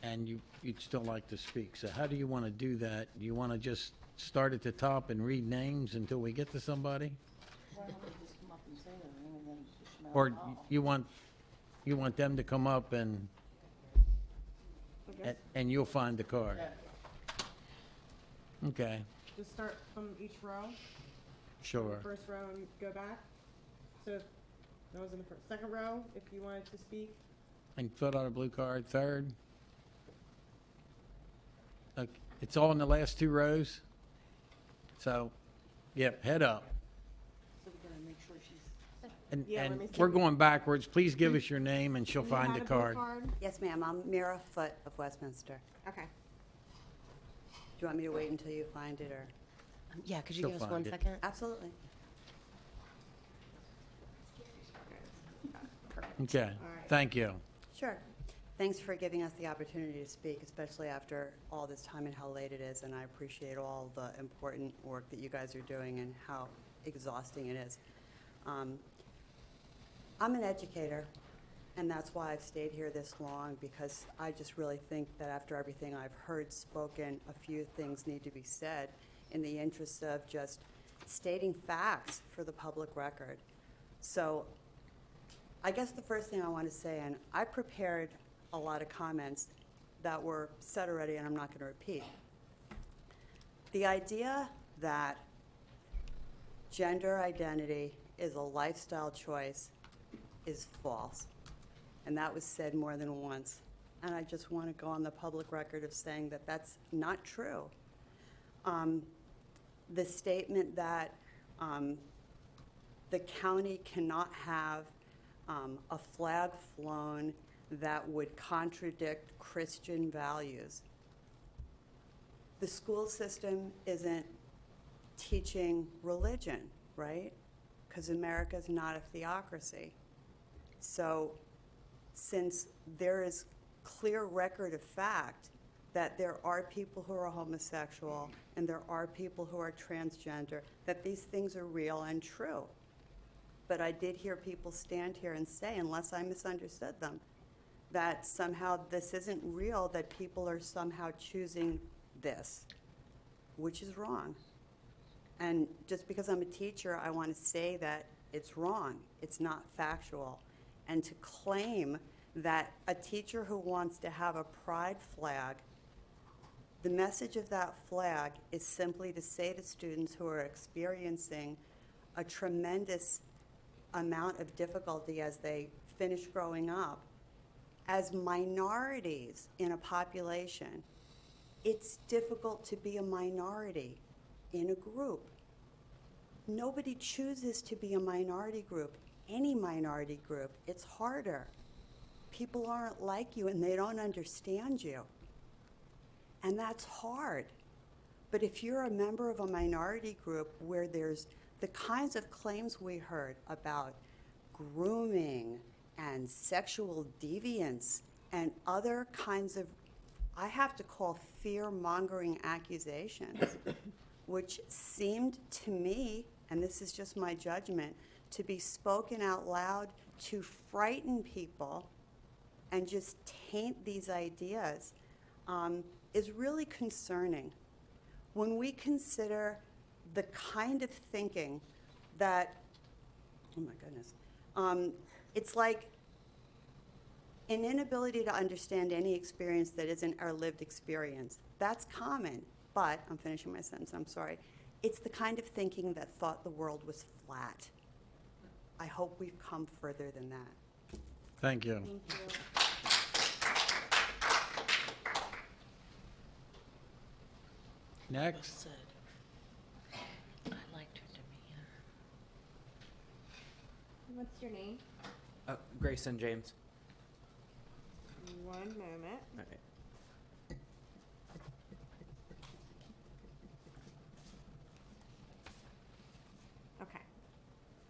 And you'd still like to speak. So how do you want to do that? Do you want to just start at the top and read names until we get to somebody? Or you want them to come up and you'll find the card? Okay, Just start from each row. sure. First row and go back. So if that was in the second row, if you wanted to speak. And filled out a blue card, third? Okay, it's all in the last two rows? So, yep, head up. And, Yeah, let and me see. we're going backwards. Please give us your name and she'll You find had the a blue card. Yes, ma'am. I'm Mira Foote of Westminster. Okay. Do you want me to wait until you find it, or? Yeah, could you She'll give us find 1 it. second? Absolutely. Okay, thank you. Sure. Thanks for giving us the opportunity to speak, especially after all this time and how late it is, and I appreciate all the important work that you guys are doing and how exhausting it is. I'm an educator, and that's why I've stayed here this long, because I just really think that after everything I've heard spoken, a few things need to be said in the interest of just stating facts for the public record. So I guess the first thing I want to say, and I prepared a lot of comments that were said already, and I'm not going to repeat. The idea that gender identity is a lifestyle choice is false. And that was said more than once. And I just want to go on the public record of saying that that's not true. The statement that the county cannot have a flag flown that would contradict Christian values. The school system isn't teaching religion, right? Because America's not a theocracy. So since there is clear record of fact that there are people who are homosexual and there are people who are transgender, that these things are real and true. But I did hear people stand here and say, unless I misunderstood them, that somehow this isn't real, that people are somehow choosing this, which is wrong. And just because I'm a teacher, I want to say that it's wrong. It's not factual. And to claim that a teacher who wants to have a pride flag, the message of that flag is simply to say to students who are experiencing a tremendous amount of difficulty as they finish growing up, as minorities in a population, it's difficult to be a minority in a group. Nobody chooses to be a minority group, any minority group. It's harder. People aren't like you and they don't understand you. And that's hard. But if you're a member of a minority group where there's the kinds of claims we heard about grooming and sexual deviance and other kinds of, I have to call fear-mongering accusations, which seemed to me, and this is just my judgment, to be spoken out loud to frighten people and just taint these ideas, is really concerning. When we consider the kind of thinking that, oh my goodness, it's like an inability to understand any experience that isn't our lived experience. That's common, but, I'm finishing my sentence, I'm sorry. It's the kind of thinking that thought the world was flat. I hope we've come further than that. Thank you. Thank you. Next. What's your name? Grayson James. One moment. All right. Okay.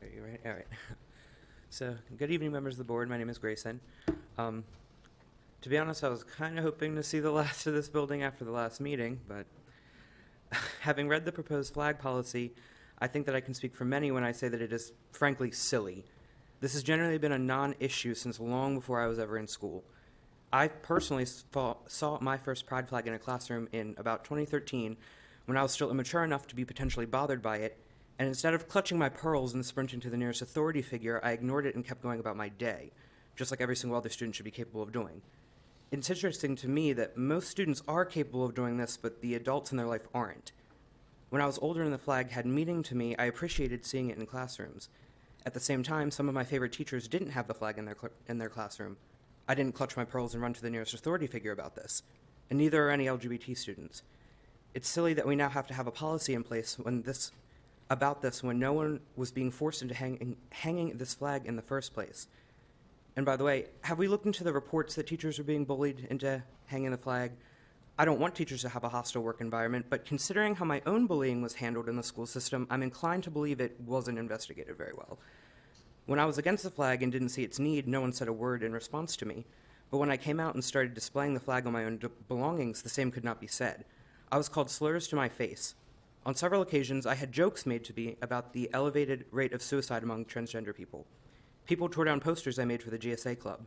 Are you ready? All right. So, good evening, members of the board. My name is Grayson. To be honest, I was kind of hoping to see the last of this building after the last meeting, but having read the proposed flag policy, I think that I can speak for many when I say that it is, frankly, silly. This has generally been a non-issue since long before I was ever in school. I personally saw my first pride flag in a classroom in about 2013 when I was still immature enough to be potentially bothered by it, and instead of clutching my pearls and sprinting to the nearest authority figure, I ignored it and kept going about my day, just like every single other student should be capable of doing. It's interesting to me that most students are capable of doing this, but the adults in their life aren't. When I was older and the flag had meaning to me, I appreciated seeing it in classrooms. At the same time, some of my favorite teachers didn't have the flag in their classroom. I didn't clutch my pearls and run to the nearest authority figure about this, and neither are any LGBT students. It's silly that we now have to have a policy in place about this when no one was being forced into hanging this flag in the first place. And by the way, have we looked into the reports that teachers are being bullied into hanging the flag? I don't want teachers to have a hostile work environment, but considering how my own bullying was handled in the school system, I'm inclined to believe it wasn't investigated very well. When I was against the flag and didn't see its need, no one said a word in response to me. But when I came out and started displaying the flag on my own belongings, the same could not be said. I was called slurs to my face. On several occasions, I had jokes made to me about the elevated rate of suicide among transgender people. People tore down posters I made for the GSA Club.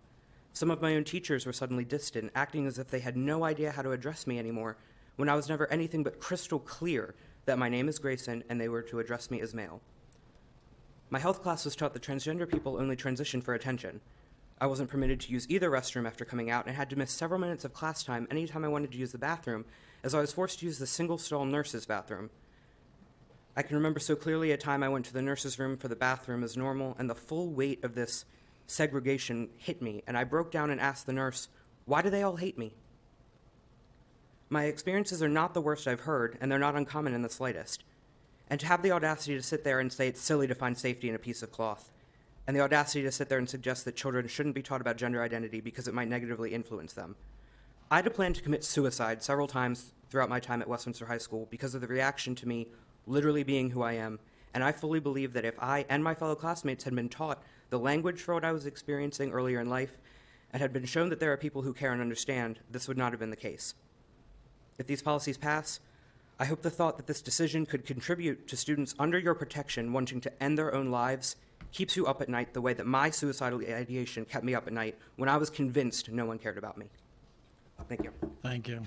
Some of my own teachers were suddenly distant, acting as if they had no idea how to address me anymore, when I was never anything but crystal clear that my name is Grayson and they were to address me as male. My health class was taught that transgender people only transition for attention. I wasn't permitted to use either restroom after coming out and had to miss several minutes of class time anytime I wanted to use the bathroom, as I was forced to use the single-stall nurse's bathroom. I can remember so clearly a time I went to the nurse's room for the bathroom as normal, and the full weight of this segregation hit me, and I broke down and asked the nurse, "Why do they all hate me?" My experiences are not the worst I've heard, and they're not uncommon in the slightest. And to have the audacity to sit there and say it's silly to find safety in a piece of cloth, and the audacity to sit there and suggest that children shouldn't be taught about gender identity because it might negatively influence them. I had a plan to commit suicide several times throughout my time at Westminster High School because of the reaction to me literally being who I am, and I fully believe that if I and my fellow classmates had been taught the language for what I was experiencing earlier in life, and had been shown that there are people who care and understand, this would not have been the case. If these policies pass, I hope the thought that this decision could contribute to students under your protection wanting to end their own lives keeps you up at night the way that my suicidal ideation kept me up at night when I was convinced no one cared about me. Thank you. Thank you.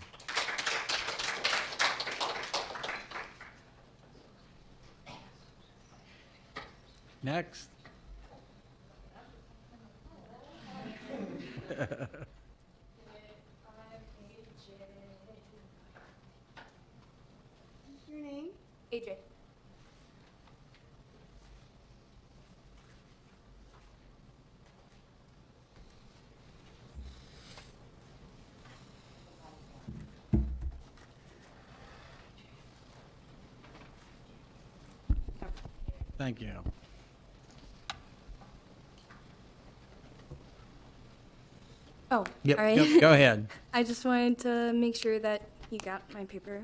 Next. Your name? AJ. Thank you. Oh, Yep, all right. yep, go ahead. I just wanted to make sure that You got my paper.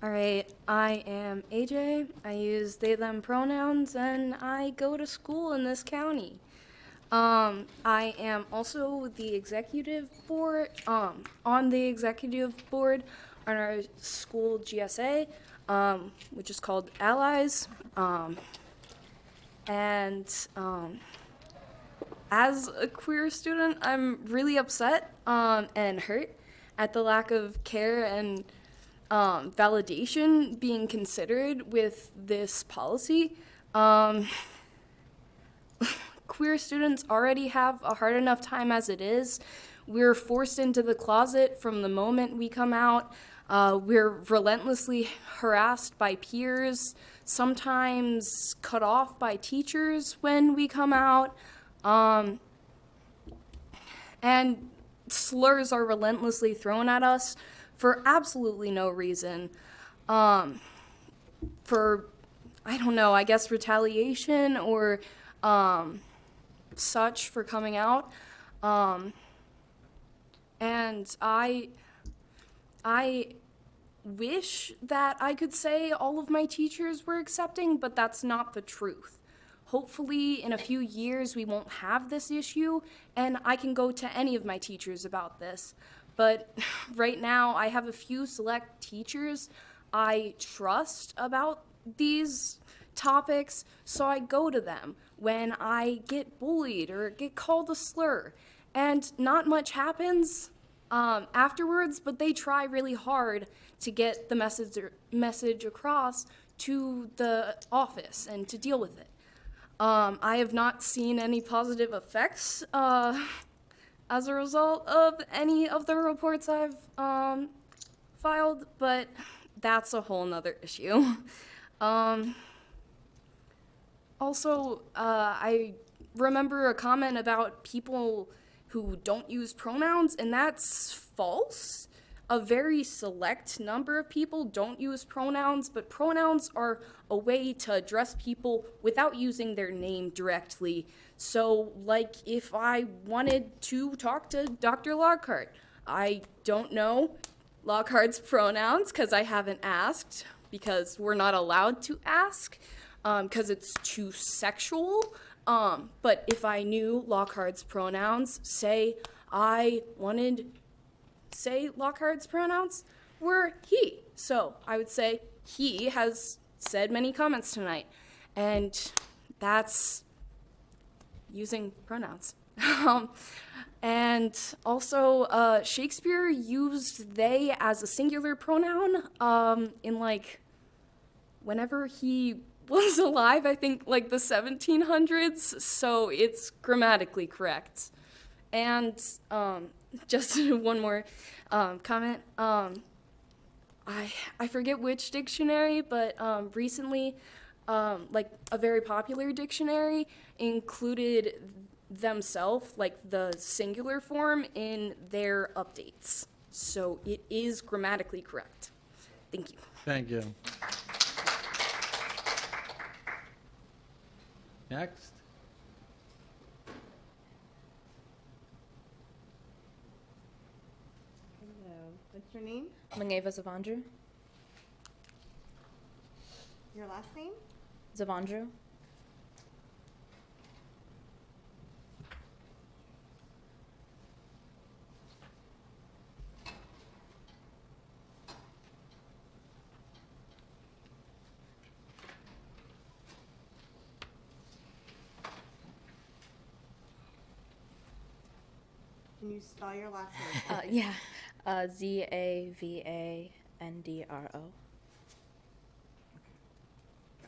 All right, I am AJ. I use they, them pronouns, and I go to school in this county. I am also the executive board, on the executive board on our school GSA, which is called Allies. As a queer student, I'm really upset and hurt at the lack of care and validation being considered with this policy. Queer students already have a hard enough time as it is. We're forced into the closet from the moment we come out. We're relentlessly harassed by peers, sometimes cut off by teachers when we come out. And slurs are relentlessly thrown at us for absolutely no reason. For, I don't know, I guess retaliation or such for coming out. And I wish that I could say all of my teachers were accepting, but that's not the truth. Hopefully, in a few years, we won't have this issue, and I can go to any of my teachers about this. But right now, I have a few select teachers I trust about these topics, so I go to them when I get bullied or get called a slur. And not much happens afterwards, but they try really hard to get the message across to the office and to deal with it. I have not seen any positive effects as a result of any of the reports I've filed, but that's a whole nother issue. Also, I remember a comment about people who don't use pronouns, and that's false. A very select number of people don't use pronouns, but pronouns are a way to address people without using their name directly. So, like, if I wanted to talk to Dr. Lockhart, I don't know Lockhart's pronouns because I haven't asked, because we're not allowed to ask, because it's too sexual. But if I knew Lockhart's pronouns, say Lockhart's pronouns were he. So I would say he has said many comments tonight, and that's using pronouns. And also, Shakespeare used they as a singular pronoun in, like, whenever he was alive, I think, like, the 1700s, so it's grammatically correct. And just one more comment. I forget which dictionary, but recently, like, a very popular dictionary included themselves, like the singular form, in their updates. So it is grammatically correct. Thank you. Thank you. Next. Hello. What's your name? Mangeva Zavandru. Your last name? Zavandru. Can you spell your last name? Yeah. Zavandro.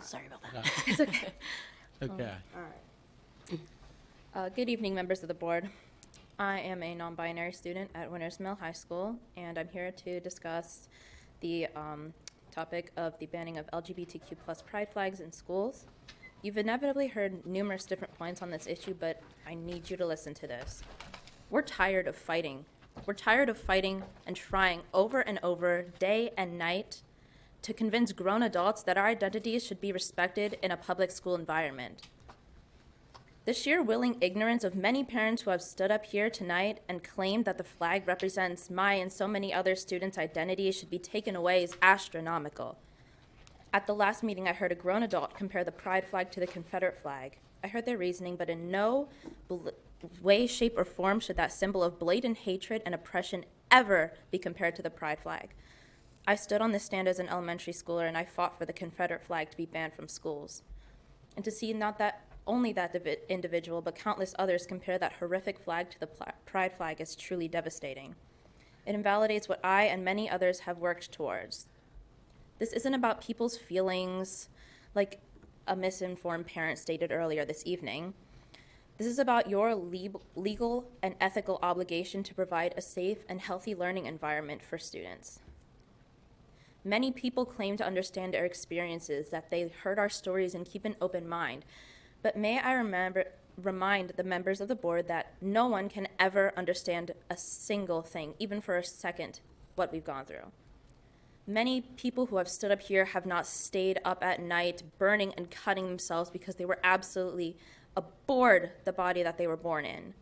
Sorry about that. It's okay. Okay. All right. Good evening, members of the board. I am a non-binary student at Winners Mill High School, and I'm here to discuss the topic of the banning of LGBTQ+ pride flags in schools. You've inevitably heard numerous different points on this issue, but I need you to listen to this. We're tired of fighting. We're tired of fighting and trying over and over, day and night, to convince grown adults that our identities should be respected in a public school environment. The sheer willing ignorance of many parents who have stood up here tonight and claimed that the flag represents my and so many other students' identities should be taken away is astronomical. At the last meeting, I heard a grown adult compare the pride flag to the Confederate flag. I heard their reasoning, but in no way, shape, or form should that symbol of blatant hatred and oppression ever be compared to the pride flag. I stood on this stand as an elementary schooler, and I fought for the Confederate flag to be banned from schools. And to see not that only that individual, but countless others compare that horrific flag to the pride flag is truly devastating. It invalidates what I and many others have worked towards. This isn't about people's feelings, like a misinformed parent stated earlier this evening. This is about your legal and ethical obligation to provide a safe and healthy learning environment for students. Many people claim to understand our experiences, that they heard our stories and keep an open mind. But may I remind the members of the board that no one can ever understand a single thing, even for a second, what we've gone through. Many people who have stood up here have not stayed up at night burning and cutting themselves because they were absolutely abhorred the body that they were born in.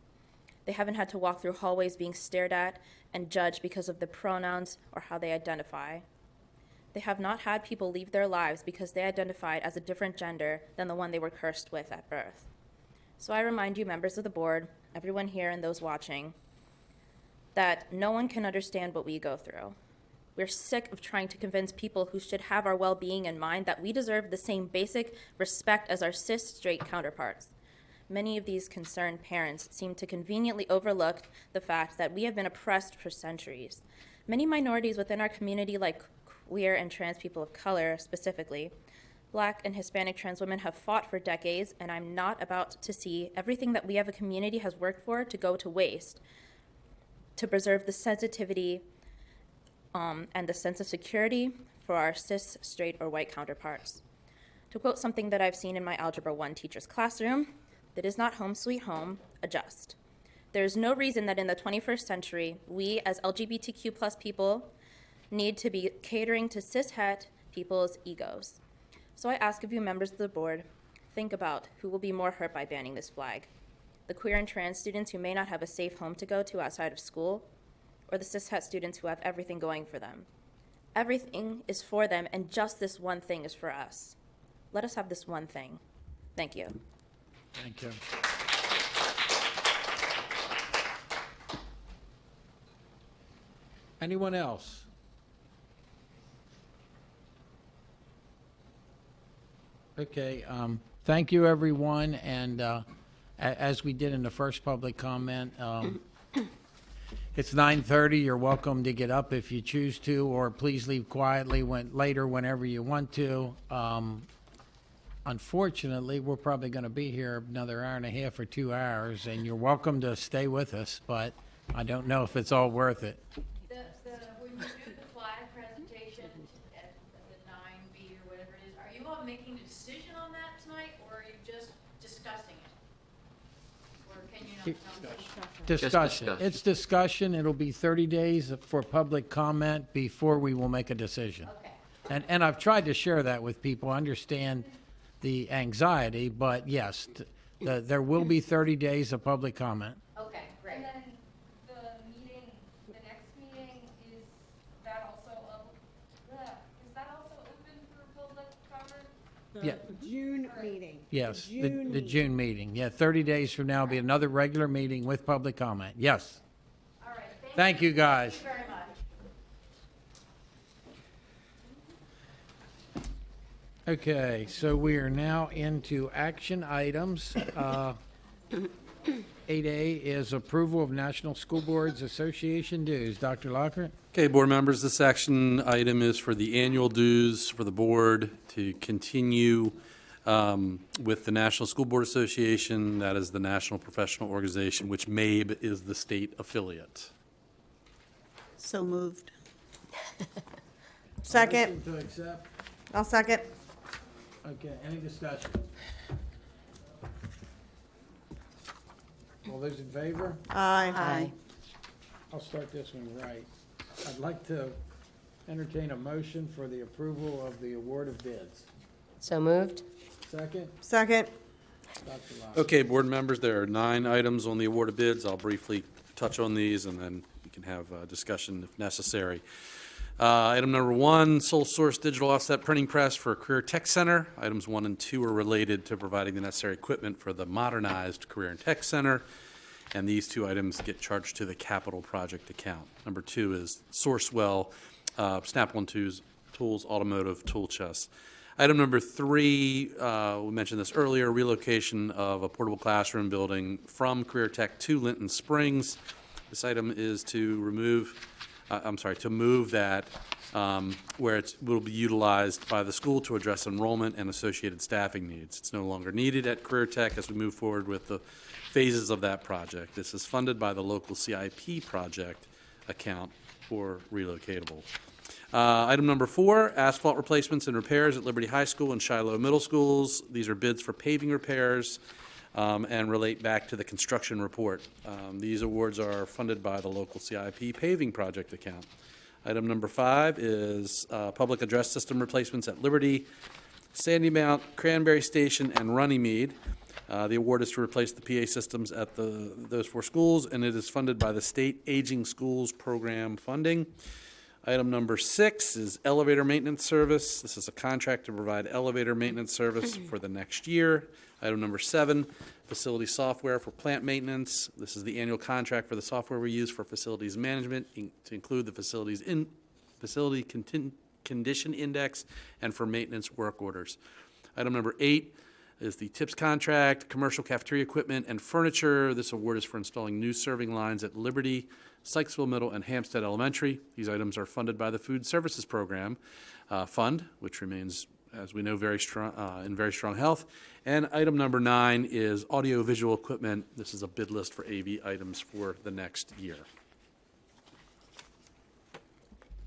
They haven't had to walk through hallways being stared at and judged because of their pronouns or how they identify. They have not had people leave their lives because they identified as a different gender than the one they were cursed with at birth. So I remind you, members of the board, everyone here and those watching, that no one can understand what we go through. We're sick of trying to convince people who should have our well-being in mind that we deserve the same basic respect as our cis straight counterparts. Many of these concerned parents seem to conveniently overlook the fact that we have been oppressed for centuries. Many minorities within our community, like queer and trans people of color specifically, Black and Hispanic trans women, have fought for decades, and I'm not about to see everything that we as a community has worked for to go to waste to preserve the sensitivity and the sense of security for our cis, straight, or white counterparts. To quote something that I've seen in my Algebra 1 teacher's classroom, that is not home sweet home, adjust. There is no reason that in the 21st century, we as LGBTQ+ people need to be catering to cis-het people's egos. So I ask of you, members of the board, think about who will be more hurt by banning this flag. The queer and trans students who may not have a safe home to go to outside of school, or the cis-het students who have everything going for them. Everything is for them, and just this one thing is for us. Let us have this one thing. Thank you. Thank you. Anyone else? Okay, thank you, everyone, and as we did in the first public comment, it's 9:30. You're welcome to get up if you choose to, or please leave quietly later whenever you want to. Unfortunately, we're probably going to be here another hour and a half or 2 hours, and you're welcome to stay with us, but I don't know if it's all worth it. When you do the flag presentation at the 9B or whatever it is, are you all making a decision on that tonight, or are you just discussing it? Or can you not tell me? Discussion. It's discussion. It'll be 30 days for public comment before we will make a decision. Okay. And I've tried to share that with people, understand the anxiety, but yes, there will be 30 days of public comment. Okay, great. And then the next meeting, is that also open for public comment? Yeah. June meeting. Yes, the June meeting. Yeah, 30 days from now will be another regular meeting with public comment. Yes. All right. Thank you, guys. Thank you very much. Okay, so we are now into action items. 8A is approval of National School Boards Association dues. Dr. Lockhart? Okay, board members, this action item is for the annual dues for the board to continue with the National School Board Association. That is the National Professional Organization, which MABE is the state affiliate. So moved. Second. Motion to accept. I'll second. Okay, any discussion? All those in favor? Aye. Aye. I'll start this one right. I'd like to entertain a motion for the approval of the award of bids. So moved? Second? Second. Okay, board members, there are 9 items on the award of bids. I'll briefly touch on these, and then we can have a discussion if necessary. Item number 1, sole source digital offset printing press for Career Tech Center. Items 1 and 2 are related to providing the necessary equipment for the modernized Career and Tech Center, and these 2 items get charged to the capital project account. Number 2 is Sourcewell Snap-on Tools Automotive Tool Chest. Item number 3, we mentioned this earlier, relocation of a portable classroom building from Career Tech to Linton Springs. This item is to move that where it will be utilized by the school to address enrollment and associated staffing needs. It's no longer needed at Career Tech as we move forward with the phases of that project. This is funded by the local CIP project account for relocatable. Item number 4, asphalt replacements and repairs at Liberty High School and Shiloh Middle Schools. These are bids for paving repairs and relate back to the construction report. These awards are funded by the local CIP paving project account. Item number 5 is public address system replacements at Liberty, Sandy Mount, Cranberry Station, and Runnymede. The award is to replace the PA systems at those 4 schools, and it is funded by the State Aging Schools Program funding. Item number 6 is elevator maintenance service. This is a contract to provide elevator maintenance service for the next year. Item number 7, facility software for plant maintenance. This is the annual contract for the software we use for facilities management to include the facility condition index and for maintenance work orders. Item number 8 is the TIPS contract, commercial cafeteria equipment and furniture. This award is for installing new serving lines at Liberty, Sykesville Middle, and Hampstead Elementary. These items are funded by the Food Services Program Fund, which remains, as we know, very strong in very strong health. And item number 9 is audio-visual equipment. This is a bid list for AV items for the next year.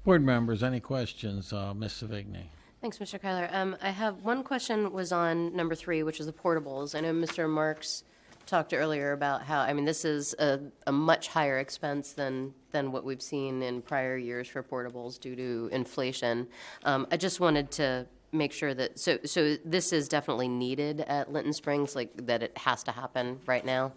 Board members, any questions? Ms. Savigny. Thanks, Mr. Kyler. I have one question was on number 3, which is the portables. I know Mr. Marks talked earlier about how, I mean, this is a much higher expense than what we've seen in prior years for portables due to inflation. I just wanted to make sure that, so this is definitely needed at Linton Springs, like that it has to happen right now?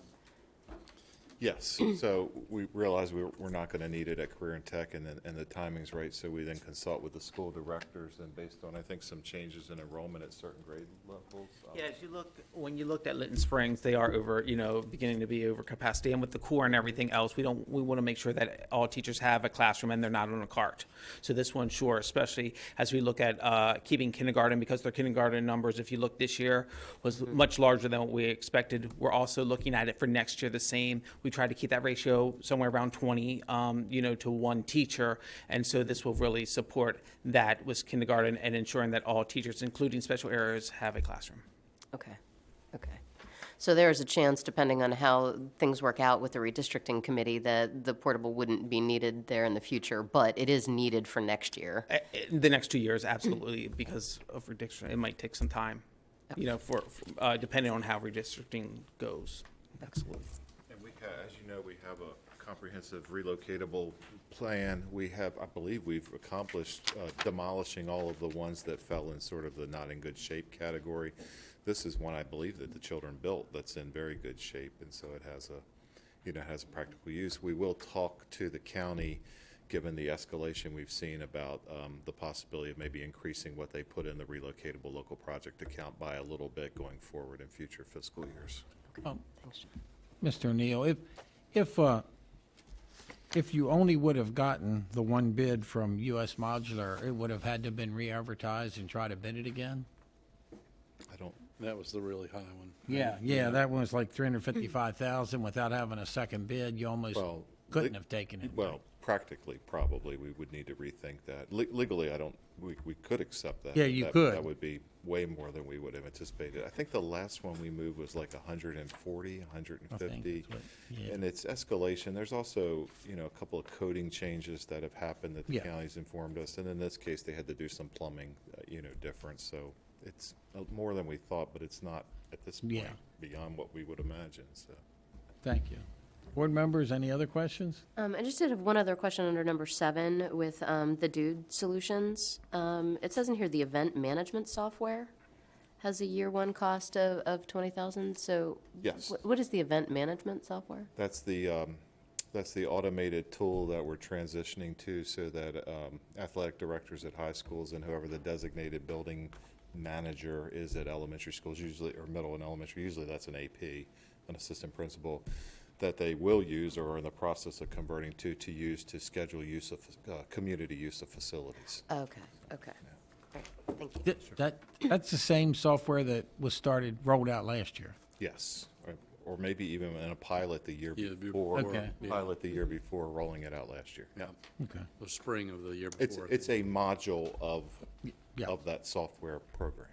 Yes, so we realize we're not going to need it at Career and Tech, and the timing's right, so we then consult with the school directors, and based on, I think, some changes in enrollment at certain grade levels. Yeah, when you looked at Linton Springs, they are beginning to be over capacity, and with the core and everything else, we want to make sure that all teachers have a classroom and they're not on a cart. So this one, sure, especially as we look at keeping kindergarten, because their kindergarten numbers, if you look this year, was much larger than what we expected. We're also looking at it for next year the same. We try to keep that ratio somewhere around 20, to 1 teacher, and so this will really support that with kindergarten and ensuring that all teachers, including special areas, have a classroom. Okay. So there is a chance, depending on how things work out with the redistricting committee, that the portable wouldn't be needed there in the future, but it is needed for next year. The next 2 years, absolutely, because of redistricting, it might take some time, for depending on how redistricting goes. Absolutely. As you know, we have a comprehensive relocatable plan. I believe we've accomplished demolishing all of the ones that fell in sort of the not in good shape category. This is one I believe that the children built that's in very good shape, and so it has a practical use. We will talk to the county, given the escalation we've seen, about the possibility of maybe increasing what they put in the relocatable local project account by a little bit going forward in future fiscal years. Thanks, John. Mr. O'Neill, if you only would have gotten the 1 bid from U.S. Modular, it would have had to have been re-advertised and try to bid it again? That was the really high one. Yeah, that one was like $355,000 without having a second bid. You almost couldn't have taken it. Well, practically, probably, we would need to rethink that. Legally, we could accept that. Yeah, you could. That would be way more than we would have anticipated. I think the last one we moved was like 140, 150. And it's escalation. There's also, a couple of coding changes that have happened that the county's informed us. And in this case, they had to do some plumbing, difference. So it's more than we thought, but it's not at this point beyond what we would imagine. So, thank you. Board members, any other questions? I just did have one other question under number 7 with the Dude Solutions. It says in here the event management software. has a year one cost of 20,000. So Yes. what is the event management software? That's the automated tool that we're transitioning to so that athletic directors at high schools and whoever the designated building manager is at elementary schools, usually, or middle and elementary, usually that's an AP, an assistant principal, that they will use or are in the process of converting to use to schedule use of community use of facilities. Okay, okay. Great, thank you. That's the same software that was rolled out last year. Yes, or maybe even in a pilot the year Yeah, before. Okay. Pilot the year before, rolling it out last year. Yeah. Okay. The spring of the year It's before. it's a module of Yeah. of that software program.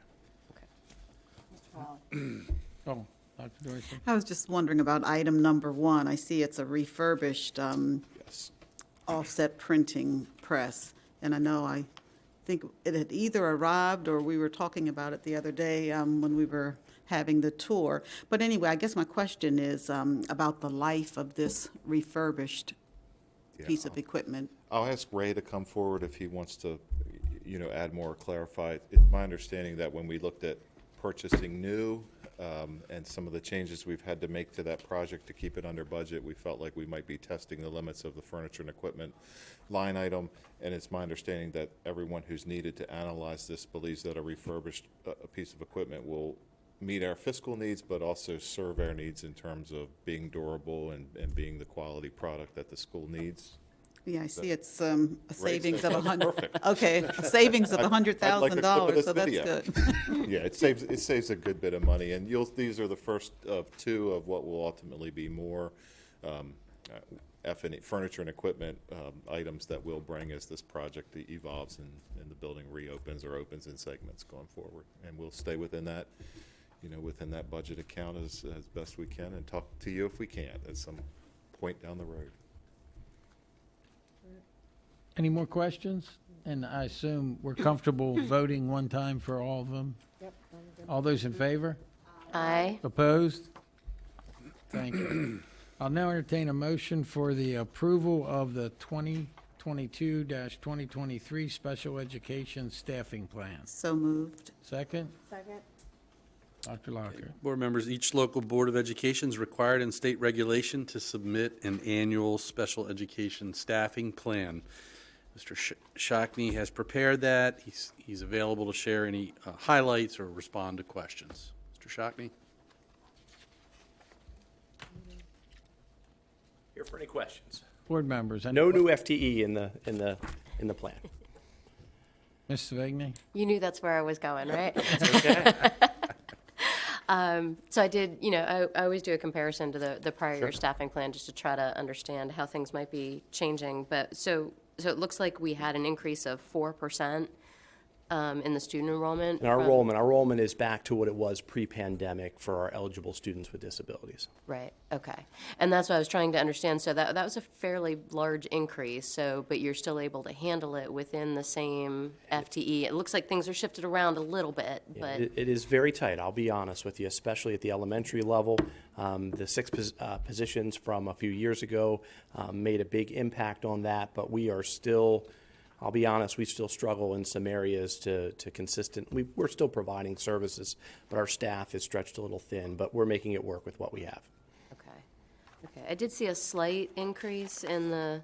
Oh, Dr. Dorsey? I was just wondering about item number 1. I see it's a refurbished Yes. offset printing press. And I think it had either arrived or we were talking about it the other day when we were having the tour. But anyway, I guess my question is about the life of this refurbished piece of equipment. I'll ask Ray to come forward if he wants to, add more or clarify. It's my understanding that when we looked at purchasing new and some of the changes we've had to make to that project to keep it under budget, we felt like we might be testing the limits of the furniture and equipment line item. And it's my understanding that everyone who's needed to analyze this believes that a refurbished piece of equipment will meet our fiscal needs, but also serve our needs in terms of being durable and being the quality product that the school needs. Yeah, I see it's a savings of said that's 100. perfect. Okay, savings of I'd like a clip of $100,000, this so that's video. good. Yeah, it saves a good bit of money, and these are the first of two of what will ultimately be more furniture and equipment items that we'll bring as this project evolves and the building reopens or opens in segments going forward. And we'll stay within that, within that budget account as best we can, and talk to you if we can at some point down the road. Any more questions? And I assume we're comfortable voting one time for all of them? Yep. All those in favor? Aye. Opposed? Thank you. I'll now entertain a motion for the approval of the 2022-2023 Special Education Staffing Plan. So moved. Second? Second. Dr. Locker. Board members, each local Board of Education is required in state regulation to submit an annual special education staffing plan. Mr. Shockney has prepared that. He's available to share any highlights or respond to questions. Mr. Shockney? Here for any questions. Board members. any No que- new FTE in the plan. Ms. Savigny? You knew that's where I was going, right? Okay. So I did, I always do a comparison to the prior year staffing plan just to try to understand how things might be changing. But so it looks like we had an increase of 4% in the student enrollment. And our enrollment is back to what it was pre-pandemic for our eligible students with disabilities. Right, okay. And that's what I was trying to understand. So that was a fairly large increase, but you're still able to handle it within the same FTE. It looks like things are shifted around a little bit, Yeah, but. it is very tight, I'll be honest with you, especially at the elementary level. The 6 positions from a few years ago made a big impact on that, but we are still, I'll be honest, we still struggle in some areas to we're still providing services, but our staff is stretched a little thin, but we're making it work with what we have. Okay, I did see a slight increase in the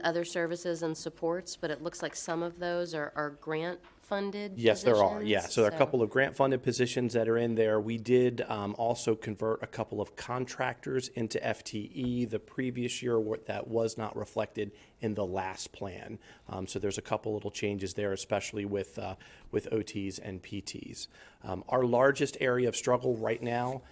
other services and supports, but it looks like some of those are grant-funded Yes, there are, positions, yeah. So there are a couple of grant-funded positions that are in there. We did also convert a couple of contractors into FTE the previous year that was not reflected in the last plan. So there's a couple little changes there, especially with OTs and PTs. Our largest area of struggle right now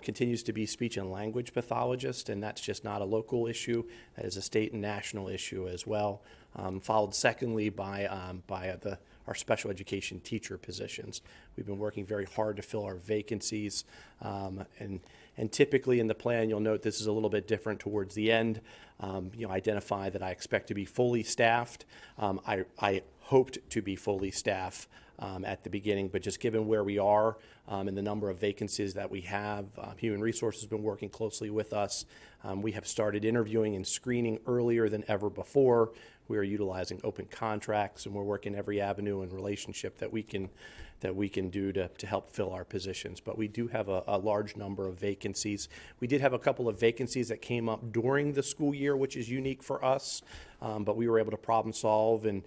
continues to be speech and language pathologist, and that's just not a local issue. That is a state and national issue as well. Followed secondly by our special education teacher positions. We've been working very hard to fill our vacancies, and typically in the plan, you'll note this is a little bit different towards the end. Identify that I expect to be fully staffed. I hoped to be fully staffed at the beginning, but just given where we are and the number of vacancies that we have, Human Resources has been working closely with us. We have started interviewing and screening earlier than ever before. We are utilizing open contracts, and we're working every avenue and relationship that we can that we can do to help fill our positions. But we do have a large number of vacancies. We did have a couple of vacancies that came up during the school year, which is unique for us, but we were able to problem solve and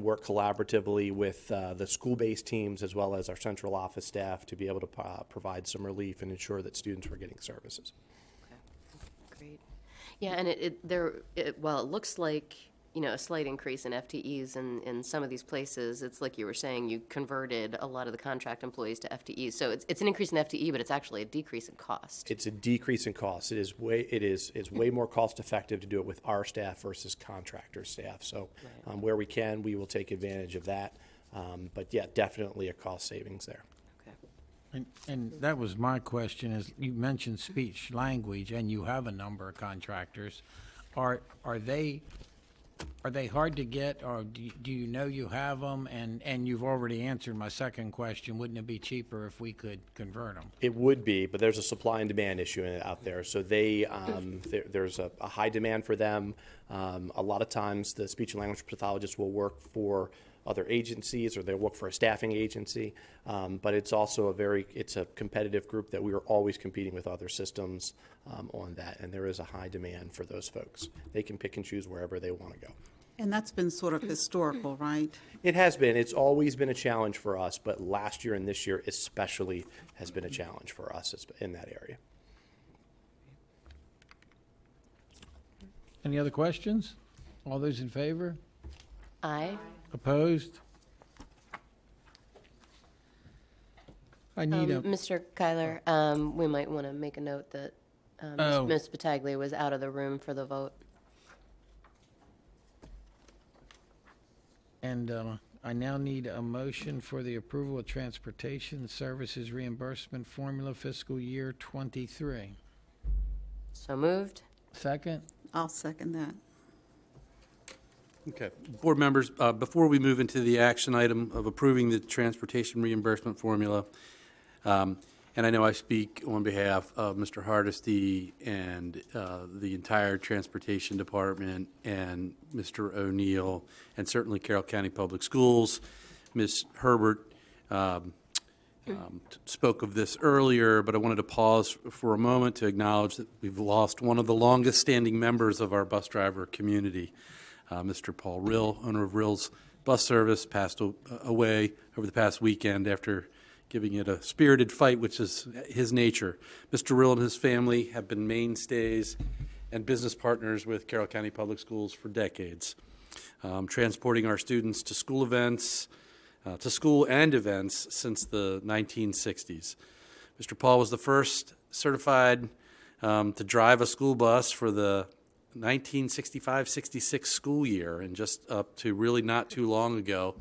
work collaboratively with the school-based teams as well as our central office staff to be able to provide some relief and ensure that students were getting services. Great. Yeah, and while it looks like, a slight increase in FTEs in some of these places, it's like you were saying, you converted a lot of the contract employees to FTEs. So it's an increase in FTE, but it's actually a decrease in cost. It's a decrease in cost. It's way more cost effective to do it with our staff versus contractor staff. So where we can, we will take advantage of that. But yeah, definitely a cost savings there. And that was my question, is you mentioned speech language, and you have a number of contractors. Are they hard to get, or do you know you have them? And you've already answered my second question. Wouldn't it be cheaper if we could convert them? It would be, but there's a supply and demand issue out there. So there's a high demand for them. A lot of times the speech and language pathologists will work for other agencies, or they'll work for a staffing agency. But it's also it's a competitive group that we are always competing with other systems on that. And there is a high demand for those folks. They can pick and choose wherever they want to go. And that's been sort of historical, right? It has been. It's always been a challenge for us, but last year and this year especially has been a challenge for us in that area. Any other questions? All those in favor? Aye. Opposed? I need Mr. Kyler, we might want to make a note that Ms. Battaglia was out of the room for the vote. And I now need a motion for the approval of transportation services reimbursement formula fiscal year 23. So moved. Second? I'll second that. Okay. Board members, before we move into the action item of approving the transportation reimbursement formula, and I know I speak on behalf of Mr. Hardesty and the entire transportation department and Mr. O'Neill and certainly Carroll County Public Schools. Ms. Herbert spoke of this earlier, but I wanted to pause for a moment to acknowledge that we've lost one of the longest standing members of our bus driver community. Mr. Paul Rill, owner of Rill's Bus Service, passed away over the past weekend after giving it a spirited fight, which is his nature. Mr. Rill and his family have been mainstays and business partners with Carroll County Public Schools for decades, transporting our students to school events, to school and events since the 1960s. Mr. Paul was the first certified to drive a school bus for the 1965-66 school year, and just up to really not too long ago,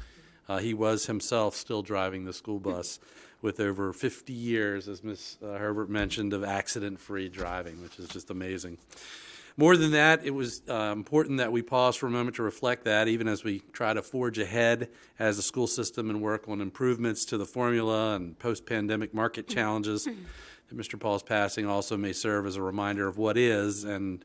he was himself still driving the school bus with over 50 years, as Ms. Herbert mentioned, of accident-free driving, which is just amazing. More than that, it was important that we pause for a moment to reflect that, even as we try to forge ahead as a school system and work on improvements to the formula and post-pandemic market challenges. That Mr. Paul's passing also may serve as a reminder of what is and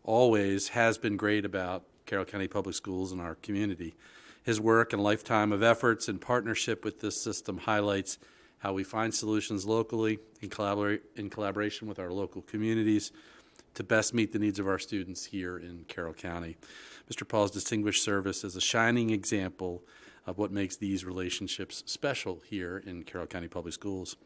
always has been great about Carroll County Public Schools and our community. His work and lifetime of efforts in partnership with this system highlights how we find solutions locally in collaboration with our local communities to best meet the needs of our students here in Carroll County. Mr. Paul's distinguished service is a shining example of what makes these relationships special here in Carroll County Public Schools.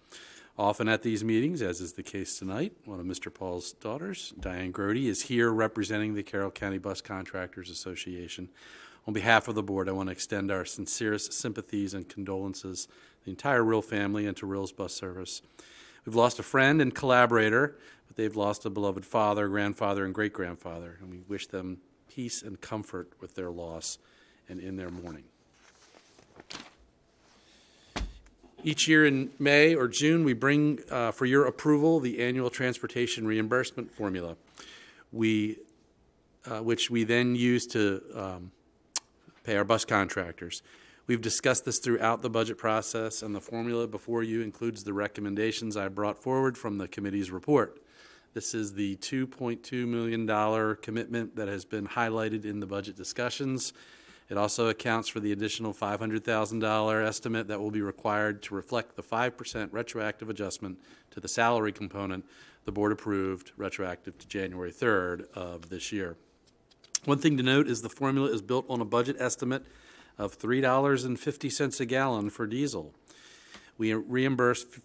Often at these meetings, as is the case tonight, one of Mr. Paul's daughters, Diane Grody, is here representing the Carroll County Bus Contractors Association. On behalf of the board, I want to extend our sincerest sympathies and condolences to the entire Rill family and to Rill's Bus Service. We've lost a friend and collaborator, but they've lost a beloved father, grandfather, and great-grandfather, and we wish them peace and comfort with their loss and in their mourning. Each year in May or June, we bring for your approval the annual transportation reimbursement formula, which we then use to pay our bus contractors. We've discussed this throughout the budget process, and the formula before you includes the recommendations I brought forward from the committee's report. This is the $2.2 million commitment that has been highlighted in the budget discussions It also accounts for the additional $500,000 estimate that will be required to reflect the 5% retroactive adjustment to the salary component the board approved retroactive to January 3rd of this year. One thing to note is the formula is built on a budget estimate of $3.50 a gallon for diesel. We reimburse for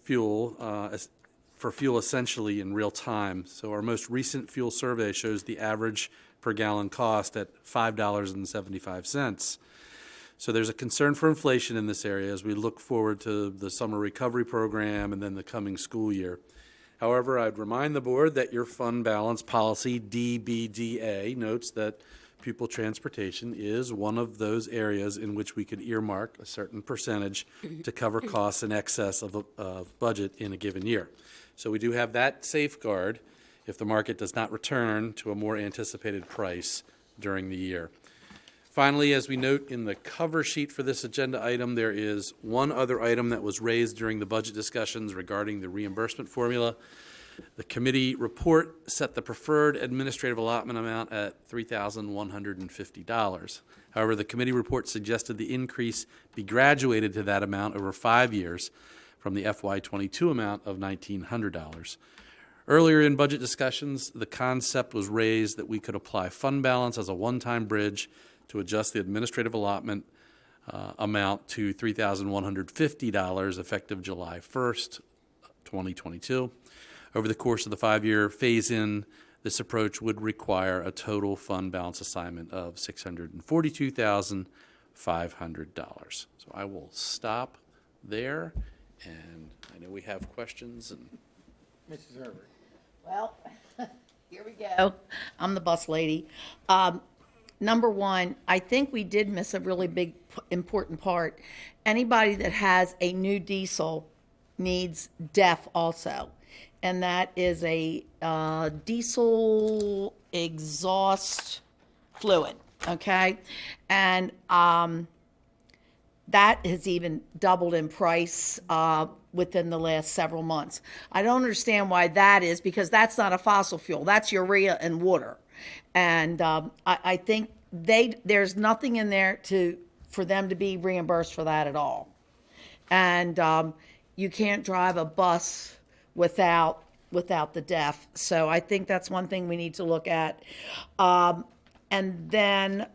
fuel essentially in real time. So our most recent fuel survey shows the average per gallon cost at $5.75. So there's a concern for inflation in this area as we look forward to the summer recovery program and then the coming school year. However, I'd remind the board that your fund balance policy, DBDA, notes that pupil transportation is one of those areas in which we could earmark a certain percentage to cover costs in excess of budget in a given year. So we do have that safeguard if the market does not return to a more anticipated price during the year. Finally, as we note in the cover sheet for this agenda item, there is one other item that was raised during the budget discussions regarding the reimbursement formula. The committee report set the preferred administrative allotment amount at $3,150. However, the committee report suggested the increase be graduated to that amount over 5 years from the FY22 amount of $1,900. Earlier in budget discussions, the concept was raised that we could apply fund balance as a one-time bridge to adjust the administrative allotment amount to $3,150 effective July 1st, 2022. Over the course of the 5-year phase-in, this approach would require a total fund balance assignment of $642,500. So I will stop there, and I know we have questions. And Mrs. Herbert. Well, here we go. I'm the bus lady. Number one, I think we did miss a really big, important part. Anybody that has a new diesel needs DEF also. And that is a diesel exhaust fluid, okay? And that has even doubled in price within the last several months. I don't understand why that is, because that's not a fossil fuel. That's urea and water. And I think there's nothing in there for them to be reimbursed for that at all. And you can't drive a bus without the DEF. So I think that's one thing we need to look at. And then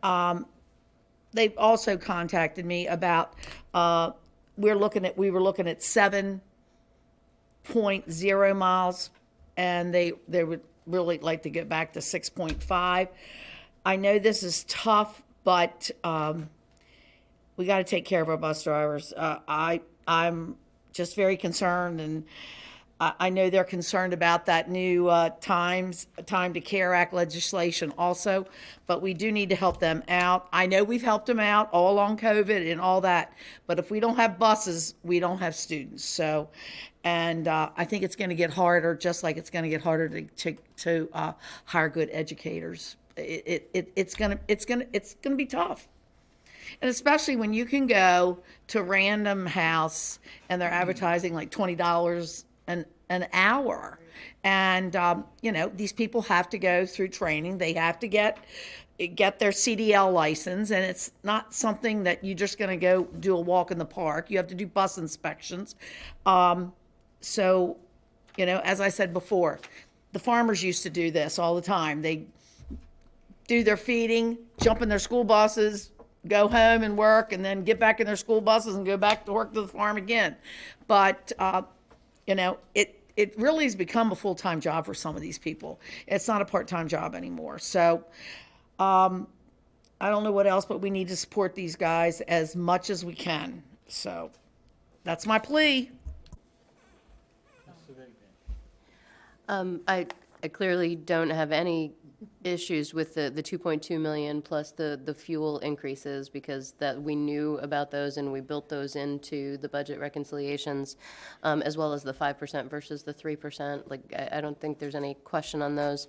they've also contacted me about we were looking at 7.0 miles, and they would really like to get back to 6.5. I know this is tough, but we got to take care of our bus drivers. I'm just very concerned, and I know they're concerned about that new Time to Care Act legislation also, but we do need to help them out. I know we've helped them out all along COVID and all that, but if we don't have buses, we don't have students. So, and I think it's going to get harder, just like it's going to get harder to hire good educators. It's going to be tough. And especially when you can go to Random House and they're advertising like $20 an hour. And, these people have to go through training. They have to get their CDL license. And it's not something that you're just going to go do a walk in the park. You have to do bus inspections. So, as I said before, the farmers used to do this all the time. They do their feeding, jump in their school buses, go home and work, and then get back in their school buses and go back to work to the farm again. But, it really has become a full-time job for some of these people. It's not a part-time job anymore. So I don't know what else, but we need to support these guys as much as we can. So that's my plea. I clearly don't have any issues with the 2.2 million plus the fuel increases, because that we knew about those and we built those into the budget reconciliations, as well as the 5% versus the 3%. Like, I don't think there's any question on those.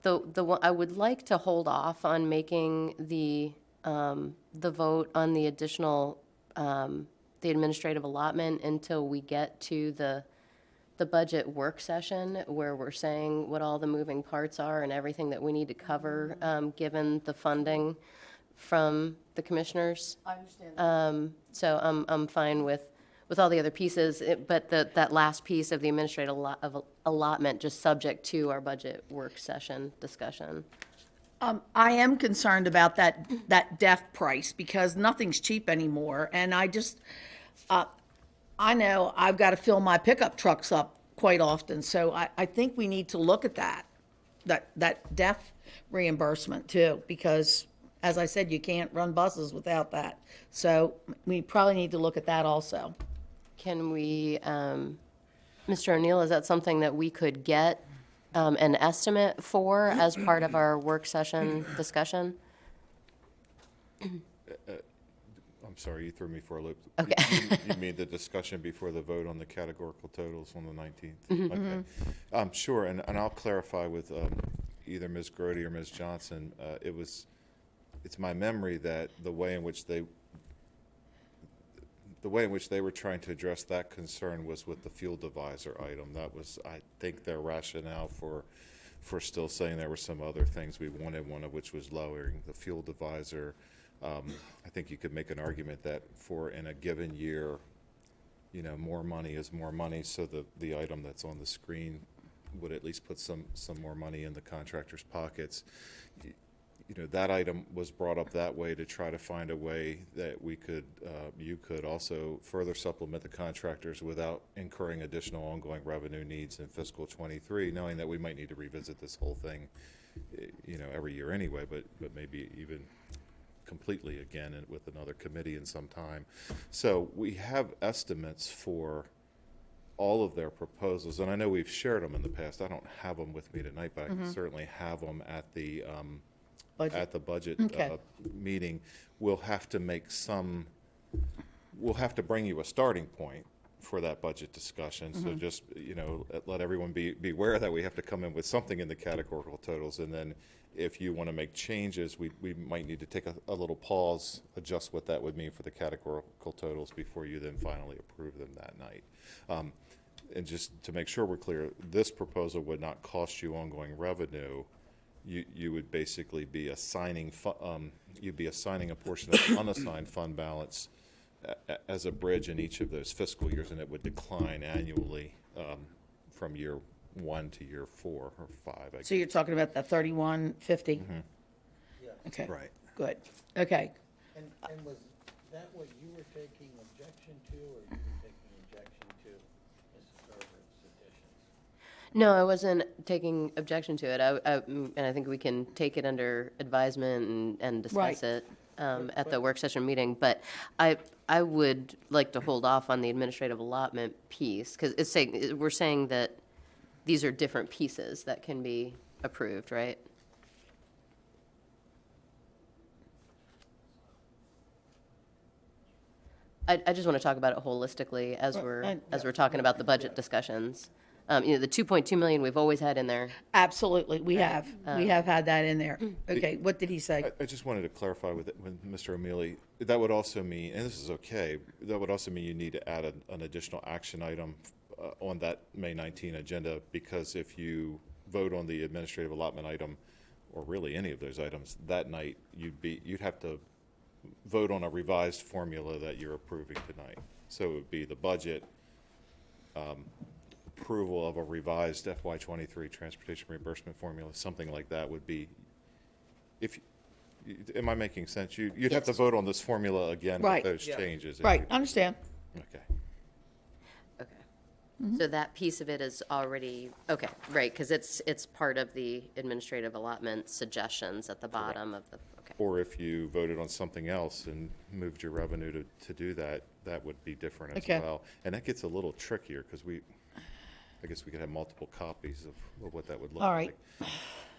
The one I would like to hold off on making the vote on the additional the administrative allotment until we get to the budget work session, where we're saying what all the moving parts are and everything that we need to cover, given the funding from the commissioners. I understand. So I'm fine with all the other pieces, but that last piece of the administrative allotment, just subject to our budget work session discussion. I am concerned about that DEF price because nothing's cheap anymore. And I know I've got to fill my pickup trucks up quite often. So I think we need to look at that DEF reimbursement too, because as I said, you can't run buses without that. So we probably need to look at that also. Can we, Mr. O'Neill, is that something that we could get an estimate for as part of our work session discussion? I'm sorry, you threw me for a loop. Okay. You mean the discussion before the vote on the categorical totals on the 19th? Mm-hmm. Okay. Sure, and I'll clarify with either Ms. Grody or Ms. Johnson. It's my memory that the way in which they were trying to address that concern was with the fuel divisor item. That was, I think, their rationale for still saying there were some other things we wanted, one of which was lowering the fuel divisor. I think you could make an argument that for in a given year, more money is more money, so the item that's on the screen would at least put some more money in the contractor's pockets. That item was brought up that way to try to find a way that you could also further supplement the contractors without incurring additional ongoing revenue needs in fiscal 23, knowing that we might need to revisit this whole thing, every year anyway, but maybe even completely again and with another committee in some time. So we have estimates for all of their proposals, and I know we've shared them in the past. I don't have them with me tonight, but I can certainly have them at the budget Okay. meeting. We'll have to bring you a starting point for that budget discussion. So just, let everyone be aware that we have to come in with something in the categorical totals, and then if you want to make changes, we might need to take a little pause, adjust what that would mean for the categorical totals before you then finally approve them that night. And just to make sure we're clear, this proposal would not cost you ongoing revenue. You would basically be assigning a portion of the unassigned fund balance as a bridge in each of those fiscal years, and it would decline annually from year 1 to year 4 or 5. So you're talking about the 3150? Okay. Right. Good. Okay. And was that what you were taking objection to, or you were taking objection to Mrs. Herbert's additions? No, I wasn't taking objection to it. And I think we can take it under advisement and discuss Right. it at the work session meeting. But I would like to hold off on the administrative allotment piece, because we're saying that these are different pieces that can be approved, right? I just want to talk about it holistically as we're talking about the budget discussions. The 2.2 million we've always had in there. Absolutely, we have had that in there. Okay, what did he say? I just wanted to clarify with Mr. O'Mealy, that would also mean, and this is okay, that would also mean you need to add an additional action item on that May 19 agenda, because if you vote on the administrative allotment item, or really any of those items, that night you'd have to vote on a revised formula that you're approving tonight. So it would be the budget, approval of a revised FY23 transportation reimbursement formula, something like that would be, am I making sense? You'd have to vote on this formula again with Right. those changes. Right, understand. Okay. So that piece of it is already, okay, right, because it's part of the administrative allotment suggestions at the bottom of the, okay. Or if you voted on something else and moved your revenue to do that, that would be different as Okay. well. And that gets a little trickier, because I guess we could have multiple copies of what that would look All right. like.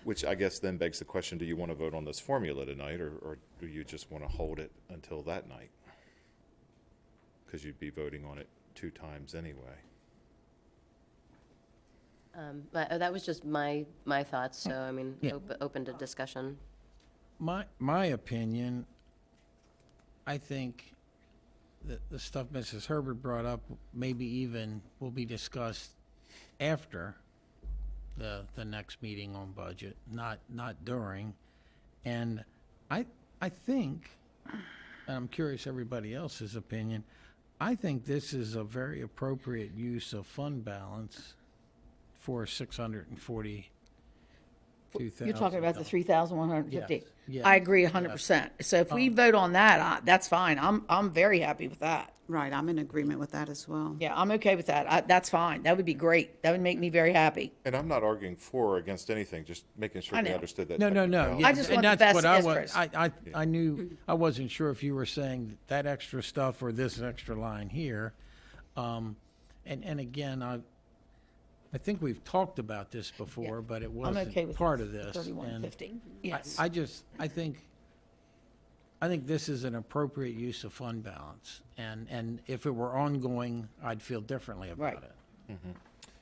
Which I guess then begs the question, do you want to vote on this formula tonight, or do you just want to hold it until that night? Because you'd be voting on it 2 times anyway. But that was just my thoughts, so I mean, Yeah. open to discussion. My opinion, I think that the stuff Mrs. Herbert brought up maybe even will be discussed after the next meeting on budget, not during. And I think, and I'm curious everybody else's opinion, I think this is a very appropriate use of fund balance for $642,000. You're talking about the 3,150. Yes, yes, I agree 100%. So if we vote on that, that's fine. I'm very happy with that. Right, I'm in agreement with that as well. Yeah, I'm okay with that. That's fine. That would be great. That would make me very happy. And I'm not arguing for or against anything, just making sure I we know. understood that. No. technicality. Yeah, I just and want the that's best what I interest. I knew, I wasn't sure if you were saying that extra stuff or this extra line here. And again, I think we've talked about this before, but it I'm okay wasn't with part of this. 3150. And Yes. I think this is an appropriate use of fund balance. And if it were ongoing, I'd feel differently Right. about it.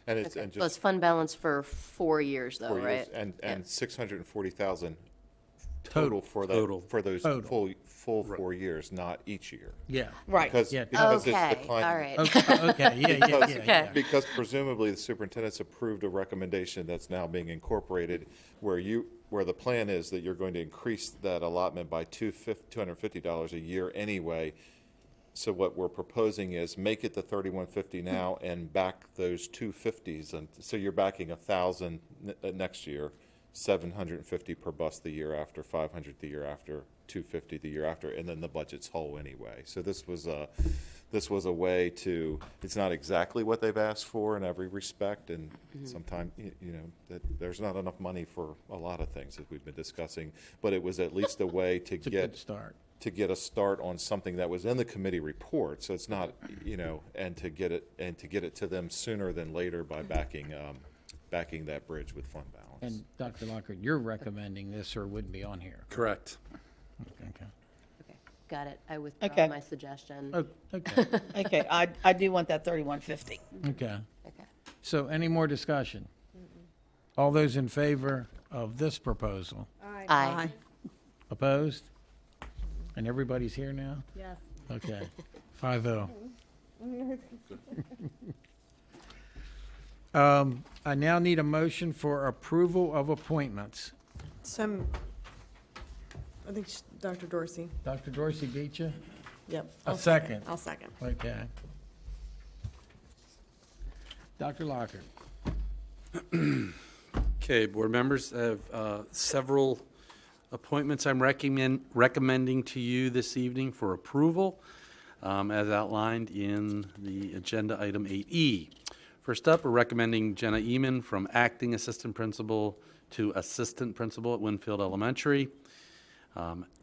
And it's, Okay. and Well, it's just fund balance for 4 years, though, 4 years, right? and 640,000 Total. total for Total. those Total. full 4 years, not each year. Yeah. Right. Because, Yeah. because it's Okay, declining. all right. Okay, Because, yeah. because presumably the superintendent's approved a recommendation that's now being incorporated where the plan is that you're going to increase that allotment by $250 a year anyway. So what we're proposing is make it the 3150 now and back those 250s. And so you're backing 1,000 next year, 750 per bus the year after, 500 the year after, 250 the year after, and then the budget's whole anyway. So this was a way to, it's not exactly what they've asked for in every respect, and sometimes, that there's not enough money for a lot of things that we've been discussing, but it was at least a way to It's a get good start. to get a start on something that was in the committee report. So it's not, and to get it to them sooner than later by backing that bridge with fund balance. And Dr. Lockhart, you're recommending this or wouldn't be on here? Correct. Okay. Okay, got it. I withdraw Okay. my suggestion. Oh, okay, Okay, I do want that 3150. okay. Okay. So any more discussion? All those in favor of this proposal? Aye. Opposed? And everybody's here now? Yes. Okay, 5-0. I now need a motion for approval of appointments. So, I think Dr. Dorsey. Dr. Dorsey beat you? Yep. A second. I'll second. Okay. Dr. Lockhart. Okay, board members, I have several appointments I'm recommending to you this evening for approval, as outlined in the agenda item 8E. First up, we're recommending Jenna Eman from acting assistant principal to assistant principal at Winfield Elementary.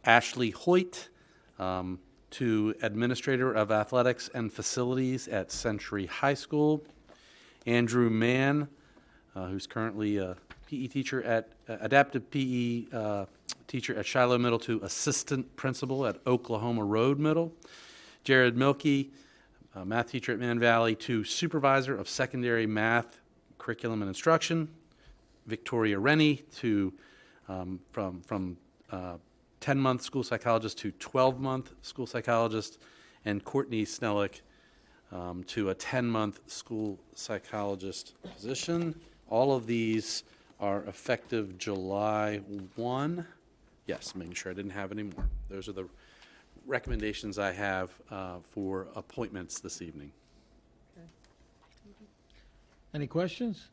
Ashley Hoyt to administrator of athletics and facilities at Century High School. Andrew Mann, who's currently a PE teacher at adaptive PE teacher at Shiloh Middle, to assistant principal at Oklahoma Road Middle. Jared Milkey, math teacher at Man Valley, to supervisor of secondary math curriculum and instruction. Victoria Rennie to from 10-month school psychologist to 12-month school psychologist, and Courtney Snellick to a 10-month school psychologist position. All of these are effective July 1. Yes, making sure I didn't have any more. Those are the recommendations I have for appointments this evening. Any questions?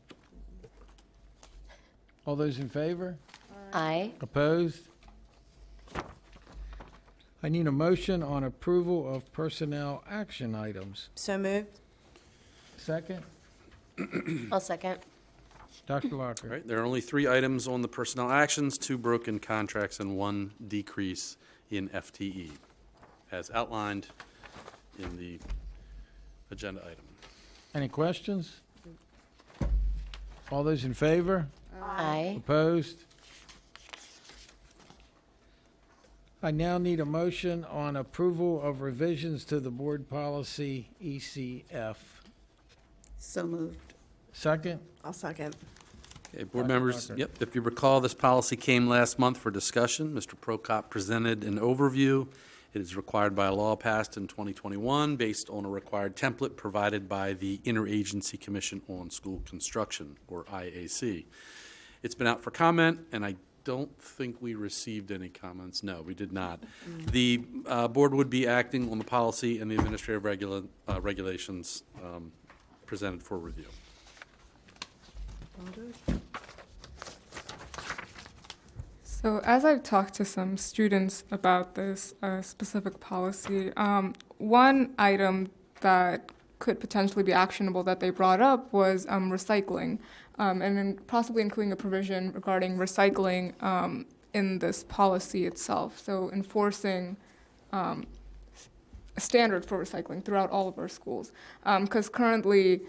All those in favor? Aye. Opposed? I need a motion on approval of personnel action items. So moved. Second, I'll second. Dr. All Lockhart. right, there are only 3 items on the personnel actions, 2 broken contracts, and 1 decrease in FTE, as outlined in the agenda item. Any questions? All those in favor? Aye. Opposed? I now need a motion on approval of revisions to the board policy ECF. So moved. Second, I'll second. Okay, board Dr. members, Lockhart. yep, if you recall, this policy came last month for discussion. Mr. Prokop presented an overview. It is required by a law passed in 2021 based on a required template provided by the Interagency Commission on School Construction, or IAC. It's been out for comment, and I don't think we received any comments. No, we did not. The board would be acting on the policy and the administrative regulations presented for review. So as I've talked to some students about this specific policy, one item that could potentially be actionable that they brought up was recycling, and then possibly including a provision regarding recycling in this policy itself. So enforcing a standard for recycling throughout all of our schools. Because currently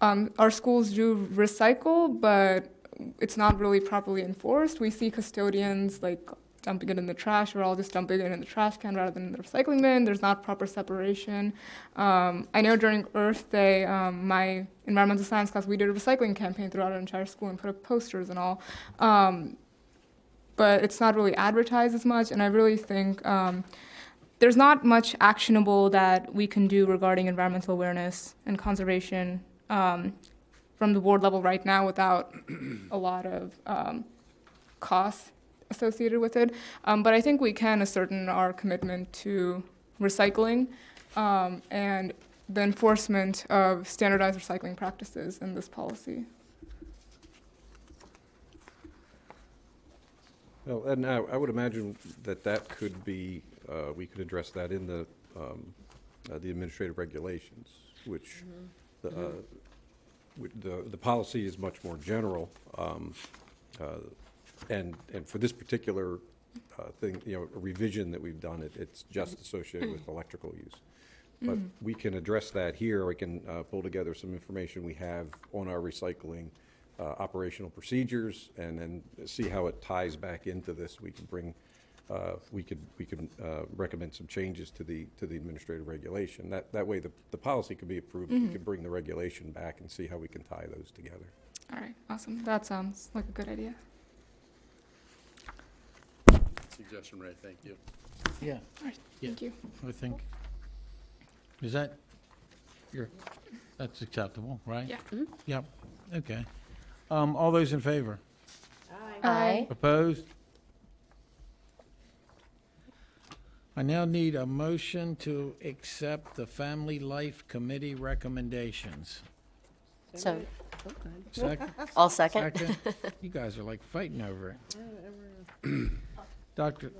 our schools do recycle, but it's not really properly enforced. We see custodians like dumping it in the trash. We're all just dumping it in the trash can rather than in the recycling bin. There's not proper separation. I know during Earth Day, my environmental science class, we did a recycling campaign throughout our entire school and put up posters and all. But it's not really advertised as much, and I really think there's not much actionable that we can do regarding environmental awareness and conservation from the board level right now without a lot of costs associated with it. But I think we can ascertain our commitment to recycling and the enforcement of standardized recycling practices in this policy. Well, and I would imagine that that could be, we could address that in the administrative regulations, which the policy is much more general. And for this particular thing, you know, a revision that we've done, it's just associated with electrical use. But we can address that here. We can pull together some information we have on our recycling operational procedures, and then see how it ties back into this. We can bring, we could recommend some changes to the administrative regulation. That way, the policy could be approved. We could bring the regulation back and see how we can tie those together. All right, awesome. That sounds like a good idea. Suggestion, Ray, thank you. Yeah. All right, thank you. I think, is that, that's acceptable, right? Yeah. Yep, okay. All those in favor? Aye. Opposed? I now need a motion to accept the Family Life Committee recommendations. So, Second? I'll second. Second? You guys are like fighting over it. Dr.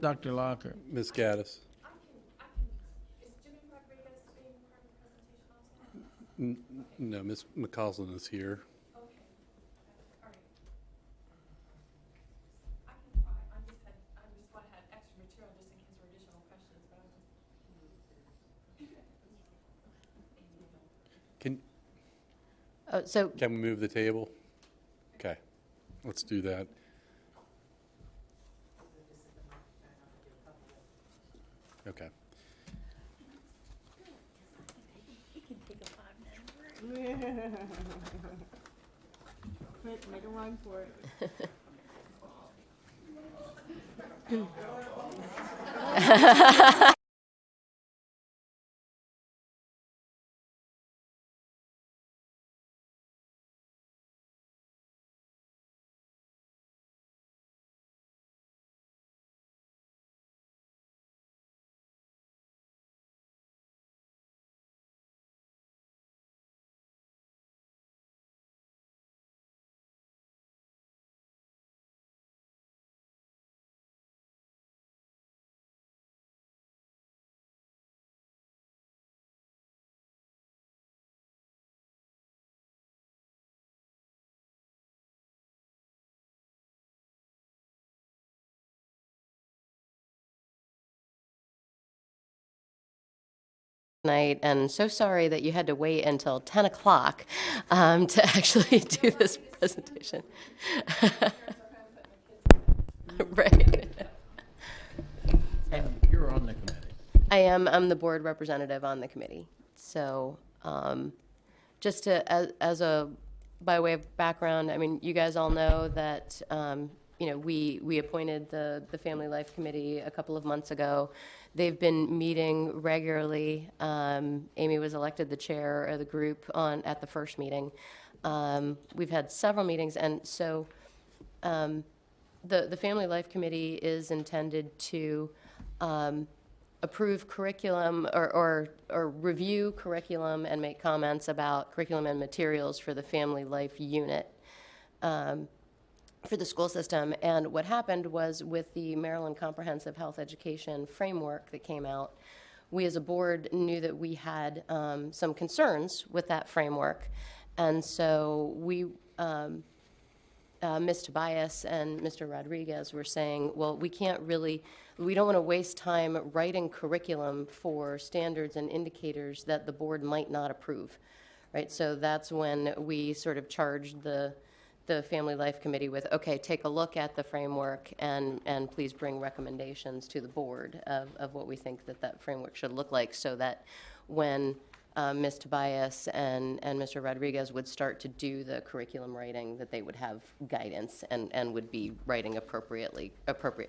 Dr. Locker. Ms. Gaddis. No, Ms. McCausland is here. Can we move the table? Okay, let's do that. Okay. Quick, make a run for it. Night, and so sorry that you had to wait until 10 o'clock to actually do this presentation. Right. And you're on the committee. I'm the board representative on the committee. So just to, by way of background, I mean, you guys all know that, you know, we appointed the Family Life Committee a couple of months ago. They've been meeting regularly. Amy was elected the chair of the group at the first meeting. We've had several meetings, and so the Family Life Committee is intended to approve curriculum or review curriculum and make comments about curriculum and materials for the Family Life unit for the school system. And what happened was with the Maryland Comprehensive Health Education Framework that came out, we as a board knew that we had some concerns with that framework. And so we, Ms. Tobias and Mr. Rodriguez were saying, well, we don't want to waste time writing curriculum for standards and indicators that the board might not approve, right? So that's when we sort of charged the Family Life Committee with, okay, take a look at the framework and please bring recommendations to the board of what we think that framework should look like, so that when Ms. Tobias and Mr. Rodriguez would start to do the curriculum writing, that they would have guidance and would be writing appropriate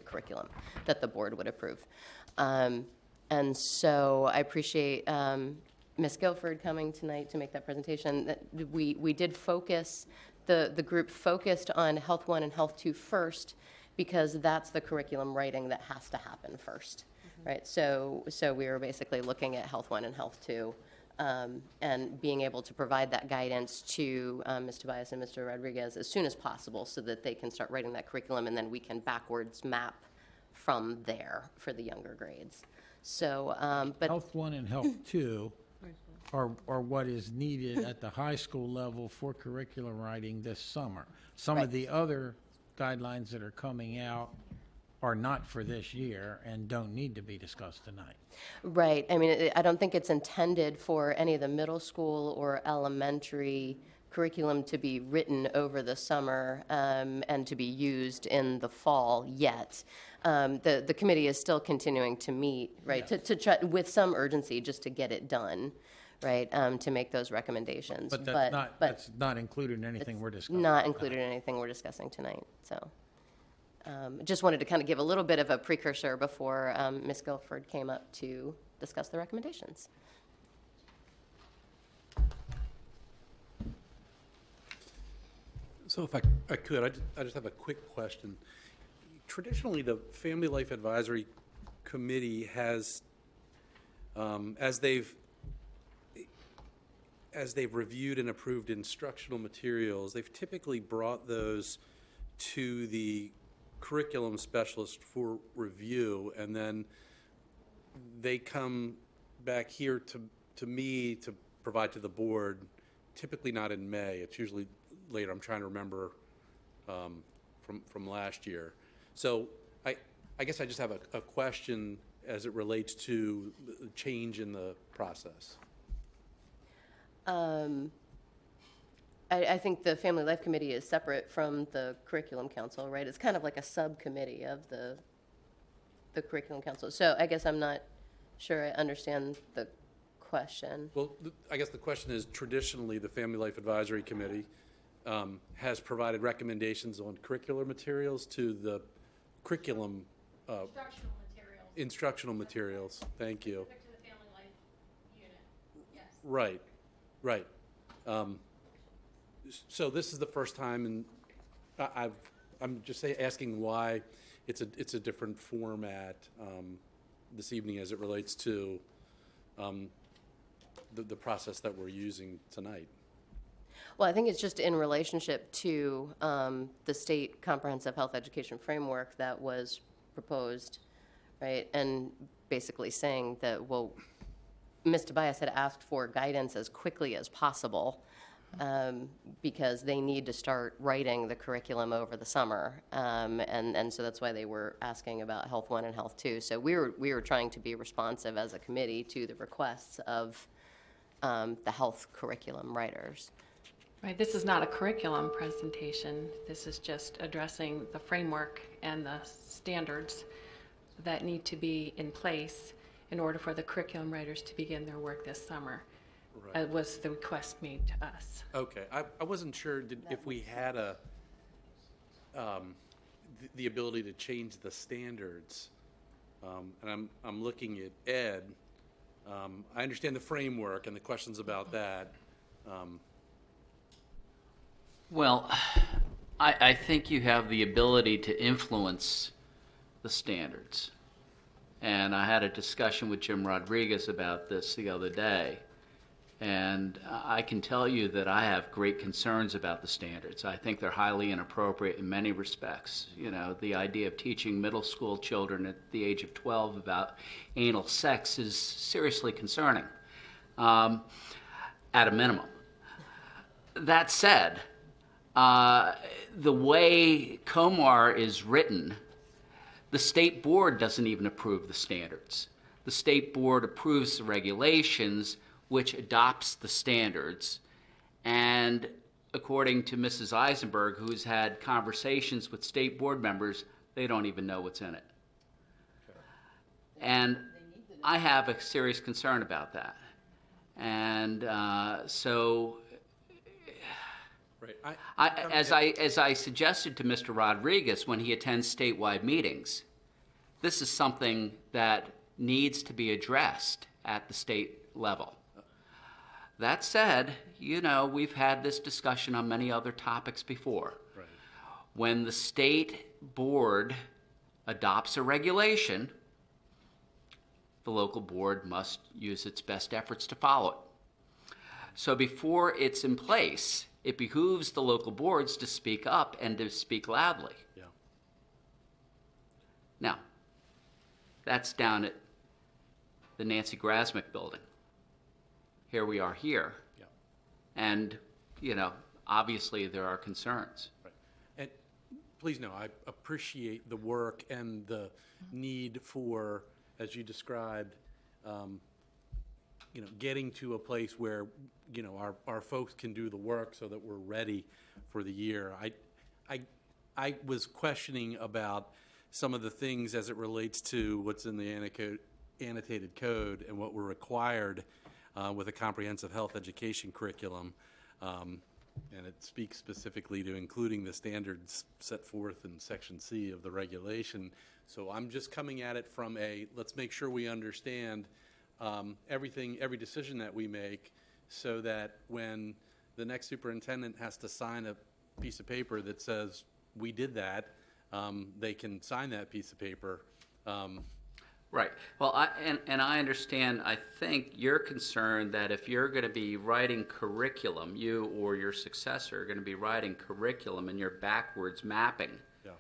curriculum that the board would approve. And so I appreciate Ms. Guilford coming tonight to make that presentation. That we did focus, the group focused on Health 1 and Health 2 first, because that's the curriculum writing that has to happen first, right? So we were basically looking at Health 1 and Health 2. And being able to provide that guidance to Ms. Tobias and Mr. Rodriguez as soon as possible, so that they can start writing that curriculum, and then we can backwards map from there for the younger grades. So, but Health 1 and Health 2 are what is needed at the high school level for curriculum writing this summer. Some of the other guidelines that are coming out are not for this year and don't need to be discussed tonight. Right. I mean, I don't think it's intended for any of the middle school or elementary curriculum to be written over the summer and to be used in the fall yet. The committee is still continuing to meet, right, to try with some urgency just to get it done, right, to make those recommendations. But that's not included in anything we're discussing. Not included in anything we're discussing tonight, so. Just wanted to kind of give a little bit of a precursor before Ms. Guilford came up to discuss the recommendations. So if I could, I just have a quick question. Traditionally, the Family Life Advisory Committee has, as they've reviewed and approved instructional materials, they've typically brought those to the curriculum specialist for review, and then they come back here to me to provide to the board, typically not in May. It's usually later. I'm trying to remember from last year. So I guess I just have a question as it relates to the change in the process. I think the Family Life Committee is separate from the Curriculum Council, right? It's kind of like a subcommittee of the Curriculum Council. So I guess I'm not sure I understand the question. Well, I guess the question is, traditionally, the Family Life Advisory Committee has provided recommendations on curricular materials to the curriculum. Instructional materials. Thank you. Specific to the Family Life unit, yes. Right, right. So this is the first time, and I'm just asking why it's a different format this evening as it relates to the process that we're using tonight. Well, I think it's just in relationship to the state comprehensive health education framework that was proposed, right? And basically saying that, well, Ms. Tobias had asked for guidance as quickly as possible because they need to start writing the curriculum over the summer. And so that's why they were asking about Health 1 and Health 2. So we were trying to be responsive as a committee to the requests of the health curriculum writers. Right, this is not a curriculum presentation. This is just addressing the framework and the standards that need to be in place in order for the curriculum writers to begin their work this summer. Right. Was the request made to us. Okay, I wasn't sure if we had the ability to change the standards, and I'm looking at Ed. I understand the framework and the questions about that. Well, I think you have the ability to influence the standards. And I had a discussion with Jim Rodriguez about this the other day. And I can tell you that I have great concerns about the standards. I think they're highly inappropriate in many respects. You know, the idea of teaching middle school children at the age of 12 about anal sex is seriously concerning, at a minimum. That said, the way COMAR is written, the state board doesn't even approve the standards. The state board approves the regulations, which adopts the standards. And according to Mrs. Eisenberg, who's had conversations with state board members, they don't even know what's in it. And I have a serious concern about that. And so, Right. as I suggested to Mr. Rodriguez when he attends statewide meetings, this is something that needs to be addressed at the state level. That said, you know, we've had this discussion on many other topics before. Right. When the state board adopts a regulation, the local board must use its best efforts to follow it. So before it's in place, it behooves the local boards to speak up and to speak loudly. Yeah. Now, that's down at the Nancy Grasmick building. Here we are here. Yeah. And, you know, obviously there are concerns. Right. And please know, I appreciate the work and the need for, as you described, you know, getting to a place where, you know, our folks can do the work so that we're ready for the year. I was questioning about some of the things as it relates to what's in the annotated code and what we're required with a comprehensive health education curriculum. And it speaks specifically to including the standards set forth in Section C of the regulation. So I'm just coming at it from let's make sure we understand every decision that we make, so that when the next superintendent has to sign a piece of paper that says we did that, they can sign that piece of paper. Right. Well, I understand, I think you're concerned that if you're going to be writing curriculum, you or your successor are going to be writing curriculum and you're backwards mapping, Yeah.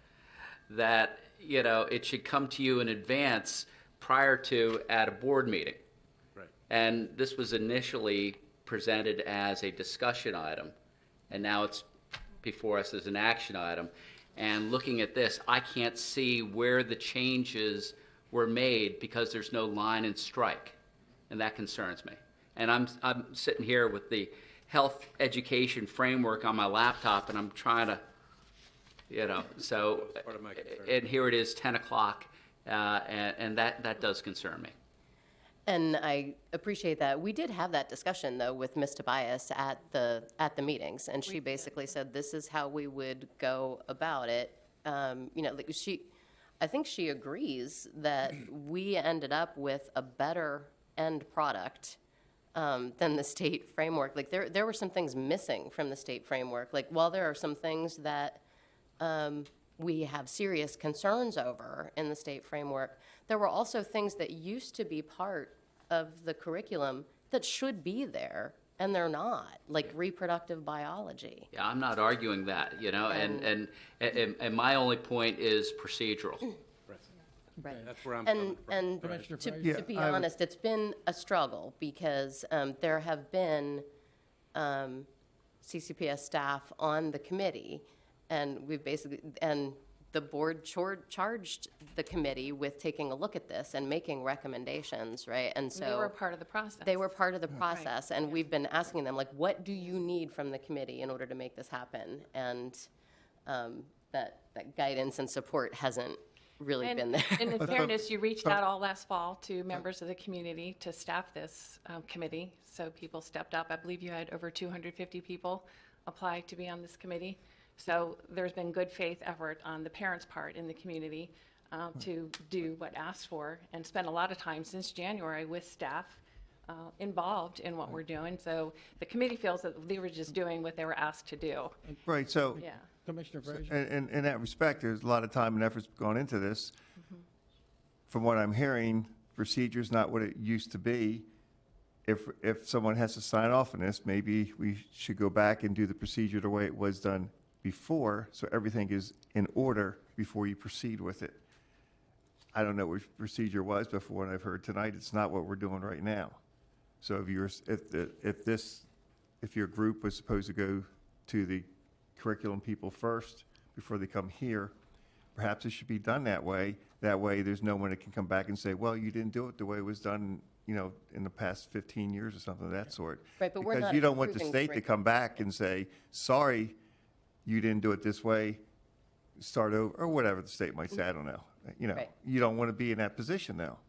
that, you know, it should come to you in advance prior to at a board meeting. Right. And this was initially presented as a discussion item, and now it's before us as an action item. And looking at this, I can't see where the changes were made because there's no line and strike, and that concerns me. And I'm sitting here with the health education framework on my laptop, and I'm trying to, you know, so, That's part of my concern. and here it is, 10 o'clock, and that does concern me. And I appreciate that. We did have that discussion, though, with Ms. Tobias at the meetings, and she basically said this is how we would go about it. You know, like I think she agrees that we ended up with a better end product than the state framework. Like there were some things missing from the state framework. Like while there are some things that we have serious concerns over in the state framework, there were also things that used to be part of the curriculum that should be there, and they're not, like reproductive biology. Yeah, I'm not arguing that, you know, and my only point is procedural. Right. That's where I'm coming from. And Right. to be honest, it's been a struggle because there have been CCPS staff on the committee, and the board charged the committee with taking a look at this and making recommendations, right? And so They were part of the process. they were part of the process, and we've been asking them, like, what do you need from the committee in order to make this happen? And that guidance and support hasn't really been there. And in fairness, you reached out all last fall to members of the community to staff this committee, so people stepped up. I believe you had over 250 people apply to be on this committee. So there's been good faith effort on the parents' part in the community to do what asked for, and spent a lot of time since January with staff involved in what we're doing. So the committee feels that they were just doing what they were asked to do. Right, so, Yeah. Commissioner Frazier? in that respect, there's a lot of time and effort's gone into this. From what I'm hearing, procedure's not what it used to be. If someone has to sign off on this, maybe we should go back and do the procedure the way it was done before, so everything is in order before you proceed with it. I don't know what procedure was before, and I've heard tonight it's not what we're doing right now. So if your group was supposed to go to the curriculum people first before they come here, perhaps it should be done that way. That way, there's no one that can come back and say, well, you didn't do it the way it was done, in the past 15 years or something of that sort. Right, but we're Because not you don't want the approving state to come back and say, sorry, you didn't do it this way, start over, or whatever the state might say, I don't know. Right. You don't want to be in that position now.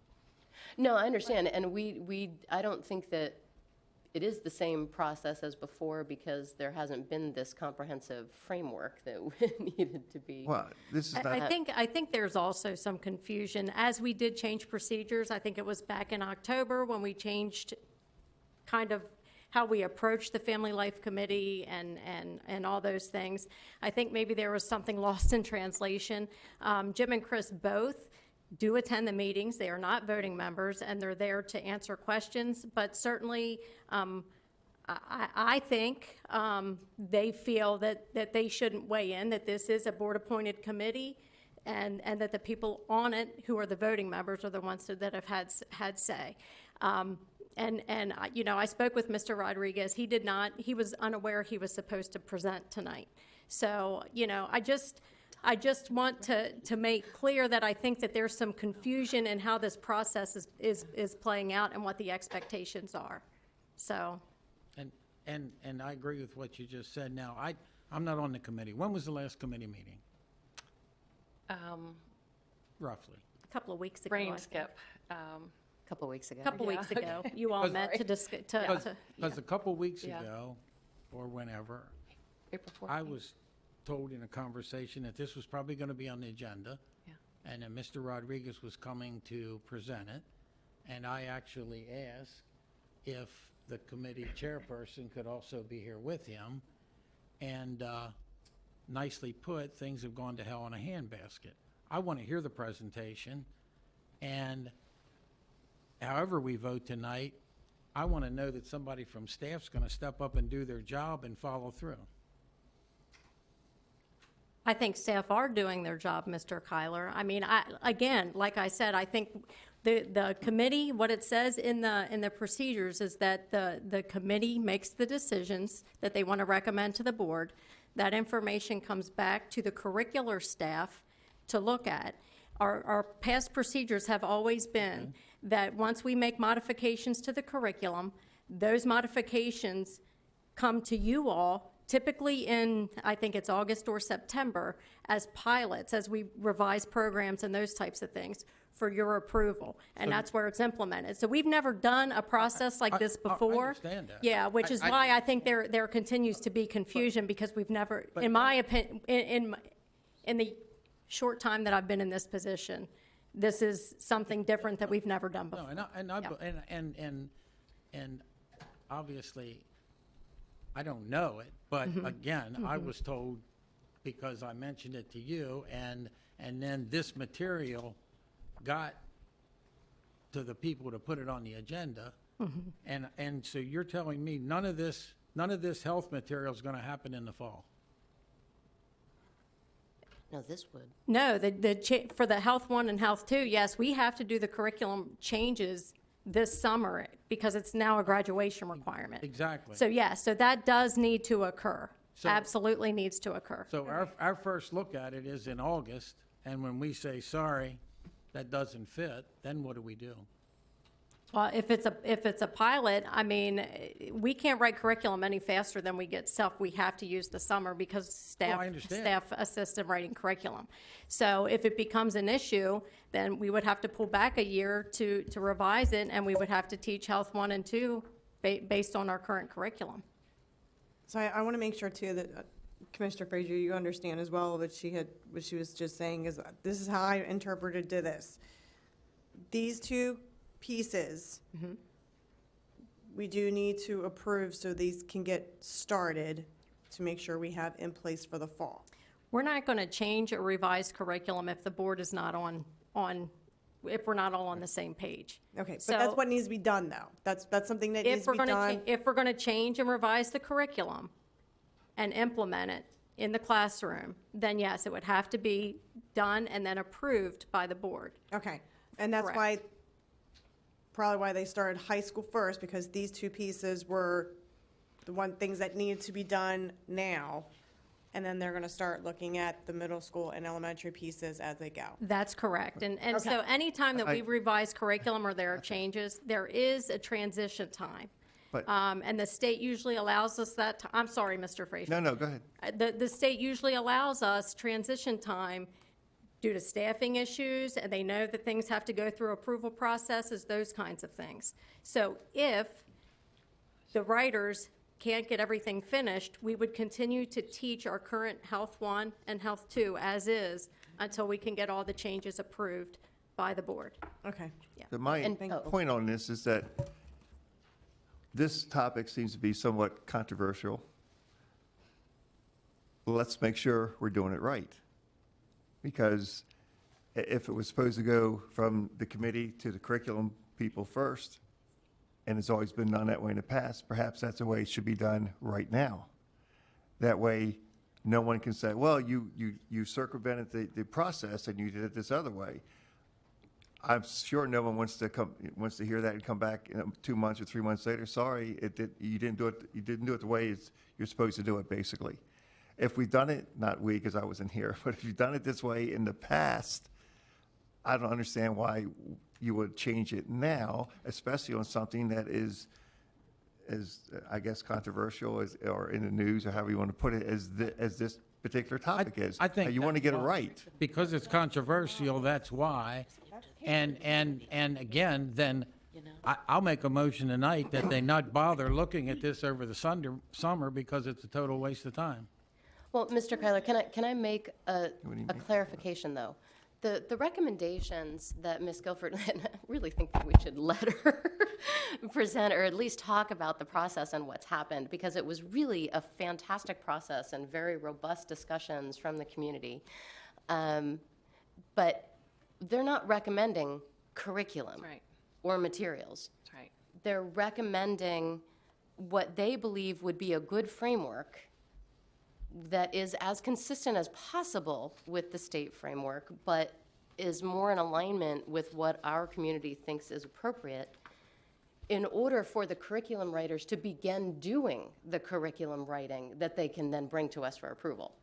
No, I understand, and I don't think that it is the same process as before because there hasn't been this comprehensive framework that needed to be. Well, this is not. I think there's also some confusion. As we did change procedures, I think it was back in October when we changed kind of how we approach the Family Life Committee and all those things. I think maybe there was something lost in translation. Jim and Chris both do attend the meetings. They are not voting members, and they're there to answer questions. But certainly, I think they feel that they shouldn't weigh in, that this is a board-appointed committee, and that the people on it who are the voting members are the ones that have had say. I spoke with Mr. Rodriguez. He was unaware he was supposed to present tonight. So, I just want to make clear that I think that there's some confusion in how this process is playing out and what the expectations are. So. And I agree with what you just said. Now, I'm not on the committee. When was the last committee meeting? Roughly. A couple of weeks ago. Brain I think. skip. Couple weeks ago. A couple weeks ago, you all met to discuss. Because a couple weeks Yeah. ago, or whenever, April 14th. I was told in a conversation that this was probably going to be on the agenda. Yeah. And that Mr. Rodriguez was coming to present it. And I actually asked if the committee chairperson could also be here with him. And nicely put, things have gone to hell in a handbasket. I want to hear the presentation, and however we vote tonight, I want to know that somebody from staff's going to step up and do their job and follow through. I think staff are doing their job, Mr. Kyler. I mean, again, like I said, I think the committee, what it says in the procedures is that the committee makes the decisions that they want to recommend to the board. That information comes back to the curricular staff to look at. Our past procedures have always been that once we make modifications to the curriculum, those modifications come to you all typically in, I think it's August or September, as pilots, as we revise programs and those types of things for your approval. And that's where it's implemented. So we've never done a process like this before. I understand that. Yeah, which is why I think there continues to be confusion, because we've never, in my opinion, in the short time that I've been in this position, this is something different that we've never done before. No, and obviously, I don't know it, but again, I was told, because I mentioned it to you, and then this material got to the people to put it on the agenda, and so you're telling me none of this health material is going to happen in the fall? No, this would. No, for the Health 1 and Health 2, yes, we have to do the curriculum changes this summer because it's now a graduation requirement. Exactly. So, yes, so that does need to occur. Absolutely needs to occur. So our first look at it is in August, and when we say, sorry, that doesn't fit, then what do we do? Well, if it's a pilot, I mean, we can't write curriculum any faster than we get stuff. We have to use the summer because staff assist in writing curriculum. So if it becomes an issue, then we would have to pull back a year to revise it, and we would have to teach Health 1 and 2 based on our current curriculum. So I want to make sure too that Commissioner Frazier, you understand as well what she was just saying is this is how I interpreted to this. These two pieces we do need to approve so these can get started to make sure we have in place for the fall. We're not going to change or revise curriculum if the board is not if we're not all on the same page. Okay, but So- that's what needs to be done, though. That's something that needs If to we're be going done. to, if we're going to change and revise the curriculum and implement it in the classroom, then yes, it would have to be done and then approved by the board. Okay, and that's why, probably why they started high school first, because these two pieces were the things that needed to be done now. And then they're gonna start looking at the middle school and elementary pieces as they go. That's correct. And so Okay. anytime that we revise curriculum or there are changes, there is a transition time. But- And the state usually allows us that, I'm sorry, Mr. Frazier. No, go ahead. The state usually allows us transition time due to staffing issues, and they know that things have to go through approval processes, those kinds of things. So if the writers can't get everything finished, we would continue to teach our current Health 1 and Health 2 as is until we can get all the changes approved by the board. Okay. So my point on this is that this topic seems to be somewhat controversial. Let's make sure we're doing it right. Because if it was supposed to go from the committee to the curriculum people first, and it's always been done that way in the past, perhaps that's the way it should be done right now. That way, no one can say, well, you circumvented the process and you did it this other way. I'm sure no one wants to hear that and come back 2 months or 3 months later. Sorry, you didn't do it the way you're supposed to do it, basically. If we've done it, not we, because I wasn't here, but if you've done it this way in the past, I don't understand why you would change it now, especially on something that is, I guess, controversial or in the news, or however you want to put it, as this particular topic is. I think you want to get it right. Because it's controversial, that's why. And again, then I'll make a motion tonight that they not bother looking at this over the summer because it's a total waste of time. Well, Mr. Kyler, can I make a clarification, though? The recommendations that Ms. Guilford, and I really think that we should let her present, or at least talk about the process and what's happened, because it was really a fantastic process and very robust discussions from the community. But they're not recommending curriculum or materials. That's right. They're recommending what they believe would be a good framework that is as consistent as possible with the state framework, but is more in alignment with what our community thinks is appropriate in order for the curriculum writers to begin doing the curriculum writing that they can then bring to us for approval.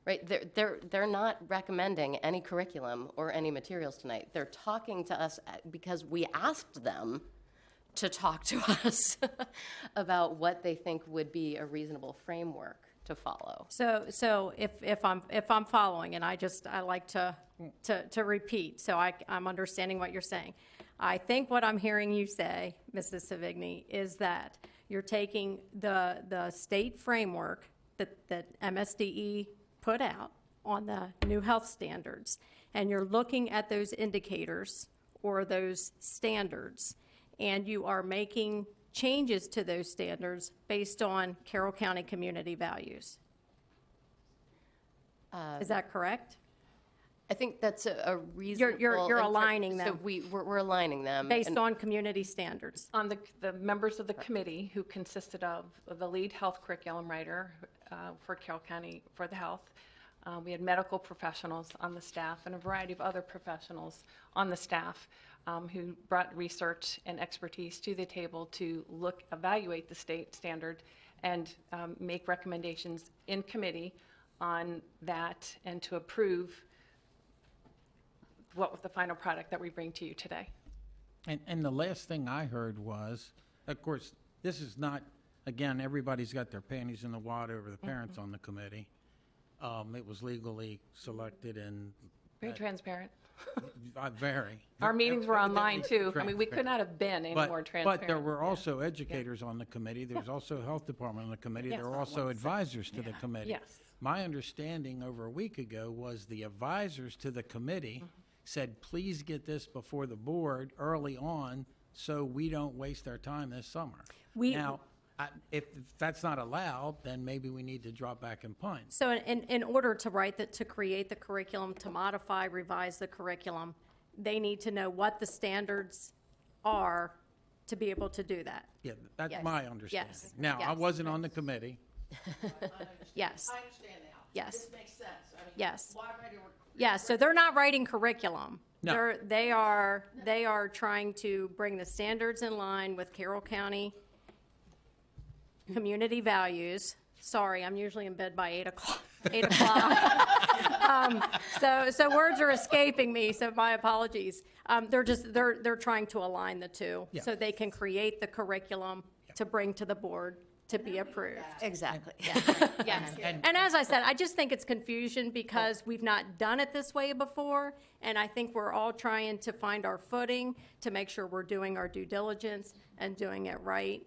Right? They're not recommending any curriculum or any materials tonight. They're talking to us because we asked them to talk to us about what they think would be a reasonable framework to follow. So if I'm following, and I like to repeat, so I'm understanding what you're saying. I think what I'm hearing you say, Mrs. Savigny, is that you're taking the state framework that MSDE put out on the new health standards, and you're looking at those indicators or those standards, and you are making changes to those standards based on Carroll County community values. Is that correct? I think that's a reasonable. You're aligning them. So we're aligning them. Based on community standards. On the members of the committee, who consisted of the lead health curriculum writer for Carroll County for the health. We had medical professionals on the staff and a variety of other professionals on the staff who brought research and expertise to the table to evaluate the state standard and make recommendations in committee on that and to approve what was the final product that we bring to you today. And the last thing I heard was, of course, this is not, again, everybody's got their panties in the water over the parents on the committee. It was legally selected and. Very transparent. Very. Our meetings were online too. I mean, we Transparent. could not have been any more transparent. But there were also educators on the committee. There's also a health department on the committee. Yes. There were also advisors to the committee. Yes. My understanding over a week ago was the advisors to the committee said, please get this before the board early on so we don't waste our time this summer. Now, if that's not allowed, then maybe we need to drop back and punt. So in order to create the curriculum, to modify, revise the curriculum, they need to know what the standards are to be able to do that. Yeah, that's Yes. my understanding. Yes. Now, I Yes. wasn't on the committee. Yes. I understand now. Yes. This makes sense. I mean, Yes. why write a Yes, so they're not writing curriculum. No. They are trying to bring the standards in line with Carroll County community values. Sorry, I'm usually in bed by 8 o'clock. 8 o'clock. So words are escaping me, so my apologies. They're trying to align the two Yeah. so they can create the curriculum to bring to the board to be approved. Exactly. Yes. And as I said, I just think it's confusion because we've not done it this way before. And I think we're all trying to find our footing to make sure we're doing our due diligence and doing it right.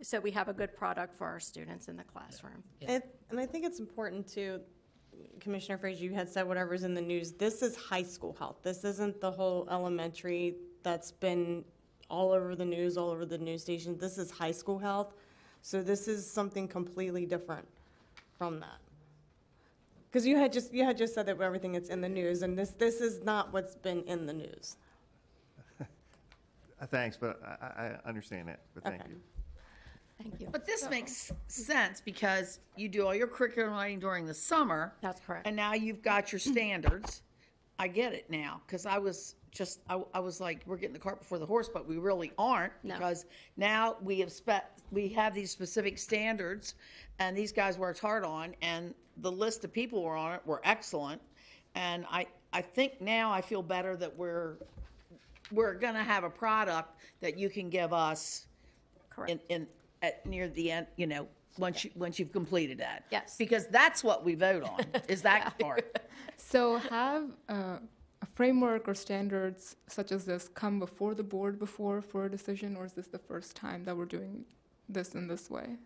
So we have a good product for our students in the classroom. And I think it's important to, Commissioner Frazier, you had said whatever's in the news. This is high school health. This isn't the whole elementary that's been all over the news station. This is high school health. So this is something completely different from that. Because you had just said that everything that's in the news, and this is not what's been in the news. Thanks, but I understand that, but thank Okay. you. Thank you. But this makes sense because you do all your curriculum writing during the summer. That's correct. And now you've got your standards. I get it now, because I was like, we're getting the cart before the horse, but we really aren't. No. Because now we have these specific standards, and these guys worked hard on, and the list of people were on it were excellent. And I think now I feel better that we're gonna have a product that you can give us Correct. at near the end, once you've completed that. Yes. Because that's what we vote on, is that part. So have a framework or standards such as this come before the board before for a decision, or is this the first time that we're doing this in this way?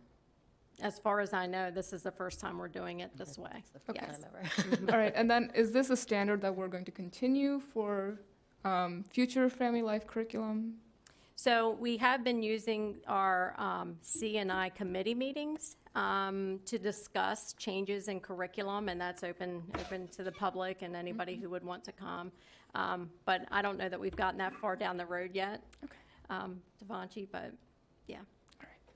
As far as I know, this is the first time we're doing it this way. First Yes. time ever. All right, and then is this a standard that we're going to continue for future family life curriculum? So we have been using our C&I committee meetings to discuss changes in curriculum, and that's open to the public and anybody who would want to come. But I don't know that we've gotten that far down the road yet, Devanchi, but yeah.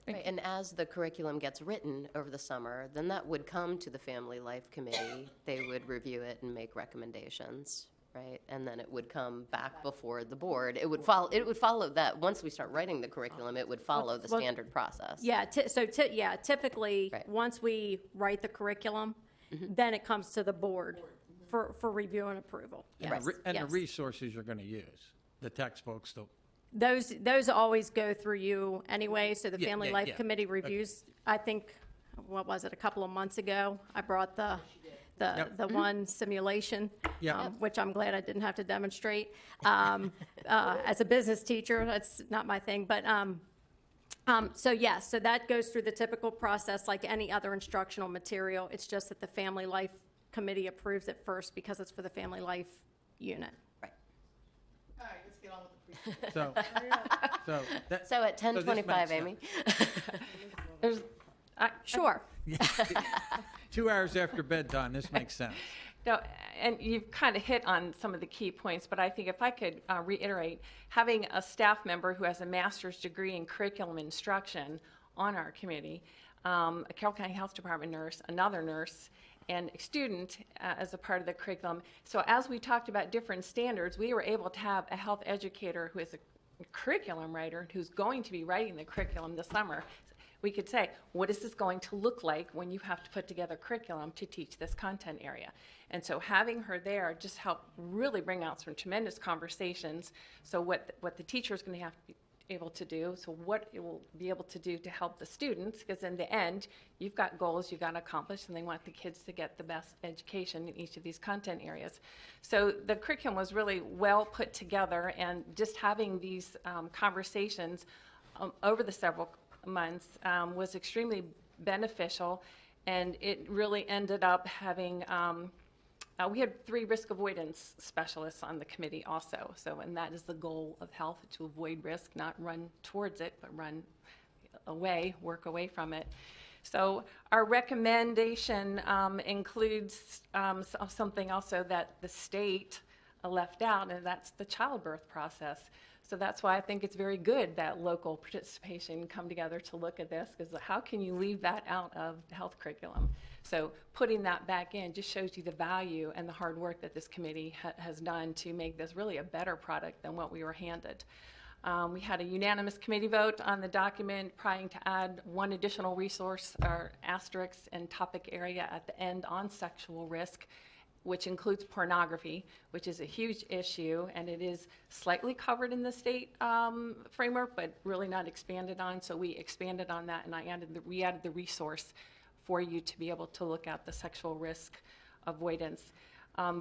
Right, and as the curriculum gets written over the summer, then that would come to the Family Life Committee. They would review it and make recommendations, right? And then it would come back before the board. It would follow that. Once we start writing the curriculum, it would follow the Well, standard process. Yeah, typically, Right. once we write the curriculum, then it comes to the board for review and approval. Yes, And the yes. resources you're going to use, the textbooks, Those always go through you anyway, so the Yeah, Family yeah, Life yeah. Committee reviews, I think, what was it, a couple of months ago? I brought the one simulation, Yep. which I'm glad I didn't have to demonstrate. As a business teacher, that's not my thing, but, so yes, so that goes through the typical process like any other instructional material. It's just that the Family Life Committee approves it first because it's for the Family Life unit. All right, let's get on with the so, So at so this 10:25, makes Amy? Sure. 2 hours after bedtime, this makes sense. No, and you've kind of hit on some of the key points, but I think if I could reiterate, having a staff member who has a master's degree in curriculum instruction on our committee, a Carroll County Health Department nurse, another nurse, and a student as a part of the curriculum. So as we talked about different standards, we were able to have a health educator who is a curriculum writer who's going to be writing the curriculum this summer. We could say, what is this going to look like when you have to put together curriculum to teach this content area? And so having her there just helped really bring out some tremendous conversations. So what the teacher is going to have to be able to do, so what it will be able to do to help the students, because in the end, you've got goals you've got to accomplish, and they want the kids to get the best education in each of these content areas. So the curriculum was really well put together, and just having these conversations over the several months was extremely beneficial, and it really ended up having we had 3 risk avoidance specialists on the committee also. So, and that is the goal of health, to avoid risk, not run towards it, but run work away from it. So our recommendation includes something also that the state left out, and that's the childbirth process. So that's why I think it's very good that local participation come together to look at this, because how can you leave that out of the health curriculum? So putting that back in just shows you the value and the hard work that this committee has done to make this really a better product than what we were handed. We had a unanimous committee vote on the document, trying to add one additional resource or asterisk and topic area at the end on sexual risk, which includes pornography, which is a huge issue, and it is slightly covered in the state framework, but really not expanded on. So we expanded on that, and we added the resource for you to be able to look at the sexual risk avoidance.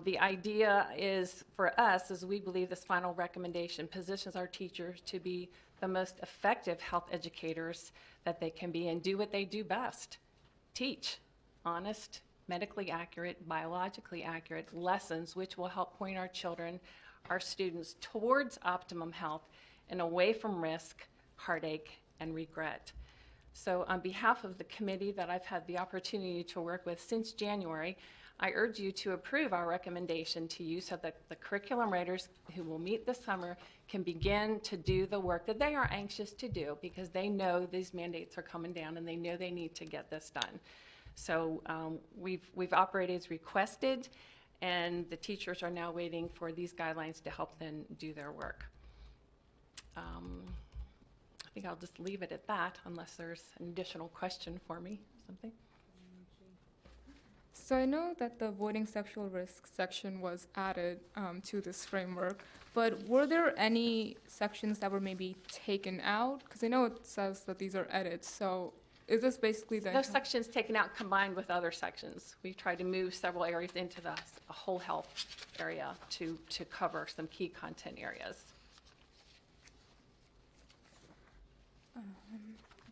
The idea is, for us, is we believe this final recommendation positions our teachers to be the most effective health educators that they can be and do what they do best: teach honest, medically accurate, biologically accurate lessons, which will help point our children, our students, towards optimum health and away from risk, heartache, and regret. So on behalf of the committee that I've had the opportunity to work with since January, I urge you to approve our recommendation to you so that the curriculum writers who will meet this summer can begin to do the work that they are anxious to do, because they know these mandates are coming down and they know they need to get this done. So we've operated as requested, and the teachers are now waiting for these guidelines to help them do their work. I think I'll just leave it at that unless there's an additional question for me, something. So I know that the avoiding sexual risk section was added to this framework, but were there any sections that were maybe taken out? Because I know it says that these are edits, so is this basically the... Those sections taken out combined with other sections. We've tried to move several areas into the whole health area to cover some key content areas.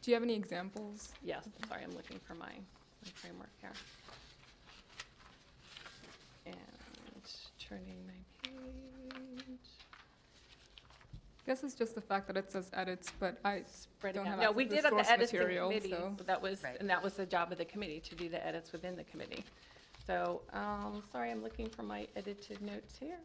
Do you have any examples? Yes, sorry, I'm looking for my framework here. And turning my page. I guess it's just the fact that it says edits, but I don't have No, access we to did the at the source edits material, committee, so... so that was, and that was the job of the committee, to do the edits within the committee. So, sorry, I'm looking for my edited notes here.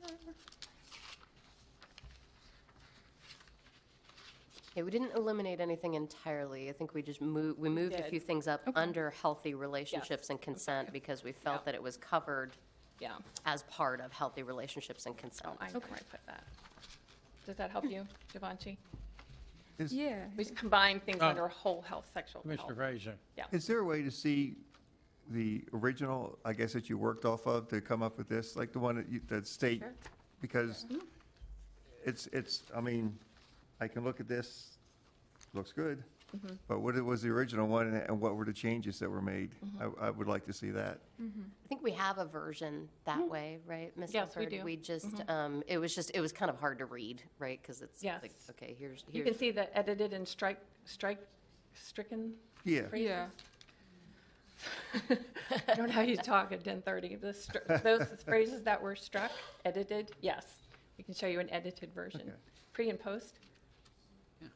Yeah, we didn't eliminate anything entirely. I think we just moved a few things up under healthy relationships and consent because we felt that it was covered as part of healthy relationships and consent. I know where I put that. Does that help you, Givenchy? Yeah. We just combined things under whole health, sexual health. Mr. Frazier. Yeah. Is there a way to see the original, I guess, that you worked off of to come up with this, like the one that state? Sure. Because it's, I mean, I can look at this, looks good, but what was the original one and what were the changes that were made? I would like to see that. I think we have a version that way, right, Ms. Yes, we Milford? do. We just, it was kind of hard to read, right? Because it's Yes. like, okay, here's. You can see the edited and stricken Yeah. phrases. Yeah. I don't know how you talk at 10:30. Those phrases that were struck, edited, yes. We can show you an edited version. Okay. Pre and post?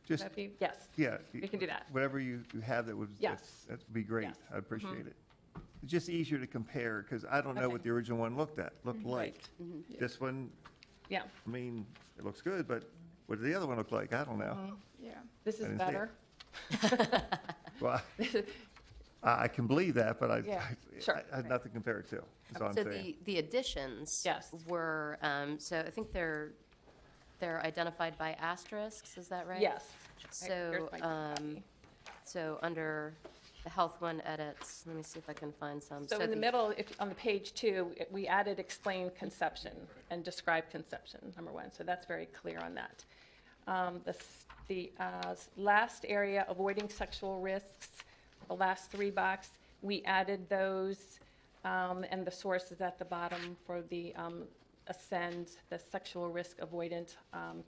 Just, That'd be, yes. yeah. We can do that. Whatever you have that would, Yes. that'd be great. Yes. I'd appreciate it. It's just easier to compare because I don't know what Okay. the original one looked like. Right. This one, Yeah. I mean, it looks good, but what did the other one look like? I don't know. Yeah. This I is didn't see it. better. Well, I can believe that, but Yeah, sure. I had nothing to compare it to, is all I'm So saying. the additions Yes. were, so I think they're identified by asterisks, is that right? Yes. So, Here's my copy. so under the health one edits, let me see if I can find some. So in the middle, on the page 2, we added explain conception and describe conception, number 1. So that's very clear on that. The last area, avoiding sexual risks, the last 3 box, we added those, and the source is at the bottom for the ASCEND, the sexual risk avoidant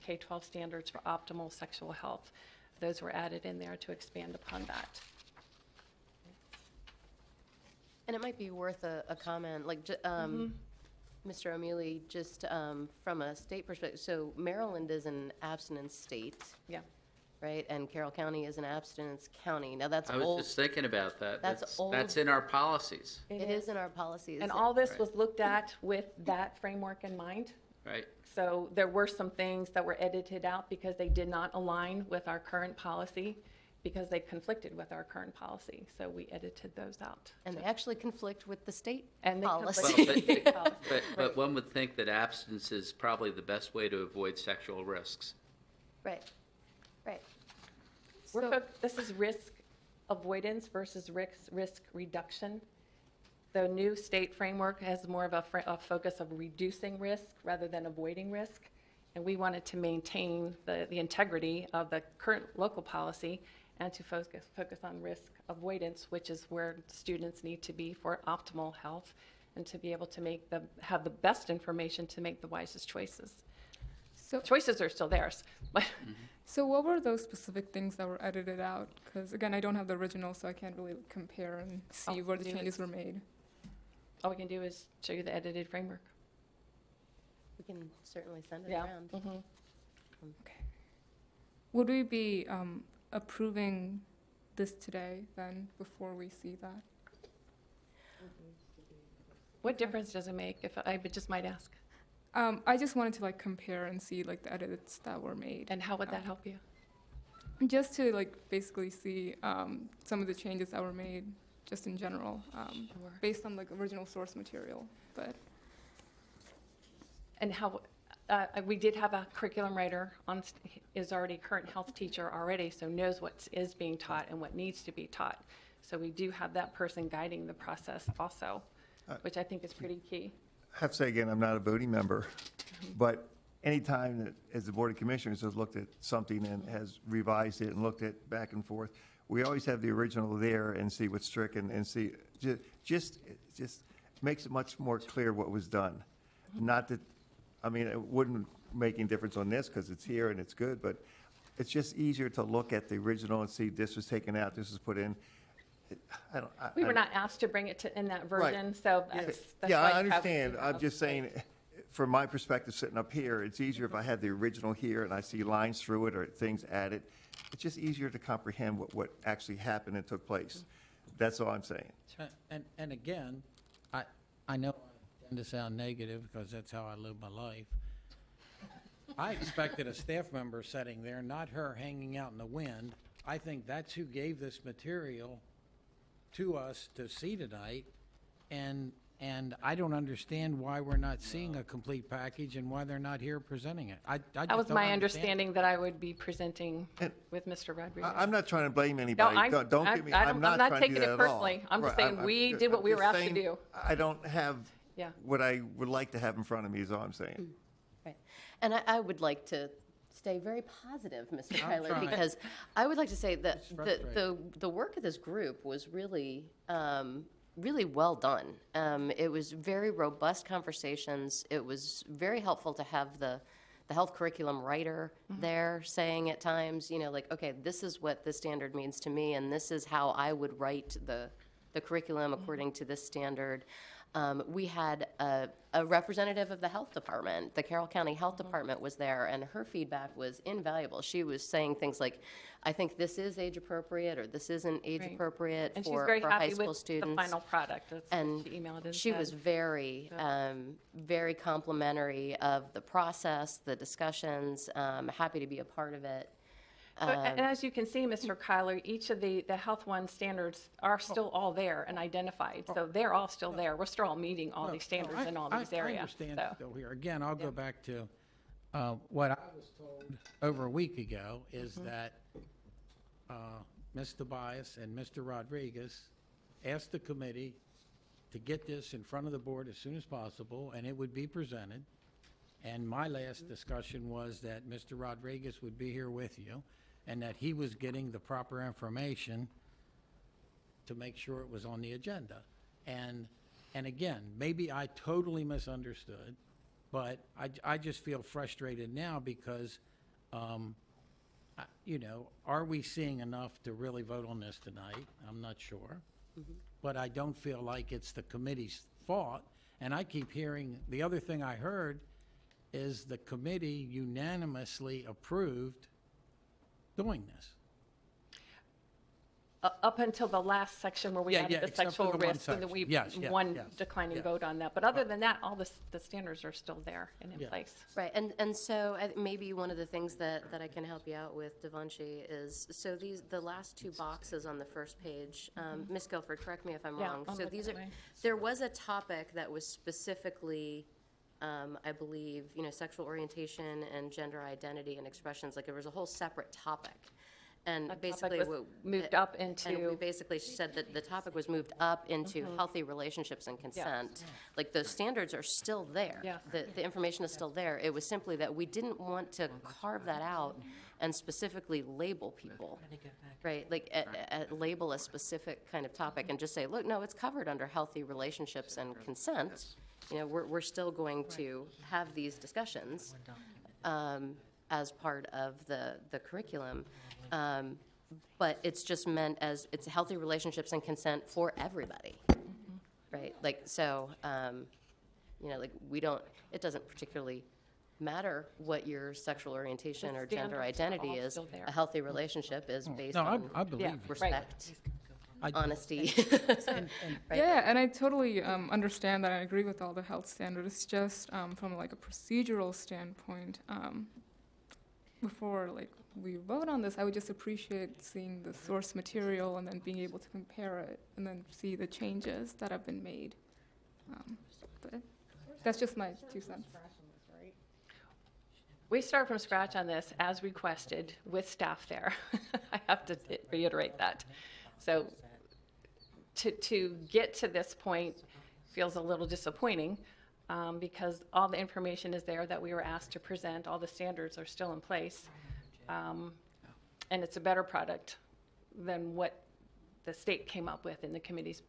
K-12 standards for optimal sexual health. Those were added in there to expand upon that. And it might be worth a comment, like, Mr. O'Mealy, just from a state perspective, so Maryland is an abstinence state. Yeah. right? And Carroll County is an abstinence county. Now, that's I was old. just thinking about that. That's old. That's in our policies, It is in our policies. And all this Right. was looked at with that framework in mind. right? So there were some things that were edited out because they did not align with our current policy, because they conflicted with our current policy. So we edited those out. And they actually conflict with the state And they policy. conflict with the state policy. But Right. one would think that abstinence is probably the best way to avoid sexual risks. Right, right. This is risk avoidance versus risk reduction. The new state framework has more of a focus of reducing risk rather than avoiding risk. And we wanted to maintain the integrity of the current local policy and to focus on risk avoidance, which is where students need to be for optimal health and to be able to have the best information to make the wisest choices. So, Choices are still theirs, but so what were those specific things that were edited out? Because again, I don't have the original, so I can't really compare and see where the changes were made. all we can do is show you the edited framework. We can certainly send it Yeah. around. Mhm. Would we be approving this today then before we see that? What difference does it make, if I just might ask? I just wanted to like compare and see like the edits that were made. And how would that help you? Just to like basically see some of the changes that were made, just in general, based on like original source material. But And how, we did have a curriculum writer is already a current health teacher already, so knows what is being taught and what needs to be taught. So we do have that person guiding the process also, which I think is pretty key. I have to say again, I'm not a voting member, but anytime that, as the Board of Commissioners has looked at something and has revised it and looked at back and forth, we always have the original there and see what's stricken and see, just makes it much more clear what was done. Not that, I mean, it wouldn't make any difference on this because it's here and it's good, but it's just easier to look at the original and see this was taken out, this was put in. We were not asked to bring it in that Right. version, so that's Yeah, why I you have- understand. I'm just saying, from my perspective, sitting up here, it's easier if I have the original here and I see lines through it or things added. It's just easier to comprehend what actually happened and took place. That's all I'm saying. And again, I know I tend to sound negative because that's how I live my life. I expected a staff member sitting there, not her hanging out in the wind. I think that's who gave this material to us to see tonight, and I don't understand why we're not seeing a complete package and why they're not here presenting it. I just That was don't my understand. understanding that I would be presenting with Mr. Rodriguez. I'm not trying to blame No, anybody. Don't get me, I'm not trying to do taking that it at all. personally. I'm just Right, saying we did what we I'm were just asked to saying do. I don't have Yeah. what I would like to have in front of me is all I'm saying. Right. And I would like to stay very positive, Mr. I'm Kyler, trying. because I would like to say that It's frustrating. the work of this group was really, really well done. It was very robust conversations. It was very helpful to have the health curriculum writer there saying at times, you know, like, okay, this is what the standard means to me, and this is how I would write the curriculum according to this standard. We had a representative of the health department. The Carroll County Health Department was there, and her feedback was invaluable. She was saying things like, I think this is age appropriate, or this isn't age Right. appropriate And she's for very high happy school with students. the final product. That's And what she emailed and she said. was very, very complimentary of the process, the discussions, happy to be a part of it. And as you can see, Mr. Kyler, each of the Health One standards are still all there and identified. So they're all still there. We're still all meeting all these standards in all these I areas. understand so. it's still here. Again, I'll go back to what I was told over a week ago is that Ms. Tobias and Mr. Rodriguez asked the committee to get this in front of the board as soon as possible, and it would be presented. And my last discussion was that Mr. Rodriguez would be here with you, and that he was getting the proper information to make sure it was on the agenda. And again, maybe I totally misunderstood, but I just feel frustrated now because, you know, are we seeing enough to really vote on this tonight? I'm not sure. But I don't feel like it's the committee's fault. And I keep hearing, the other thing I heard is the committee unanimously approved doing this. Up until the last section where we Yeah, added yeah, the except for sexual the one risk, and then we, section. Yes, yeah, one yes, declining yes. vote on that. But other than that, all the standards are still there and in Yeah. place. Right, and so maybe one of the things that I can help you out with, Devanshi, is, so the last two boxes on the first page, Ms. Guilford, correct me if I'm Yeah, wrong. I'll So look these that are, way. there was a topic that was specifically, I believe, sexual orientation and gender identity and expressions, like there was a whole separate topic. And That topic basically, was moved up and we into, basically said that the topic was moved up into healthy relationships and consent. Like, those standards are still there. Yeah. The information is still there. It was simply that we didn't want to carve that out and specifically label people, right? Like, label a specific kind of topic and just say, look, no, it's covered under healthy relationships and consent. We're still going to have these discussions as part of the curriculum. But it's just meant as, it's healthy relationships and consent for everybody, right? Like, so, like, we don't, it doesn't particularly matter what your sexual orientation The or gender standards are identity all is. still there. A healthy relationship is based No, on I believe you. respect, I- honesty. Right? Yeah, and I totally understand that. I agree with all the health standards. It's just from like a procedural standpoint, before like we vote on this, I would just appreciate seeing the source material and then being able to compare it and then see the changes that have been made. But that's just my 2 cents. we start from scratch on this as requested with staff there. I have to reiterate that. So to get to this point feels a little disappointing because all the information is there that we were asked to present. All the standards are still in place. And it's a better product than what the state came up with in the committee's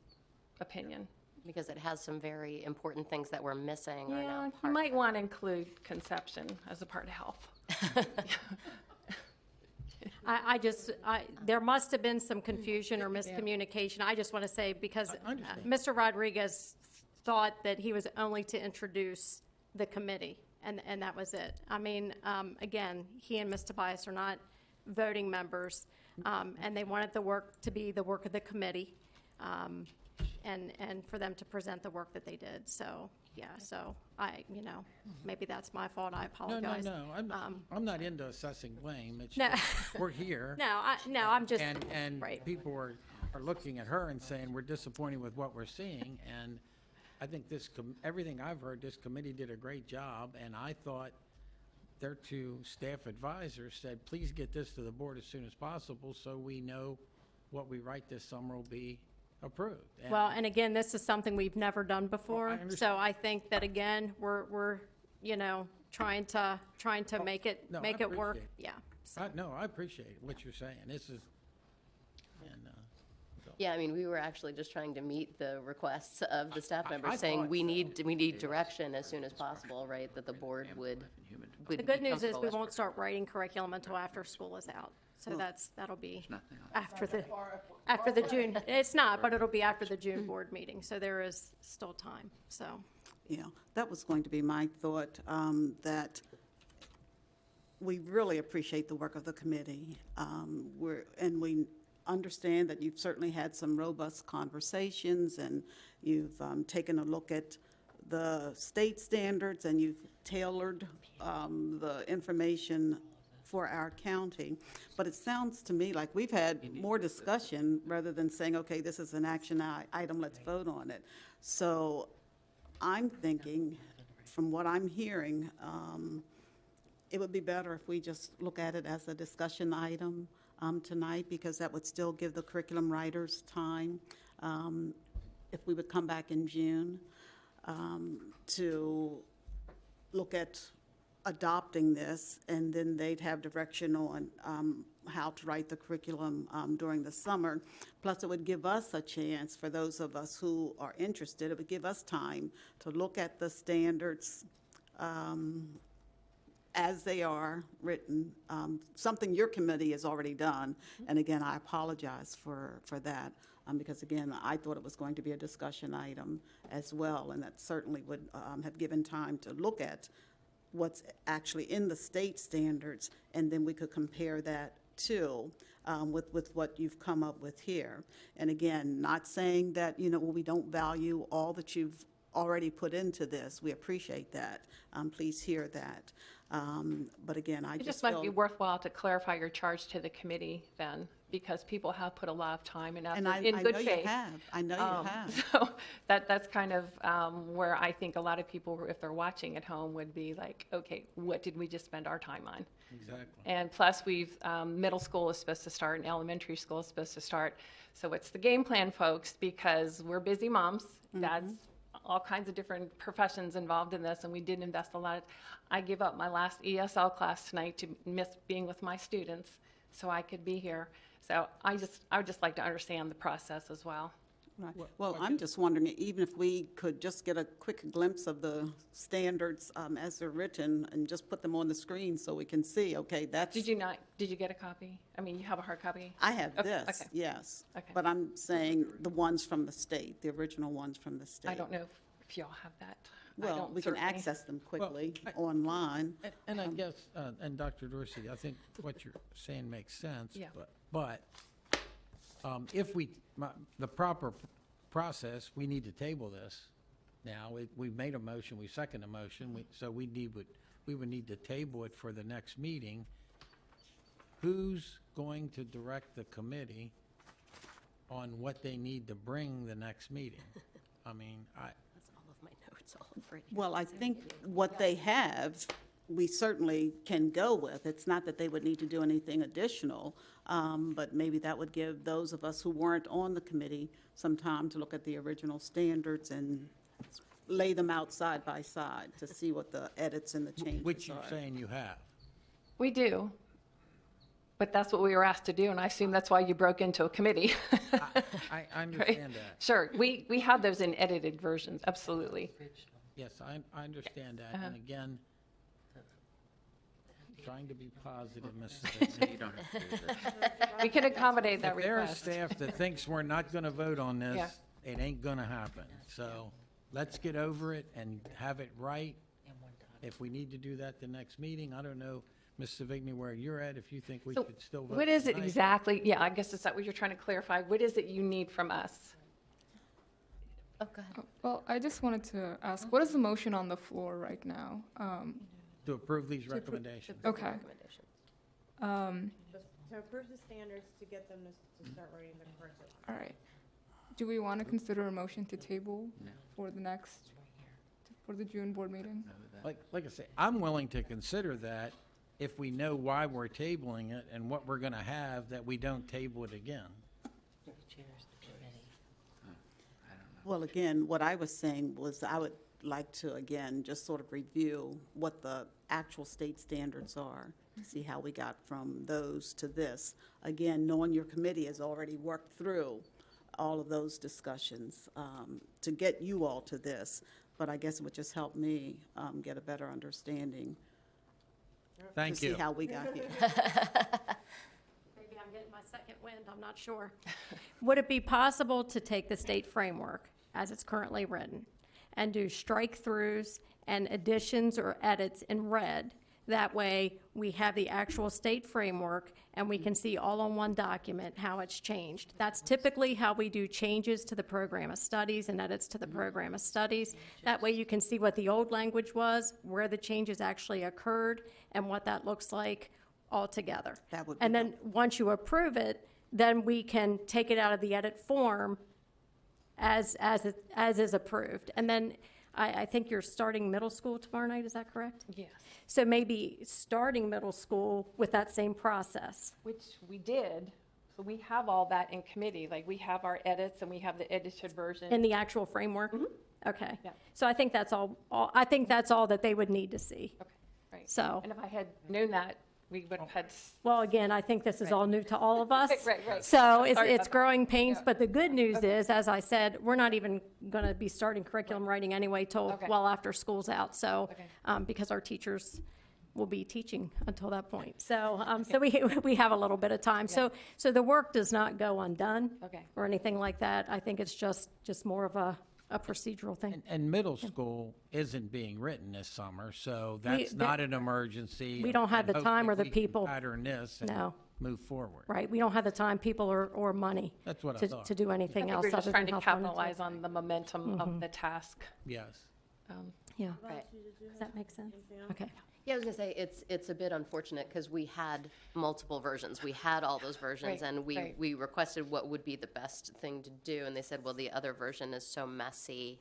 opinion. Because it has some very important things that we're missing or Yeah, now you part. might want to include conception as a part of health. There must have been some confusion or miscommunication. I just want to say, because Mr. Rodriguez thought that he was only to introduce the committee, and that was it. I mean, again, he and Ms. Tobias are not voting members, and they wanted the work to be the work of the committee, and for them to present the work that they did. So, yeah, so maybe that's my fault. I apologize. No, I'm not into assessing blame. It's No. just, we're here. I'm just, And right. people are looking at her and saying, we're disappointed with what we're seeing. And I think everything I've heard, this committee did a great job. And I thought their two staff advisors said, please get this to the board as soon as possible so we know what we write this summer will be approved. Well, and again, this is something we've never done before, understand. so I think that, again, we're trying to make it No, I work. appreciate it. Yeah. I appreciate what you're saying. This is, and, Yeah, I mean, we were actually just trying to meet the requests of the staff members, I saying thought we need direction as soon as possible, right? That the board would The good news is we won't start writing curriculum until after school is out. So that'll be after the June, it's not, but it'll be after the June board meeting, so there is still time, so. Yeah, that was going to be my thought, that we really appreciate the work of the committee. And we understand that you've certainly had some robust conversations, and you've taken a look at the state standards, and you've tailored the information for our county. But it sounds to me like we've had more discussion rather than saying, okay, this is an action item, let's vote on it. So I'm thinking, from what I'm hearing, it would be better if we just look at it as a discussion item tonight, because that would still give the curriculum writers time, if we would come back in June, to look at adopting this, and then they'd have direction on how to write the curriculum during the summer. Plus, it would give us a chance, for those of us who are interested, it would give us time to look at the standards as they are written, something your committee has already done. And again, I apologize for that, because again, I thought it was going to be a discussion item as well, and that certainly would have given time to look at what's actually in the state standards, and then we could compare that too, with what you've come up with here. And again, not saying that, we don't value all that you've already put into this. We appreciate that. Please hear that. But again, I It just just might feel. be worthwhile to clarify your charge to the committee then, because people have put a lot of time and effort And I in good know you faith. have. I know you have. So that's kind of where I think a lot of people, if they're watching at home, would be like, okay, what did we just spend our time on? Exactly. And plus, middle school is supposed to start and elementary school is supposed to start. So what's the game plan, folks? Because we're busy moms, dads, all kinds of different professions involved in this, and we did invest a lot. I gave up my last ESL class tonight to miss being with my students so I could be here. So I would just like to understand the process as well. Right. Well, I'm just wondering, even if we could just get a quick glimpse of the standards as they're written and just put them on the screen so we can see, okay, that's. Did you get a copy? I mean, you have a hard copy? I have Okay, this, okay. yes. Okay. But I'm saying the ones from the state, the original ones from the state. I don't know if y'all have that. I Well, don't we can certainly. access them quickly online. And I guess, and Dr. Dorsey, I think what you're saying makes sense. Yeah. But if the proper process, we need to table this now. We've made a motion, we second a motion, so we would need to table it for the next meeting. Who's going to direct the committee on what they need to bring the next meeting? I mean, That's all of my notes, all for it. Well, I think what they have, we certainly can go with. It's not that they would need to do anything additional, but maybe that would give those of us who weren't on the committee some time to look at the original standards and lay them out side by side to see what the edits and the changes are. which you're saying you have. We do. But that's what we were asked to do, and I assume that's why you broke into a committee. I understand that. Sure, we have those in edited versions, absolutely. Yes, I understand that. And again, trying to be positive, Mrs. You don't have to do that. We can accommodate that If there are request. staff that thinks we're not going to vote on Yeah. this, it ain't going to happen. So let's get over it and have it right. If we need to do that the next meeting, I don't know, Ms. Savigny, where you're at, if you think we So should still vote what is it tonight. exactly? Yeah, I guess is that what you're trying to clarify? What is it you need from us? Oh, go ahead. Well, I just wanted to ask, what is the motion on the floor right now? To approve these recommendations. Okay. To approve the standards to get them to start writing the curriculum. All right. Do we want to consider a motion to table for the June board meeting? Like I say, I'm willing to consider that if we know why we're tabling it and what we're going to have, that we don't table it again. Well, again, what I was saying was I would like to, again, just sort of review what the actual state standards are, to see how we got from those to this. Again, knowing your committee has already worked through all of those discussions to get you all to this, but I guess it would just help me get a better understanding Thank to you. see how we got here. Maybe I'm getting my second wind, I'm not sure. Would it be possible to take the state framework as it's currently written and do strike-throughs and additions or edits in red? That way, we have the actual state framework and we can see all on one document how it's changed. That's typically how we do changes to the program of studies and edits to the program of studies. That way you can see what the old language was, where the changes actually occurred, and what that looks like altogether. That would be And then, once you approve it, then we can take it out of the edit form as is approved. And then, I think you're starting middle school tomorrow night, is that correct? Yes. So maybe starting middle school with that same process. Which we did. So we have all that in committee. Like, we have our edits and we have the edited version. In the actual framework? Okay. Yeah. So I think that's all, I think that's all that they would need to see. Okay, right. So, And if I had known that, we would have had, well, again, I think this is all new to all of us. Right. So it's Sorry it's about that. growing pains, Yeah. but the good news is, as I said, we're not even going to be starting curriculum writing anyway till Okay. well after school's out. So, Okay. because our teachers will be teaching until that point. So, so we have a little bit of time. So the work does not go undone. Okay. Or anything like that. I think it's just more of a procedural thing. And middle school isn't being written this summer, so that's We- not an emergency. we don't have and the time or hopefully the we can people. pattern this and No. move forward. Right, we don't have the time, people, or money. That's what I to- thought. To do I anything think else we're just other trying than to help volunteer. capitalize on the momentum of the task. Yes. Yeah, Right. does that make sense? Okay. Yeah, I was gonna say, it's a bit unfortunate because we had multiple versions. We had all those versions, Right, and right. we requested what would be the best thing to do, and they said, well, the other version is so messy.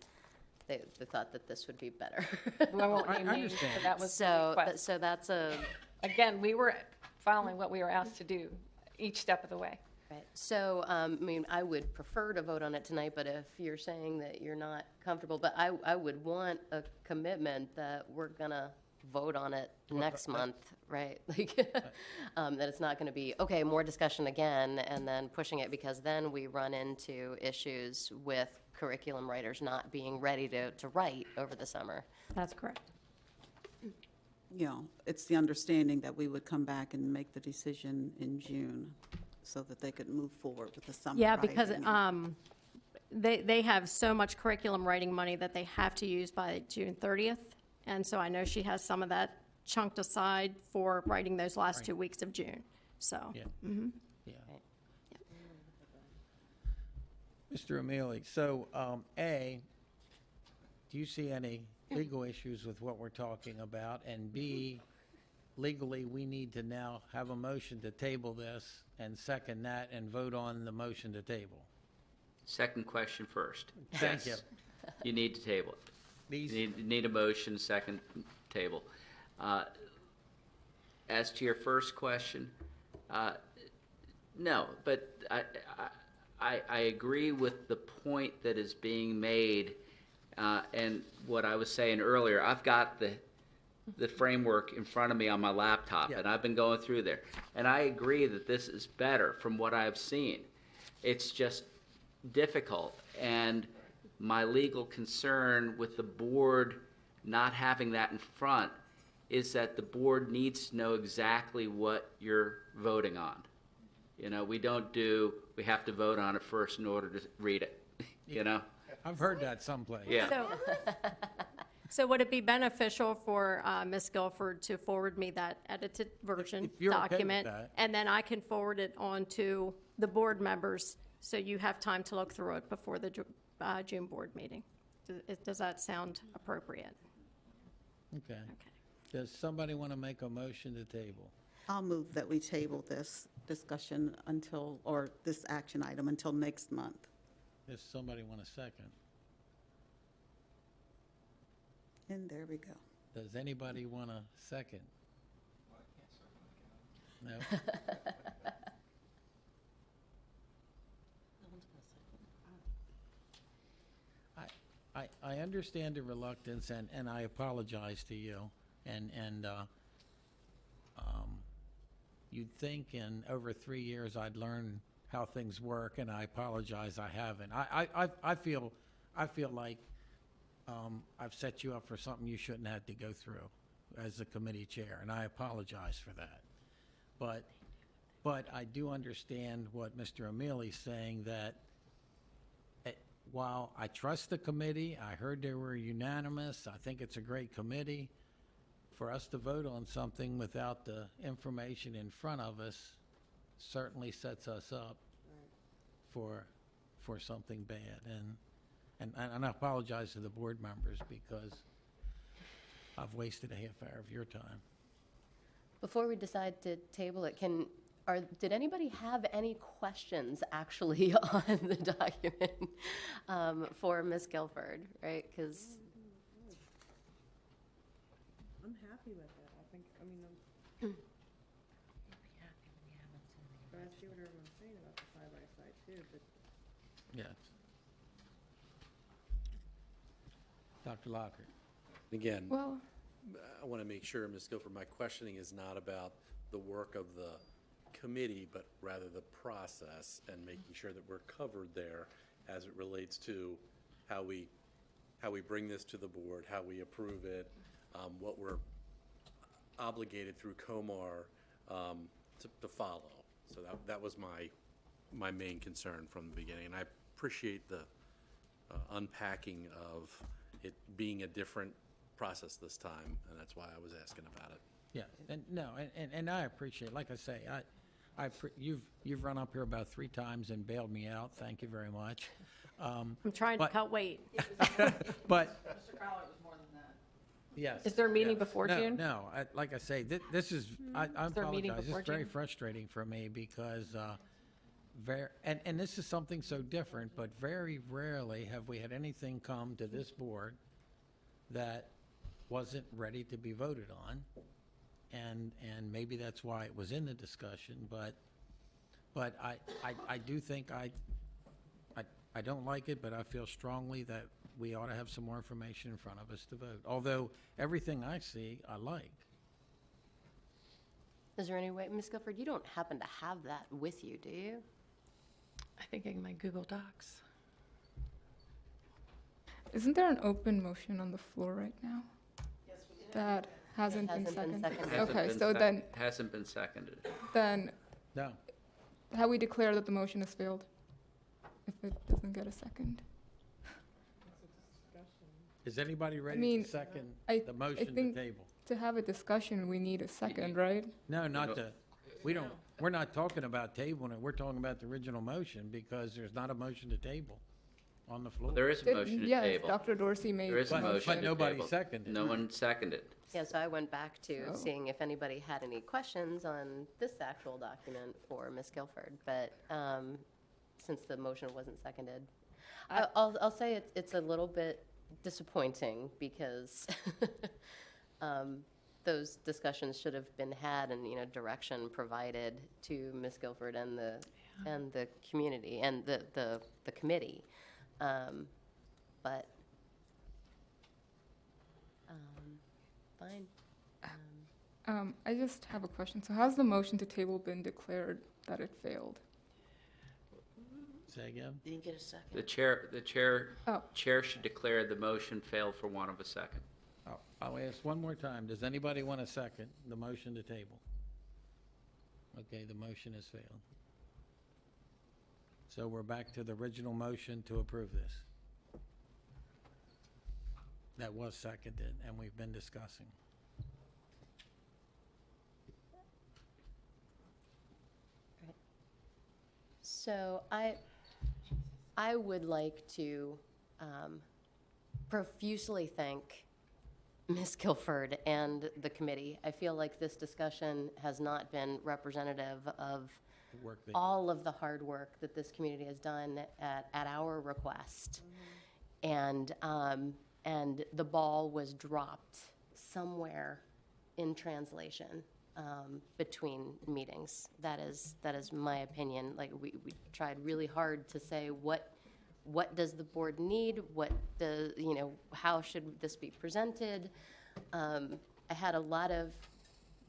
They thought that this would be better. We won't I name names, understand. but that was the So, request. so that's a, Again, we were following what we were asked to do each step of the way. right. So, I mean, I would prefer to vote on it tonight, but if you're saying that you're not comfortable, but I would want a commitment that we're gonna vote on it next month, right? Like, that it's not gonna be, okay, more discussion again, and then pushing it, because then we run into issues with curriculum writers not being ready to write over the summer. That's correct. You know, it's the understanding that we would come back and make the decision in June so that they could move forward with the summer Yeah, because writing. they have so much curriculum writing money that they have to use by June 30th. And so I know she has some of that chunked aside for writing those last 2 weeks of June, so. Yeah. Yeah. Right. Mr. O'Mealy, so, A, do you see any legal issues with what we're talking about? And B, legally, we need to now have a motion to table this and second that and vote on the motion to table. Second question first. Thank Yes, you need to table it. These, You need a motion, second table. As to your first question, no, but I agree with the point that is being made, and what I was saying earlier. I've got the framework in front of me on my laptop, and I've been going through there. And I agree that this is better from what I've seen. It's just difficult, and my legal concern with the board not having that in front is that the board needs to know exactly what you're voting on. You know, we have to vote on it first in order to read it, you know? I've heard that someplace. Yeah. So would it be beneficial for Ms. Guilford to forward me that edited version If you're okay with document? that. And then I can forward it on to the board members, so you have time to look through it before the June board meeting. Does that sound appropriate? Okay. Does somebody want to make a motion to table? I'll move that we table this discussion until, or this action item until next month. Does somebody want a second? And there we go. Does anybody want a second? No? I understand the reluctance, and I apologize to you. And you'd think in over 3 years I'd learn how things work, and I apologize, I haven't. I feel like I've set you up for something you shouldn't have to go through as the committee chair, and I apologize for that. But I do understand what Mr. O'Mealy's saying, that while I trust the committee, I heard they were unanimous, I think it's a great committee, for us to vote on something without the information in front of us certainly sets us up for something bad. And I apologize to the board members because I've wasted a half hour of your time. Before we decide to table it, did anybody have any questions actually on the document for Ms. Guilford, right? Because I'm happy with it. But I see what everyone's saying about the side-by-side too, but Yes. Dr. Lockert. Again, Well, I want to make sure, Ms. Guilford, my questioning is not about the work of the committee, but rather the process and making sure that we're covered there as it relates to how we bring this to the board, how we approve it, what we're obligated through COMAR to follow. So that was my main concern from the beginning, and I appreciate the unpacking of it being a different process this time, and that's why I was asking about it. Yeah, and no, and I appreciate, like I say, You've run up here about 3 times and bailed me out. Thank you very much. I'm trying to but- cut weight. But, Mr. Crowley was more than that. yes. Is there a meeting yes. before No, June? No, like I say, this is, I there a meeting apologize. before It's very June? frustrating for me because, and this is something so different, but very rarely have we had anything come to this board that wasn't ready to be voted on. And maybe that's why it was in the discussion, but I do think I don't like it, but I feel strongly that we ought to have some more information in front of us to vote. Although everything I see, I like. Is there any way, Ms. Guilford, you don't happen to have that with you, do you? I think in my Google Docs. Isn't there an open motion on the floor right now? Yes, we did. That hasn't been Hasn't been seconded? seconded. Okay, so then, Hasn't been seconded. No. how we declare that the motion has failed? If it doesn't get a second? Is anybody ready mean, to second I the motion to think- table? To have a discussion, we need a second, right? No, not the, we're not talking about tabling it. We're talking about the original motion because there's not a motion to table on the floor. There is a motion to Yes, table. Dr. Dorsey made. There is a But- motion but to nobody table. seconded. No one seconded. Yeah, so I went back to So- seeing if anybody had any questions on this actual document for Ms. Guilford, but since the motion wasn't seconded, I'll say it's a little bit disappointing because those discussions should have been had and, direction provided to Ms. Guilford and the community and the committee. But fine. I just have a question. So has the motion to table been declared that it failed? Say again? Didn't get a second. The chair Oh. should declare the motion failed for want of a second. I'll ask one more time. Does anybody want to second the motion to table? Okay, the motion has failed. So we're back to the original motion to approve this. That was seconded, and we've been discussing. So I would like to profusely thank Ms. Guilford and the committee. I feel like this discussion has not been representative of Work that- all of the hard work that this community has done at our request. And the ball was dropped somewhere in translation between meetings. That is my opinion. Like, we tried really hard to say what does the board need? How should this be presented? I had a lot of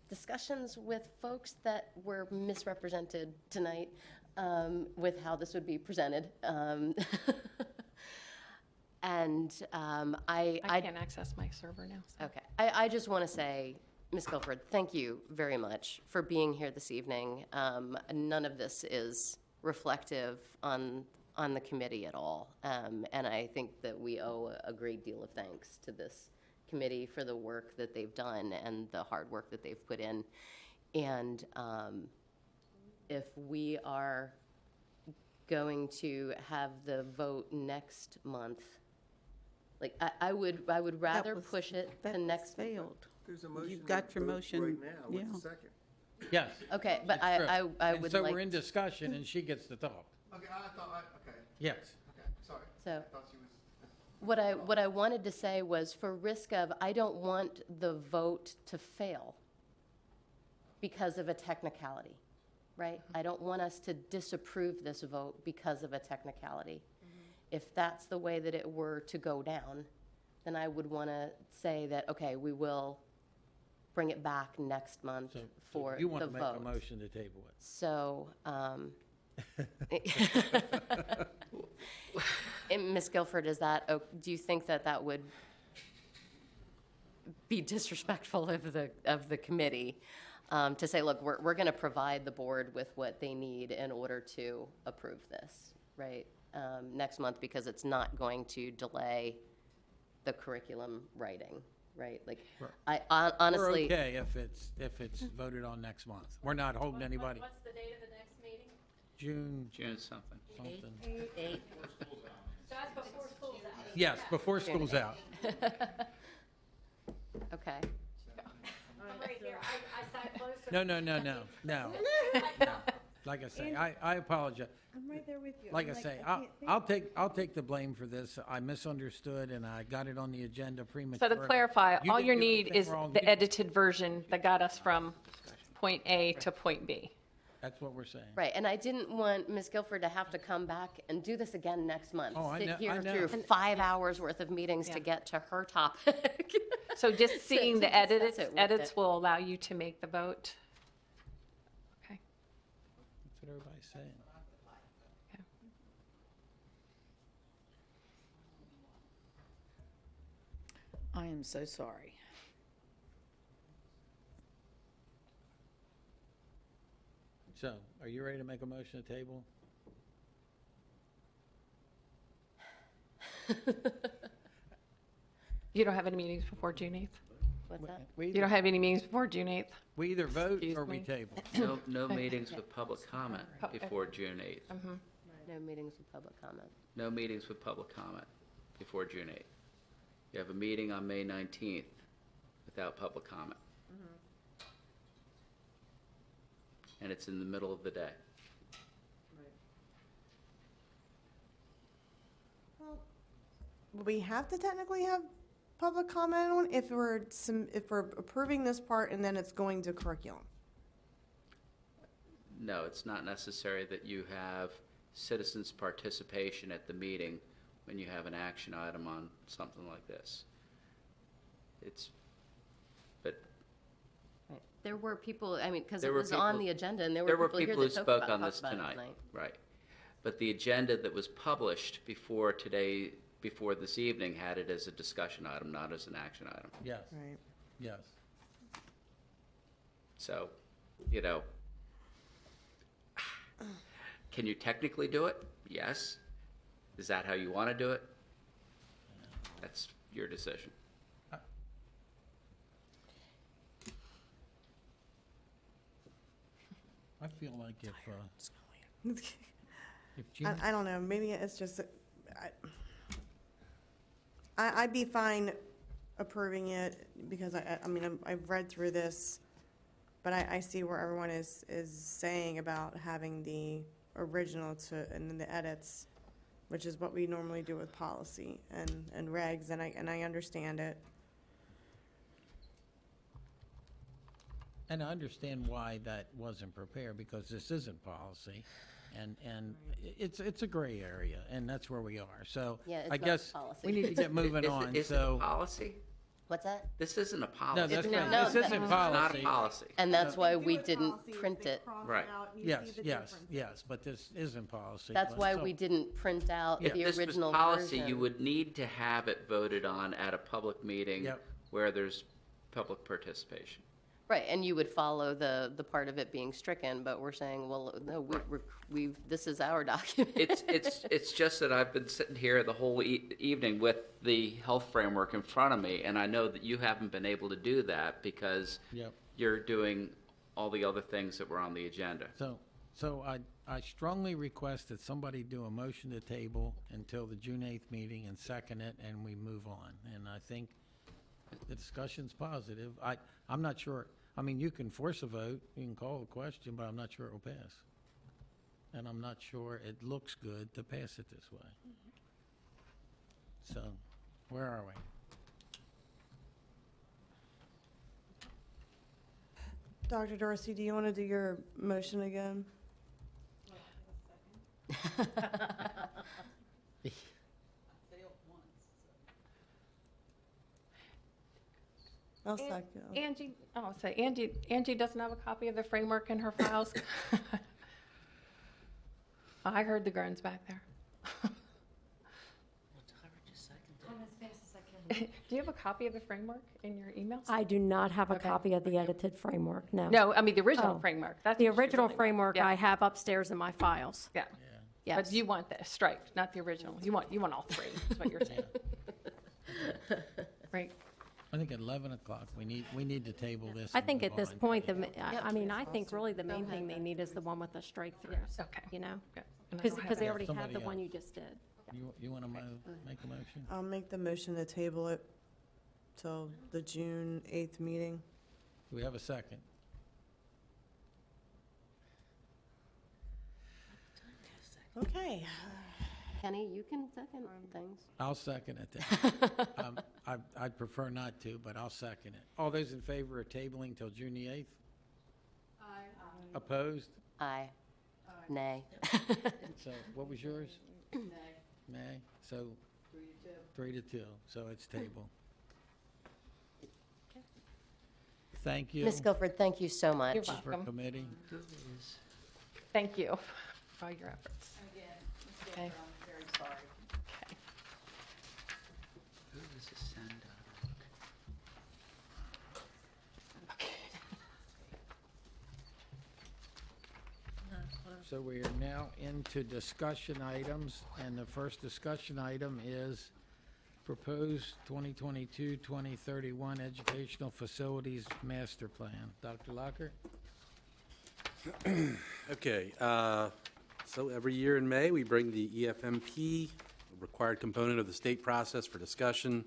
discussions with folks that were misrepresented tonight with how this would be presented. And I can't access my server now. So. Okay. I just want to say, Ms. Guilford, thank you very much for being here this evening. None of this is reflective on the committee at all. And I think that we owe a great deal of thanks to this committee for the work that they've done and the hard work that they've put in. And if we are going to have the vote next month, like, I would rather was- push it that to was next. failed. There's a motion. You got your vote motion, Right now, yeah. what's the second? Yes. Okay, but that's true. I And would so like. we're in discussion, and she gets to talk. Okay, okay. Yes. Okay, sorry. So- I thought she was. What I wanted to say was, for risk of, I don't want the vote to fail because of a technicality, right? I don't want us to disapprove this vote because of a technicality. If that's the way that it were to go down, then I would want to say that, okay, we will bring it back next month So for you want the to make vote. a motion to table it? So, and Ms. Guilford, is that, do you think that would be disrespectful of the committee to say, look, we're going to provide the board with what they need in order to approve this, right, next month, because it's not going to delay the curriculum writing? right? Like, We're- honestly. We're okay if it's voted on next month. We're not holding anybody. What's the date of the next meeting? June something. Something. Eight. That's before school's out. Yes, before school's out. Okay. I'm right here. I sat closer. No. Like I say, I apologize. I'm right there with you. Like I'm I say, I can't think. I'll take the blame for this. I misunderstood and I got it on the agenda So prematurely. to clarify, You all didn't you do need anything is wrong. the edited version that got us from point A to point B. That's what we're saying. Right, and I didn't want Ms. Guilford to have to come back and do this again next month. Oh, I know- Sit here I know. through 5 hours worth of meetings to get to her topic. So just seeing the to discuss it with edits it. will allow you to make the vote. Okay. That's what everybody's saying. I am so sorry. So, are you ready to make a motion to table? You don't have any meetings before June 8th? What's that? We You either, don't have any meetings before June 8th? we either vote Excuse or we me? table. No meetings with public comment before June 8th. No meetings with public comment. No meetings with public comment before June 8th. You have a meeting on May 19th without public comment. And it's in the middle of the day. We have to technically have public comment on if we're approving this part and then it's going to curriculum. No, it's not necessary that you have citizens' participation at the meeting when you have an action item on something like this. But Right. There were people, I mean, because it there were was on people- the agenda, and there there were were people here people who that spoke on talked this about it tonight. Right. But the agenda that was published before this evening had it as a discussion item, not as an action item. Yes, Right. yes. So, can you technically do it? Yes. Is that how you want to do it? That's your decision. I feel like if Jean, I don't know, maybe it's just, I'd be fine approving it because I mean, I've read through this, but I see where everyone is saying about having the original and then the edits, which is what we normally do with policy and regs, and I understand it. and I understand why that wasn't prepared, because this isn't policy, and it's a gray area, and that's where we are. So Yeah, it's I not guess policy. we need to get moving on, Is it a so. policy? What's that? This isn't a policy. No, that's No, right, no, this that- isn't It's not a policy. policy. And that's why we Do it didn't policy, print they it. cross Right. out, and you Yes, see the yes, difference. yes, but this isn't policy. That's but why so- we didn't print out If the this was original policy, version. you would need to have it voted on at a public meeting Yep. where there's public participation. Right, and you would follow the part of it being stricken, but we're saying, well, no, this is our document. It's just that I've been sitting here the whole evening with the health framework in front of me, and I know that you haven't been able to do that because Yep. you're doing all the other things that were on the agenda. So I strongly request that somebody do a motion to table until the June 8th meeting and second it, and we move on. And I think the discussion's positive. I'm not sure, I mean, you can force a vote, you can call a question, but I'm not sure it will pass. And I'm not sure it looks good to pass it this way. So, where are we? Dr. Dorsey, do you want to do your motion again? I'll second. Angie, Angie doesn't have a copy of the framework in her files. I heard the groans back there. Do you have a copy of the framework in your emails? I do not have a Okay. copy of the edited framework, no. No, I mean the original Oh. framework. That's The what you're original really- framework yeah. I have upstairs in my files. Yeah. Yes. But you want the striped, not the original. You want all three, is what you're saying. Right. I think at 11 o'clock, we need to table this. I and think move at this on. point, I mean, I think really the main thing they need is the one with the strike-throughs. Okay. You know? And I Because don't have they any- already have Somebody the one else. you just did. You want to make a motion? I'll make the motion to table it till the June 8th meeting. Do we have a second? Okay. Kenny, you can second things. I'll second it then. I'd prefer not to, but I'll second it. All those in favor of tabling till June the 8th? Aye. Opposed? Aye. Nay. So what was yours? Nay. So 3-2, so it's tabled. Thank you Ms. Guilford, thank you so much. You're for welcome. committee. Who is, Thank you for all your efforts. Again, Ms. Okay. Gilbert, I'm very sorry. Okay. who is the send-out? So we are now into discussion items, and the first discussion item is proposed 2022-2031 Educational Facilities Master Plan. Dr. Locker? Okay, so every year in May, we bring the EFMP, a required component of the state process, for discussion,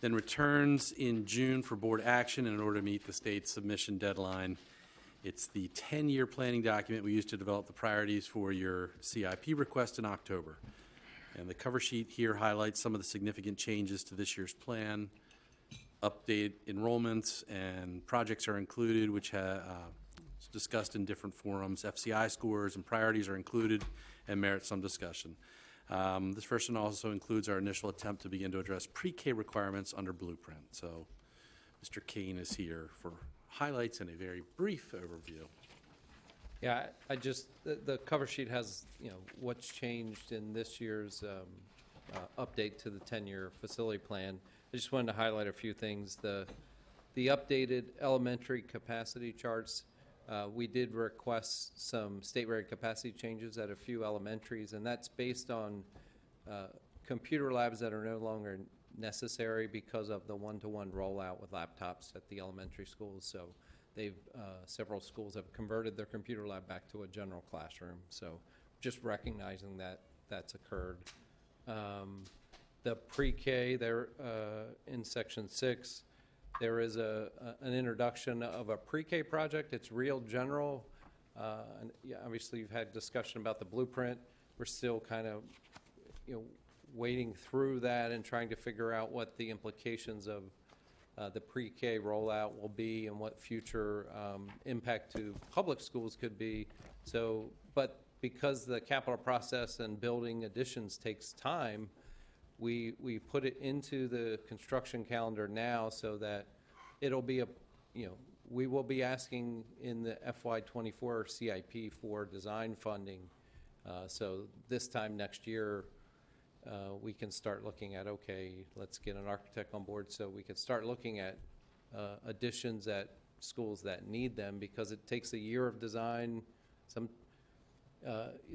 then returns in June for board action in order to meet the state's submission deadline. It's the 10-year planning document we use to develop the priorities for your CIP request in October. And the cover sheet here highlights some of the significant changes to this year's plan. Update enrollments and projects are included, which it's discussed in different forums. FCI scores and priorities are included and merit some discussion. This version also includes our initial attempt to begin to address pre-K requirements under Blueprint. So Mr. Kane is here for highlights and a very brief overview. Yeah, the cover sheet has, what's changed in this year's update to the 10-year facility plan. I just wanted to highlight a few things. The updated elementary capacity charts, we did request some state-rated capacity changes at a few elementaries, and that's based on computer labs that are no longer necessary because of the one-to-one rollout with laptops at the elementary schools. So several schools have converted their computer lab back to a general classroom. So just recognizing that that's occurred. The pre-K there in section 6, there is an introduction of a pre-K project. It's real general. And yeah, obviously you've had discussion about the blueprint. We're still kind of, wading through that and trying to figure out what the implications of the pre-K rollout will be and what future impact to public schools could be. So, but because the capital process and building additions takes time, we put it into the construction calendar now so that it'll be we will be asking in the FY24 CIP for design funding. So this time next year, we can start looking at, okay, let's get an architect on board so we can start looking at additions at schools that need them, because it takes a year of design.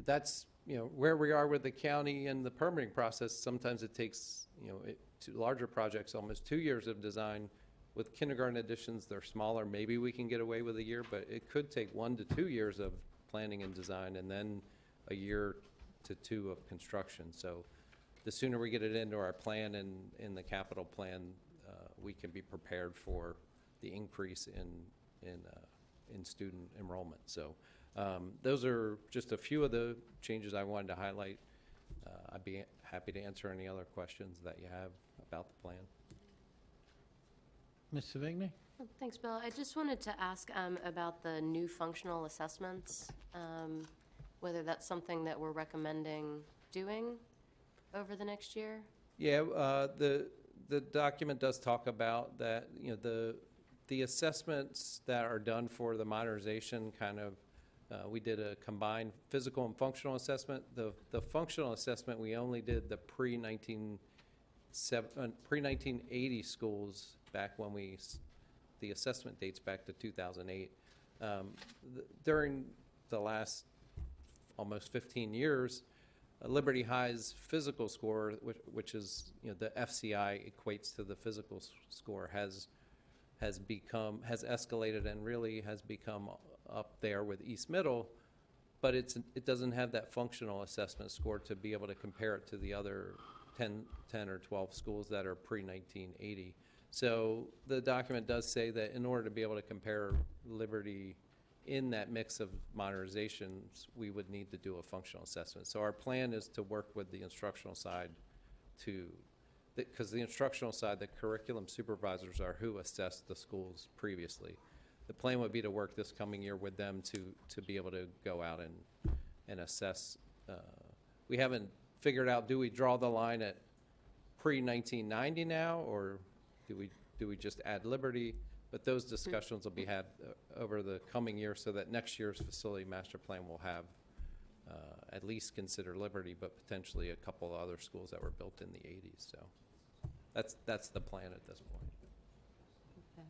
That's where we are with the county and the permitting process. Sometimes it takes to larger projects almost 2 years of design. With kindergarten additions, they're smaller. Maybe we can get away with a year, but it could take 1 to 2 years of planning and design, and then a year to 2 of construction. So the sooner we get it into our plan and in the capital plan, we can be prepared for the increase in student enrollment. So those are just a few of the changes I wanted to highlight. I'd be happy to answer any other questions that you have about the plan. Ms. Savigny? Thanks, Bill. I just wanted to ask about the new functional assessments, whether that's something that we're recommending doing over the next year? Yeah, the document does talk about that. The assessments that are done for the modernization kind of, we did a combined physical and functional assessment. The functional assessment, we only did the pre-1980 schools back when the assessment dates back to 2008. During the last almost 15 years, Liberty High's physical score, which is, you know, the FCI equates to the physical score, has escalated and really has become up there with East Middle, but it doesn't have that functional assessment score to be able to compare it to the other 10 or 12 schools that are pre-1980. So the document does say that in order to be able to compare Liberty in that mix of modernizations, we would need to do a functional assessment. So our plan is to work with the instructional side because the instructional side, the curriculum supervisors are who assessed the schools previously. The plan would be to work this coming year with them to be able to go out and assess. We haven't figured out, do we draw the line at pre-1990 now, or do we just add Liberty? But those discussions will be had over the coming year so that next year's facility master plan will have at least consider Liberty, but potentially a couple of other schools that were built in the 80s. So that's the plan at this point. Okay.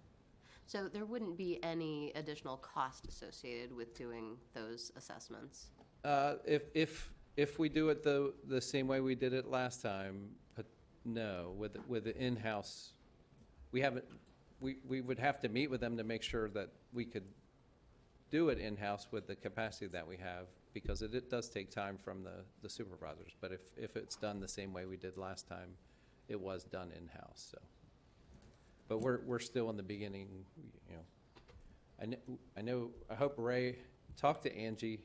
So there wouldn't be any additional cost associated with doing those assessments? If we do it the same way we did it last time, but no, with the in-house, we would have to meet with them to make sure that we could do it in-house with the capacity that we have, because it does take time from the supervisors. But if it's done the same way we did last time, it was done in-house. So, but we're still in the beginning. You know, I hope Ray talked to Angie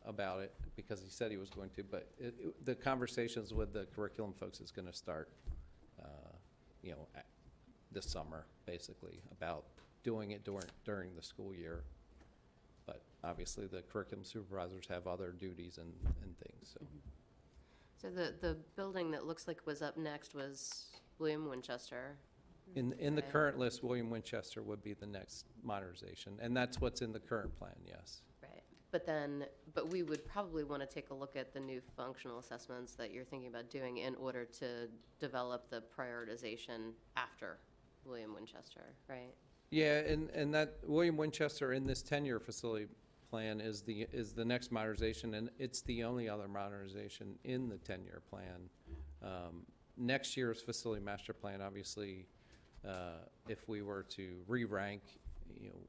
about it, because he said he was going to. But the conversations with the curriculum folks is going to start, you know, this summer, basically, about doing it during the school year. But obviously, the curriculum supervisors have other duties and things. So, the building that looks like was up next was William Winchester. in the current list, William Winchester would be the next modernization, and that's what's in the current plan. Yes. Right. But we would probably want to take a look at the new functional assessments that you're thinking about doing in order to develop the prioritization after William Winchester, right? Yeah, and that William Winchester in this 10-year facility plan is the next modernization, and it's the only other modernization in the 10-year plan. Next year's facility master plan, obviously, if we were to re-rank, you know,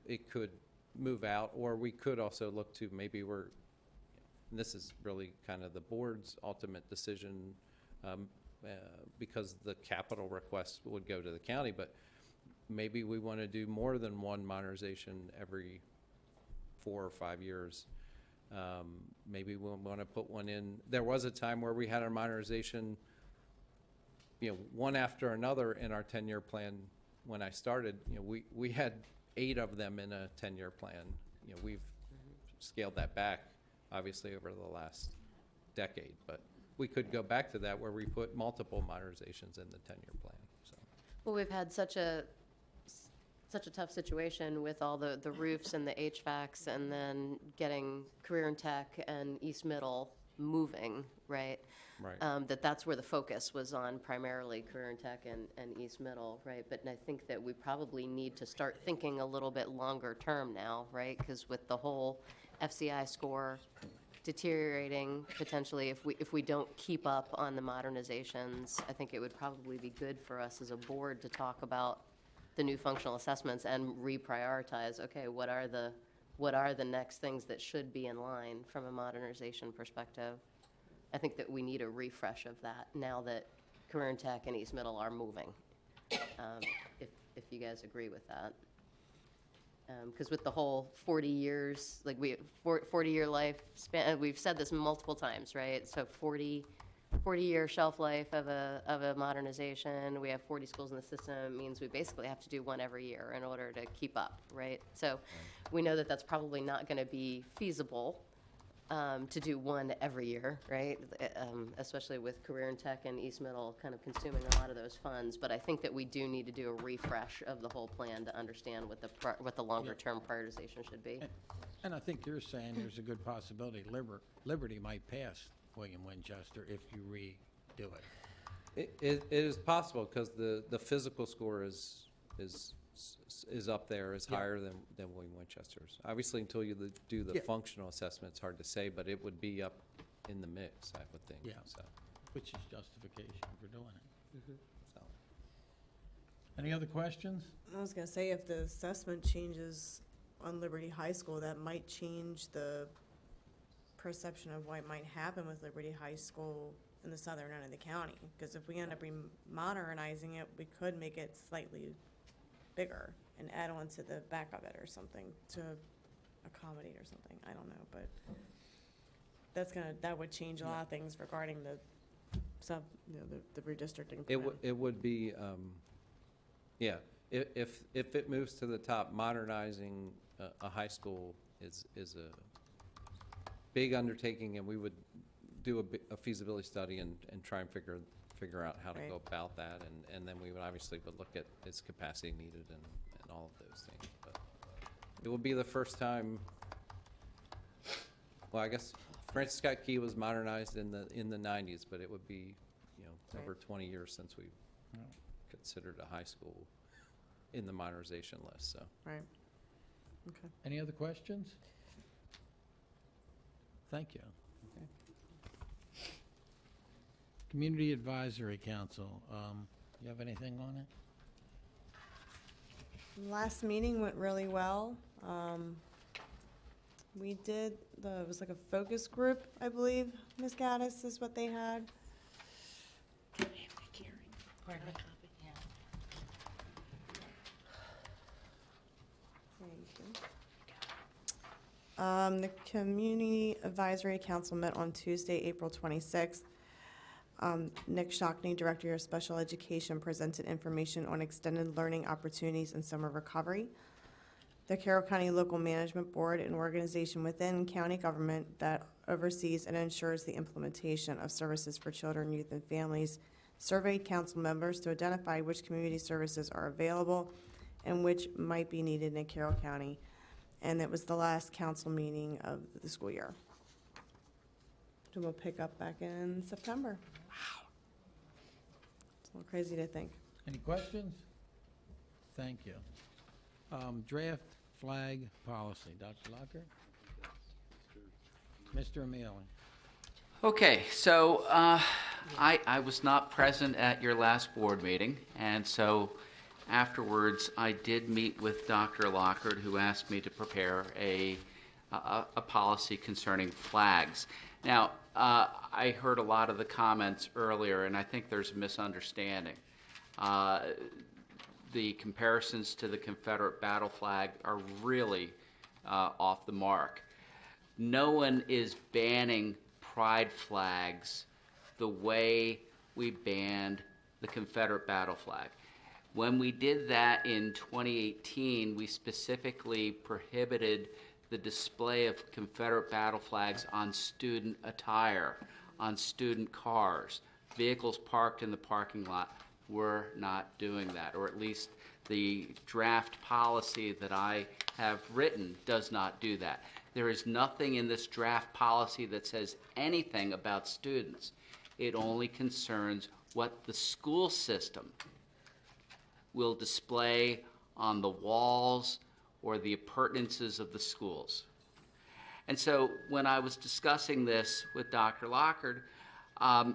it could move out, or we could also look to maybe this is really kind of the board's ultimate decision, because the capital request would go to the county, but maybe we want to do more than one modernization every 4 or 5 years. Maybe we want to put one in. There was a time where we had our modernization, you know, one after another in our 10-year plan. When I started, you know, we had 8 of them in a 10-year plan. You know, we've scaled that back, obviously, over the last decade, but we could go back to that where we put multiple modernizations in the 10-year plan. So. Well, we've had such a tough situation with all the roofs and the HVACs, and then getting Career and Tech and East Middle moving, right? Right. That's where the focus was on, primarily Career and Tech and East Middle, right? But I think that we probably need to start thinking a little bit longer term now, right? Because with the whole FCI score deteriorating potentially, if we don't keep up on the modernizations, I think it would probably be good for us as a board to talk about the new functional assessments and reprioritize. Okay, what are the next things that should be in line from a modernization perspective? I think that we need a refresh of that now that Career and Tech and East Middle are moving. If you guys agree with that. Because with the whole 40 years, like 40-year lifespan, we've said this multiple times, right? So 40-year shelf life of a modernization. We have 40 schools in the system. It means we basically have to do one every year in order to keep up, right? So we know that that's probably not going to be feasible to do one every year, right? Especially with Career and Tech and East Middle kind of consuming a lot of those funds. But I think that we do need to do a refresh of the whole plan to understand what the longer-term prioritization should be. And I think you're saying there's a good possibility Liberty might pass William Winchester if you redo it. It is possible, because the physical score is up there, is higher than William Winchester's. Obviously, until you do the functional assessment, it's hard to say, but it would be up in the mix, I would think. Yeah. So, Which is justification for doing it. so. Any other questions? I was gonna say, if the assessment changes on Liberty High School, that might change the perception of what might happen with Liberty High School in the southern end of the county. Because if we end up modernizing it, we could make it slightly bigger and add on to the back of it or something to accommodate or something. I don't know, but that would change a lot of things regarding the the redistricting plan. It would be, yeah, if it moves to the top, modernizing a high school is a big undertaking, and we would do a feasibility study and try and figure out how to go about that, and then we would obviously look at its capacity needed and all of those things. But it will be the first time, well, I guess Francis Scott Key was modernized in the 90s, but it would be, over 20 years since we considered a high school in the modernization list, so. Right. Okay. Any other questions? Thank you. Community Advisory Council, you have anything on it? Last meeting went really well. We did, it was like a focus group, I believe, Ms. Gaddis is what they had. The Community Advisory Council met on Tuesday, April 26th. Nick Shockney, Director of Special Education, presented information on extended learning opportunities and summer recovery. The Carroll County Local Management Board, an organization within county government that oversees and ensures the implementation of services for children, youth, and families, surveyed council members to identify which community services are available and which might be needed in Carroll County. And it was the last council meeting of the school year. And we'll pick up back in September. Wow. It's a little crazy to think. Any questions? Thank you. Draft flag policy, Dr. Locker? Mr. Emili. Okay, so I was not present at your last board meeting, and so afterwards I did meet with Dr. Lockard, who asked me to prepare a policy concerning flags. Now, I heard a lot of the comments earlier, and I think there's a misunderstanding. The comparisons to the Confederate battle flag are really off the mark. No one is banning pride flags the way we banned the Confederate battle flag. When we did that in 2018, we specifically prohibited the display of Confederate battle flags on student attire, on student cars, vehicles parked in the parking lot. We're not doing that, or at least the draft policy that I have written does not do that. There is nothing in this draft policy that says anything about students. It only concerns what the school system will display on the walls or the appurtenances of the schools. And so when I was discussing this with Dr. Lockard, I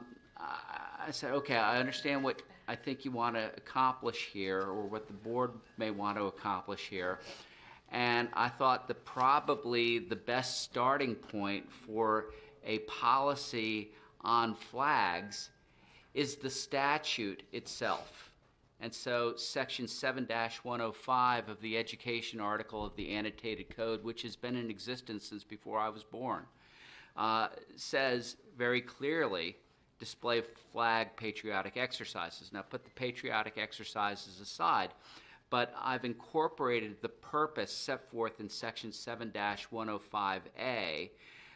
said, okay, I understand what I think you want to accomplish here, or what the board may want to accomplish here. And I thought that probably the best starting point for a policy on flags is the statute itself. And so Section 7-105 of the Education Article of the Annotated Code, which has been in existence since before I was born, says very clearly, display of flag patriotic exercises. Now put the patriotic exercises aside, but I've incorporated the purpose set forth in Section 7-105A,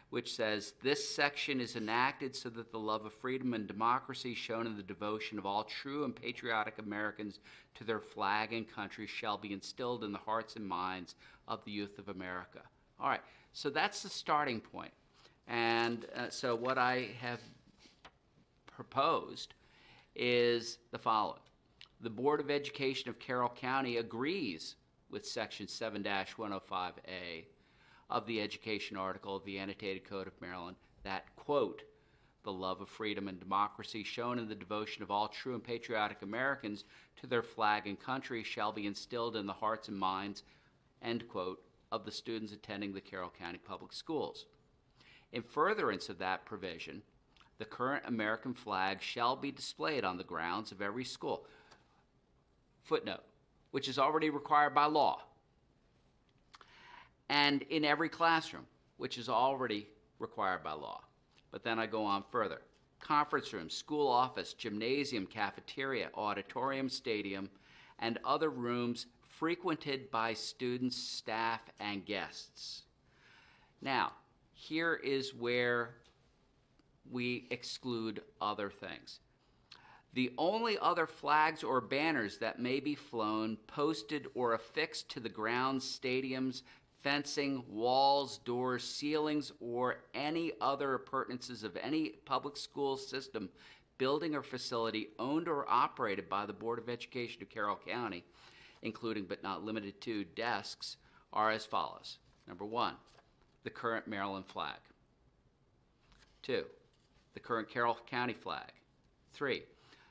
which says, this section is enacted so that the love of freedom and democracy shown in the devotion of all true and patriotic Americans to their flag and country shall be instilled in the hearts and minds of the youth of America. All right, so that's the starting point. And so what I have proposed is the following. The Board of Education of Carroll County agrees with Section 7-105A of the Education Article of the Annotated Code of Maryland that, quote, The love of freedom and democracy shown in the devotion of all true and patriotic Americans to their flag and country shall be instilled in the hearts and minds, end quote, of the students attending the Carroll County Public Schools. In furtherance of that provision, the current American flag shall be displayed on the grounds of every school. Footnote, which is already required by law. And in every classroom, which is already required by law. But then I go on further. Conference room, school office, gymnasium, cafeteria, auditorium, stadium, and other rooms frequented by students, staff, and guests. Now, here is where we exclude other things. The only other flags or banners that may be flown, posted, or affixed to the grounds, stadiums, fencing, walls, doors, ceilings, or any other appurtenances of any public school system, building, or facility owned or operated by the Board of Education of Carroll County, including but not limited to desks, are as follows. Number 1, the current Maryland flag. 2, the current Carroll County flag. 3,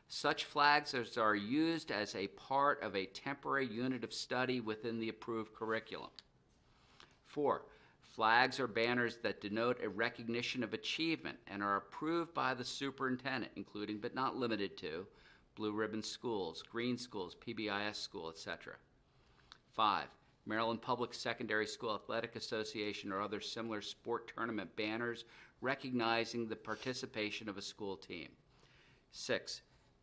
such flags as are used as a part of a temporary unit of study within the approved curriculum. 4, flags or banners that denote a recognition of achievement and are approved by the superintendent, including but not limited to blue ribbon schools, green schools, PBIS school, etc. 5, Maryland Public Secondary School Athletic Association or other similar sport tournament banners recognizing the participation of a school team. 6,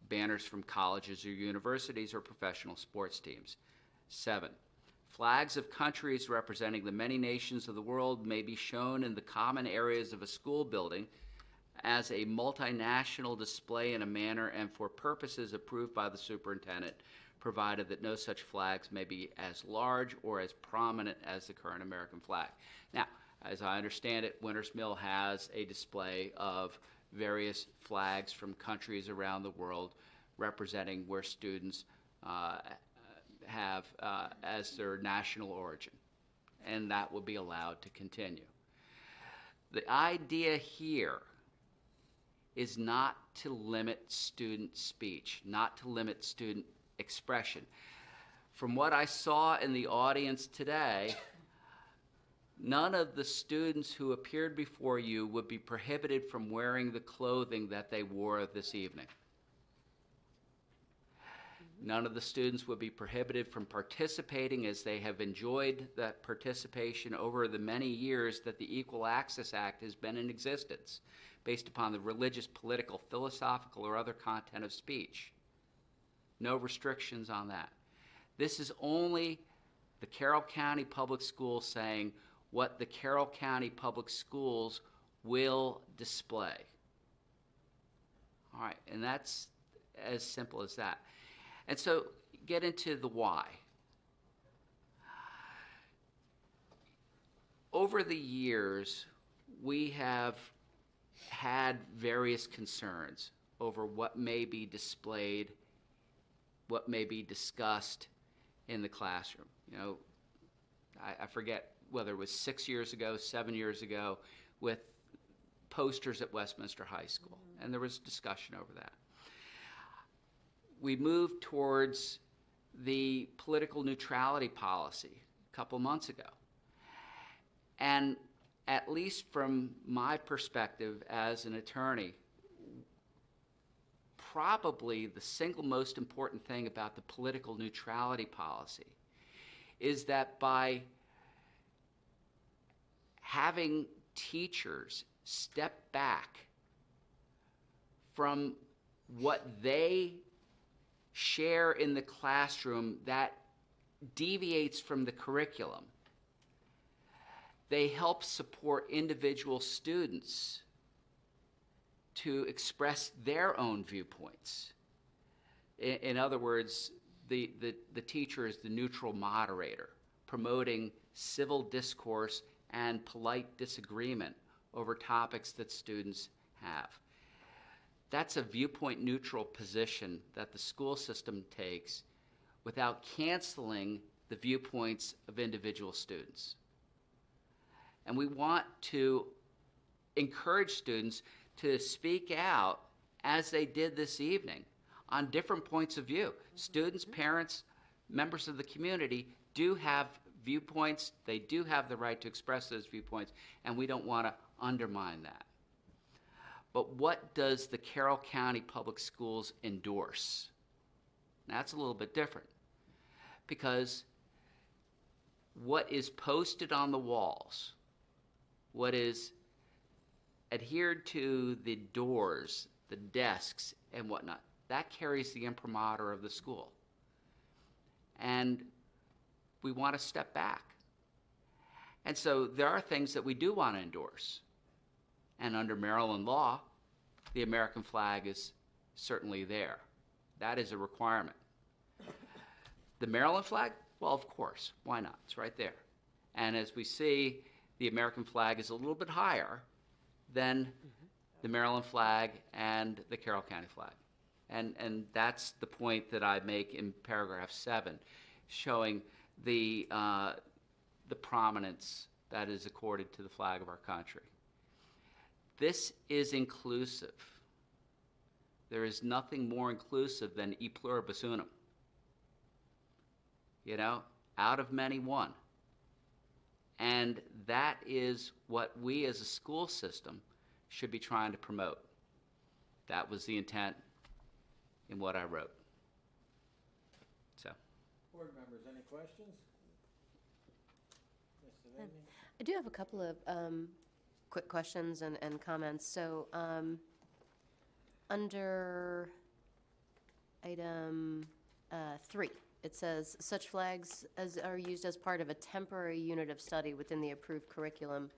banners from colleges or universities or professional sports teams. 7, flags of countries representing the many nations of the world may be shown in the common areas of a school building as a multinational display in a manner and for purposes approved by the superintendent, provided that no such flags may be as large or as prominent as the current American flag. Now, as I understand it, Winters Mill has a display of various flags from countries around the world representing where students have as their national origin, and that would be allowed to continue. The idea here is not to limit student speech, not to limit student expression. From what I saw in the audience today, none of the students who appeared before you would be prohibited from wearing the clothing that they wore this evening. None of the students would be prohibited from participating as they have enjoyed that participation over the many years that the Equal Access Act has been in existence, based upon the religious, political, philosophical, or other content of speech. No restrictions on that. This is only the Carroll County Public Schools saying what the Carroll County Public Schools will display. All right, and that's as simple as that. And so get into the why. Over the years, we have had various concerns over what may be displayed, what may be discussed in the classroom. You know, I forget whether it was 6 years ago, 7 years ago, with posters at Westminster High School, and there was discussion over that. We moved towards the political neutrality policy a couple months ago. And at least from my perspective as an attorney, probably the single most important thing about the political neutrality policy is that by having teachers step back from what they share in the classroom that deviates from the curriculum, they help support individual students to express their own viewpoints. In other words, the teacher is the neutral moderator, promoting civil discourse and polite disagreement over topics that students have. That's a viewpoint neutral position that the school system takes without canceling the viewpoints of individual students. And we want to encourage students to speak out as they did this evening on different points of view. Students, parents, members of the community do have viewpoints. They do have the right to express those viewpoints, and we don't want to undermine that. But what does the Carroll County Public Schools endorse? That's a little bit different, because what is posted on the walls, what is adhered to the doors, the desks, and whatnot, that carries the imprimatur of the school. And we want to step back. And so there are things that we do want to endorse. And under Maryland law, the American flag is certainly there. That is a requirement. The Maryland flag? Well, of course. Why not? It's right there. And as we see, the American flag is a little bit higher than the Maryland flag and the Carroll County flag. And that's the point that I make in paragraph 7, showing the prominence that is accorded to the flag of our country. This is inclusive. There is nothing more inclusive than e pluribus unum. You know, out of many, one. And that is what we as a school system should be trying to promote. That was the intent in what I wrote. So. Board members, any questions? Mr. Vinnie? I do have a couple of quick questions and comments. So under item 3, it says, such flags as are used as part of a temporary unit of study within the approved curriculum.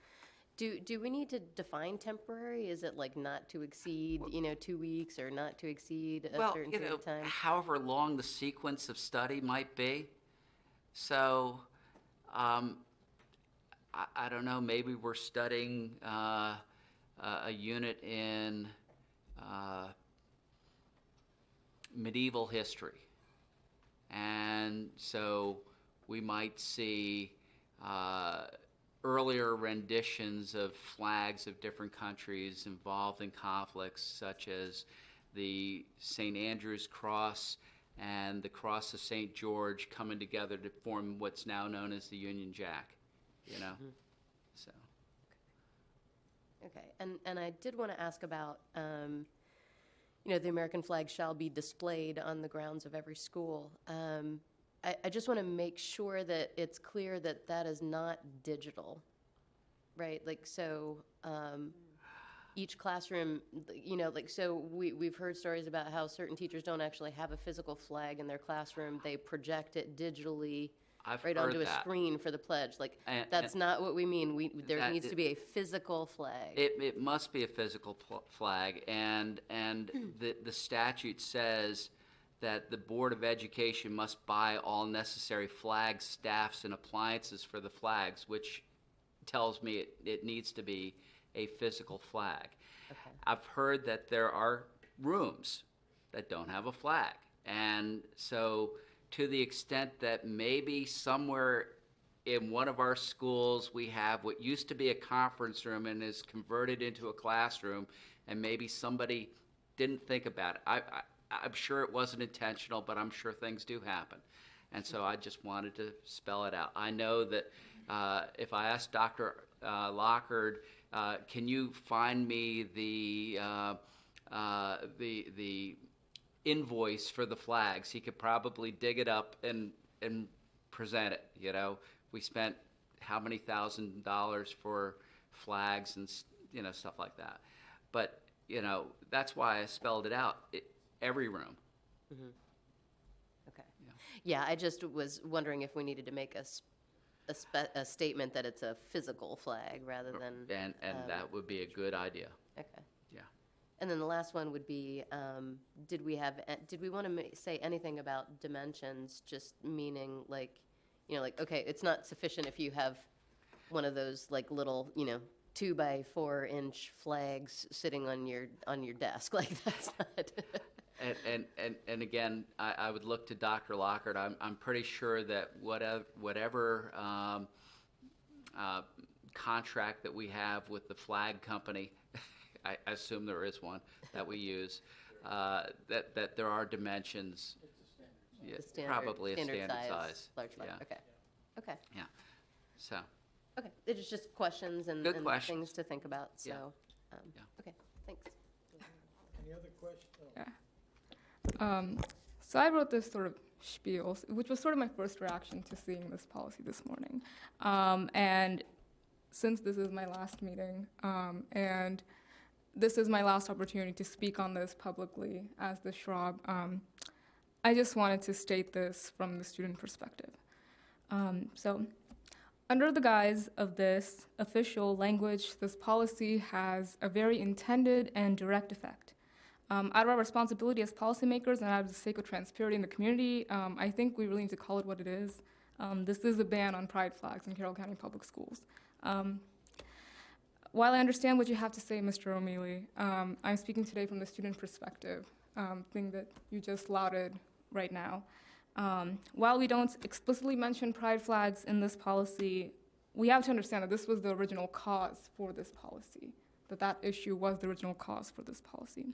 Do we need to define temporary? Is it like not to exceed, 2 weeks, or not to exceed a certain period of time? However long the sequence of study might be. So, I don't know, maybe we're studying a unit in medieval history. And so we might see earlier renditions of flags of different countries involved in conflicts, such as the St. Andrew's Cross and the Cross of St. George coming together to form what's now known as the Union Jack, So. Okay, and I did want to ask about, the American flag shall be displayed on the grounds of every school. I just want to make sure that it's clear that that is not digital, right? Like, so each classroom, so we've heard stories about how certain teachers don't actually have a physical flag in their classroom. They project it digitally onto a screen for the pledge. Like, that's not what we mean. There needs to be a physical flag. It must be a physical flag, and the statute says that the Board of Education must buy all necessary flags, staffs, and appliances for the flags, which tells me it needs to be a physical flag. Okay. I've heard that there are rooms that don't have a flag, and so to the extent that maybe somewhere in one of our schools we have what used to be a conference room and is converted into a classroom, and maybe somebody didn't think about it. I'm sure it wasn't intentional, but I'm sure things do happen. And so I just wanted to spell it out. I know that if I asked Dr. Lockard, can you find me the invoice for the flags, he could probably dig it up and present it. We spent how many $1,000s for flags and stuff like that. But that's why I spelled it out. Every room. Mm-hmm. Okay. Yeah, I just was wondering if we needed to make a statement that it's a physical flag rather than. And that would be a good idea. Okay. Yeah. And then the last one would be, did we want to say anything about dimensions, just meaning okay, it's not sufficient if you have one of those little, 2 by 4 inch flags sitting on your desk. That's not. And again, I would look to Dr. Lockard. I'm pretty sure that whatever contract that we have with the flag company, I assume there is one that we use, that there are dimensions. Yeah, The standard- probably a standard standard size, size. large flag, Yeah. okay. Okay, Yeah, so, okay. It's just questions and Good and questions. things to think about, Yeah. so, Yeah. okay, thanks. Any other questions? So I wrote this sort of spiel, which was sort of my first reaction to seeing this policy this morning. And since this is my last meeting, and this is my last opportunity to speak on this publicly as the Schwab, I just wanted to state this from the student perspective. So, under the guise of this official language, this policy has a very intended and direct effect. Out of our responsibility as policymakers and out of the sake of transparency in the community, I think we really need to call it what it is. This is a ban on pride flags in Carroll County Public Schools. While I understand what you have to say, Mr. O'Mealy, I'm speaking today from the student perspective, thing that you just lauded right now. While we don't explicitly mention pride flags in this policy, we have to understand that this was the original cause for this policy, that issue was the original cause for this policy.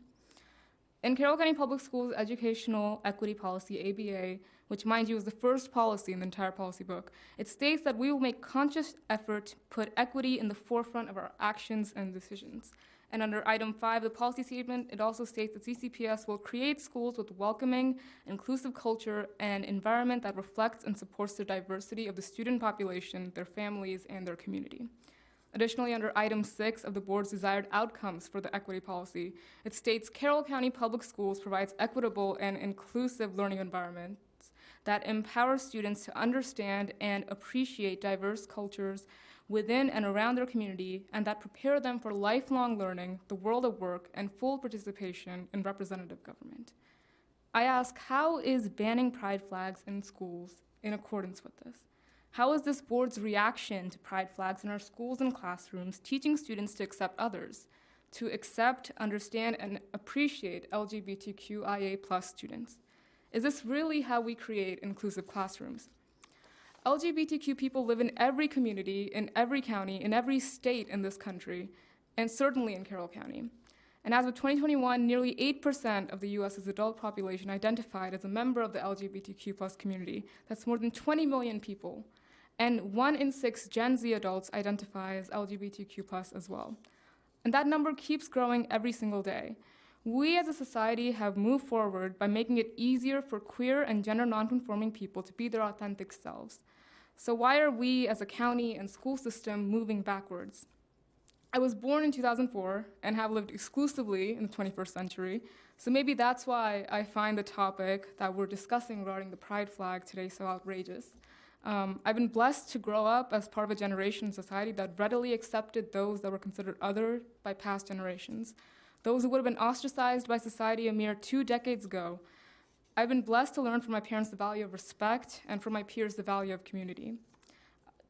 In Carroll County Public Schools Educational Equity Policy, ABA, which mind you is the first policy in the entire policy book, it states that we will make conscious effort to put equity in the forefront of our actions and decisions. And under item 5 of the policy statement, it also states that CCPS will create schools with welcoming, inclusive culture and environment that reflects and supports the diversity of the student population, their families, and their community. Additionally, under item 6 of the board's desired outcomes for the equity policy, it states Carroll County Public Schools provides equitable and inclusive learning environments that empower students to understand and appreciate diverse cultures within and around their community, and that prepare them for lifelong learning, the world of work, and full participation in representative government. I ask, how is banning pride flags in schools in accordance with this? How is this board's reaction to pride flags in our schools and classrooms teaching students to accept others, to accept, understand, and appreciate LGBTQIA+ students? Is this really how we create inclusive classrooms? LGBTQ people live in every community, in every county, in every state in this country, and certainly in Carroll County. And as of 2021, nearly 8% of the U.S.'s adult population identified as a member of the LGBTQ+ community. That's more than 20 million people. And 1 in 6 Gen Z adults identify as LGBTQ+ as well. And that number keeps growing every single day. We as a society have moved forward by making it easier for queer and gender nonconforming people to be their authentic selves. So why are we as a county and school system moving backwards? I was born in 2004 and have lived exclusively in the 21st century, so maybe that's why I find the topic that we're discussing regarding the pride flag today so outrageous. I've been blessed to grow up as part of a generation in society that readily accepted those that were considered other by past generations, those who would have been ostracized by society a mere 2 decades ago. I've been blessed to learn from my parents the value of respect and from my peers the value of community.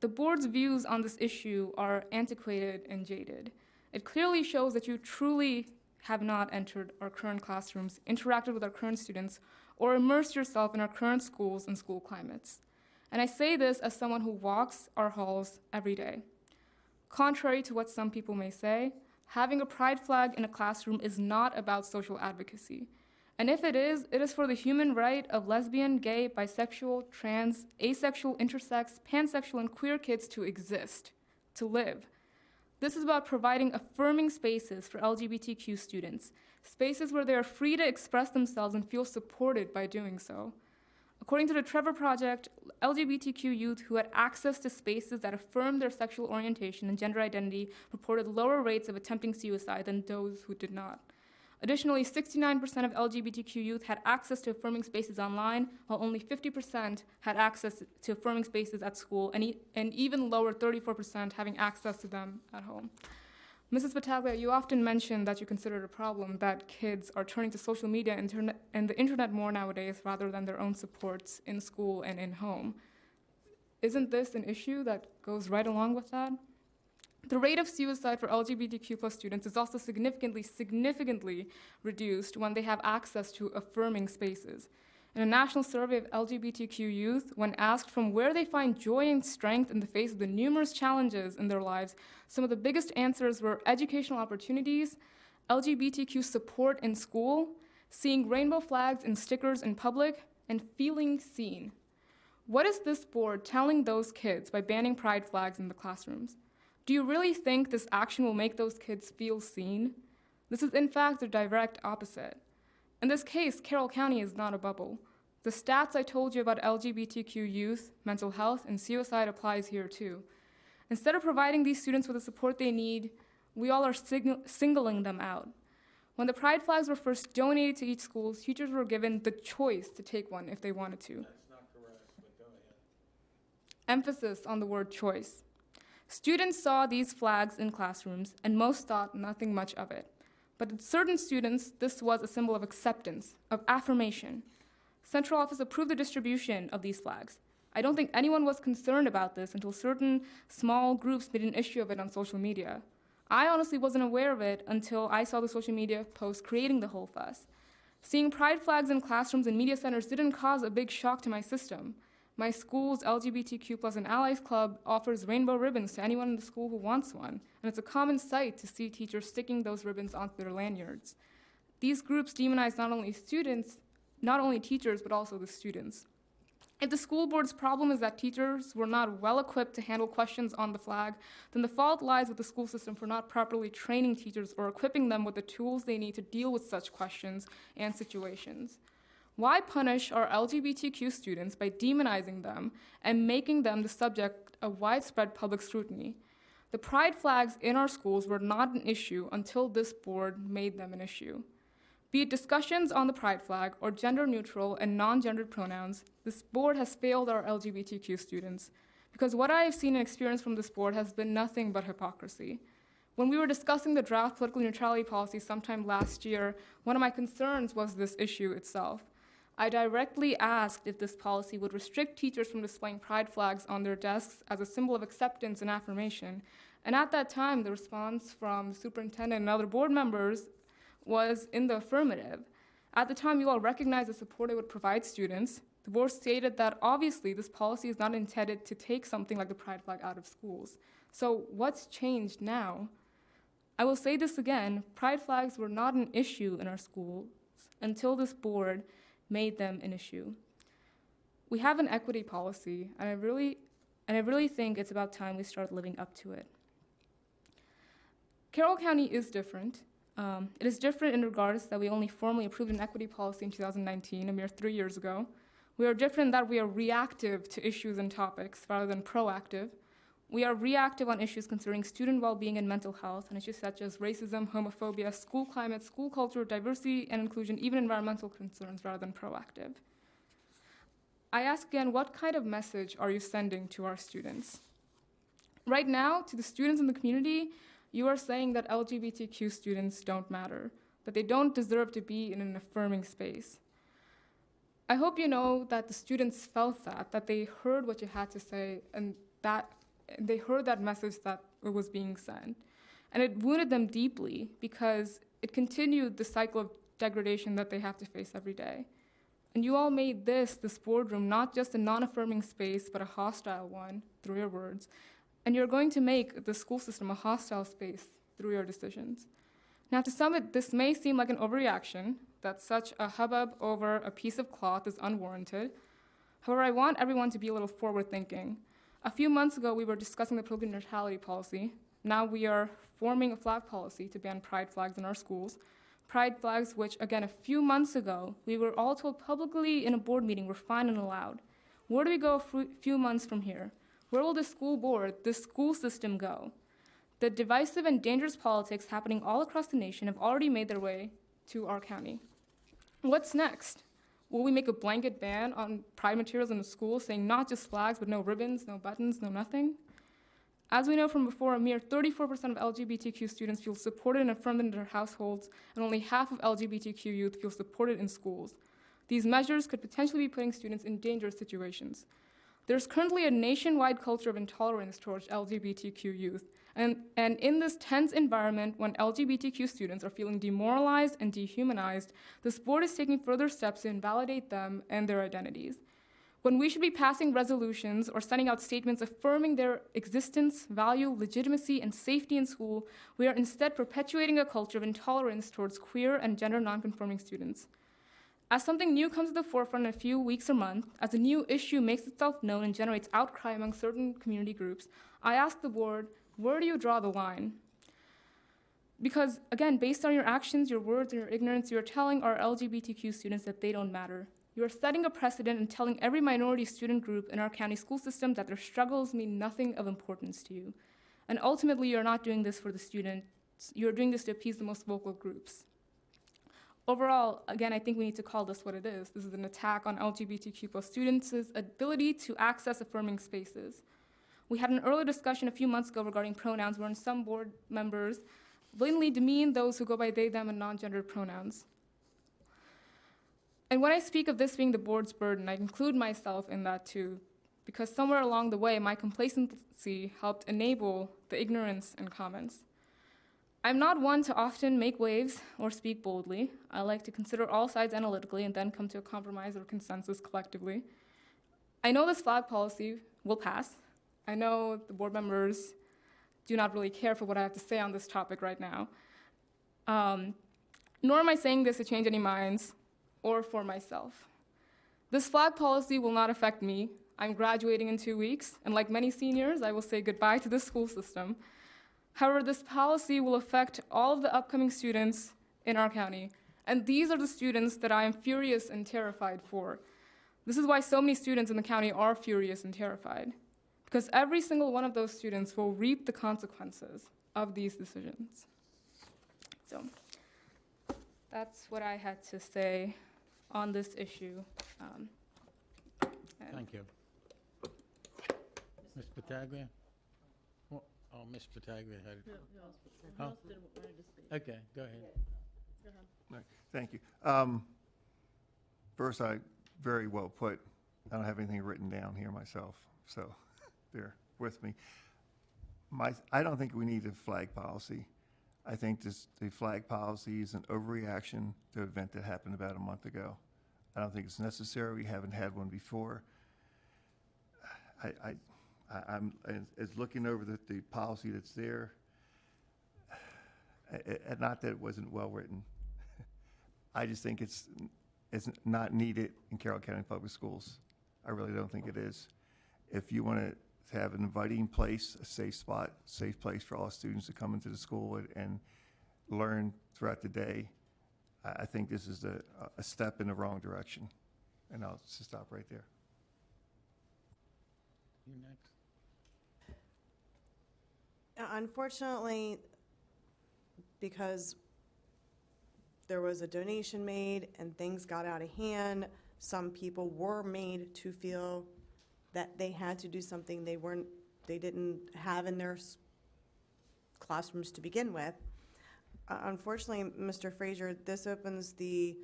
The board's views on this issue are antiquated and jaded. It clearly shows that you truly have not entered our current classrooms, interacted with our current students, or immersed yourself in our current schools and school climates. And I say this as someone who walks our halls every day. Contrary to what some people may say, having a pride flag in a classroom is not about social advocacy. And if it is for the human right of lesbian, gay, bisexual, trans, asexual, intersex, pansexual, and queer kids to exist, to live. This is about providing affirming spaces for LGBTQ students, spaces where they are free to express themselves and feel supported by doing so. According to the Trevor Project, LGBTQ youth who had access to spaces that affirmed their sexual orientation and gender identity reported lower rates of attempting suicide than those who did not. Additionally, 69% of LGBTQ youth had access to affirming spaces online, while only 50% had access to affirming spaces at school, and even lower, 34% having access to them at home. Mrs. Battaglia, you often mention that you consider it a problem that kids are turning to social media and the internet more nowadays rather than their own supports in school and in home. Isn't this an issue that goes right along with that? The rate of suicide for LGBTQ+ students is also significantly reduced when they have access to affirming spaces. In a national survey of LGBTQ youth, when asked from where they find joy and strength in the face of the numerous challenges in their lives, some of the biggest answers were educational opportunities, LGBTQ support in school, seeing rainbow flags and stickers in public, and feeling seen. What is this board telling those kids by banning pride flags in the classrooms? Do you really think this action will make those kids feel seen? This is in fact the direct opposite. In this case, Carroll County is not a bubble. The stats I told you about LGBTQ youth, mental health, and suicide applies here too. Instead of providing these students with the support they need, we all are singling them out. When the pride flags were first donated to each school, teachers were given the choice to take one if they wanted to. That's not correct, but go ahead. Emphasis on the word choice. Students saw these flags in classrooms, and most thought nothing much of it. But to certain students, this was a symbol of acceptance, of affirmation. Central office approved the distribution of these flags. I don't think anyone was concerned about this until certain small groups made an issue of it on social media. I honestly wasn't aware of it until I saw the social media post creating the whole fuss. Seeing pride flags in classrooms and media centers didn't cause a big shock to my system. My school's LGBTQ+ and Allies Club offers rainbow ribbons to anyone in the school who wants one, and it's a common sight to see teachers sticking those ribbons onto their lanyards. These groups demonize not only teachers, but also the students. If the school board's problem is that teachers were not well equipped to handle questions on the flag, then the fault lies with the school system for not properly training teachers or equipping them with the tools they need to deal with such questions and situations. Why punish our LGBTQ students by demonizing them and making them the subject of widespread public scrutiny? The pride flags in our schools were not an issue until this board made them an issue. Be it discussions on the pride flag or gender-neutral and non-gendered pronouns, this board has failed our LGBTQ students, because what I have seen and experienced from this board has been nothing but hypocrisy. When we were discussing the draft political neutrality policy sometime last year, one of my concerns was this issue itself. I directly asked if this policy would restrict teachers from displaying pride flags on their desks as a symbol of acceptance and affirmation. And at that time, the response from the superintendent and other board members was in the affirmative. At the time, you all recognized the support it would provide students. The board stated that obviously this policy is not intended to take something like the pride flag out of schools. So what's changed now? I will say this again, pride flags were not an issue in our schools until this board made them an issue. We have an equity policy, and I really think it's about time we start living up to it. Carroll County is different. It is different in regards that we only formally approved an equity policy in 2019, a mere 3 years ago. We are different in that we are reactive to issues and topics rather than proactive. We are reactive on issues concerning student well-being and mental health, and issues such as racism, homophobia, school climate, school culture, diversity and inclusion, even environmental concerns, rather than proactive. I ask again, what kind of message are you sending to our students? Right now, to the students in the community, you are saying that LGBTQ students don't matter, that they don't deserve to be in an affirming space. I hope you know that the students felt that they heard what you had to say, and that they heard that message that was being sent. And it wounded them deeply because it continued the cycle of degradation that they have to face every day. And you all made this boardroom, not just a non-affirming space, but a hostile one through your words. And you're going to make the school system a hostile space through your decisions. Now, to some, this may seem like an overreaction, that such a hubbub over a piece of cloth is unwarranted. However, I want everyone to be a little forward-thinking. A few months ago, we were discussing the political neutrality policy. Now we are forming a flag policy to ban pride flags in our schools. Pride flags, which, again, a few months ago, we were all told publicly in a board meeting were fine and allowed. Where do we go a few months from here? Where will the school board, the school system go? The divisive and dangerous politics happening all across the nation have already made their way to our county. What's next? Will we make a blanket ban on pride materials in the schools, saying not just flags, but no ribbons, no buttons, no nothing? As we know from before, a mere 34% of LGBTQ students feel supported and affirmed in their households, and only half of LGBTQ youth feel supported in schools. These measures could potentially be putting students in dangerous situations. There's currently a nationwide culture of intolerance towards LGBTQ youth, and in this tense environment, when LGBTQ students are feeling demoralized and dehumanized, this board is taking further steps to invalidate them and their identities. when we should be passing resolutions or sending out statements affirming their existence, value, legitimacy, and safety in school, we are instead perpetuating a culture of intolerance towards queer and gender nonconforming students. As something new comes to the forefront in a few weeks or months, as a new issue makes itself known and generates outcry among certain community groups, I ask the board, where do you draw the line? Because, again, based on your actions, your words, and your ignorance, you are telling our LGBTQ students that they don't matter. You are setting a precedent and telling every minority student group in our county school system that their struggles mean nothing of importance to you. And ultimately, you're not doing this for the students. You're doing this to appease the most vocal groups. Overall, again, I think we need to call this what it is. This is an attack on LGBTQ+ students' ability to access affirming spaces. We had an earlier discussion a few months ago regarding pronouns, wherein some board members blatantly demean those who go by they, them, and non-gendered pronouns. And when I speak of this being the board's burden, I include myself in that too, because somewhere along the way, my complacency helped enable the ignorance and comments. I'm not one to often make waves or speak boldly. I like to consider all sides analytically and then come to a compromise or consensus collectively. I know this flag policy will pass. I know the board members do not really care for what I have to say on this topic right now. Nor am I saying this to change any minds or for myself. This flag policy will not affect me. I'm graduating in 2 weeks, and like many seniors, I will say goodbye to the school system. However, this policy will affect all of the upcoming students in our county, and these are the students that I am furious and terrified for. This is why so many students in the county are furious and terrified, because every single one of those students will reap the consequences of these decisions. So that's what I had to say on this issue. Thank you. Ms. Pataglia? Oh, Ms. Pataglia had it. Oh. Okay, go ahead. Right, thank you. First, very well put. I don't have anything written down here myself, so bear with me. I don't think we need a flag policy. I think the flag policy is an overreaction to an event that happened about a month ago. I don't think it's necessary. We haven't had one before. I'm as looking over the policy that's there, not that it wasn't well written. I just think it's not needed in Carroll County Public Schools. I really don't think it is. If you want to have an inviting place, a safe spot, safe place for all students to come into the school and learn throughout the day, I think this is a step in the wrong direction. And I'll just stop right there. You next. Unfortunately, because there was a donation made and things got out of hand, some people were made to feel that they had to do something they didn't have in their classrooms to begin with. Unfortunately, Mr. Frazier, this opens the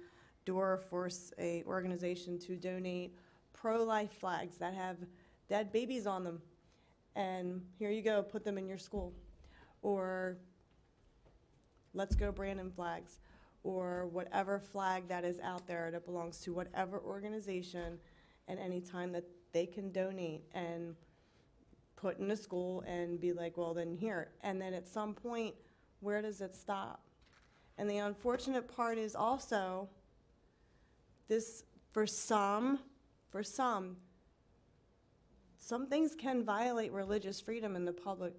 door for a organization to donate pro-life flags that have dead babies on them. And here you go, put them in your school. Or Let's Go Brandon flags, or whatever flag that is out there that belongs to whatever organization, and any time that they can donate and put in a school and be like, well, then here. And then at some point, where does it stop? And the unfortunate part is also this, for some things can violate religious freedom in the public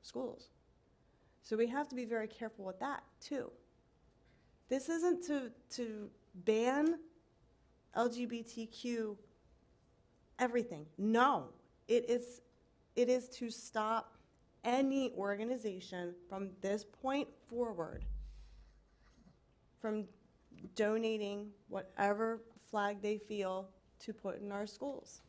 schools. So we have to be very careful with that too. This isn't to ban LGBTQ everything. No, it is to stop any organization from this point forward from donating whatever flag they feel to put in our schools.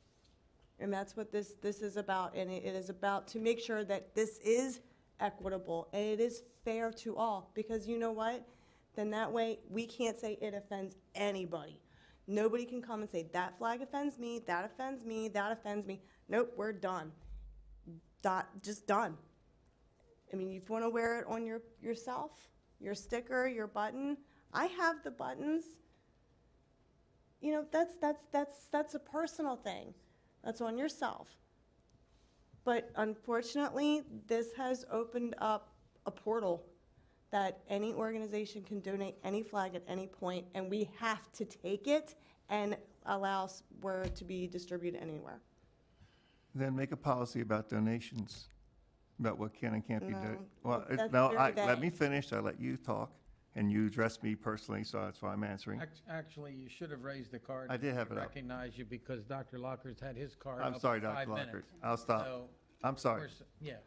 And that's what this is about, and it is about to make sure that this is equitable and it is fair to all, because you know what? Then that way we can't say it offends anybody. Nobody can come and say that flag offends me, that offends me, that offends me. Nope, we're done. Just done. I mean, if you want to wear it on yourself, your sticker, your button. I have the buttons. You know, that's a personal thing. That's on yourself. But unfortunately, this has opened up a portal that any organization can donate any flag at any point, and we have to take it and allow word to be distributed anywhere. Then make a policy about donations, about what can and can't be done. Well, that's no, very let me vague. finish. I let you talk, and you addressed me personally, so that's why I'm answering. Actually, you should have raised the card. I did have to it up. recognize you because Dr. Locker's had his card I'm up sorry, for 5 Dr. Lockard. minutes. I'll stop. So, I'm sorry. yeah.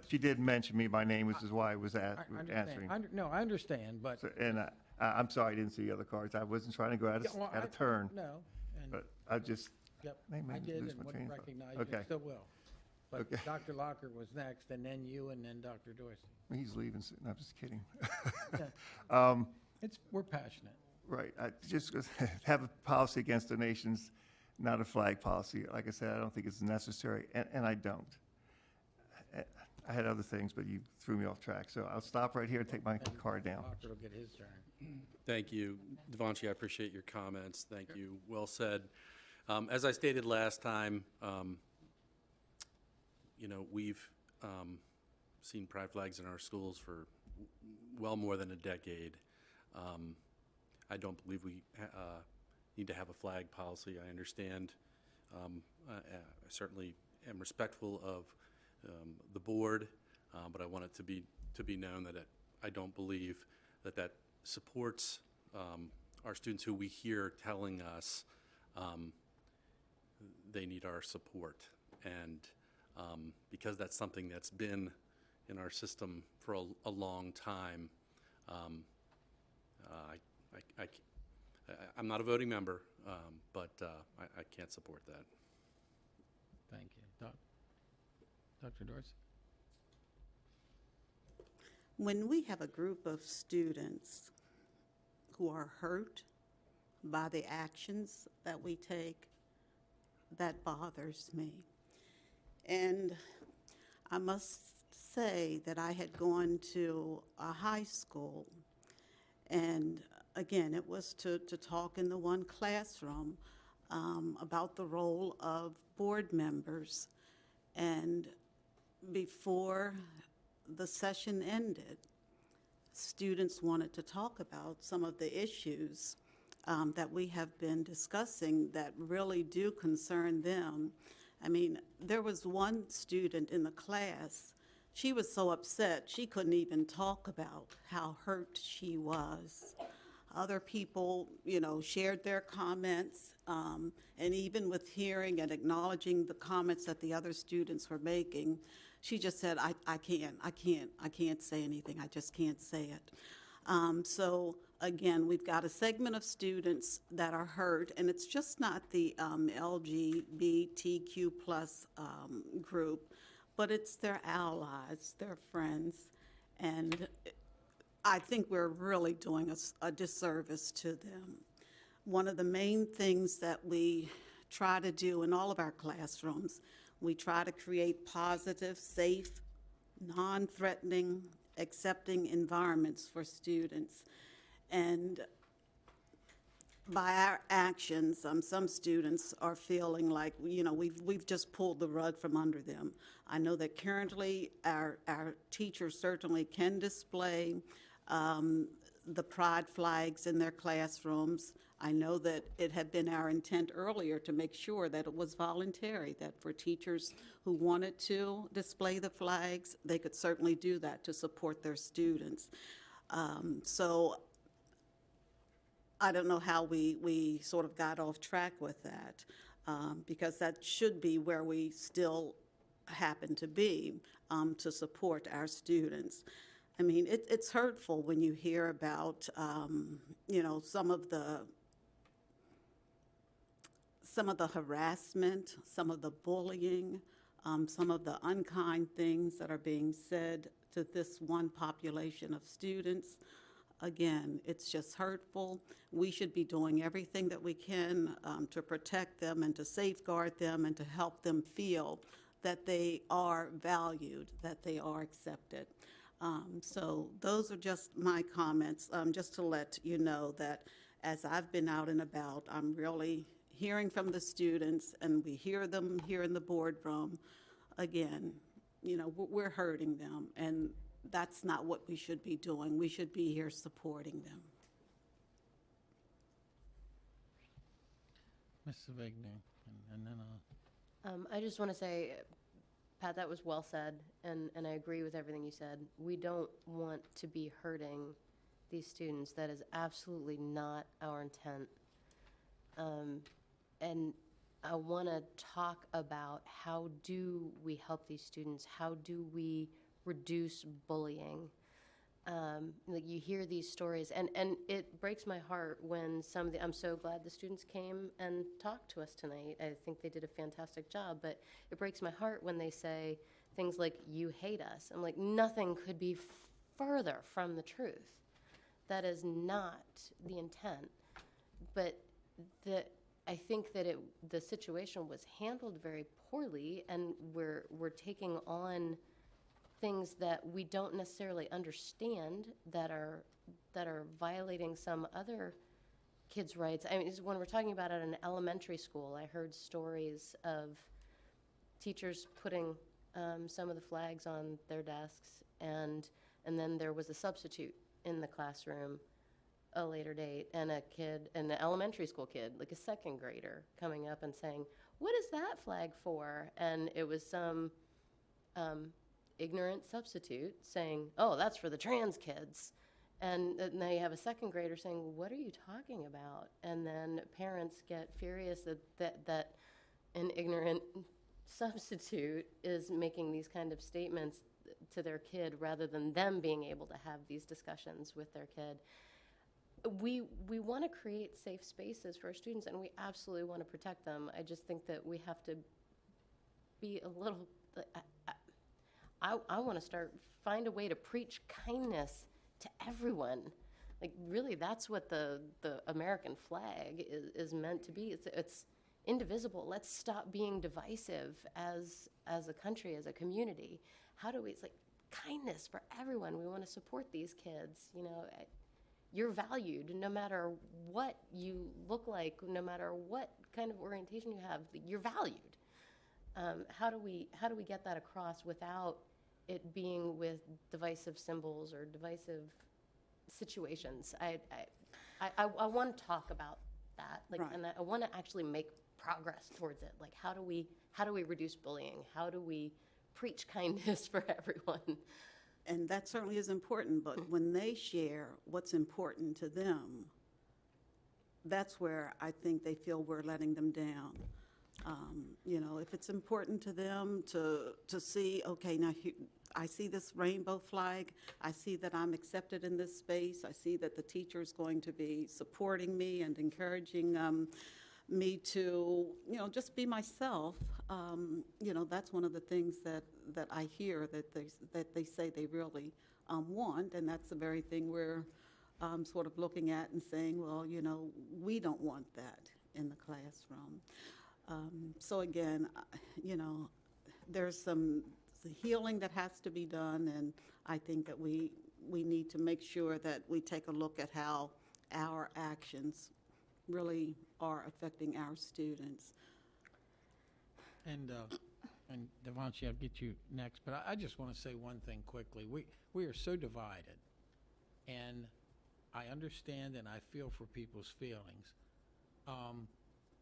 She did mention me by name, which is why I was I understand. answering. No, I understand, but. And I'm sorry I didn't see the other cards. I wasn't trying to go Yeah, well, out of turn. No, and, But I just, yep, they made I me did lose and my wouldn't train of thought. recognize you, Okay. still will. But Okay. Dr. Locker was next, and then you, and then Dr. Dorsey. He's leaving soon. I'm just kidding. We're passionate. Right. I just have a policy against donations, not a flag policy. Like I said, I don't think it's necessary, and I don't. I had other things, but you threw me off track. So I'll stop right here and take my card down. Locker will get his turn. Thank you, Devanshi. I appreciate your comments. Thank you. Well said. As I stated last time, we've seen pride flags in our schools for well more than a decade. I don't believe we need to have a flag policy. I understand. I certainly am respectful of the board, but I want it to be known that I don't believe that supports our students who we hear telling us they need our support. And because that's something that's been in our system for a long time, I'm not a voting member, but I can't support that. Thank you. Dr. Dorsey? When we have a group of students who are hurt by the actions that we take, that bothers me. And I must say that I had gone to a high school, and again, it was to talk in the one classroom about the role of board members. And before the session ended, students wanted to talk about some of the issues that we have been discussing that really do concern them. I mean, there was one student in the class, she was so upset she couldn't even talk about how hurt she was. Other people, shared their comments, and even with hearing and acknowledging the comments that the other students were making, she just said, I can't say anything. I just can't say it. So again, we've got a segment of students that are hurt, and it's just not the LGBTQ plus group, but it's their allies, their friends, and I think we're really doing a disservice to them. One of the main things that we try to do in all of our classrooms, we try to create positive, safe, non-threatening, accepting environments for students. And by our actions, some students are feeling like, we've just pulled the rug from under them. I know that currently our teachers certainly can display the pride flags in their classrooms. I know that it had been our intent earlier to make sure that it was voluntary, that for teachers who wanted to display the flags, they could certainly do that to support their students. So I don't know how we sort of got off track with that, because that should be where we still happen to be, to support our students. I mean, it's hurtful when you hear about, some of the harassment, some of the bullying, some of the unkind things that are being said to this one population of students. Again, it's just hurtful. We should be doing everything that we can to protect them and to safeguard them and to help them feel that they are valued, that they are accepted. So those are just my comments, just to let you know that as I've been out and about, I'm really hearing from the students, and we hear them here in the boardroom. Again, we're hurting them, and that's not what we should be doing. We should be here supporting them. Ms. Savigny, and then I just want to say, Pat, that was well said, and I agree with everything you said. We don't want to be hurting these students. That is absolutely not our intent. And I want to talk about how do we help these students? How do we reduce bullying? Like you hear these stories, and it breaks my heart when I'm so glad the students came and talked to us tonight. I think they did a fantastic job, but it breaks my heart when they say things like, "You hate us." I'm like, nothing could be further from the truth. That is not the intent. But I think that the situation was handled very poorly, and we're taking on things that we don't necessarily understand that are violating some other kids' rights. I mean, when we're talking about at an elementary school, I heard stories of teachers putting some of the flags on their desks, and then there was a substitute in the classroom a later date, and an elementary school kid, like a second grader, coming up and saying, "What is that flag for?" And it was some ignorant substitute saying, "Oh, that's for the trans kids." And now you have a second grader saying, "What are you talking about?" And then parents get furious that an ignorant substitute is making these kind of statements to their kid rather than them being able to have these discussions with their kid. We want to create safe spaces for our students, and we absolutely want to protect them. I just think that we have to be a little... I want to find a way to preach kindness to everyone. Like, really, that's what the American flag is meant to be. It's indivisible. Let's stop being divisive as a country, as a community. How do we, it's like kindness for everyone. We want to support these kids. You're valued no matter what you look like, no matter what kind of orientation you have, you're valued. How do we get that across without it being with divisive symbols or divisive situations? I want to talk about that, Right. and I want to actually make progress towards it. Like, how do we reduce bullying? How do we preach kindness for everyone? And that certainly is important, but when they share what's important to them, that's where I think they feel we're letting them down. If it's important to them to see, okay, now I see this rainbow flag, I see that I'm accepted in this space, I see that the teacher is going to be supporting me and encouraging me to, just be myself. That's one of the things that I hear that they say they really want, and that's the very thing we're sort of looking at and saying, well, we don't want that in the classroom. So again, there's some healing that has to be done, and I think that we need to make sure that we take a look at how our actions really are affecting our students. And Devanshi, I'll get you next, but I just want to say one thing quickly. We are so divided, and I understand and I feel for people's feelings.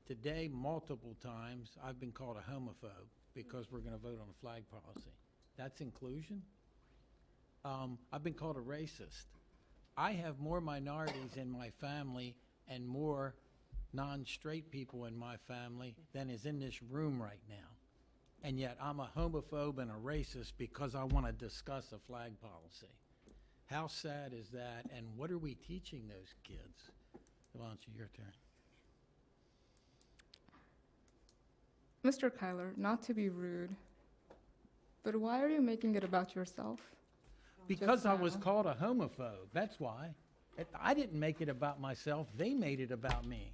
Today, multiple times, I've been called a homophobe because we're going to vote on a flag policy. That's inclusion? I've been called a racist. I have more minorities in my family and more non-straight people in my family than is in this room right now. And yet I'm a homophobe and a racist because I want to discuss a flag policy. How sad is that, and what are we teaching those kids? Devanshi, your turn. Mr. Kyler, not to be rude, but why are you making it about yourself? Because I was called a homophobe, that's why. I didn't make it about myself, they made it about me.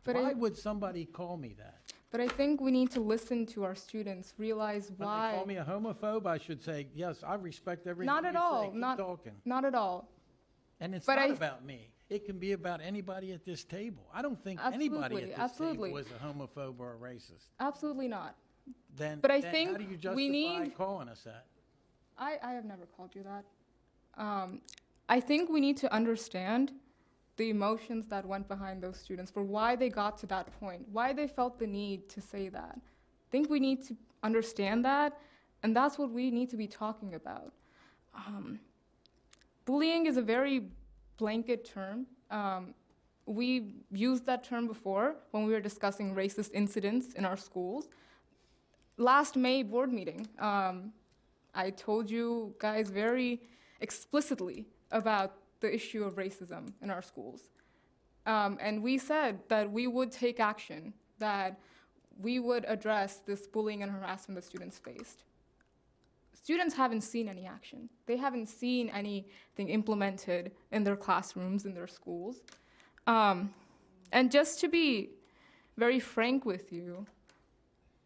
But Why would somebody call me that? But I think we need to listen to our students, realize When why. they call me a homophobe, I should say, yes, I respect everything Not you at all. say. Keep talking. Not at all. And it's But not I- about me. It can be about anybody at this table. I don't think anybody at this Absolutely. table is a homophobe or a racist. Absolutely not. Then, But I then think how do you justify we need. calling us that? I have never called you that. I think we need to understand the emotions that went behind those students for why they got to that point, why they felt the need to say that. I think we need to understand that, and that's what we need to be talking about. Bullying is a very blanket term. We used that term before when we were discussing racist incidents in our schools. Last May board meeting, I told you guys very explicitly about the issue of racism in our schools. And we said that we would take action, that we would address this bullying and harassment that students faced. Students haven't seen any action. They haven't seen anything implemented in their classrooms, in their schools. And just to be very frank with you,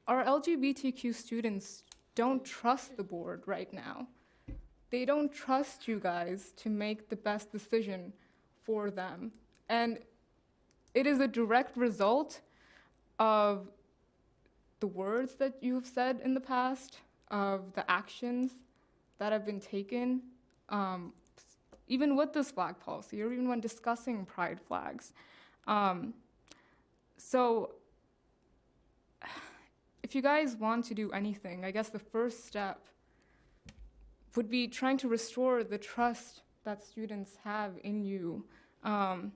our LGBTQ students don't trust the board right now. They don't trust you guys to make the best decision for them. And it is a direct result of the words that you've said in the past, of the actions that have been taken, even with this flag policy, or even when discussing pride flags. So if you guys want to do anything, I guess the first step would be trying to restore the trust that students have in you. I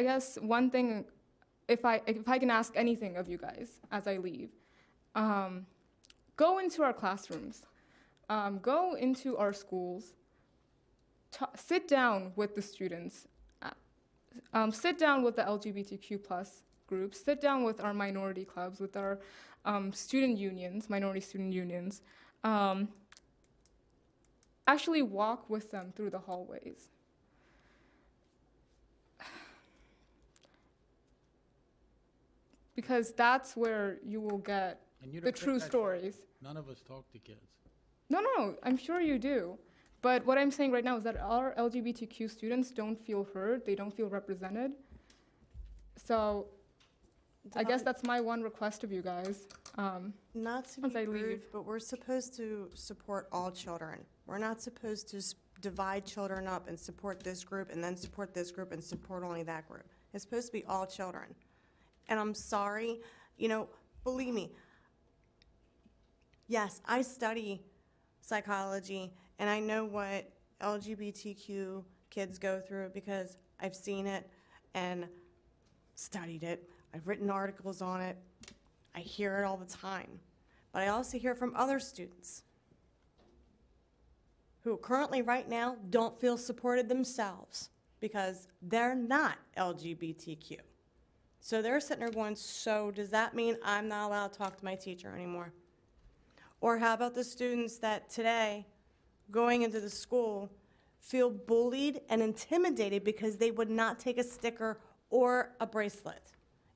guess one thing, if I can ask anything of you guys as I leave, go into our classrooms, go into our schools, sit down with the students, sit down with the LGBTQ plus groups, sit down with our minority clubs, with our student unions, minority student unions, actually walk with them through the hallways. Because that's where you will get And you the don't think true that's- stories. None of us talk to kids. No, I'm sure you do. But what I'm saying right now is that our LGBTQ students don't feel heard, they don't feel represented. So I guess that's my one request of you guys. Not to as be I rude, leave. but we're supposed to support all children. We're not supposed to divide children up and support this group and then support this group and support only that group. It's supposed to be all children. And I'm sorry, believe me, yes, I study psychology and I know what LGBTQ kids go through because I've seen it and studied it. I've written articles on it. I hear it all the time. But I also hear from other students who currently right now don't feel supported themselves because they're not LGBTQ. So they're sitting there going, so does that mean I'm not allowed to talk to my teacher anymore? Or how about the students that today, going into the school, feel bullied and intimidated because they would not take a sticker or a bracelet?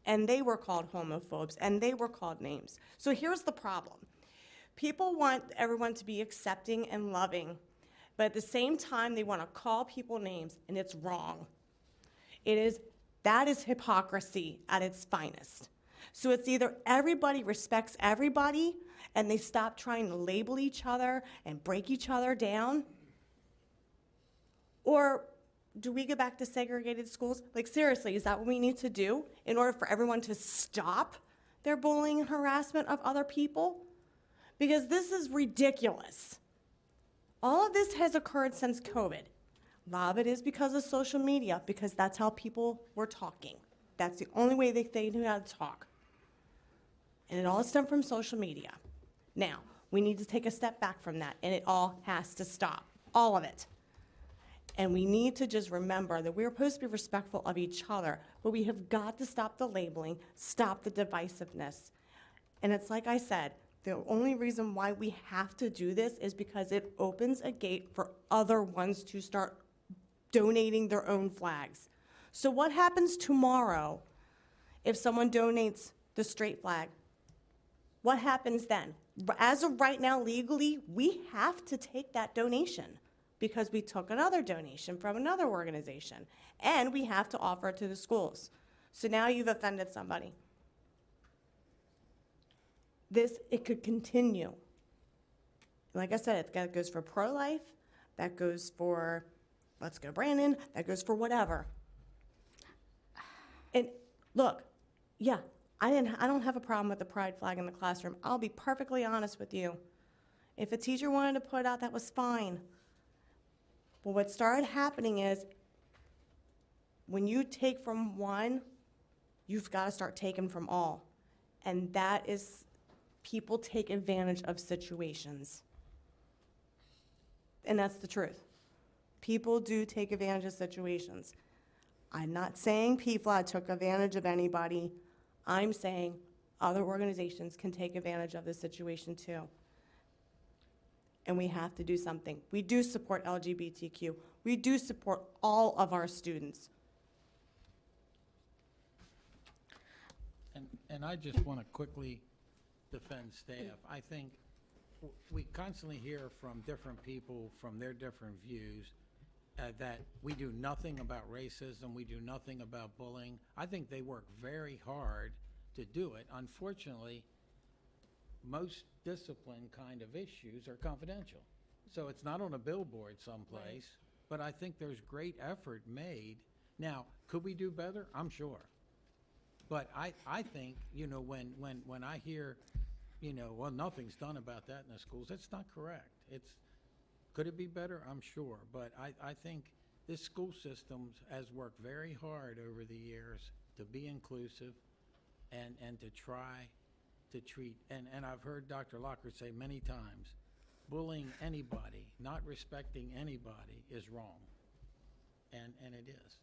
And they were called homophobes, and they were called names. So here's the problem. People want everyone to be accepting and loving, but at the same time, they want to call people names, and it's wrong. That is hypocrisy at its finest. So it's either everybody respects everybody, and they stop trying to label each other and break each other down, or do we go back to segregated schools? Like, seriously, is that what we need to do in order for everyone to stop their bullying and harassment of other people? Because this is ridiculous. All of this has occurred since COVID. A lot of it is because of social media, because that's how people were talking. That's the only way they knew how to talk. And it all stemmed from social media. Now, we need to take a step back from that, and it all has to stop. All of it. And we need to just remember that we're supposed to be respectful of each other, but we have got to stop the labeling, stop the divisiveness. And it's like I said, the only reason why we have to do this is because it opens a gate for other ones to start donating their own flags. So what happens tomorrow if someone donates the straight flag? What happens then? As of right now, legally, we have to take that donation because we took another donation from another organization, and we have to offer it to the schools. So now you've offended somebody. It could continue. Like I said, that goes for pro-life, that goes for Let's Go Brandon, that goes for whatever. And look, yeah, I don't have a problem with the pride flag in the classroom. I'll be perfectly honest with you. If a teacher wanted to put it out, that was fine. But what started happening is when you take from one, you've got to start taking from all. And that is, people take advantage of situations. And that's the truth. People do take advantage of situations. I'm not saying PFLAG took advantage of anybody. I'm saying other organizations can take advantage of this situation too. And we have to do something. We do support LGBTQ. We do support all of our students. And I just want to quickly defend staff. I think we constantly hear from different people, from their different views, that we do nothing about racism, we do nothing about bullying. I think they work very hard to do it. Unfortunately, most discipline kind of issues are confidential. So it's not on a billboard someplace, but I think there's great effort made. Now, could we do better? I'm sure. But I think, when I hear, well, nothing's done about that in the schools, that's not correct. Could it be better? I'm sure. But I think this school system has worked very hard over the years to be inclusive and to try to treat, and I've heard Dr. Lockhart say many times, bullying anybody, not respecting anybody is wrong. And it is.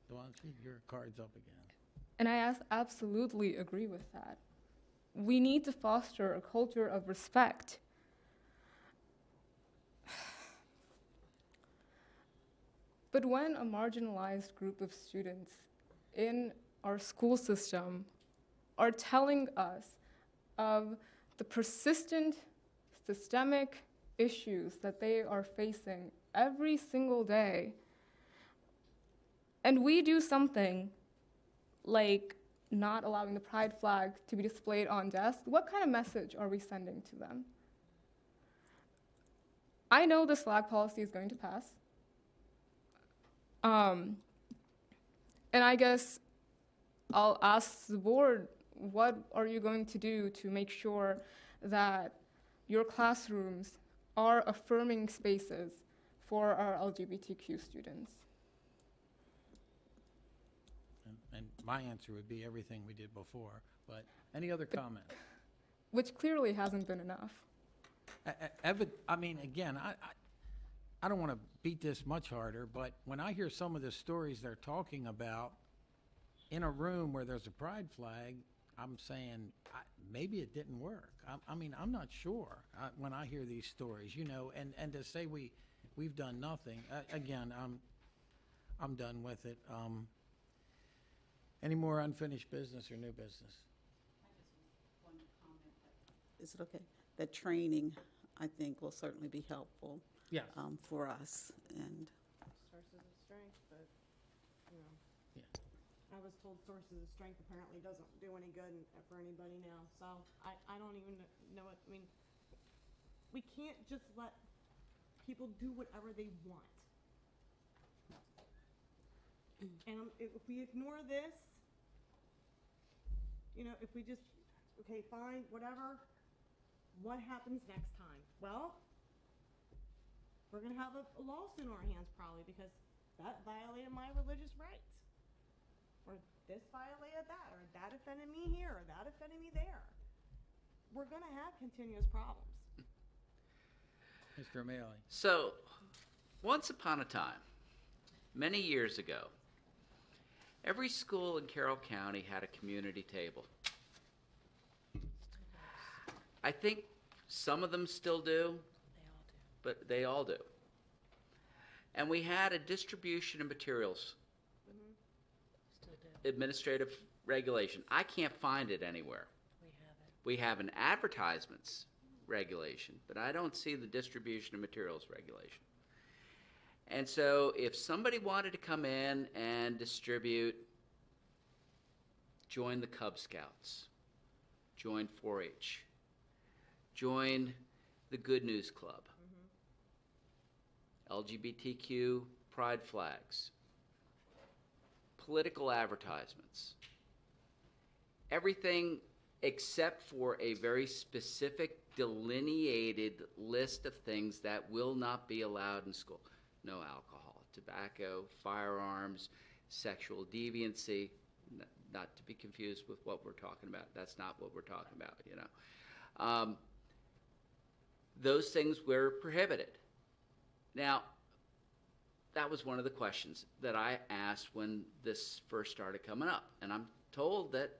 Delancey, your card's up again. And I absolutely agree with that. We need to foster a culture of respect. But when a marginalized group of students in our school system are telling us of the persistent systemic issues that they are facing every single day, and we do something like not allowing the pride flag to be displayed on desks, what kind of message are we sending to them? I know this flag policy is going to pass. And I guess I'll ask the board, what are you going to do to make sure that your classrooms are affirming spaces for our LGBTQ students? And my answer would be everything we did before, but any other comments? Which clearly hasn't been enough. Again, I don't want to beat this much harder, but when I hear some of the stories they're talking about in a room where there's a pride flag, I'm saying maybe it didn't work. I'm not sure when I hear these stories, and to say we've done nothing. Again, I'm done with it. Any more unfinished business or new business? I just want to comment that, is it okay? That training, I think, will certainly be helpful. Yes. For us, and. Sources of strength, but, Yeah. I was told sources of strength apparently doesn't do any good for anybody now, so I don't even know what, we can't just let people do whatever they want. And if we ignore this, if we just, okay, fine, whatever, what happens next time? Well, we're gonna have a lawsuit in our hands probably because that violated my religious rights. Or this violated that, or that offended me here, or that offended me there. We're gonna have continuous problems. Mr. O'Malley. So, once upon a time, many years ago, every school in Carroll County had a community table. I think some of them still do, but they all do. And we had a distribution of materials, administrative regulation. I can't find it anywhere. We have an advertisements regulation, but I don't see the distribution of materials regulation. And so if somebody wanted to come in and distribute, join the Cub Scouts, join 4-H, join the Good News Club, LGBTQ pride flags, political advertisements, everything except for a very specific delineated list of things that will not be allowed in school. No alcohol, tobacco, firearms, sexual deviancy, not to be confused with what we're talking about. That's not what we're talking about, you know. Those things were prohibited. Now, that was one of the questions that I asked when this first started coming up, and I'm told that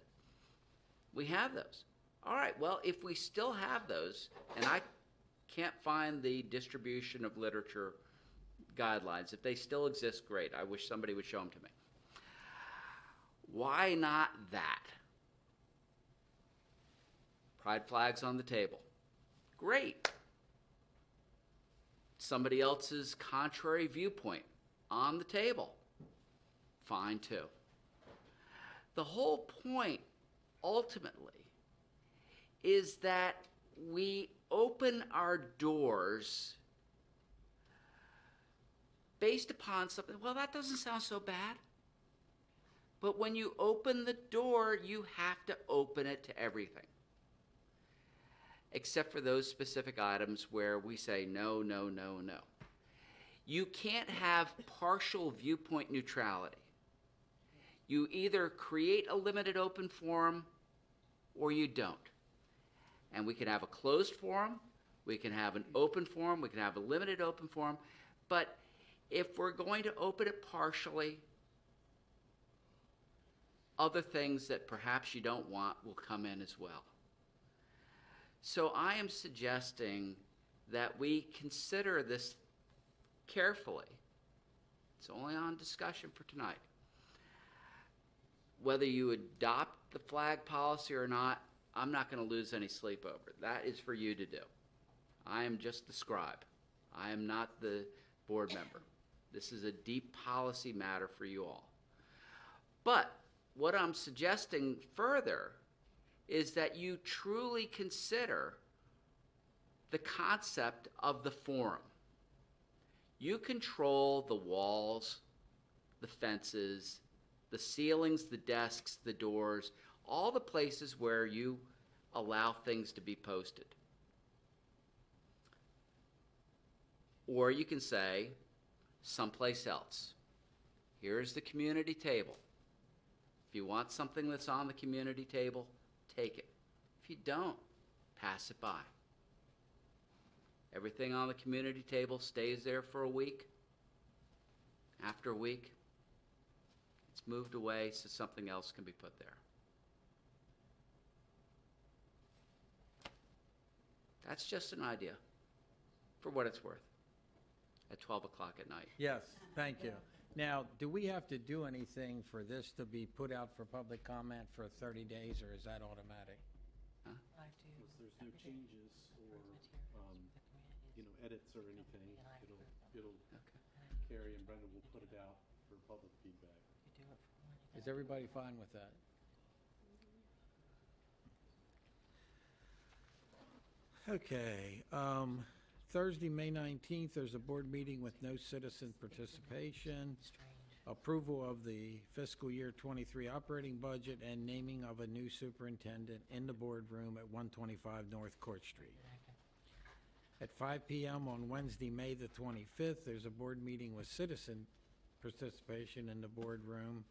we have those. All right, well, if we still have those, and I can't find the distribution of literature guidelines, if they still exist, great. I wish somebody would show them to me. Why not that? Pride flags on the table. Great. Somebody else's contrary viewpoint on the table. Fine too. The whole point, ultimately, is that we open our doors based upon something. Well, that doesn't sound so bad. But when you open the door, you have to open it to everything, except for those specific items where we say no, no, no, no. You can't have partial viewpoint neutrality. You either create a limited open forum or you don't. And we can have a closed forum, we can have an open forum, we can have a limited open forum, but if we're going to open it partially, other things that perhaps you don't want will come in as well. So I am suggesting that we consider this carefully. It's only on discussion for tonight. Whether you adopt the flag policy or not, I'm not going to lose any sleep over it. That is for you to do. I am just the scribe. I am not the board member. This is a deep policy matter for you all. But what I'm suggesting further is that you truly consider the concept of the forum. You control the walls, the fences, the ceilings, the desks, the doors, all the places where you allow things to be posted. Or you can say, someplace else. Here's the community table. If you want something that's on the community table, take it. If you don't, pass it by. Everything on the community table stays there for a week. After a week, it's moved away so something else can be put there. That's just an idea, for what it's worth, at 12 o'clock at night. Yes, thank you. Now, do we have to do anything for this to be put out for public comment for 30 days, or is that automatic? If there's no changes or, edits or anything, it'll Carrie and Brenda will put it out for public feedback. Is everybody fine with that? Okay, Thursday, May 19th, there's a board meeting with no citizen participation. Approval of the fiscal year 23 operating budget and naming of a new superintendent in the boardroom at 125 North Court Street. At 5 p.m. on Wednesday, May the 25th, there's a board meeting with citizen participation in the boardroom.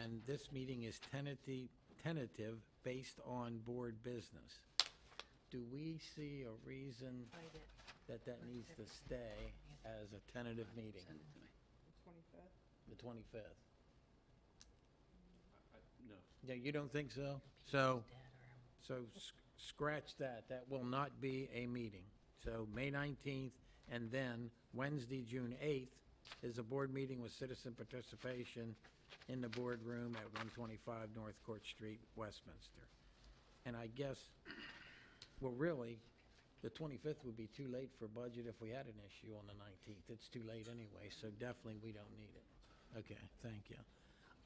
And this meeting is tentative based on board business. Do we see a reason that that needs to stay as a tentative meeting? Send it to me. The 25th? No. Yeah, you don't think so? So scratch that. That will not be a meeting. So May 19th, and then Wednesday, June 8th, is a board meeting with citizen participation in the boardroom at 125 North Court Street, Westminster. And I guess, well, really, The 25th would be too late for budget if we had an issue on the 19th. It's too late anyway, so definitely we don't need it. Okay, thank you.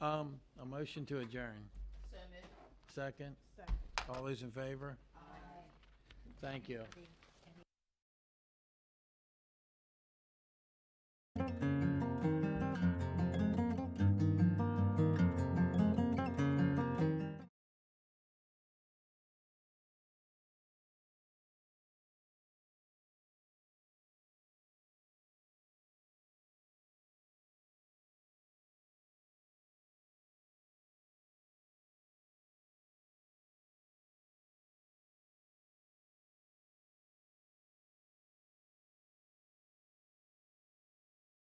A motion to adjourn. So moved. Second? Second. All those in favor? Aye. Thank you.